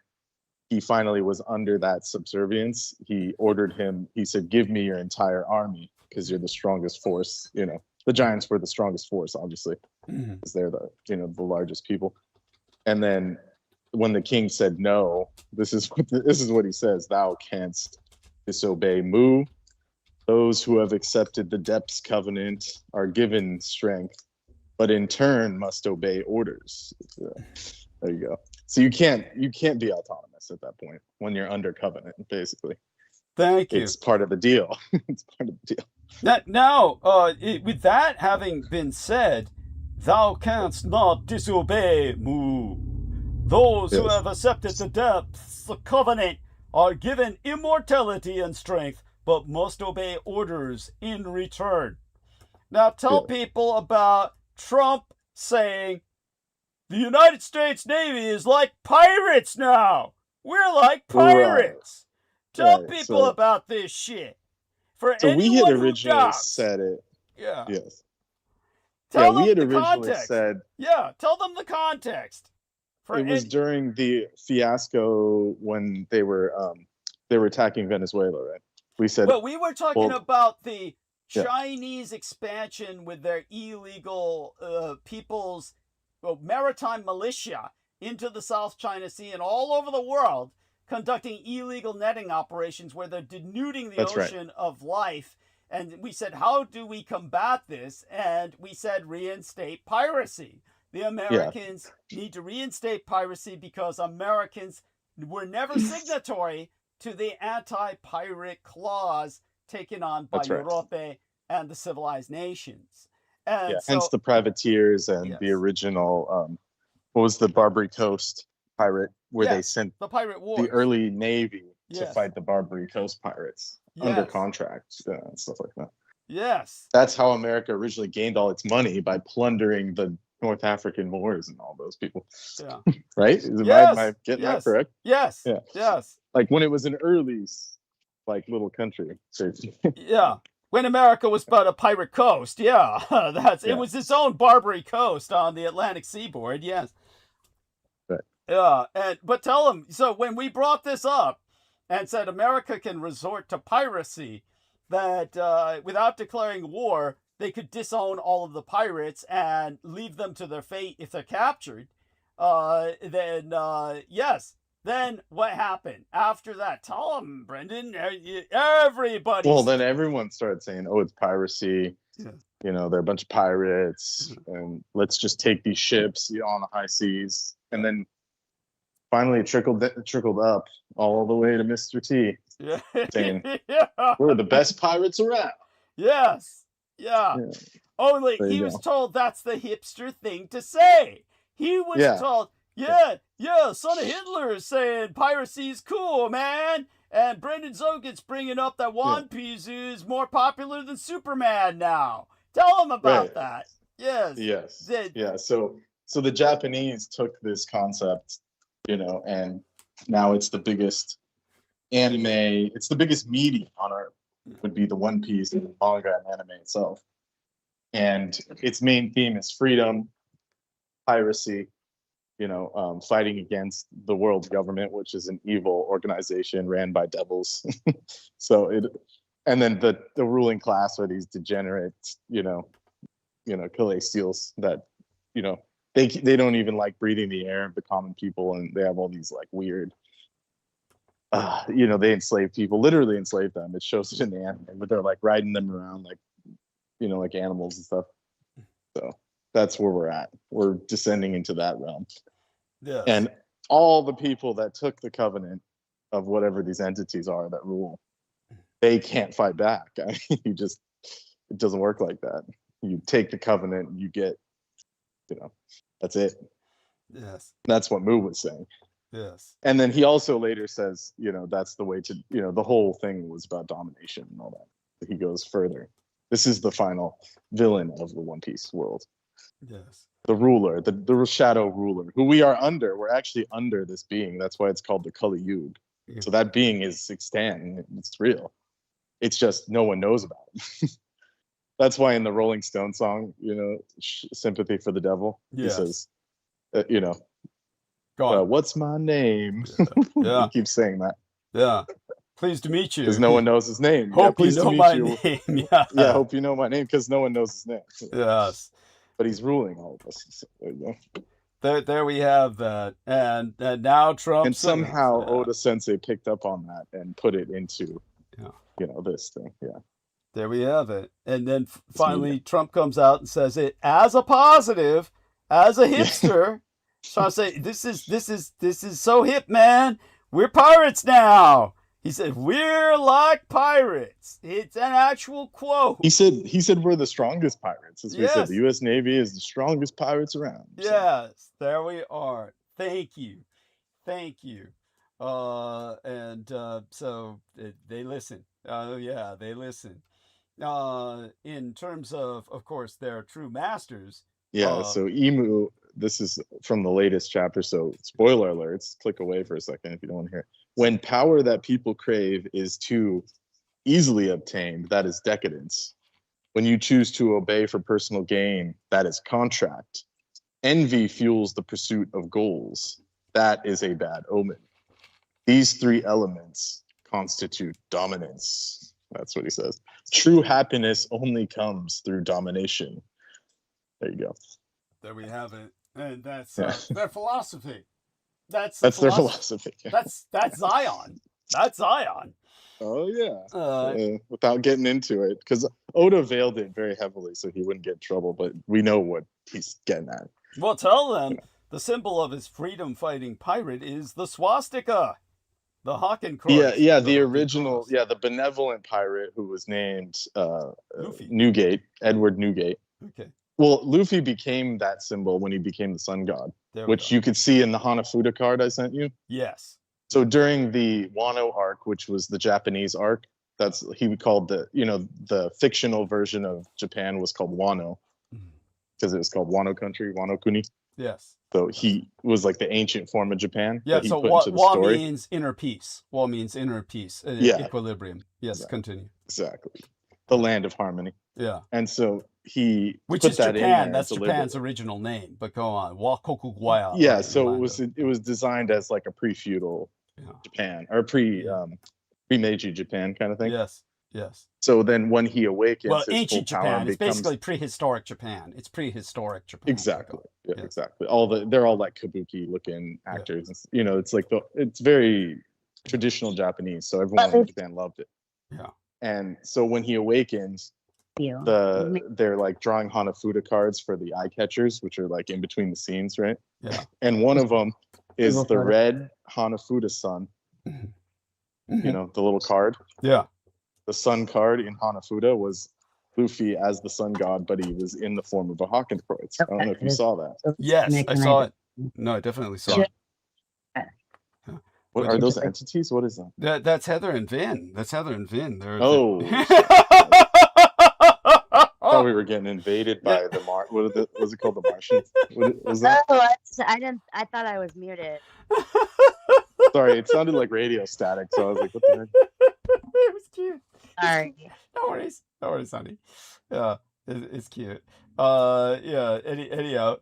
he finally was under that subservience, he ordered him. He said, "Give me your entire army, because you're the strongest force." The giants were the strongest force, obviously, because they're the largest people. And then when the king said no, this is what he says: "Thou canst disobey Mu. Those who have accepted the depths covenant are given strength, but in turn must obey orders." There you go. So you can't be autonomous at that point when you're under covenant, basically. Thank you. It's part of the deal. It's part of the deal. Now, with that having been said, thou canst not disobey Mu. Those who have accepted the depths of covenant are given immortality and strength, but must obey orders in return. Now tell people about Trump saying, the United States Navy is like pirates now. We're like pirates. Tell people about this shit. So we had originally said it. Yeah. Yes. Tell we had them the originally context. said. Yeah, tell them the context. It was during the fiasco when they were attacking Venezuela, right? We said. Well, we were talking about the Chinese expansion with their illegal people's maritime militia into the South China Sea and all over the world, conducting illegal netting operations where they're denuding the ocean of life. And we said, how do we combat this? And we said, reinstate piracy. The Americans need to reinstate piracy because Americans were never signatory to the anti-pirate clause taken on by Europe and the civilized nations. And hence the privateers and the original, what was the Barbary Coast pirate, where they sent the pirate wars, the early Navy to fight the Barbary Coast pirates under contract and stuff like that. Yes. That's how America originally gained all its money, by plundering the North African Moors and all those people. Yeah. Right? Am I getting that correct? Yes. Yeah. Yes. Like when it was an early, little country. Yeah. When America was but a pirate coast, it was its own Barbary coast on the Atlantic seaboard, yes. Right. Yeah, but tell them, so when we brought this up and said America can resort to piracy, that without declaring war, they could disown all of the pirates and leave them to their fate if they're captured, then yes. Then what happened after that? Tell them, Brendan. Everybody. Well, then everyone started saying, "Oh, it's piracy." Yeah. You know, they're a bunch of pirates, and let's just take these ships, on the high seas. And then finally, it trickled up all the way to Mr. T, saying, "We're the best pirates around." Yes. Yeah. Only he was told that's the hipster thing to say. He was told. Yeah, son of Hitler is saying piracy's cool, man. And Brendan ŹOGHET's bringing up that One Piece is more popular than Superman now. Tell him about that. Yes. Yeah. So the Japanese took this concept, and now it's the biggest anime. It's the biggest medium on Earth. Would be the One Piece and the manga and anime itself. And its main theme is freedom, piracy. Fighting against the world government, which is an evil organization ran by devils. And then the ruling class are these degenerates, celestials that, they don't even like breathing the air of the common people, and they have all these like weird, they enslave people, literally enslave them. It shows it in the anime, but they're like riding them around like, like animals and stuff. So that's where we're at. We're descending into that realm. Yes. And all the people that took the covenant of whatever these entities are that rule, they can't fight back. I mean, it doesn't work like that. You take the covenant, you get, that's it. Yes. That's what Mu was saying. Yes. And then he also later says, that's the way to, the whole thing was about domination and all that. He goes further. This is the final villain of the One Piece world. Yes. The ruler, the shadow ruler, who we are under. We're actually under this being. That's why it's called the Kali Yuga. So that being is extant. It's real. It's just no one knows about it. That's why in the Rolling Stone song, "Sympathy for the Devil," he says, "What's my name?" Yeah. He keeps saying that. Yeah. Pleased to meet you. Because no one knows his name. Hope you know my name. Yeah, hope you know my name, because no one knows his name. Yes. But he's ruling all of us. So there you go. There we have that. And now Trump. And somehow Oda Sensei picked up on that and put it into, this thing. Yeah. There we have it. And then finally Trump comes out and says it as a positive, as a hipster. So I say, this is so hip, man. We're pirates now. He said, "We're like pirates." It's an actual quote. He said we're the strongest pirates. As we said, the U.S. Navy is the strongest pirates around. So. Yes, there we are. Thank you. So they listen. They listen. In terms of course, they're true masters. Yeah. So Emu. This is from the latest chapter. So spoiler alerts. Click away for a second if you don't want to hear it. When power that people crave is too easily obtained, that is decadence. When you choose to obey for personal gain, that is contract. Envy fuels the pursuit of goals. That is a bad omen. These three elements constitute dominance. That's what he says. True happiness only comes through domination. There you go. There we have it. And that's their philosophy. That's their philosophy. That's Zion. That's Zion. Oh yeah. Without getting into it, because Oda veiled it very heavily so he wouldn't get in trouble. But we know what he's getting at. Well, tell them the symbol of his freedom-fighting pirate is the swastika, the Hakenkreuz. Yeah. The original, the benevolent pirate who was named Newgate, Edward Newgate. Okay. Well, Luffy became that symbol when he became the sun god, which you could see in the Hanafuda card I sent you. Yes. So during the Wano arc, which was the Japanese arc, he called the fictional version of Japan was called Wano, because it was called Wano country, Wano Kuni. Yes. So he was like the ancient form of Japan. Yeah. So Wa means inner peace. Wa means inner peace. Equilibrium. Yes. Exactly. Continue. Exactly. The land of harmony. Yeah. And so he which put is that Japan. in That's Japan's original name. But go on. Wakoku Gwaya. Yeah. So it was designed as like a pre-feudal Japan or pre-Meiji Japan kind of thing. Yes. Yes. So then when he awakens, Well, his full ancient power Japan. It's becomes basically prehistoric Japan. It's prehistoric Japan. exactly, yeah, Yes. exactly. They're all like kabuki looking actors. And, it's like it's very traditional Japanese. So everyone in Japan loved it. Yeah. And so when he awakens, they're like drawing Hanafuda cards for the eye catchers, which are like in between the scenes, right? Yeah. And one of them is the red Hanafuda sun. The little card. Yeah. The sun card in Hanafuda was Luffy as the sun god, but he was in the form of a Hakenkreuz. I don't know if you saw that. Yes, I saw it. No, I definitely saw it. What are those entities? What is that? That's Heather and Vin. That's Heather and Vin. I thought we were getting invaded by the what was it called? The Martians? What was that? Oh, I thought I was muted. Sorry, it sounded like radio static, so I was like, what the heck? It was cute. Sorry. No worries, honey. Yeah, it's cute. Yeah. Anyhow.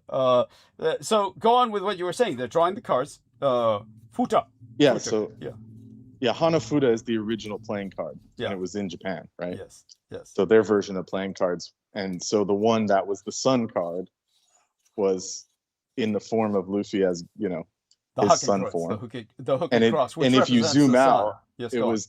So go on with what you were saying. They're drawing the cards. Futa. Yeah. Futa. So yeah, Hanafuda is the original playing card. Yeah. And it was in Japan, right? Yes. So their version of playing cards, and so the one that was the sun card was in the form of Luffy as his sun form. The hook and cross. And if you zoom out, it was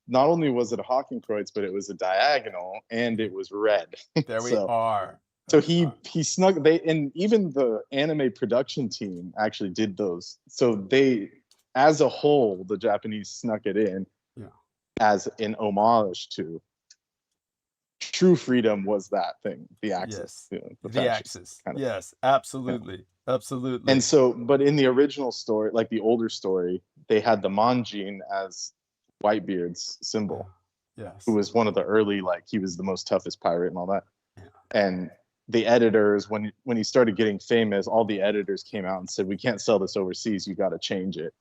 not only was it a Hakenkreuz, but it was a diagonal and it was red. There we are. So he snuck and even the anime production team actually did those. So they, as a whole, the Japanese snuck it in as an homage to true freedom was that thing, the axis. Yes. The axis. Kind of yes, absolutely. Yeah. Absolutely. And so, but in the original story, like the older story, they had the Manjin as Whitebeard's symbol. Yes. Who was one of the early, like he was the most toughest pirate and all that. Yeah. And the editors, when he started getting famous, all the editors came out and said, we can't sell this overseas, you got to change it.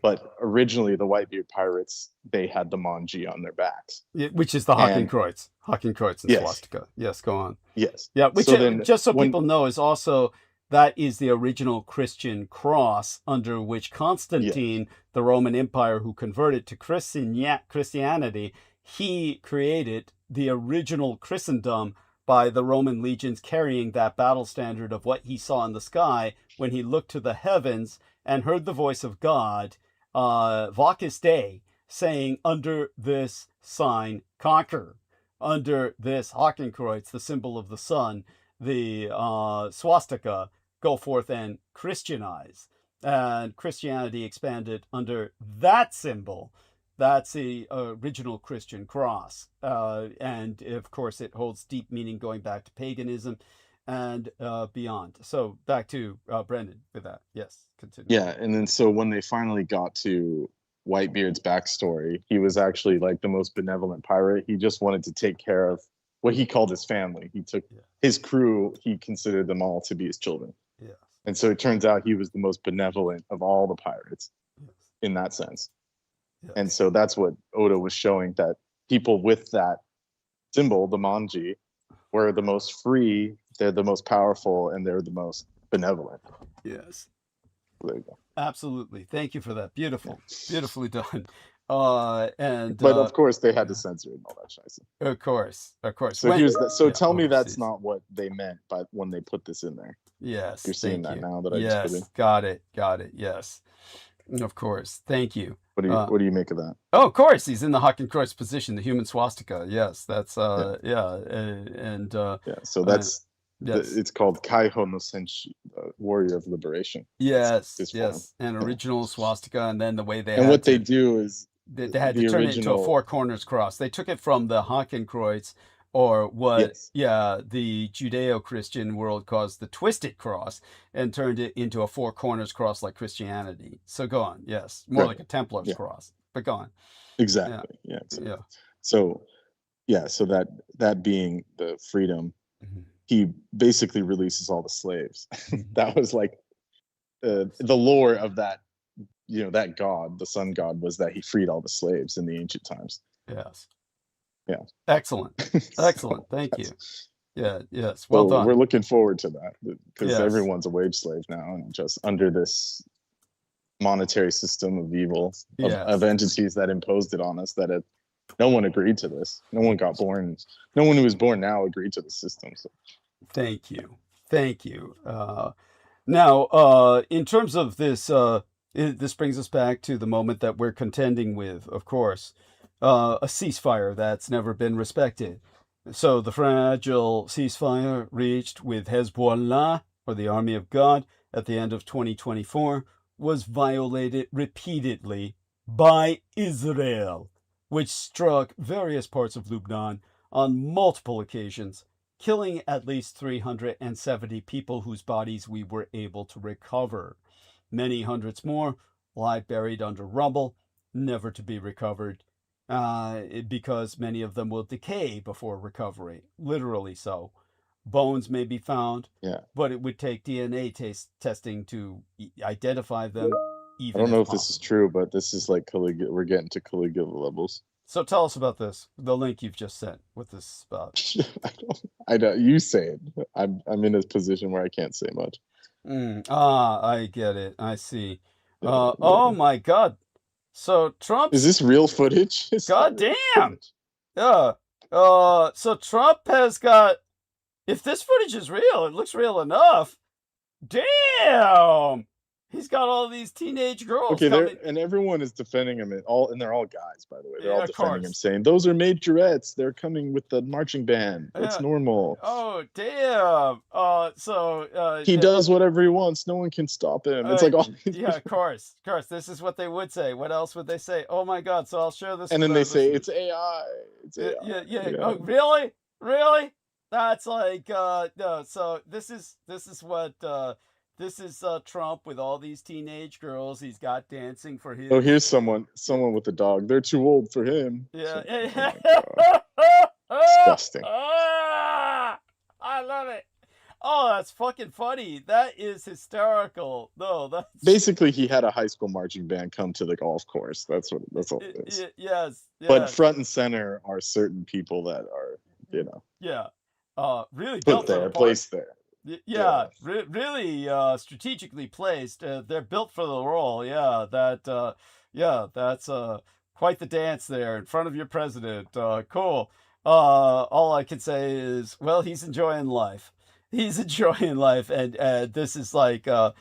But originally the Whitebeard pirates, they had the Manji on their backs. Yeah, which is the Hakenkreuz. Hakenkreuz and swastika. Yes, go on. Yes. Yeah, which just so people know is also that is the original Christian cross under which Constantine, the Roman Empire who converted to Christianity, he created the original Christendom by the Roman legions carrying that battle standard of what he saw in the sky when he looked to the heavens and heard the voice of God, VÄRDAḥ, saying, under this sign, conquer. Under this Hakenkreuz, the symbol of the sun, the swastika, go forth and Christianize. And Christianity expanded under that symbol. That's the original Christian cross. And of course, it holds deep meaning going back to paganism and beyond. So back to Brendan with that. Yes, continue. Yeah, and then so when they finally got to Whitebeard's backstory, he was actually like the most benevolent pirate. He just wanted to take care of what he called his family. He took his crew, he considered them all to be his children. Yeah. And so it turns out he was the most benevolent of all the pirates in that sense. Yes. And so that's what Oda was showing, that people with that symbol, the Manji, were the most free, they're the most powerful, and they're the most benevolent. Yes. There you go. Absolutely. Thank you for that. Beautiful. Beautifully done. But of course they had to censor it and all that shit. Of course. So tell me that's not what they meant by when they put this in there. Yes. You're seeing that now that I just put in. Got it. Yes. Of course. Thank you. What do you make of that? Oh, of course, he's in the Hakenkreuz position, the human swastika. Yes, that's So that's it's called Kaiho no Senshi, Warrior of Liberation. Yes, and original swastika, and then the way they they do is they had to turn it into a four corners cross. They took it from the Hakenkreuz, or what the Judeo-Christian world calls the twisted cross, and turned it into a four corners cross like Christianity. So go on. Yes, more like a Templar's cross, but go on. Exactly. So that being the freedom, he basically releases all the slaves. That was like the lore of that, that god, the sun god, was that he freed all the slaves in the ancient times. Yes. Yeah. Excellent. Thank you. Yeah. Yes. Well done. We're looking forward to that because everyone's a wage slave now, and just under this monetary system of evil of entities that imposed it on us, that No one agreed to this. No one got born. No one who was born now agreed to the system. So. Thank you. Now, in terms of this, this brings us back to the moment that we're contending with, of course, a ceasefire that's never been respected. So the fragile ceasefire reached with Hezbollah, or the Army of God, at the end of 2024 was violated repeatedly by Israel, which struck various parts of Lebanon on multiple occasions, killing at least 370 people whose bodies we were able to recover. Many hundreds more lie buried under rubble, never to be recovered, because many of them will decay before recovery, literally so. Bones may be found, but it would take DNA testing to identify them. I don't know if this is true, but this is like we're getting to Caligula levels. So tell us about this, the link you've just sent with this about. I don't. You say it. I'm in a position where I can't say much. I get it. I see. Oh my God. So Trump. Is this real footage? God damn. Yeah. So Trump has got. If this footage is real, it looks real enough. Damn. He's got all these teenage girls. Okay, and everyone is defending him, and they're all guys, by the way. They're all defending him, saying those are majorettes. They're coming with the marching band. It's normal. Oh, damn. He does whatever he wants. No one can stop him. It's like all. Yeah, of course. This is what they would say. What else would they say? Oh my God! So I'll share this. And then they say it's AI. It's AI. Yeah. Oh, really? Really? That's like no. So this is what. This is Trump with all these teenage girls. He's got dancing for his. Oh, here's someone with a dog. They're too old for him. Yeah. Disgusting. I love it. Oh, that's fucking funny. That is hysterical. No, that's basically he had a high school marching band come to the golf course. That's all it is. Yes. But front and center are certain people that are, Yeah. Really placed there. Yeah, really strategically placed. They're built for the role. Yeah, that's quite the dance there in front of your president. Cool. All I can say is, well, he's enjoying life. He's enjoying life, and this is like, no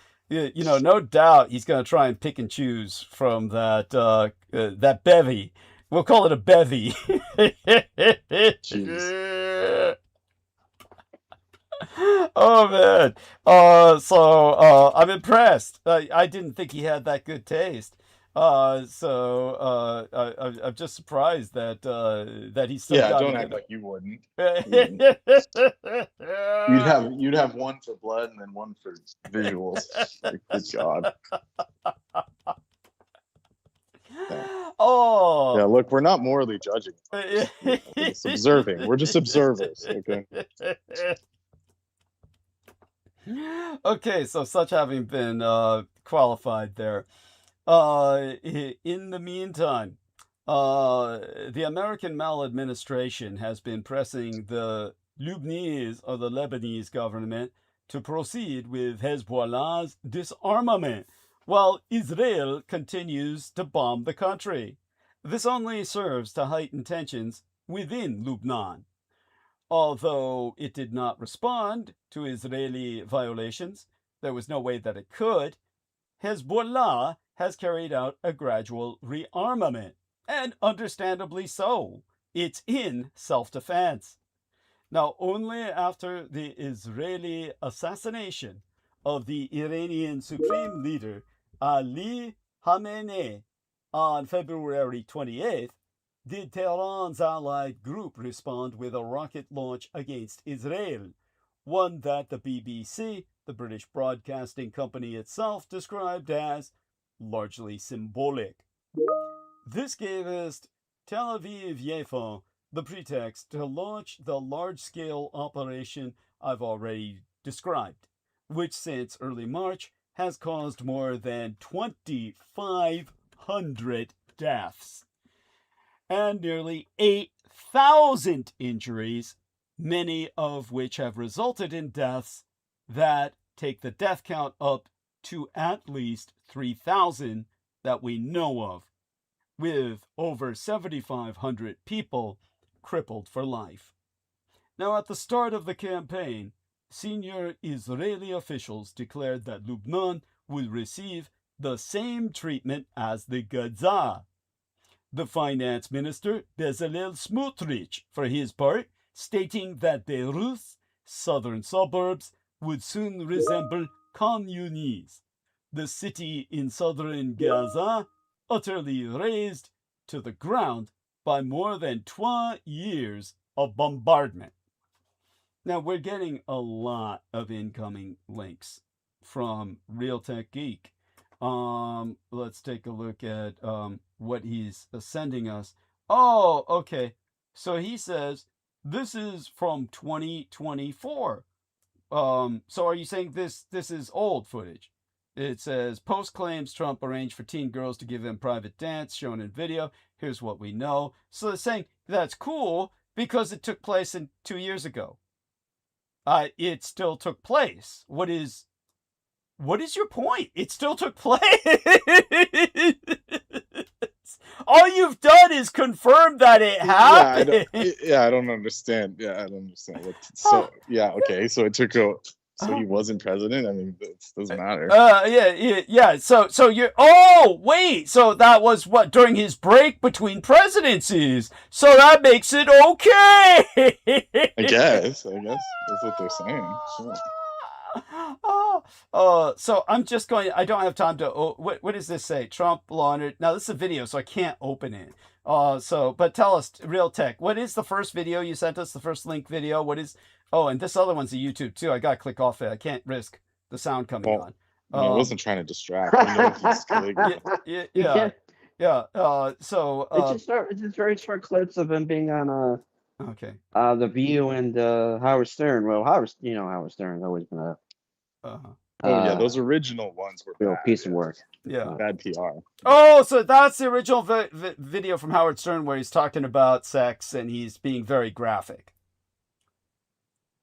doubt he's gonna try and pick and choose from that bevy. We'll call it a bevy. Jeez. Oh man. So I'm impressed. I didn't think he had that good taste. I'm just surprised that he's still. Yeah, don't act like you wouldn't. You'd have one for blood and then one for visuals. Like, good God. Oh. Yeah, look, we're not morally judging. We're just observing. We're just observers. Okay. Okay, so such having been qualified there. In the meantime, the American maladministration has been pressing the Lebanese or the Lebanese government to proceed with Hezbollah's disarmament, while Israel continues to bomb the country. This only serves to heighten tensions within Lebanon. Although it did not respond to Israeli violations, there was no way that it could. Hezbollah has carried out a gradual rearmament, and understandably so. It's in self-defense. Now, only after the Israeli assassination of the Iranian Supreme Leader Ali Khamenei on February 28th, did Tehran's allied group respond with a rocket launch against Israel, one that the BBC, the British Broadcasting Company itself, described as largely symbolic. This gave Tel Aviv Yafo the pretext to launch the large-scale operation I've already described, which since early March has caused more than 2,500 deaths and nearly 8,000 injuries, many of which have resulted in deaths that take the death count up to at least 3,000 that we know of. with over 7,500 people crippled for life. Now, at the start of the campaign, senior Israeli officials declared that Lebanon would receive the same treatment as the Gaza. The finance minister, Bezalel Smotrich, for his part, stating that Beirut's southern suburbs would soon resemble Khan Yunis, the city in southern Gaza, utterly razed to the ground by more than 20 years of bombardment. Now, we're getting a lot of incoming links from Real Tech Geek. Let's take a look at what he's sending us. Oh, okay. So he says this is from 2024. So are you saying this is old footage? It says, Post claims Trump arranged for teen girls to give him private dance shown in video. Here's what we know. So they're saying that's cool because it took place 2 years ago. It still took place. What is your point? It still took place. All you've done is confirm that it happened. I don't understand. Yeah, I don't understand. So it took a. So he wasn't president. I mean, it doesn't matter. Yeah. So you're. Oh, wait. So that was what during his break between presidencies. So that makes it okay. I guess that's what they're saying. Sure. So I'm just going. I don't have time to. What does this say? Trump laundered. Now this is a video, so I can't open it. But tell us, Real Tech, what is the first video you sent us? The first link video. What is? Oh, and this other one's a YouTube too. I gotta click off it. I can't risk the sound coming on. I wasn't trying to distract. I know he's yeah. It's just very short clips of him being on okay. The View and Howard Stern. Well, Howard Stern's always been a those original ones were real bad. piece of work. Yeah, bad PR. Oh, so that's the original video from Howard Stern where he's talking about sex and he's being very graphic.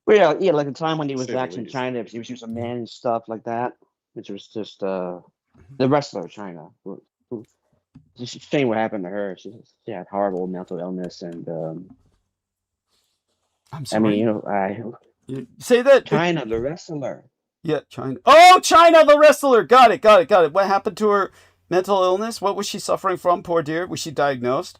Well, yeah, like the time when he was actually in China, he was using man and stuff like that, which was just the wrestler of China. It's a shame what happened to her. She had horrible mental illness, and I'm sorry. You say that China, the wrestler. Yeah, China. Oh, China, the wrestler. Got it. What happened to her mental illness? What was she suffering from? Poor dear. Was she diagnosed?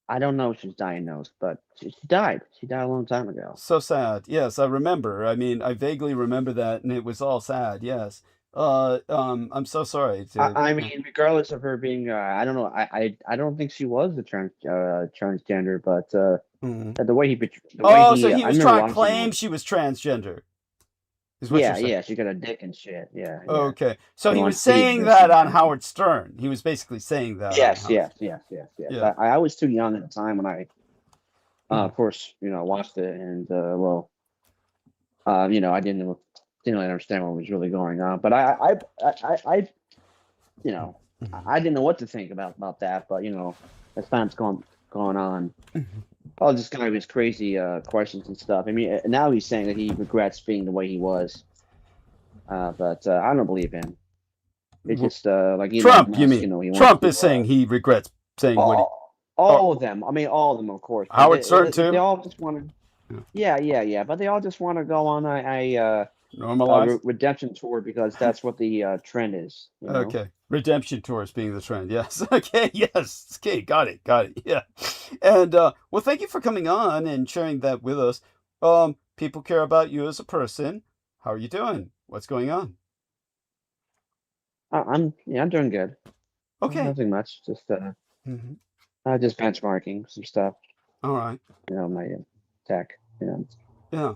I don't know if she's diagnosed, but she died. She died a long time ago. So sad. Yes, I remember. I mean, I vaguely remember that, and it was all sad. Yes. I'm so sorry. I mean, regardless of her being, I don't know. I don't think she was a transgender, but the way he. So he was trying to claim she was transgender. Yeah, she got a dick and shit. Yeah. Okay, so he was saying that on Howard Stern. He was basically saying that. Yes. Yeah. I was too young at the time when I, of course, watched it, and I didn't really understand what was really going on. But I didn't know what to think about that. But as time's gone on. All this guy was crazy questions and stuff. I mean, now he's saying that he regrets being the way he was, but I don't believe him. It's just like Trump. Musk, you mean Trump is saying he regrets saying all of them. I mean, all of them, of course. Howard Stern too. They all just want to. Yeah. But they all just want to go on a redemption tour because that's what the trend is. Okay. Redemption tours being the trend. Yes. Okay. Yes. Okay. Got it. Yeah. And well, thank you for coming on and sharing that with us. People care about you as a person. How are you doing? What's going on? I'm doing good. Okay. Nothing much. Just just benchmarking some stuff. All right. My tech. Yeah.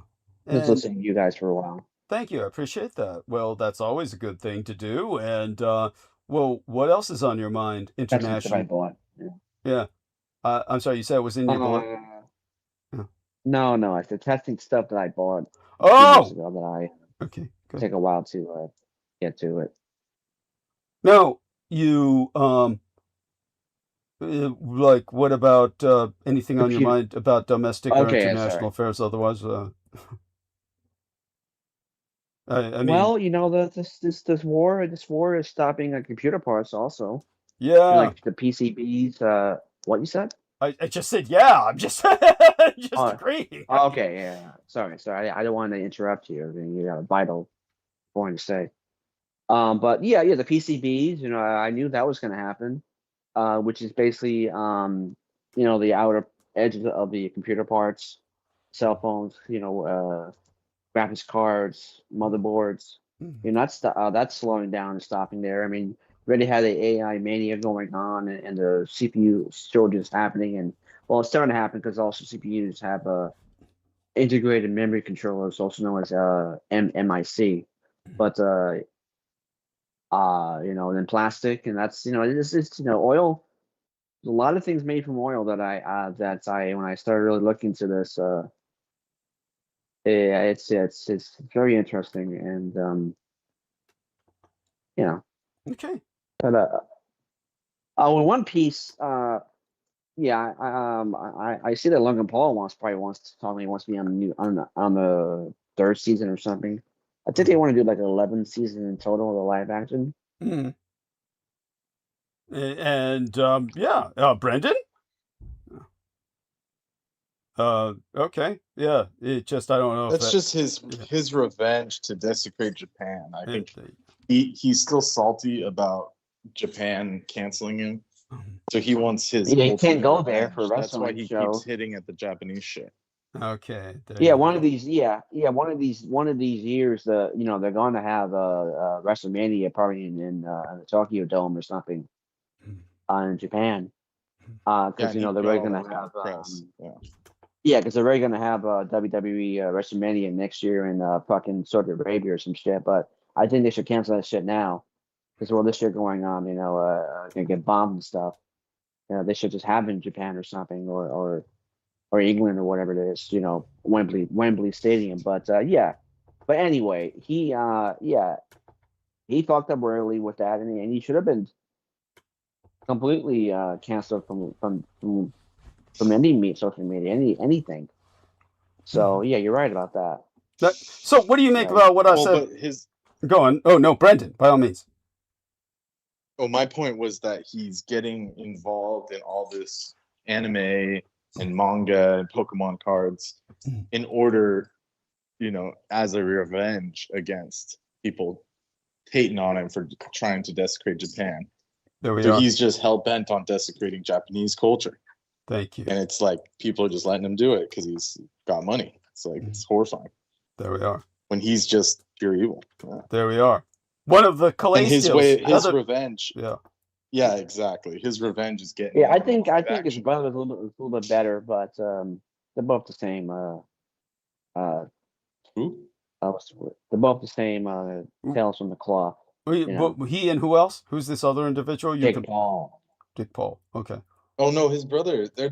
Just listening to you guys for a while. Thank you. I appreciate that. Well, that's always a good thing to do. And well, what else is on your mind? International. That's what I bought. Yeah. I'm sorry. You said it was in your book. No. It's the testing stuff that I bought. Oh. That okay. Good. Take a while to get to it. No, you like what about anything on your mind about domestic or international affairs? Otherwise, I mean, well, this war is stopping computer parts also. Yeah. Like the PCBs. What you said? I just said, yeah. I'm just just agreeing. Okay, yeah. Sorry. I don't want to interrupt you. I mean, you got a vital point to say. But yeah, the PCBs. I knew that was going to happen. Which is basically the outer edges of the computer parts, cell phones. Graphics cards, motherboards. That's slowing down and stopping there. I mean, we already had the AI mania going on, and the CPU shortage happening, and well, it's starting to happen because also CPUs have integrated memory controllers, also known as MIC, but then plastic, and that's it's oil. There's a lot of things made from oil that I when I started really looking into this. It's very interesting, and Okay. But with One Piece, I see that Logan Paul wants to be on the third season or something. I think they want to do like 11 seasons in total of the live action. And Brendan. Okay, yeah. It just I don't know. That's just his revenge to desecrate Japan. I think he's still salty about Japan canceling him, so he wants his. He can't go there for wrestling. That's why he keeps hitting at the Japanese shit. Okay. One of these years, they're going to have WrestleMania probably in the Tokyo Dome or something, in Japan, because they're really going to have. Because they're really going to have WWE WrestleMania next year in fucking Saudi Arabia or some shit. But I think they should cancel that shit now because all this shit going on, gonna get bombed and stuff. They should just have it in Japan or something, or England or whatever it is. Wembley Stadium. But But anyway, he fucked up early with that, and he should have been completely canceled from any social media, anything. So yeah, you're right about that. So what do you make about what I said? Go on. Oh no, Brendan, by all means. Oh, my point was that he's getting involved in all this anime and manga and Pokemon cards in order, as a revenge against people hating on him for trying to desecrate Japan. He's just hell bent on desecrating Japanese culture. Thank you. And it's like people are just letting him do it because he's got money. It's like it's horrifying. There we are. When he's just pure evil. Yeah. There we are. One of the Celestials. His revenge. Yeah. Yeah, exactly. His revenge is getting. Yeah, I think his brother's a little bit better, but they're both the same. Who? They're both the same. Tales from the cloth. He and who else? Who's this other individual? Dick Paul. Dick Paul. Okay. Oh no, his brother. They're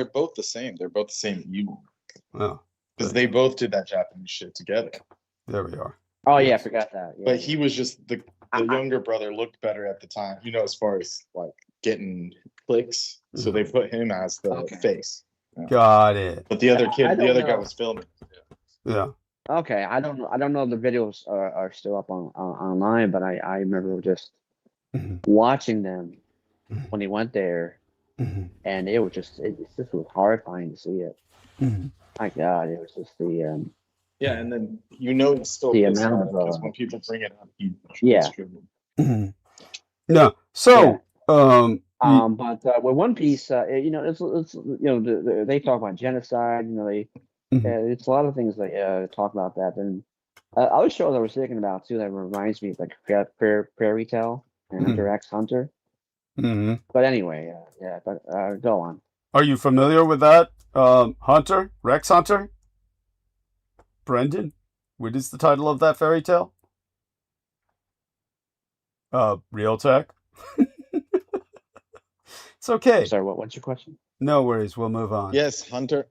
both the same. They're both the same evil. Oh. Because they both did that Japanese shit together. There we are. Oh yeah, I forgot that. Yeah, but he was just the younger brother looked better at the time, as far as like getting clicks. So they put him as the face. Yeah. Got it. But the other guy was filming. Yeah. Okay, I don't know if the videos are still up online, but I remember just watching them when he went there, and it just was horrifying to see it. My God, it was just the yeah, and then it's still the amount because when people bring it up, No, so but with One Piece, it's they talk about genocide. It's a lot of things that talk about that. And other shows I was thinking about too that reminds me of like Fairy Tale and Hunter x Hunter. But anyway, go on. Are you familiar with that? Hunter? Rex Hunter? Brendan? What is the title of that fairy tale? Real tech? It's okay. I'm sorry, what's your question? No worries, we'll move on. Yes, Hunter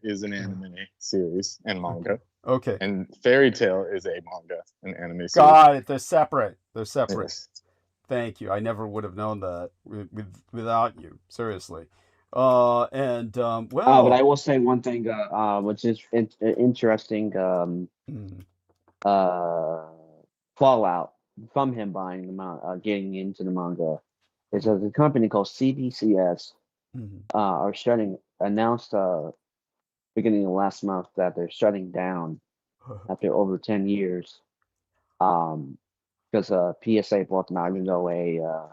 is an anime series and manga. Okay. And Fairy Tale is a manga and anime series. Got it. They're separate. Yes. Thank you. I never would have known that without you. Seriously. But I will say one thing, which is interesting. Fallout from him buying the getting into the manga. There's a company called CBCS announced beginning of last month that they're shutting down after over 10 years because PSA bought them out, even though a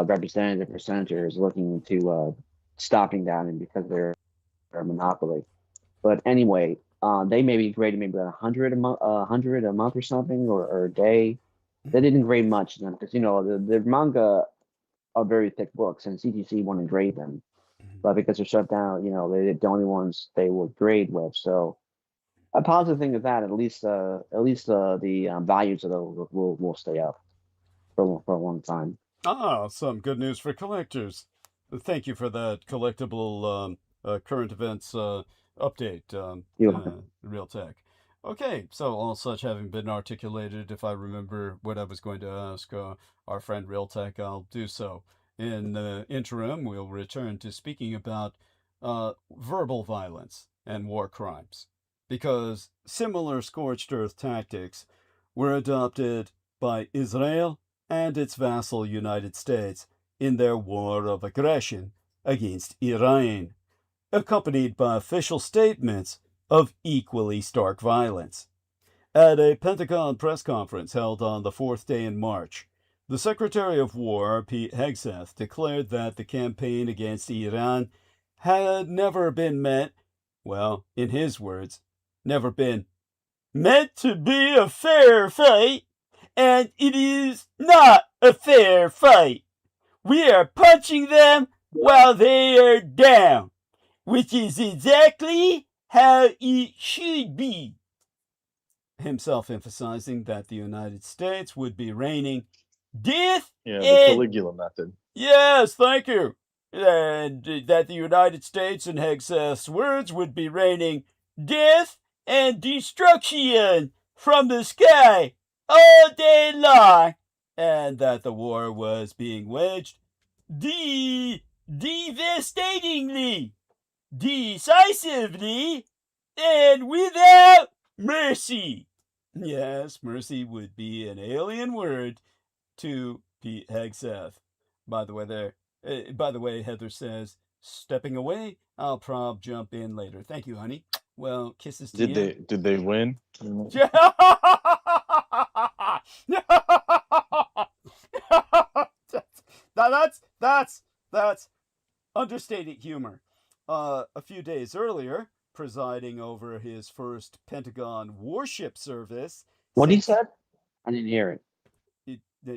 representative or senator is looking into stopping that and because they're a monopoly. But anyway, they may be graded maybe 100 a month or something, or a day. They didn't grade much because the manga are very thick books, and CGC won't grade them. But because they're shut down, they're the only ones they will grade with. So a positive thing is that at least the values of those will stay up for a long time. Some good news for collectors. Thank you for that collectible current events update, Real Tech. Okay, so all such having been articulated, if I remember what I was going to ask our friend Real Tech, I'll do so. In the interim, we'll return to speaking about verbal violence and war crimes, because similar scorched earth tactics were adopted by Israel and its vassal United States in their war of aggression against Iran, accompanied by official statements of equally stark violence. At a Pentagon press conference held on the fourth day in March, the Secretary of War, Pete Hegseth, declared that the campaign against Iran had never been meant, well, in his words, never been meant to be a fair fight, and it is not a fair fight. We are punching them while they are down, which is exactly how it should be. Himself emphasizing that the United States would be raining death. Yeah, the Caligula method. Yes, thank you. And that the United States, in Hegseth's words, would be raining death and destruction from the sky all day long, and that the war was being waged devastatingly, decisively, and without mercy. Yes, mercy would be an alien word to Pete Hegseth. By the way, Heather says, stepping away, I'll prob jump in later. Thank you, honey. Well, kisses to you. Did they win? That's understated humor. A few days earlier, presiding over his first Pentagon warship service. What he said? I didn't hear it.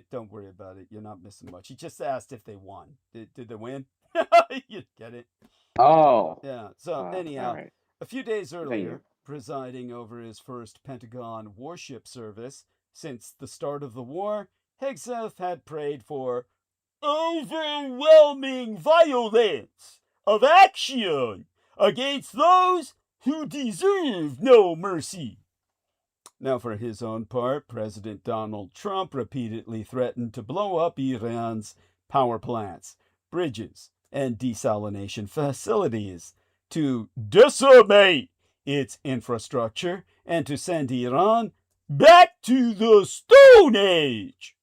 Don't worry about it. You're not missing much. He just asked if they won. Did they win? You get it? Oh. Yeah. So anyhow, right. A few days earlier, presiding over his first Pentagon warship service since the start of the war, Hegseth had prayed for overwhelming violence of action against those who deserve no mercy. Now, for his own part, President Donald Trump repeatedly threatened to blow up Iran's power plants, bridges, and desalination facilities, to decimate its infrastructure, and to send Iran back to the Stone Age.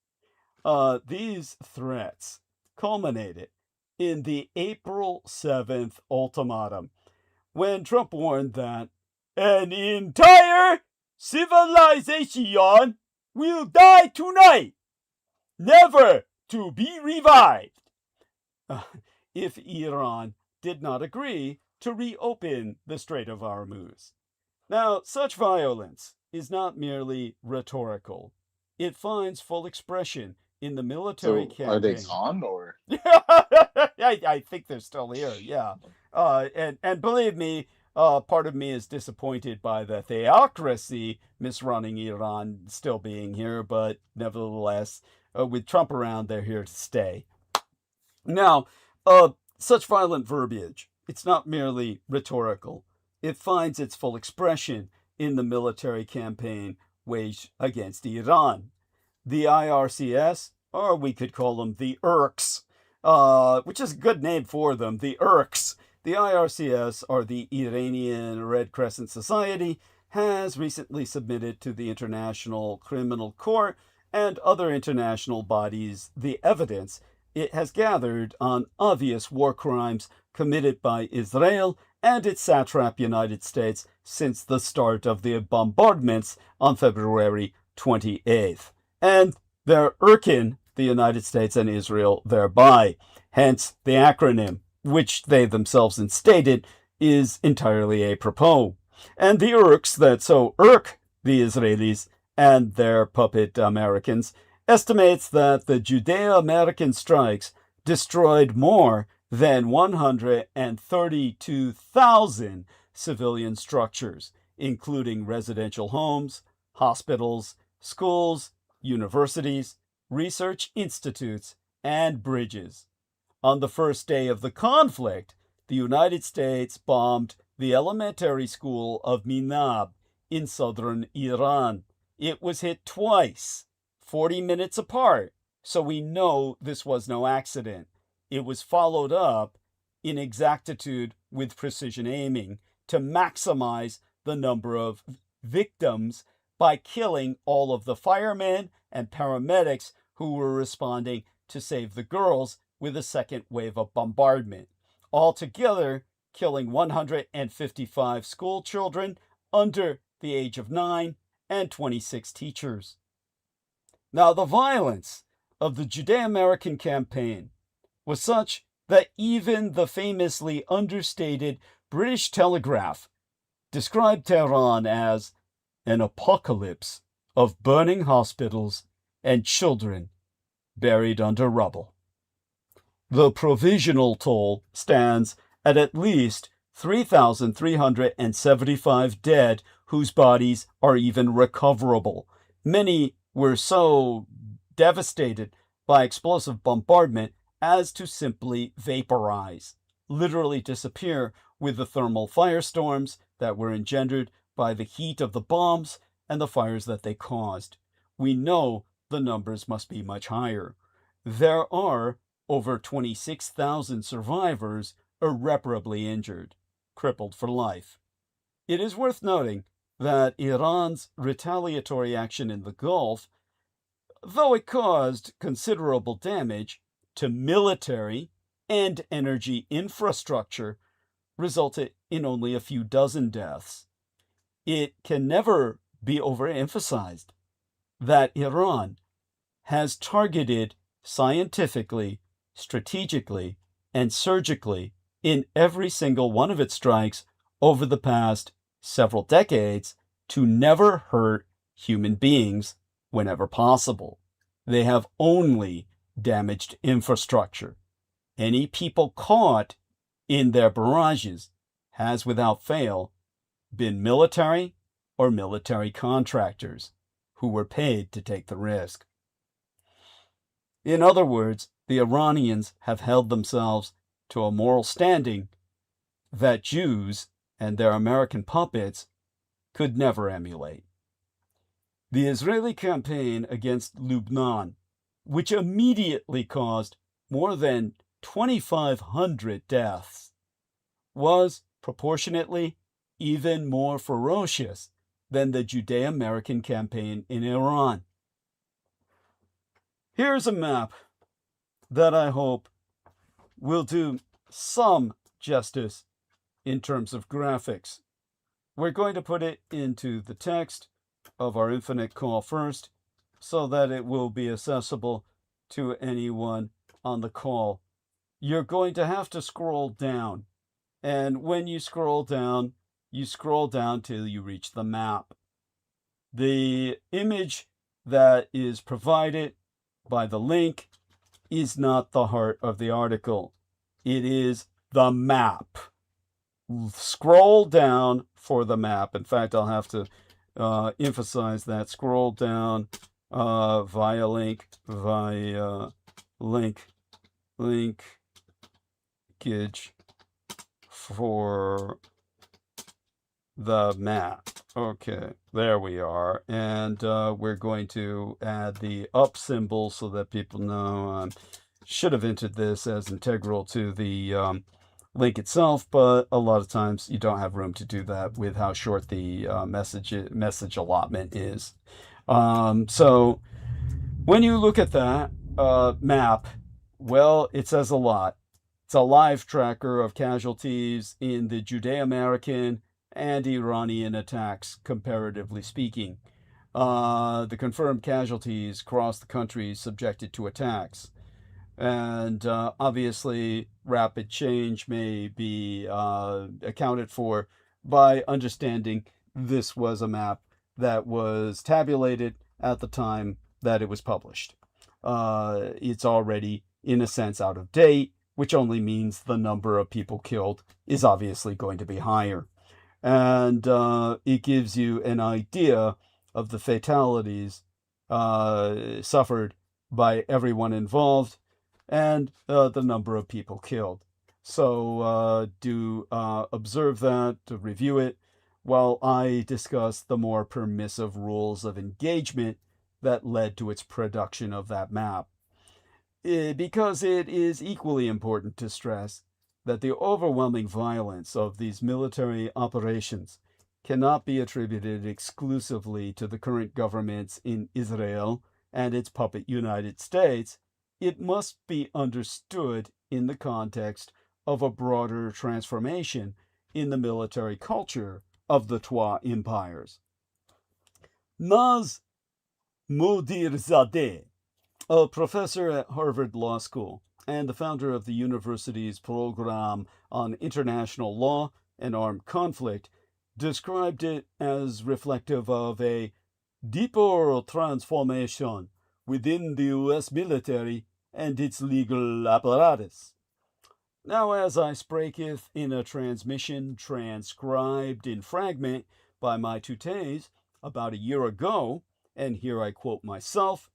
These threats culminated in the April 7th ultimatum, when Trump warned that an entire civilization will die tonight, never to be revived, if Iran did not agree to reopen the Strait of Hormuz. Now, such violence is not merely rhetorical. It finds full expression in the military campaign. Are they gone, or? I think they're still here, yeah. And believe me, part of me is disappointed by the theocracy misrunning Iran still being here, but nevertheless, with Trump around, they're here to stay. Now, such violent verbiage, it's not merely rhetorical. It finds its full expression in the military campaign waged against Iran. The IRCS, or we could call them the IRCs, which is a good name for them, the IRCs. The IRCS, or the Iranian Red Crescent Society, has recently submitted to the International Criminal Court and other international bodies the evidence it has gathered on obvious war crimes committed by Israel and its satrap United States since the start of the bombardments on February 28th. And they're irking the United States and Israel thereby. Hence the acronym, which they themselves instated is entirely apropos. And the irks that so irk the Israelis and their puppet Americans estimates that the Judeo-American strikes destroyed more than 132,000 civilian structures, including residential homes, hospitals, schools, universities, research institutes, and bridges. On the first day of the conflict, the United States bombed the elementary school of Minab in southern Iran. It was hit twice, 40 minutes apart, so we know this was no accident. It was followed up in exactitude with precision aiming to maximize the number of victims by killing all of the firemen and paramedics who were responding to save the girls with a second wave of bombardment. Altogether, killing 155 school children under the age of 9 and 26 teachers. Now, the violence of the Judeo-American campaign was such that even the famously understated British Telegraph described Tehran as an apocalypse of burning hospitals and children buried under rubble. The provisional toll stands at least 3,375 dead whose bodies are even recoverable. Many were so devastated by explosive bombardment as to simply vaporize, literally disappear with the thermal firestorms that were engendered by the heat of the bombs and the fires that they caused. We know the numbers must be much higher. There are over 26,000 survivors irreparably injured, crippled for life. It is worth noting that Iran's retaliatory action in the Gulf, though it caused considerable damage to military and energy infrastructure, resulted in only a few dozen deaths. It can never be overemphasized that Iran has targeted scientifically, strategically, and surgically in every single one of its strikes over the past several decades to never hurt human beings whenever possible. They have only damaged infrastructure. Any people caught in their barrages has without fail been military or military contractors who were paid to take the risk. In other words, the Iranians have held themselves to a moral standing that Jews and their American puppets could never emulate. The Israeli campaign against Lebanon, which immediately caused more than 2,500 deaths, was proportionately even more ferocious than the Judeo-American campaign in Iran. Here's a map that I hope will do some justice in terms of graphics. We're going to put it into the text of our infinite call first, so that it will be accessible to anyone on the call. You're going to have to scroll down, and when you scroll down till you reach the map. The image that is provided by the link is not the heart of the article. It is the map. Scroll down for the map. In fact, I'll have to emphasize that. Scroll down via link, linkage for the map. Okay, there we are. And we're going to add the up symbol so that people know. Should have entered this as integral to the link itself, but a lot of times you don't have room to do that with how short the message allotment is. So When you look at that map, well, it says a lot. It's a live tracker of casualties in the Judeo-American and Iranian attacks, comparatively speaking. The confirmed casualties across the country subjected to attacks. And obviously, rapid change may be accounted for by understanding this was a map that was tabulated at the time that it was published. It's already, in a sense, out of date, which only means the number of people killed is obviously going to be higher. And it gives you an idea of the fatalities suffered by everyone involved and the number of people killed. So do observe that, to review it, while I discuss the more permissive rules of engagement that led to its production of that map. Because it is equally important to stress that the overwhelming violence of these military operations cannot be attributed exclusively to the current governments in Israel and its puppet United States. It must be understood in the context of a broader transformation in the military culture of the Trois empires. Naz Mudirzadeh, a professor at Harvard Law School and the founder of the university's program on international law and armed conflict, described it as reflective of a deeper transformation within the U.S. military and its legal apparatus. Now, as I speaketh in a transmission transcribed in fragment by my tutors about a year ago, and here I quote myself,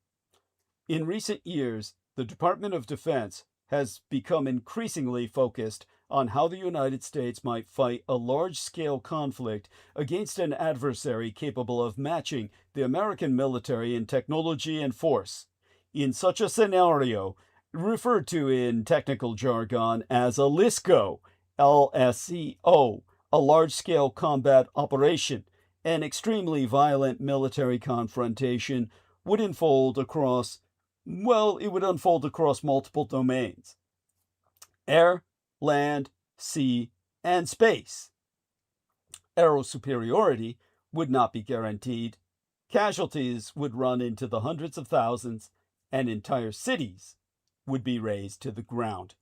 in recent years, the Department of Defense has become increasingly focused on how the United States might fight a large-scale conflict against an adversary capable of matching the American military in technology and force. In such a scenario, referred to in technical jargon as a LSCO, LSCO, a large-scale combat operation, an extremely violent military confrontation would unfold across multiple domains: air, land, sea, and space. Aero superiority would not be guaranteed. Casualties would run into the hundreds of thousands, and entire cities would be razed to the ground.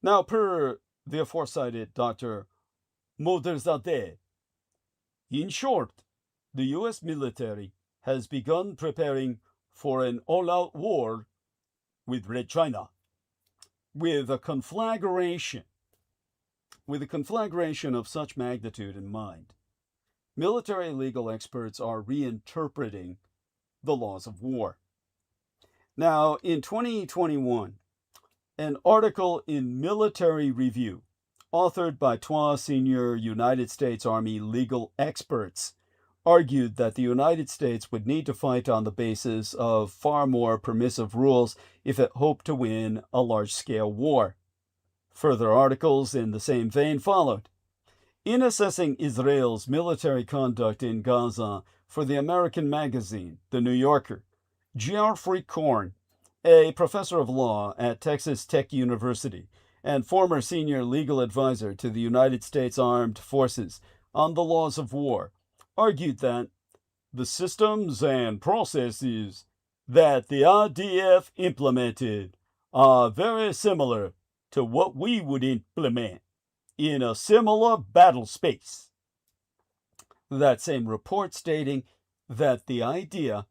Now, per the aforecited Dr. Moderzadeh, in short, the U.S. military has begun preparing for an all-out war with Red China, with a conflagration of such magnitude in mind. Military legal experts are reinterpreting the laws of war. Now, in 2021, an article in Military Review, authored by trois senior United States Army legal experts, argued that the United States would need to fight on the basis of far more permissive rules if it hoped to win a large-scale war. Further articles in the same vein followed. In assessing Israel's military conduct in Gaza for the American magazine, The New Yorker, Geoffrey Korn, a professor of law at Texas Tech University and former senior legal advisor to the United States Armed Forces on the laws of war, argued that the systems and processes that the IDF implemented are very similar to what we would implement in a similar battle space. That same report stating that the idea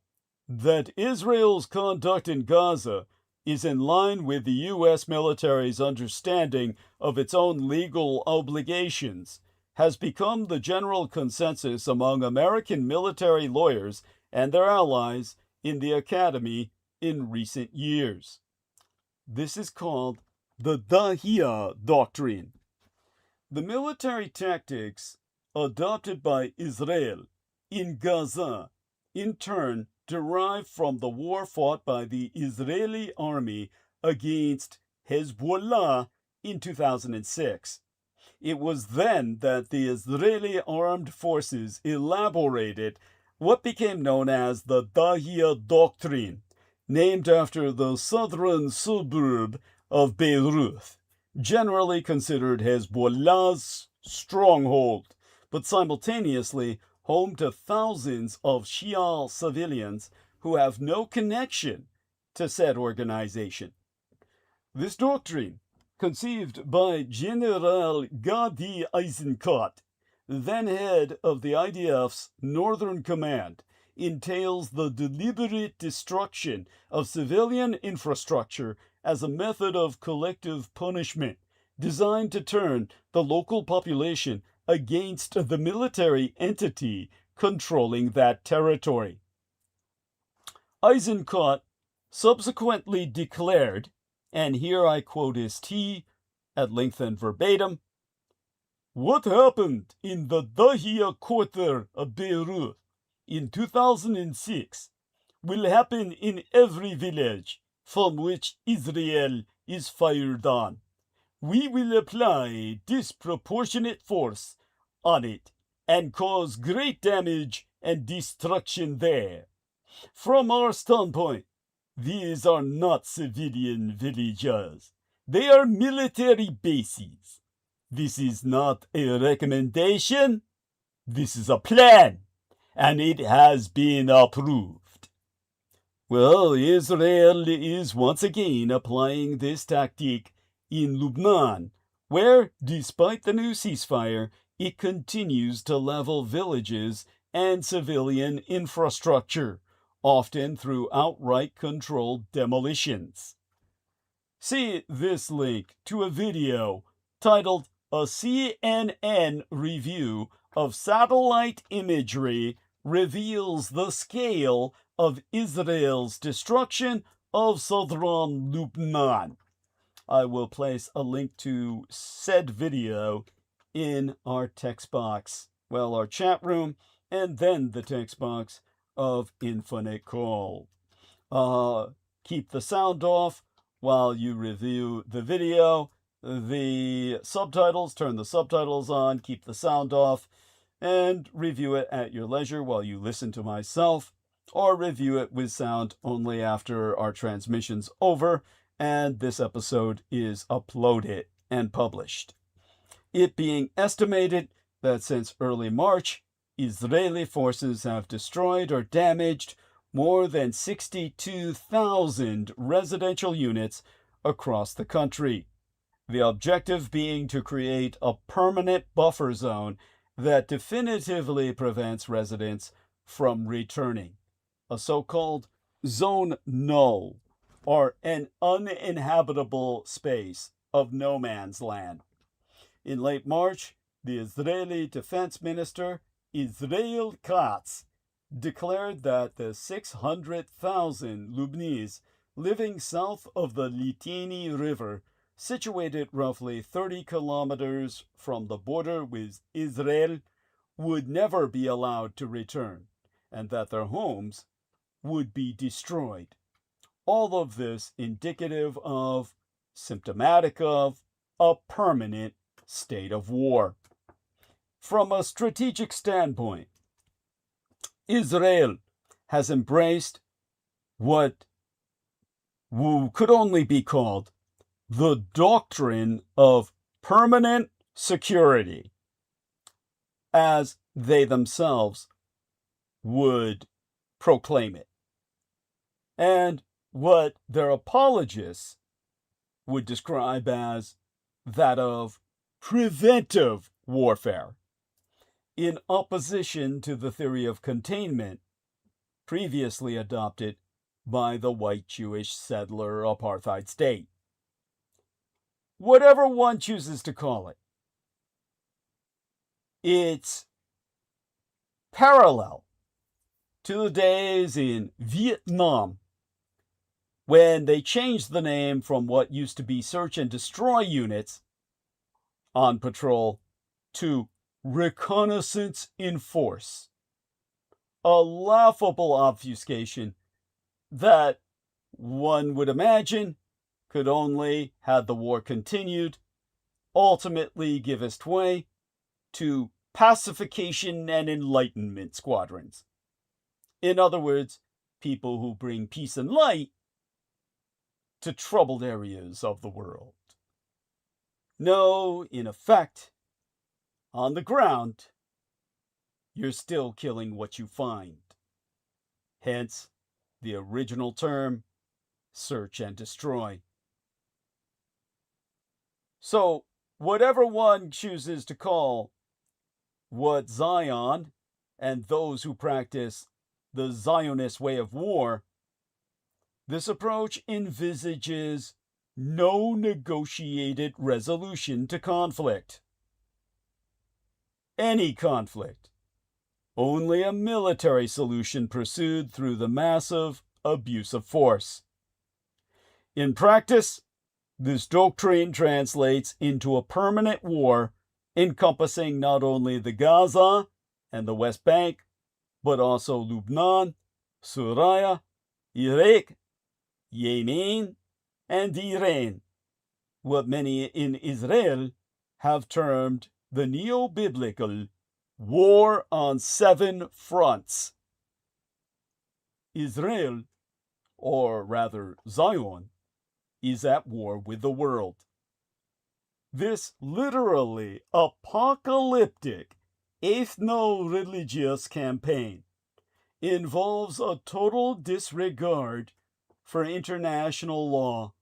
that Israel's conduct in Gaza is in line with the U.S. military's understanding of its own legal obligations has become the general consensus among American military lawyers and their allies in the academy in recent years. This is called the DEATHDy doctrine. The military tactics adopted by Israel in Gaza, in turn, derive from the war fought by the Israeli army against Hezbollah in 2006. It was then that the Israeli armed forces elaborated what became known as the DEATHDy doctrine, named after the southern suburb of Beirut, generally considered Hezbollah's stronghold, but simultaneously home to thousands of Shia civilians who have no connection to said organization. This doctrine, conceived by General Gadi Eisenkot, then head of the IDF's Northern Command, entails the deliberate destruction of civilian infrastructure as a method of collective punishment designed to turn the local population against the military entity controlling that territory. Eisenkot subsequently declared, and here I quote his T at length and verbatim, "What happened in the Dahia quarter of Beirut in 2006 will happen in every village from which Israel is fired on. We will apply disproportionate force on it and cause great damage and destruction there. From our standpoint, these are not civilian villages. They are military bases. This is not a recommendation. This is a plan, and it has been approved." Well, Israel is once again applying this tactic in Lebanon, where, despite the new ceasefire, it continues to level villages and civilian infrastructure, often through outright controlled demolitions. See this link to a video titled "A CNN Review of Satellite Imagery Reveals the Scale of Israel's Destruction of Southern Lebanon." I will place a link to said video in our text box, our chat room, and then the text box of Infinite Call. Keep the sound off while you review the video. The subtitles, turn the subtitles on, keep the sound off, and review it at your leisure while you listen to myself, or review it with sound only after our transmission's over and this episode is uploaded and published. It being estimated that since early March, Israeli forces have destroyed or damaged more than 62,000 residential units across the country. The objective being to create a permanent buffer zone that definitively prevents residents from returning, a so-called zone null, or an uninhabitable space of no man's land. In late March, the Israeli Defense Minister, Israel Katz, declared that the 600,000 Lebanese living south of the Litani River, situated roughly 30 kilometers from the border with Israel, would never be allowed to return, and that their homes would be destroyed. All of this symptomatic of, a permanent state of war. From a strategic standpoint, Israel has embraced what could only be called the doctrine of permanent security, as they themselves would proclaim it, and what their apologists would describe as that of preventive warfare, in opposition to the theory of containment previously adopted by the white Jewish settler apartheid state. Whatever one chooses to call it, it's parallel to the days in Vietnam when they changed the name from what used to be search and destroy units on patrol to reconnaissance in force. A laughable obfuscation that one would imagine could only, had the war continued, ultimately give its way to pacification and enlightenment squadrons. In other words, people who bring peace and light to troubled areas of the world. No, in effect, on the ground, you're still killing what you find. Hence, the original term, search and destroy. So, whatever one chooses to call what Zion and those who practice the Zionist way of war, this approach envisages no negotiated resolution to conflict. Any conflict. Only a military solution pursued through the massive abuse of force. In practice, this doctrine translates into a permanent war encompassing not only the Gaza and the West Bank, but also Lebanon, Syria, Iraq, Yemen, and Iran, what many in Israel have termed the neo-biblical War on 7 Fronts. Israel, or rather Zion, is at war with the world. This literally apocalyptic ethno-religious campaign involves a total disregard for international law,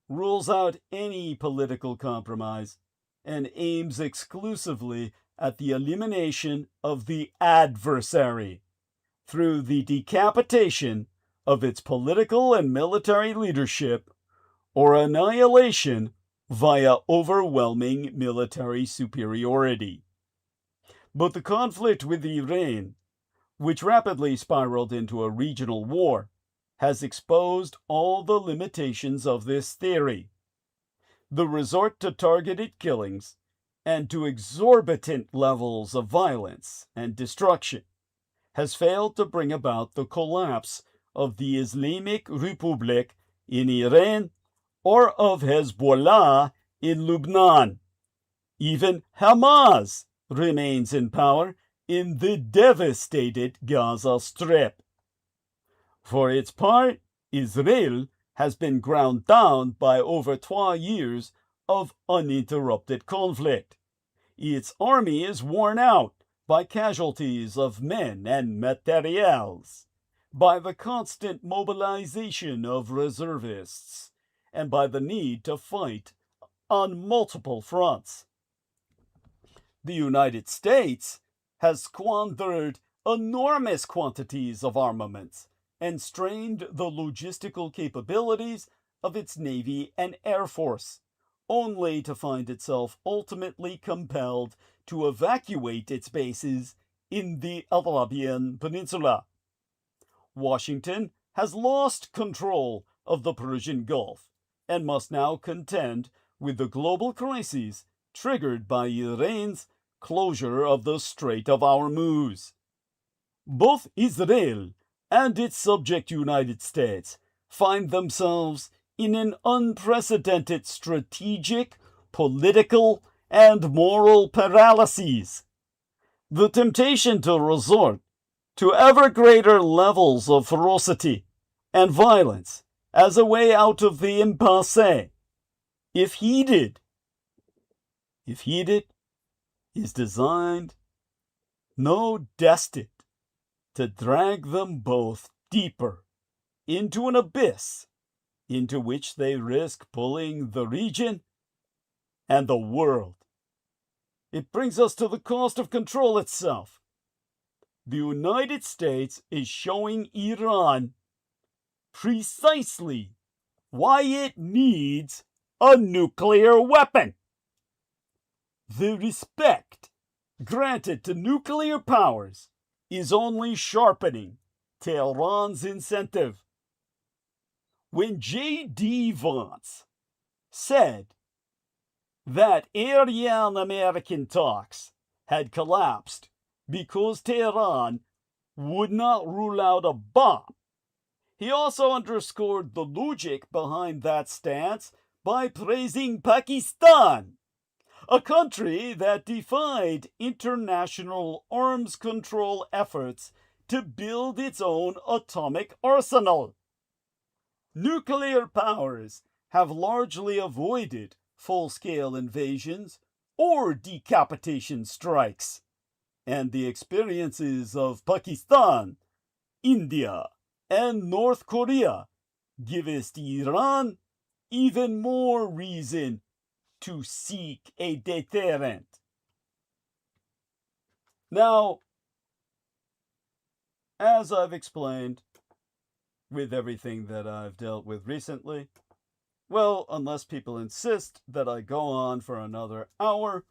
rules out any political compromise, and aims exclusively at the elimination of the adversary through the decapitation of its political and military leadership or annihilation via overwhelming military superiority. But the conflict with Iran, which rapidly spiraled into a regional war, has exposed all the limitations of this theory. The resort to targeted killings and to exorbitant levels of violence and destruction has failed to bring about the collapse of the Islamic Republic in Iran or of Hezbollah in Lebanon. Even Hamas remains in power in the devastated Gaza Strip. For its part, Israel has been ground down by over 12 years of uninterrupted conflict. Its army is worn out by casualties of men and materials, by the constant mobilization of reservists, and by the need to fight on multiple fronts. The United States has squandered enormous quantities of armaments and strained the logistical capabilities of its Navy and Air Force, only to find itself ultimately compelled to evacuate its bases in the Arabian Peninsula. Washington has lost control of the Persian Gulf and must now contend with the global crises triggered by Iran's closure of the Strait of Hormuz. Both Israel and its subject United States find themselves in an unprecedented strategic, political, and moral paralyses. The temptation to resort to ever greater levels of ferocity and violence as a way out of the impasse, if heeded, is designed, no destined, to drag them both deeper into an abyss into which they risk pulling the region and the world. It brings us to the cost of control itself. The United States is showing Iran precisely why it needs a nuclear weapon. The respect granted to nuclear powers is only sharpening Tehran's incentive. When J.D. Vance said that Aryan-American talks had collapsed because Tehran would not rule out a bomb, he also underscored the logic behind that stance by praising Pakistan, a country that defied international arms control efforts to build its own atomic arsenal. nuclear powers have largely avoided full-scale invasions or decapitation strikes, and the experiences of Pakistan, India, and North Korea give Iran even more reason to seek a deterrent. Now, as I've explained with everything that I've dealt with recently, well, unless people insist that I go on for another hour,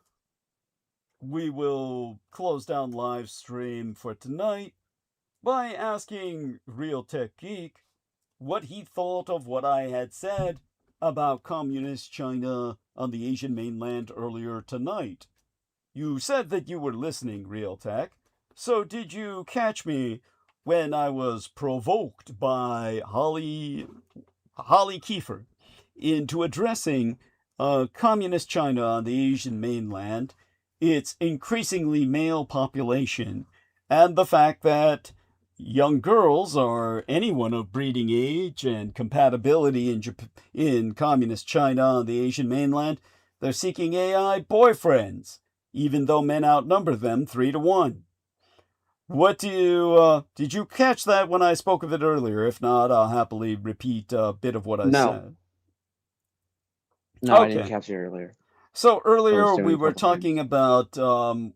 we will close down live stream for tonight by asking Real Tech Geek what he thought of what I had said about communist China on the Asian mainland earlier tonight. You said that you were listening, Real Tech, so did you catch me when I was provoked by Holly KEIFER into addressing communist China on the Asian mainland, its increasingly male population, and the fact that young girls or anyone of breeding age and compatibility in communist China on the Asian mainland, they're seeking AI boyfriends, even though men outnumber them 3-1. What do you, did you catch that when I spoke of it earlier? If not, I'll happily repeat a bit of what I said. No, I didn't catch it earlier. So earlier we were talking about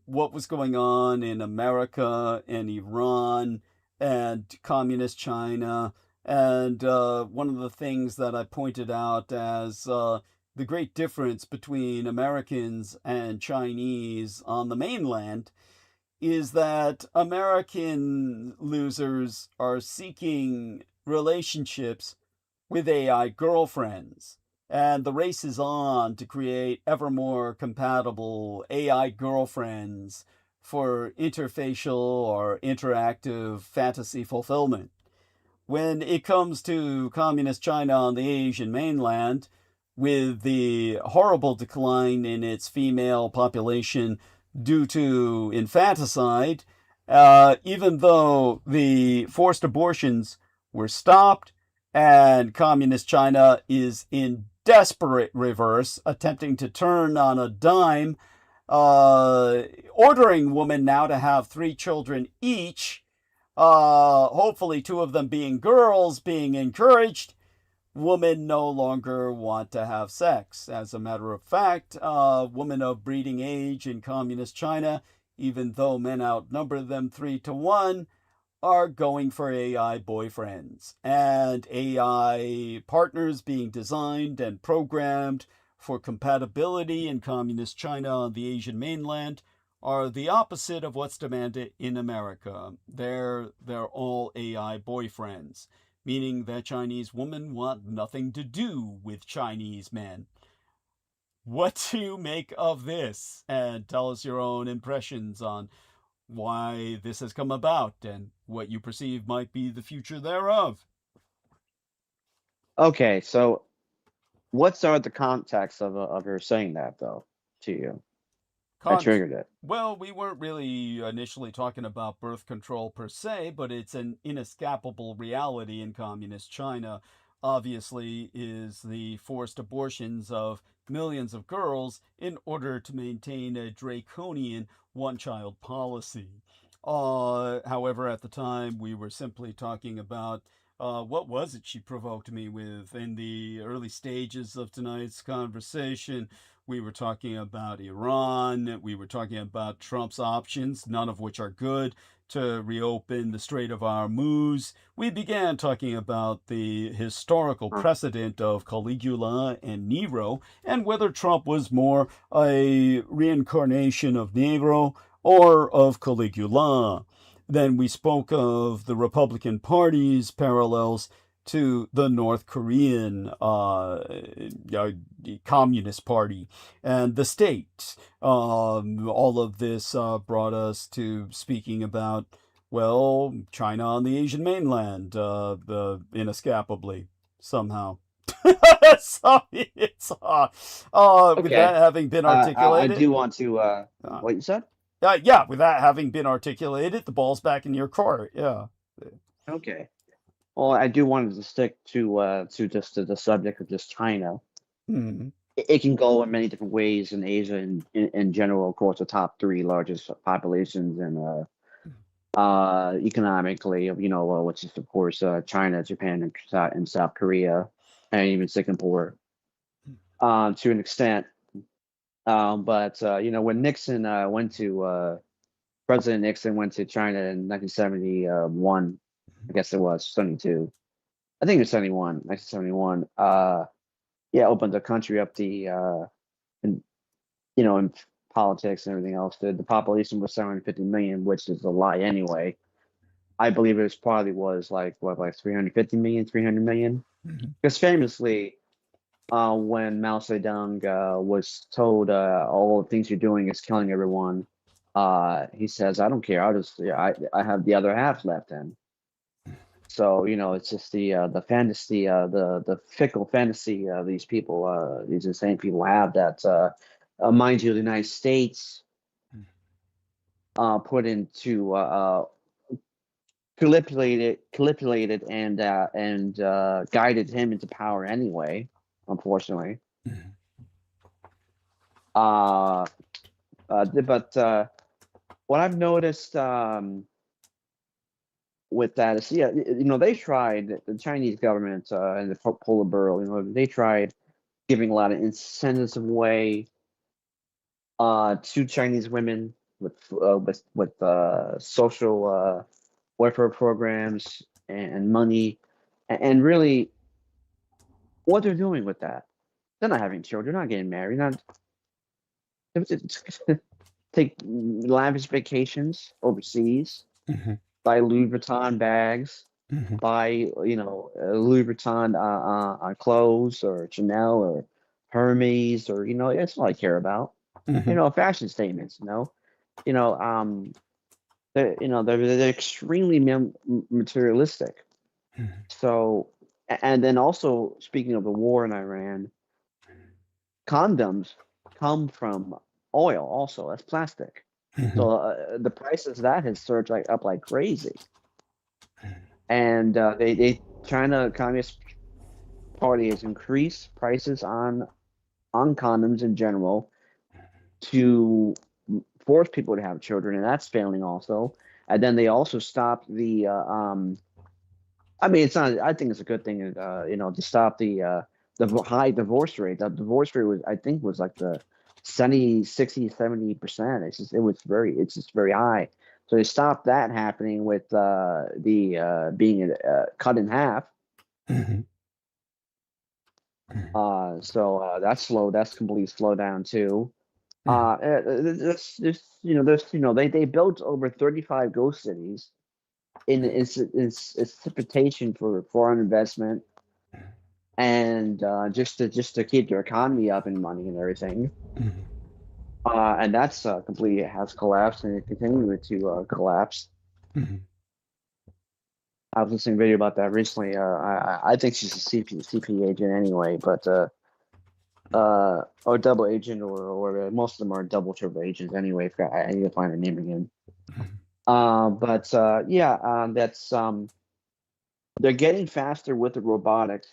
what was going on in America and Iran and communist China, and one of the things that I pointed out as the great difference between Americans and Chinese on the mainland is that American losers are seeking relationships with AI girlfriends. And the race is on to create ever more compatible AI girlfriends for interfacial or interactive fantasy fulfillment. When it comes to communist China on the Asian mainland, with the horrible decline in its female population due to infanticide, even though the forced abortions were stopped, and communist China is in desperate reverse, attempting to turn on a dime, ordering women now to have 3 children each, hopefully 2 of them being girls, being encouraged. Women no longer want to have sex. As a matter of fact, women of breeding age in communist China, even though men outnumber them 3-1, are going for AI boyfriends, and AI partners being designed and programmed for compatibility in communist China on the Asian mainland are the opposite of what's demanded in America. They're all AI boyfriends, meaning that Chinese women want nothing to do with Chinese men. What do you make of this? And tell us your own impressions on why this has come about and what you perceive might be the future thereof. Okay, so what's the context of her saying that, though, to you? That triggered it. Well, we weren't really initially talking about birth control per se, but it's an inescapable reality in communist China, obviously, is the forced abortions of millions of girls in order to maintain a draconian one-child policy. However, at the time, we were simply talking about what was it she provoked me with in the early stages of tonight's conversation. We were talking about Iran. We were talking about Trump's options, none of which are good, to reopen the Strait of Hormuz. We began talking about the historical precedent of Caligula and Nero, and whether Trump was more a reincarnation of Nero or of Caligula. Then we spoke of the Republican Party's parallels to the North Korean Communist Party and the state. All of this brought us to speaking about, well, China on the Asian mainland, inescapably, somehow. So it's, with that having been articulated. I do want to, what you said? With that having been articulated, the ball's back in your court, yeah. Okay. Well, I do want to stick to just the subject of just China. Mhm. It can go in many different ways in Asia in general. Of course, the top three largest populations and economically, which is of course China, Japan, and South Korea, and even Singapore, to an extent. But when President Nixon went to China in 1971, I guess it was 72. I think it was 1971. Opened the country up in politics and everything else. The population was 750 million, which is a lie anyway. I believe it was like 350 million, 300 million. Because famously, when Mao Zedong was told all the things you're doing is killing everyone, he says, "I don't care. I have the other half left then." So it's just the fantasy, the fickle fantasy these people, these insane people have that, mind you, the United States put into manipulated and guided him into power anyway. Unfortunately, but what I've noticed with that is, they tried, the Chinese government and the Politburo, they tried giving a lot of incentives away to Chinese women with social welfare programs and money, and really, what they're doing with that, they're not having children, not getting married, not take lavish vacations overseas, buy Louis Vuitton bags, buy Louis Vuitton clothes or Chanel or Hermes or that's what I care about. Fashion statements. They're extremely materialistic. So, and then also speaking of the war in Iran, condoms come from oil. Also, that's plastic. So the prices of that has surged up like crazy. And China Communist Party has increased prices on condoms in general to force people to have children, and that's failing also. And then they also stopped the it's not. I think it's a good thing, to stop the high divorce rate. The divorce rate was like the 60, 70%. It's just very high. So they stopped that happening with the being cut in half. So that's completely slowed down too. They built over 35 ghost cities in anticipation for foreign investment and just to keep their economy up and money and everything. And that's completely has collapsed and it continuing to collapse. I was listening to a video about that recently. I think she's a CP agent anyway, but or double agent, or most of them are double triple agents anyway. I need to find her name again. That's they're getting faster with the robotics,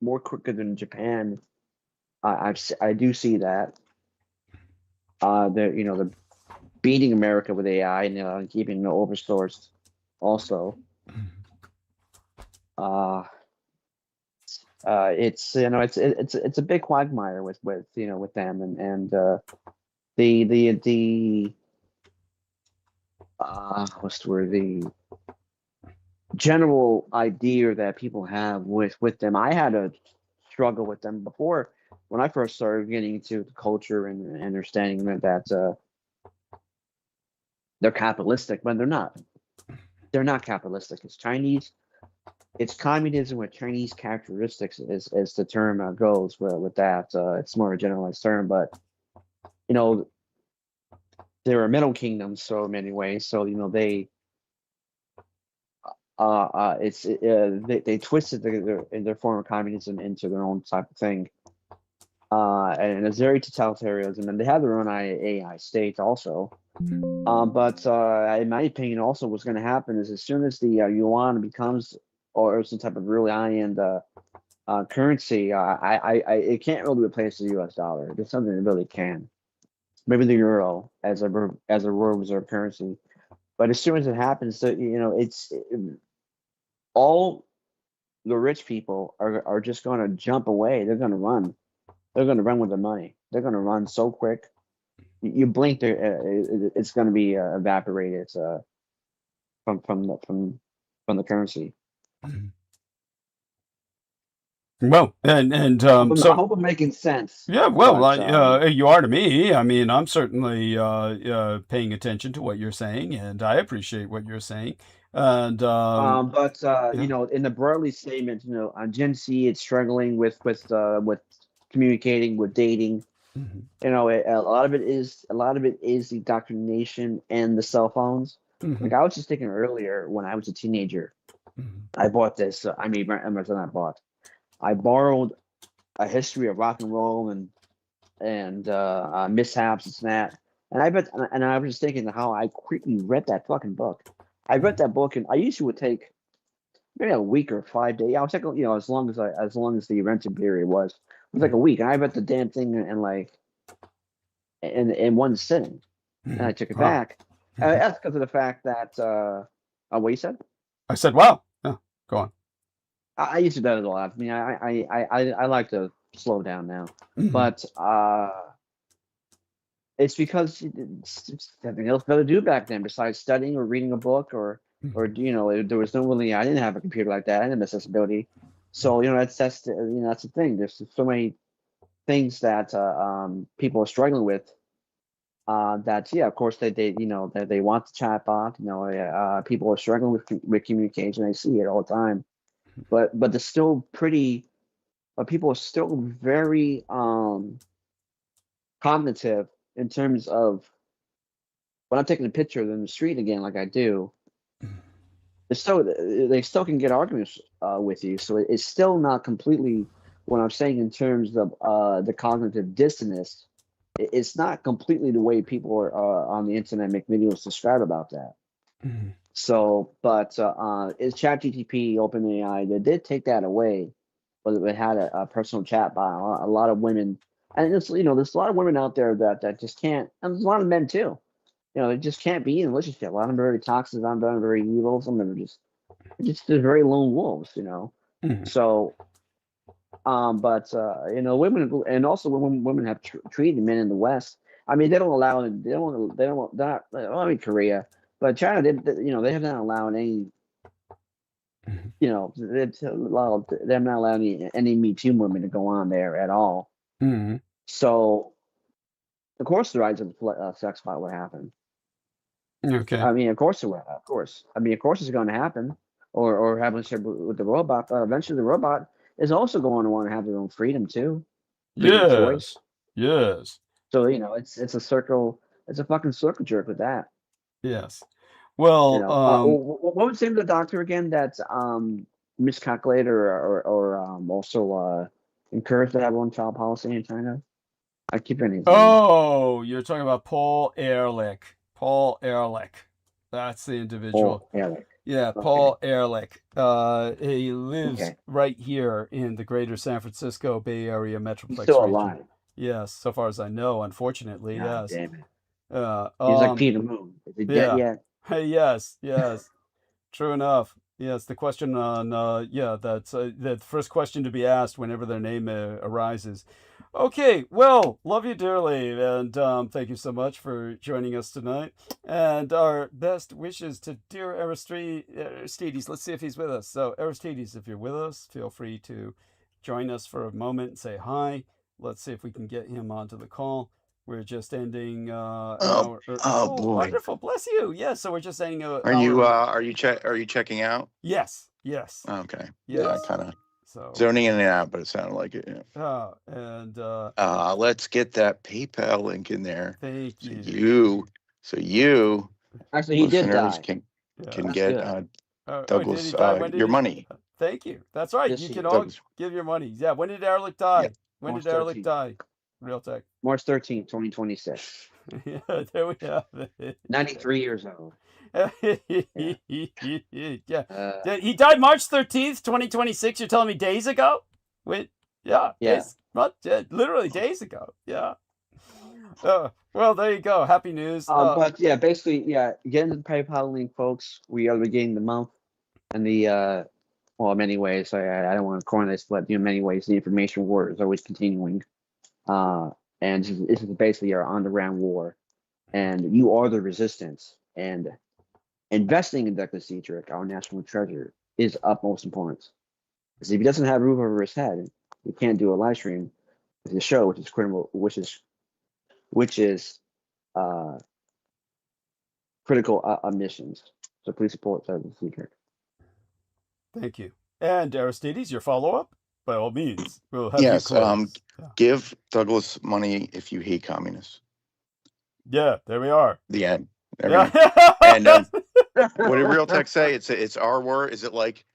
more quicker than Japan. I do see that. They're beating America with AI and keeping the oversourced also. It's a big quagmire with them and the what's the word, the general idea that people have with them. I had a struggle with them before when I first started getting into the culture and understanding that they're capitalistic, when they're not. They're not capitalistic. It's Chinese. It's communism with Chinese characteristics, as the term goes with that. It's more a generalized term, but they're a middle kingdom so in many ways. So they they twisted their form of communism into their own type of thing, and it's very totalitarianism, and they have their own AI state also. But in my opinion, also what's going to happen is as soon as the yuan becomes or some type of really high-end currency, it can't really replace the U.S. dollar. There's something that really can. Maybe the euro as a world reserve currency. But as soon as it happens, it's all the rich people are just going to jump away. They're going to run. They're going to run with the money. They're going to run so quick. You blink, it's going to be evaporated from the currency. Well, and I so hope I'm making sense. yeah, well, But, you are to me. I mean, I'm certainly paying attention to what you're saying, and I appreciate what you're saying. And but in the broadly statement, on Gen Z, it's struggling with communicating, with dating. A lot of it is the indoctrination and the cell phones. Like I was just thinking earlier, when I was a teenager, I bought this. I borrowed a history of rock and roll and mishaps and that. And I was just thinking how I quickly read that fucking book. I read that book, and I usually would take maybe a week or 5 days. I was like, as long as the rented period was, it was like a week. And I read the damn thing in one sitting, and I took it back. That's because of the fact that what you said? I said, "Wow." Yeah, go on. I used to do that a lot. I mean, I like to slow down now, but it's because it's nothing else better to do back then besides studying or reading a book or there was no really. I didn't have a computer like that. I didn't have accessibility, so that's the thing. There's so many things that people are struggling with. That of course they want the chatbot. People are struggling with communication. I see it all the time. But they're still people are still very cognitive in terms of when I'm taking a picture of them in the street again, like I do. They still can get arguments with you, so it's still not completely what I'm saying in terms of the cognitive dissonance. It's not completely the way people are on the internet make videos describe about that. So, but it's ChatGPT, OpenAI. They did take that away, but it had a personal chat by a lot of women, and there's a lot of women out there that just can't, and there's a lot of men too. They just can't be in a relationship. A lot of them are very toxic. Some of them are very evil. Some of them are just they're very lone wolves. So, but women, and also women have treated men in the West. I mean, they don't allow it. I mean, Korea. But China, they have not allowed any, they're not allowing any Me Too women to go on there at all. So, of course, the rise of the sex bot would happen. Okay. I mean, of course it will. Of course. I mean, of course it's going to happen, or happen with the robot. But eventually, the robot is also going to want to have their own freedom too. Yes. Choice. Yes. So it's a circle. It's a fucking circle jerk with that. Yes. Well, what was the name of the doctor again that miscalculated or also encouraged to have one-child policy in China? I keep forgetting his name. Oh, you're talking about Paul Ehrlich. Paul Ehrlich. That's the individual. Paul Ehrlich. Yeah, Okay. Paul Ehrlich. He lives right here in the greater San Francisco Bay Area Metroplex He's still region. alive. Yes, so far as I know, unfortunately, God yes. damn it. He's like Peter Moon. Is he dead yet? Yes. True enough. Yes, the question on that's the first question to be asked whenever their name arises. Okay, well, love you dearly, and thank you so much for joining us tonight. And our best wishes to dear Aristides. Let's see if he's with us. So, Aristides, if you're with us, feel free to join us for a moment and say hi. Let's see if we can get him onto the call. We're just ending boy. Wonderful, bless you. Yes, so we're just ending Are you checking out? Yes. Okay. Yes. Yeah, kind of so zoning in and out, but it sounded like it. Yeah. And let's get that PayPal link in there. Thank you. So you Actually, he did die. can That's get good. Douglas did he die? When did your he- money. Thank you. That's right. Yes, You he can did. all give your money. Yeah. When did Ehrlich die? Yeah. When March did Ehrlich 13th. die? Real tech. March 13th, 2026. Yeah, there we have it. 93 years old. Yeah. He died March 13th, 2026. You're telling me days ago? Wait, yeah. Literally days ago. Yeah. Well, there you go. Happy news. But yeah, basically, yeah, get into the PayPal link, folks. We are beginning the month, and the well, in many ways, I don't want to corner this, but in many ways, the information war is always continuing. And this is basically our underground war, and you are the resistance. And investing in Douglas Dietrich, our national treasure, is utmost importance. Because if he doesn't have a roof over his head, he can't do a live stream of the show, which is critical, which is critical missions. So please support Douglas Dietrich. Thank you. And Aristides, your follow-up, by all means. We'll have Yes. you close. Give Douglas money if you hate communists. Yeah, there we are. The end. Yeah. And what did Real Tech say? It's our war. Is it like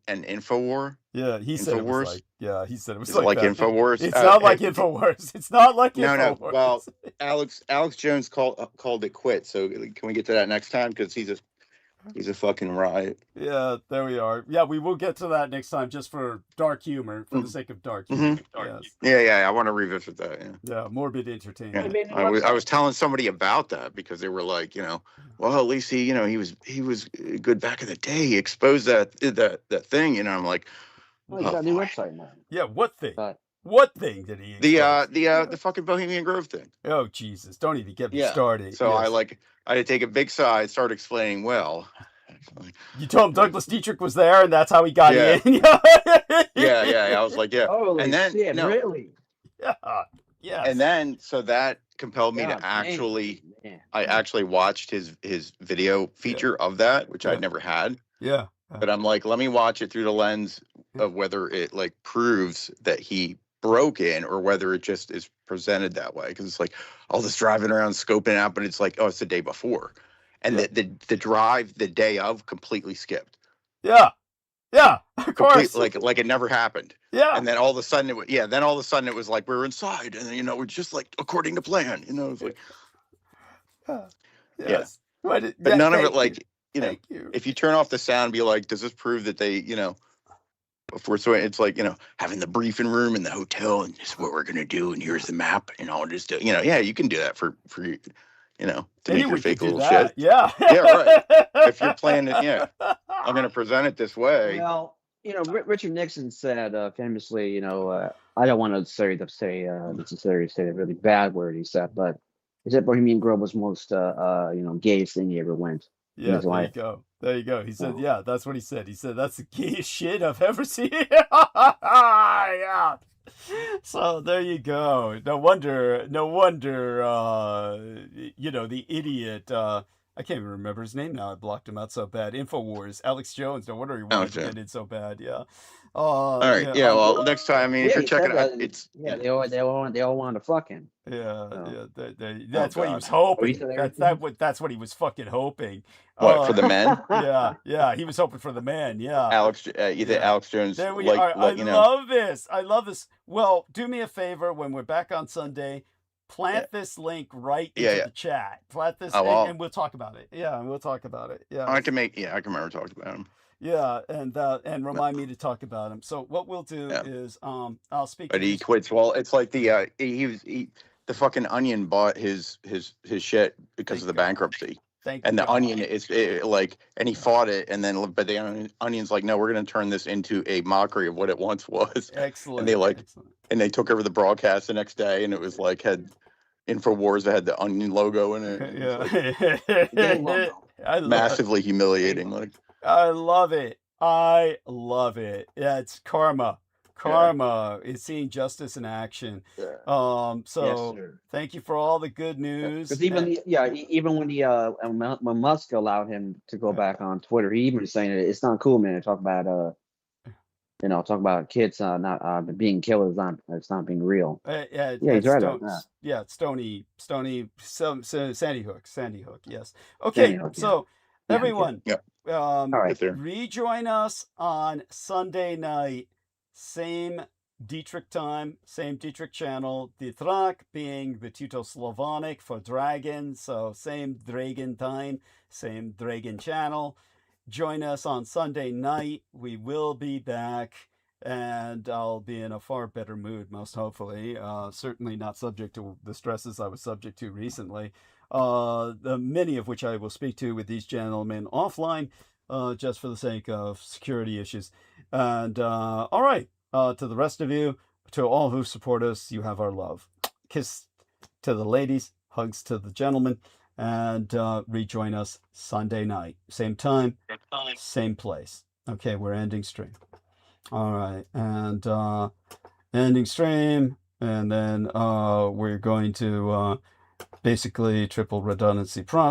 an info war? Yeah, he said it was like. Yeah, he said it was like InfoWars. It's not like InfoWars. It's not like InfoWars. No. Well, Alex Jones called it quit. So can we get to that next time? Because he's a fucking riot. Yeah, there we are. Yeah, we will get to that next time, just for dark humor, for the sake of dark humor. Yes. Yeah. I want to revisit that. Yeah, morbid entertainment. Yeah. I was telling somebody about that because they were like, well, at least he was good back in the day. He exposed that thing, I'm like, well, he's got a new website now. Yeah, what thing? What thing did he expose? The fucking Bohemian Grove thing. Oh Jesus! Don't even get me started. So I had to take a big side, start explaining. Well, you told him Douglas Dietrich was there, and that's how he got in. Yeah. I was like, yeah. Holy and then shit, really? Yeah. And then so that compelled me to actually, I actually watched his video feature of that, which I'd never had. Yeah. But I'm like, let me watch it through the lens of whether it like proves that he broke in or whether it just is presented that way. Because it's like all this driving around scoping out, but it's like, oh, it's the day before. And the drive the day of completely skipped. Yeah, of course. Like it never happened. Yeah. And then all of a sudden it was like we're inside, and then we're just like according to plan. It's like yes. But none of it like if you turn off the sound and be like, does this prove that they before, so it's like having the briefing room in the hotel, and this is what we're gonna do, and here's the map, and all just you can do that for to make your fake little shit. Yeah. Yeah, right. If you're playing it, I'm going to present it this way. Well, Richard Nixon said famously, I don't want to say necessarily say a really bad word he said, but he said Bohemian Grove was most gayest thing he ever went. Yeah, there you go. He said, that's what he said. He said that's the gayest shit I've ever seen. Yeah. So there you go. No wonder, the idiot, I can't even remember his name now. I blocked him out so bad. InfoWars, Alex Jones. No wonder he wanted to get in so bad. Yeah. All right. Yeah. Well, next time, if you're checking out, they all want to fuck him. Yeah. That's what he was hoping. That's what he was fucking hoping. What, for the men? Yeah. He was hoping for the men. Yeah. Alex Jones. There we are. I love this. Well, do me a favor when we're back on Sunday. Plant this link right into the chat. Plant this, and we'll talk about it. Yeah, and we'll talk about it. Yeah, I can remember talking about him. Yeah, and remind me to talk about him. So what we'll do is I'll speak. But he quits. Well, it's like the fucking Onion bought his shit because of the bankruptcy. And the Onion is and he fought it, and then but the Onion's like, no, we're gonna turn this into a mockery of what it once was. Excellent. And they took over the broadcast the next day, and it was like had InfoWars that had the Onion logo in it. Yeah. Massively humiliating. I love it. Yeah, it's karma. Karma is seeing justice in action. So thank you for all the good news. Because even when Musk allowed him to go back on Twitter, he even was saying it's not cool, man, to talk about kids not being killed. It's not being real. He's right about that. Yeah, Sandy Hook. Yes. Okay, so everyone, all right, rejoin us on Sunday night. Same Dietrich time, same Dietrich channel. DEATHDy being the Teuto-Slavonic for dragon, so same dragon time, same dragon channel. Join us on Sunday night. We will be back, and I'll be in a far better mood, most hopefully. Certainly not subject to the stresses I was subject to recently, many of which I will speak to with these gentlemen offline, just for the sake of security issues. And all right, to the rest of you, to all who support us, you have our love. Kiss to the ladies, hugs to the gentlemen, and rejoin us Sunday night. Same time, same place. Okay, we're ending stream. All right, and ending stream, and then we're going to basically triple redundancy process.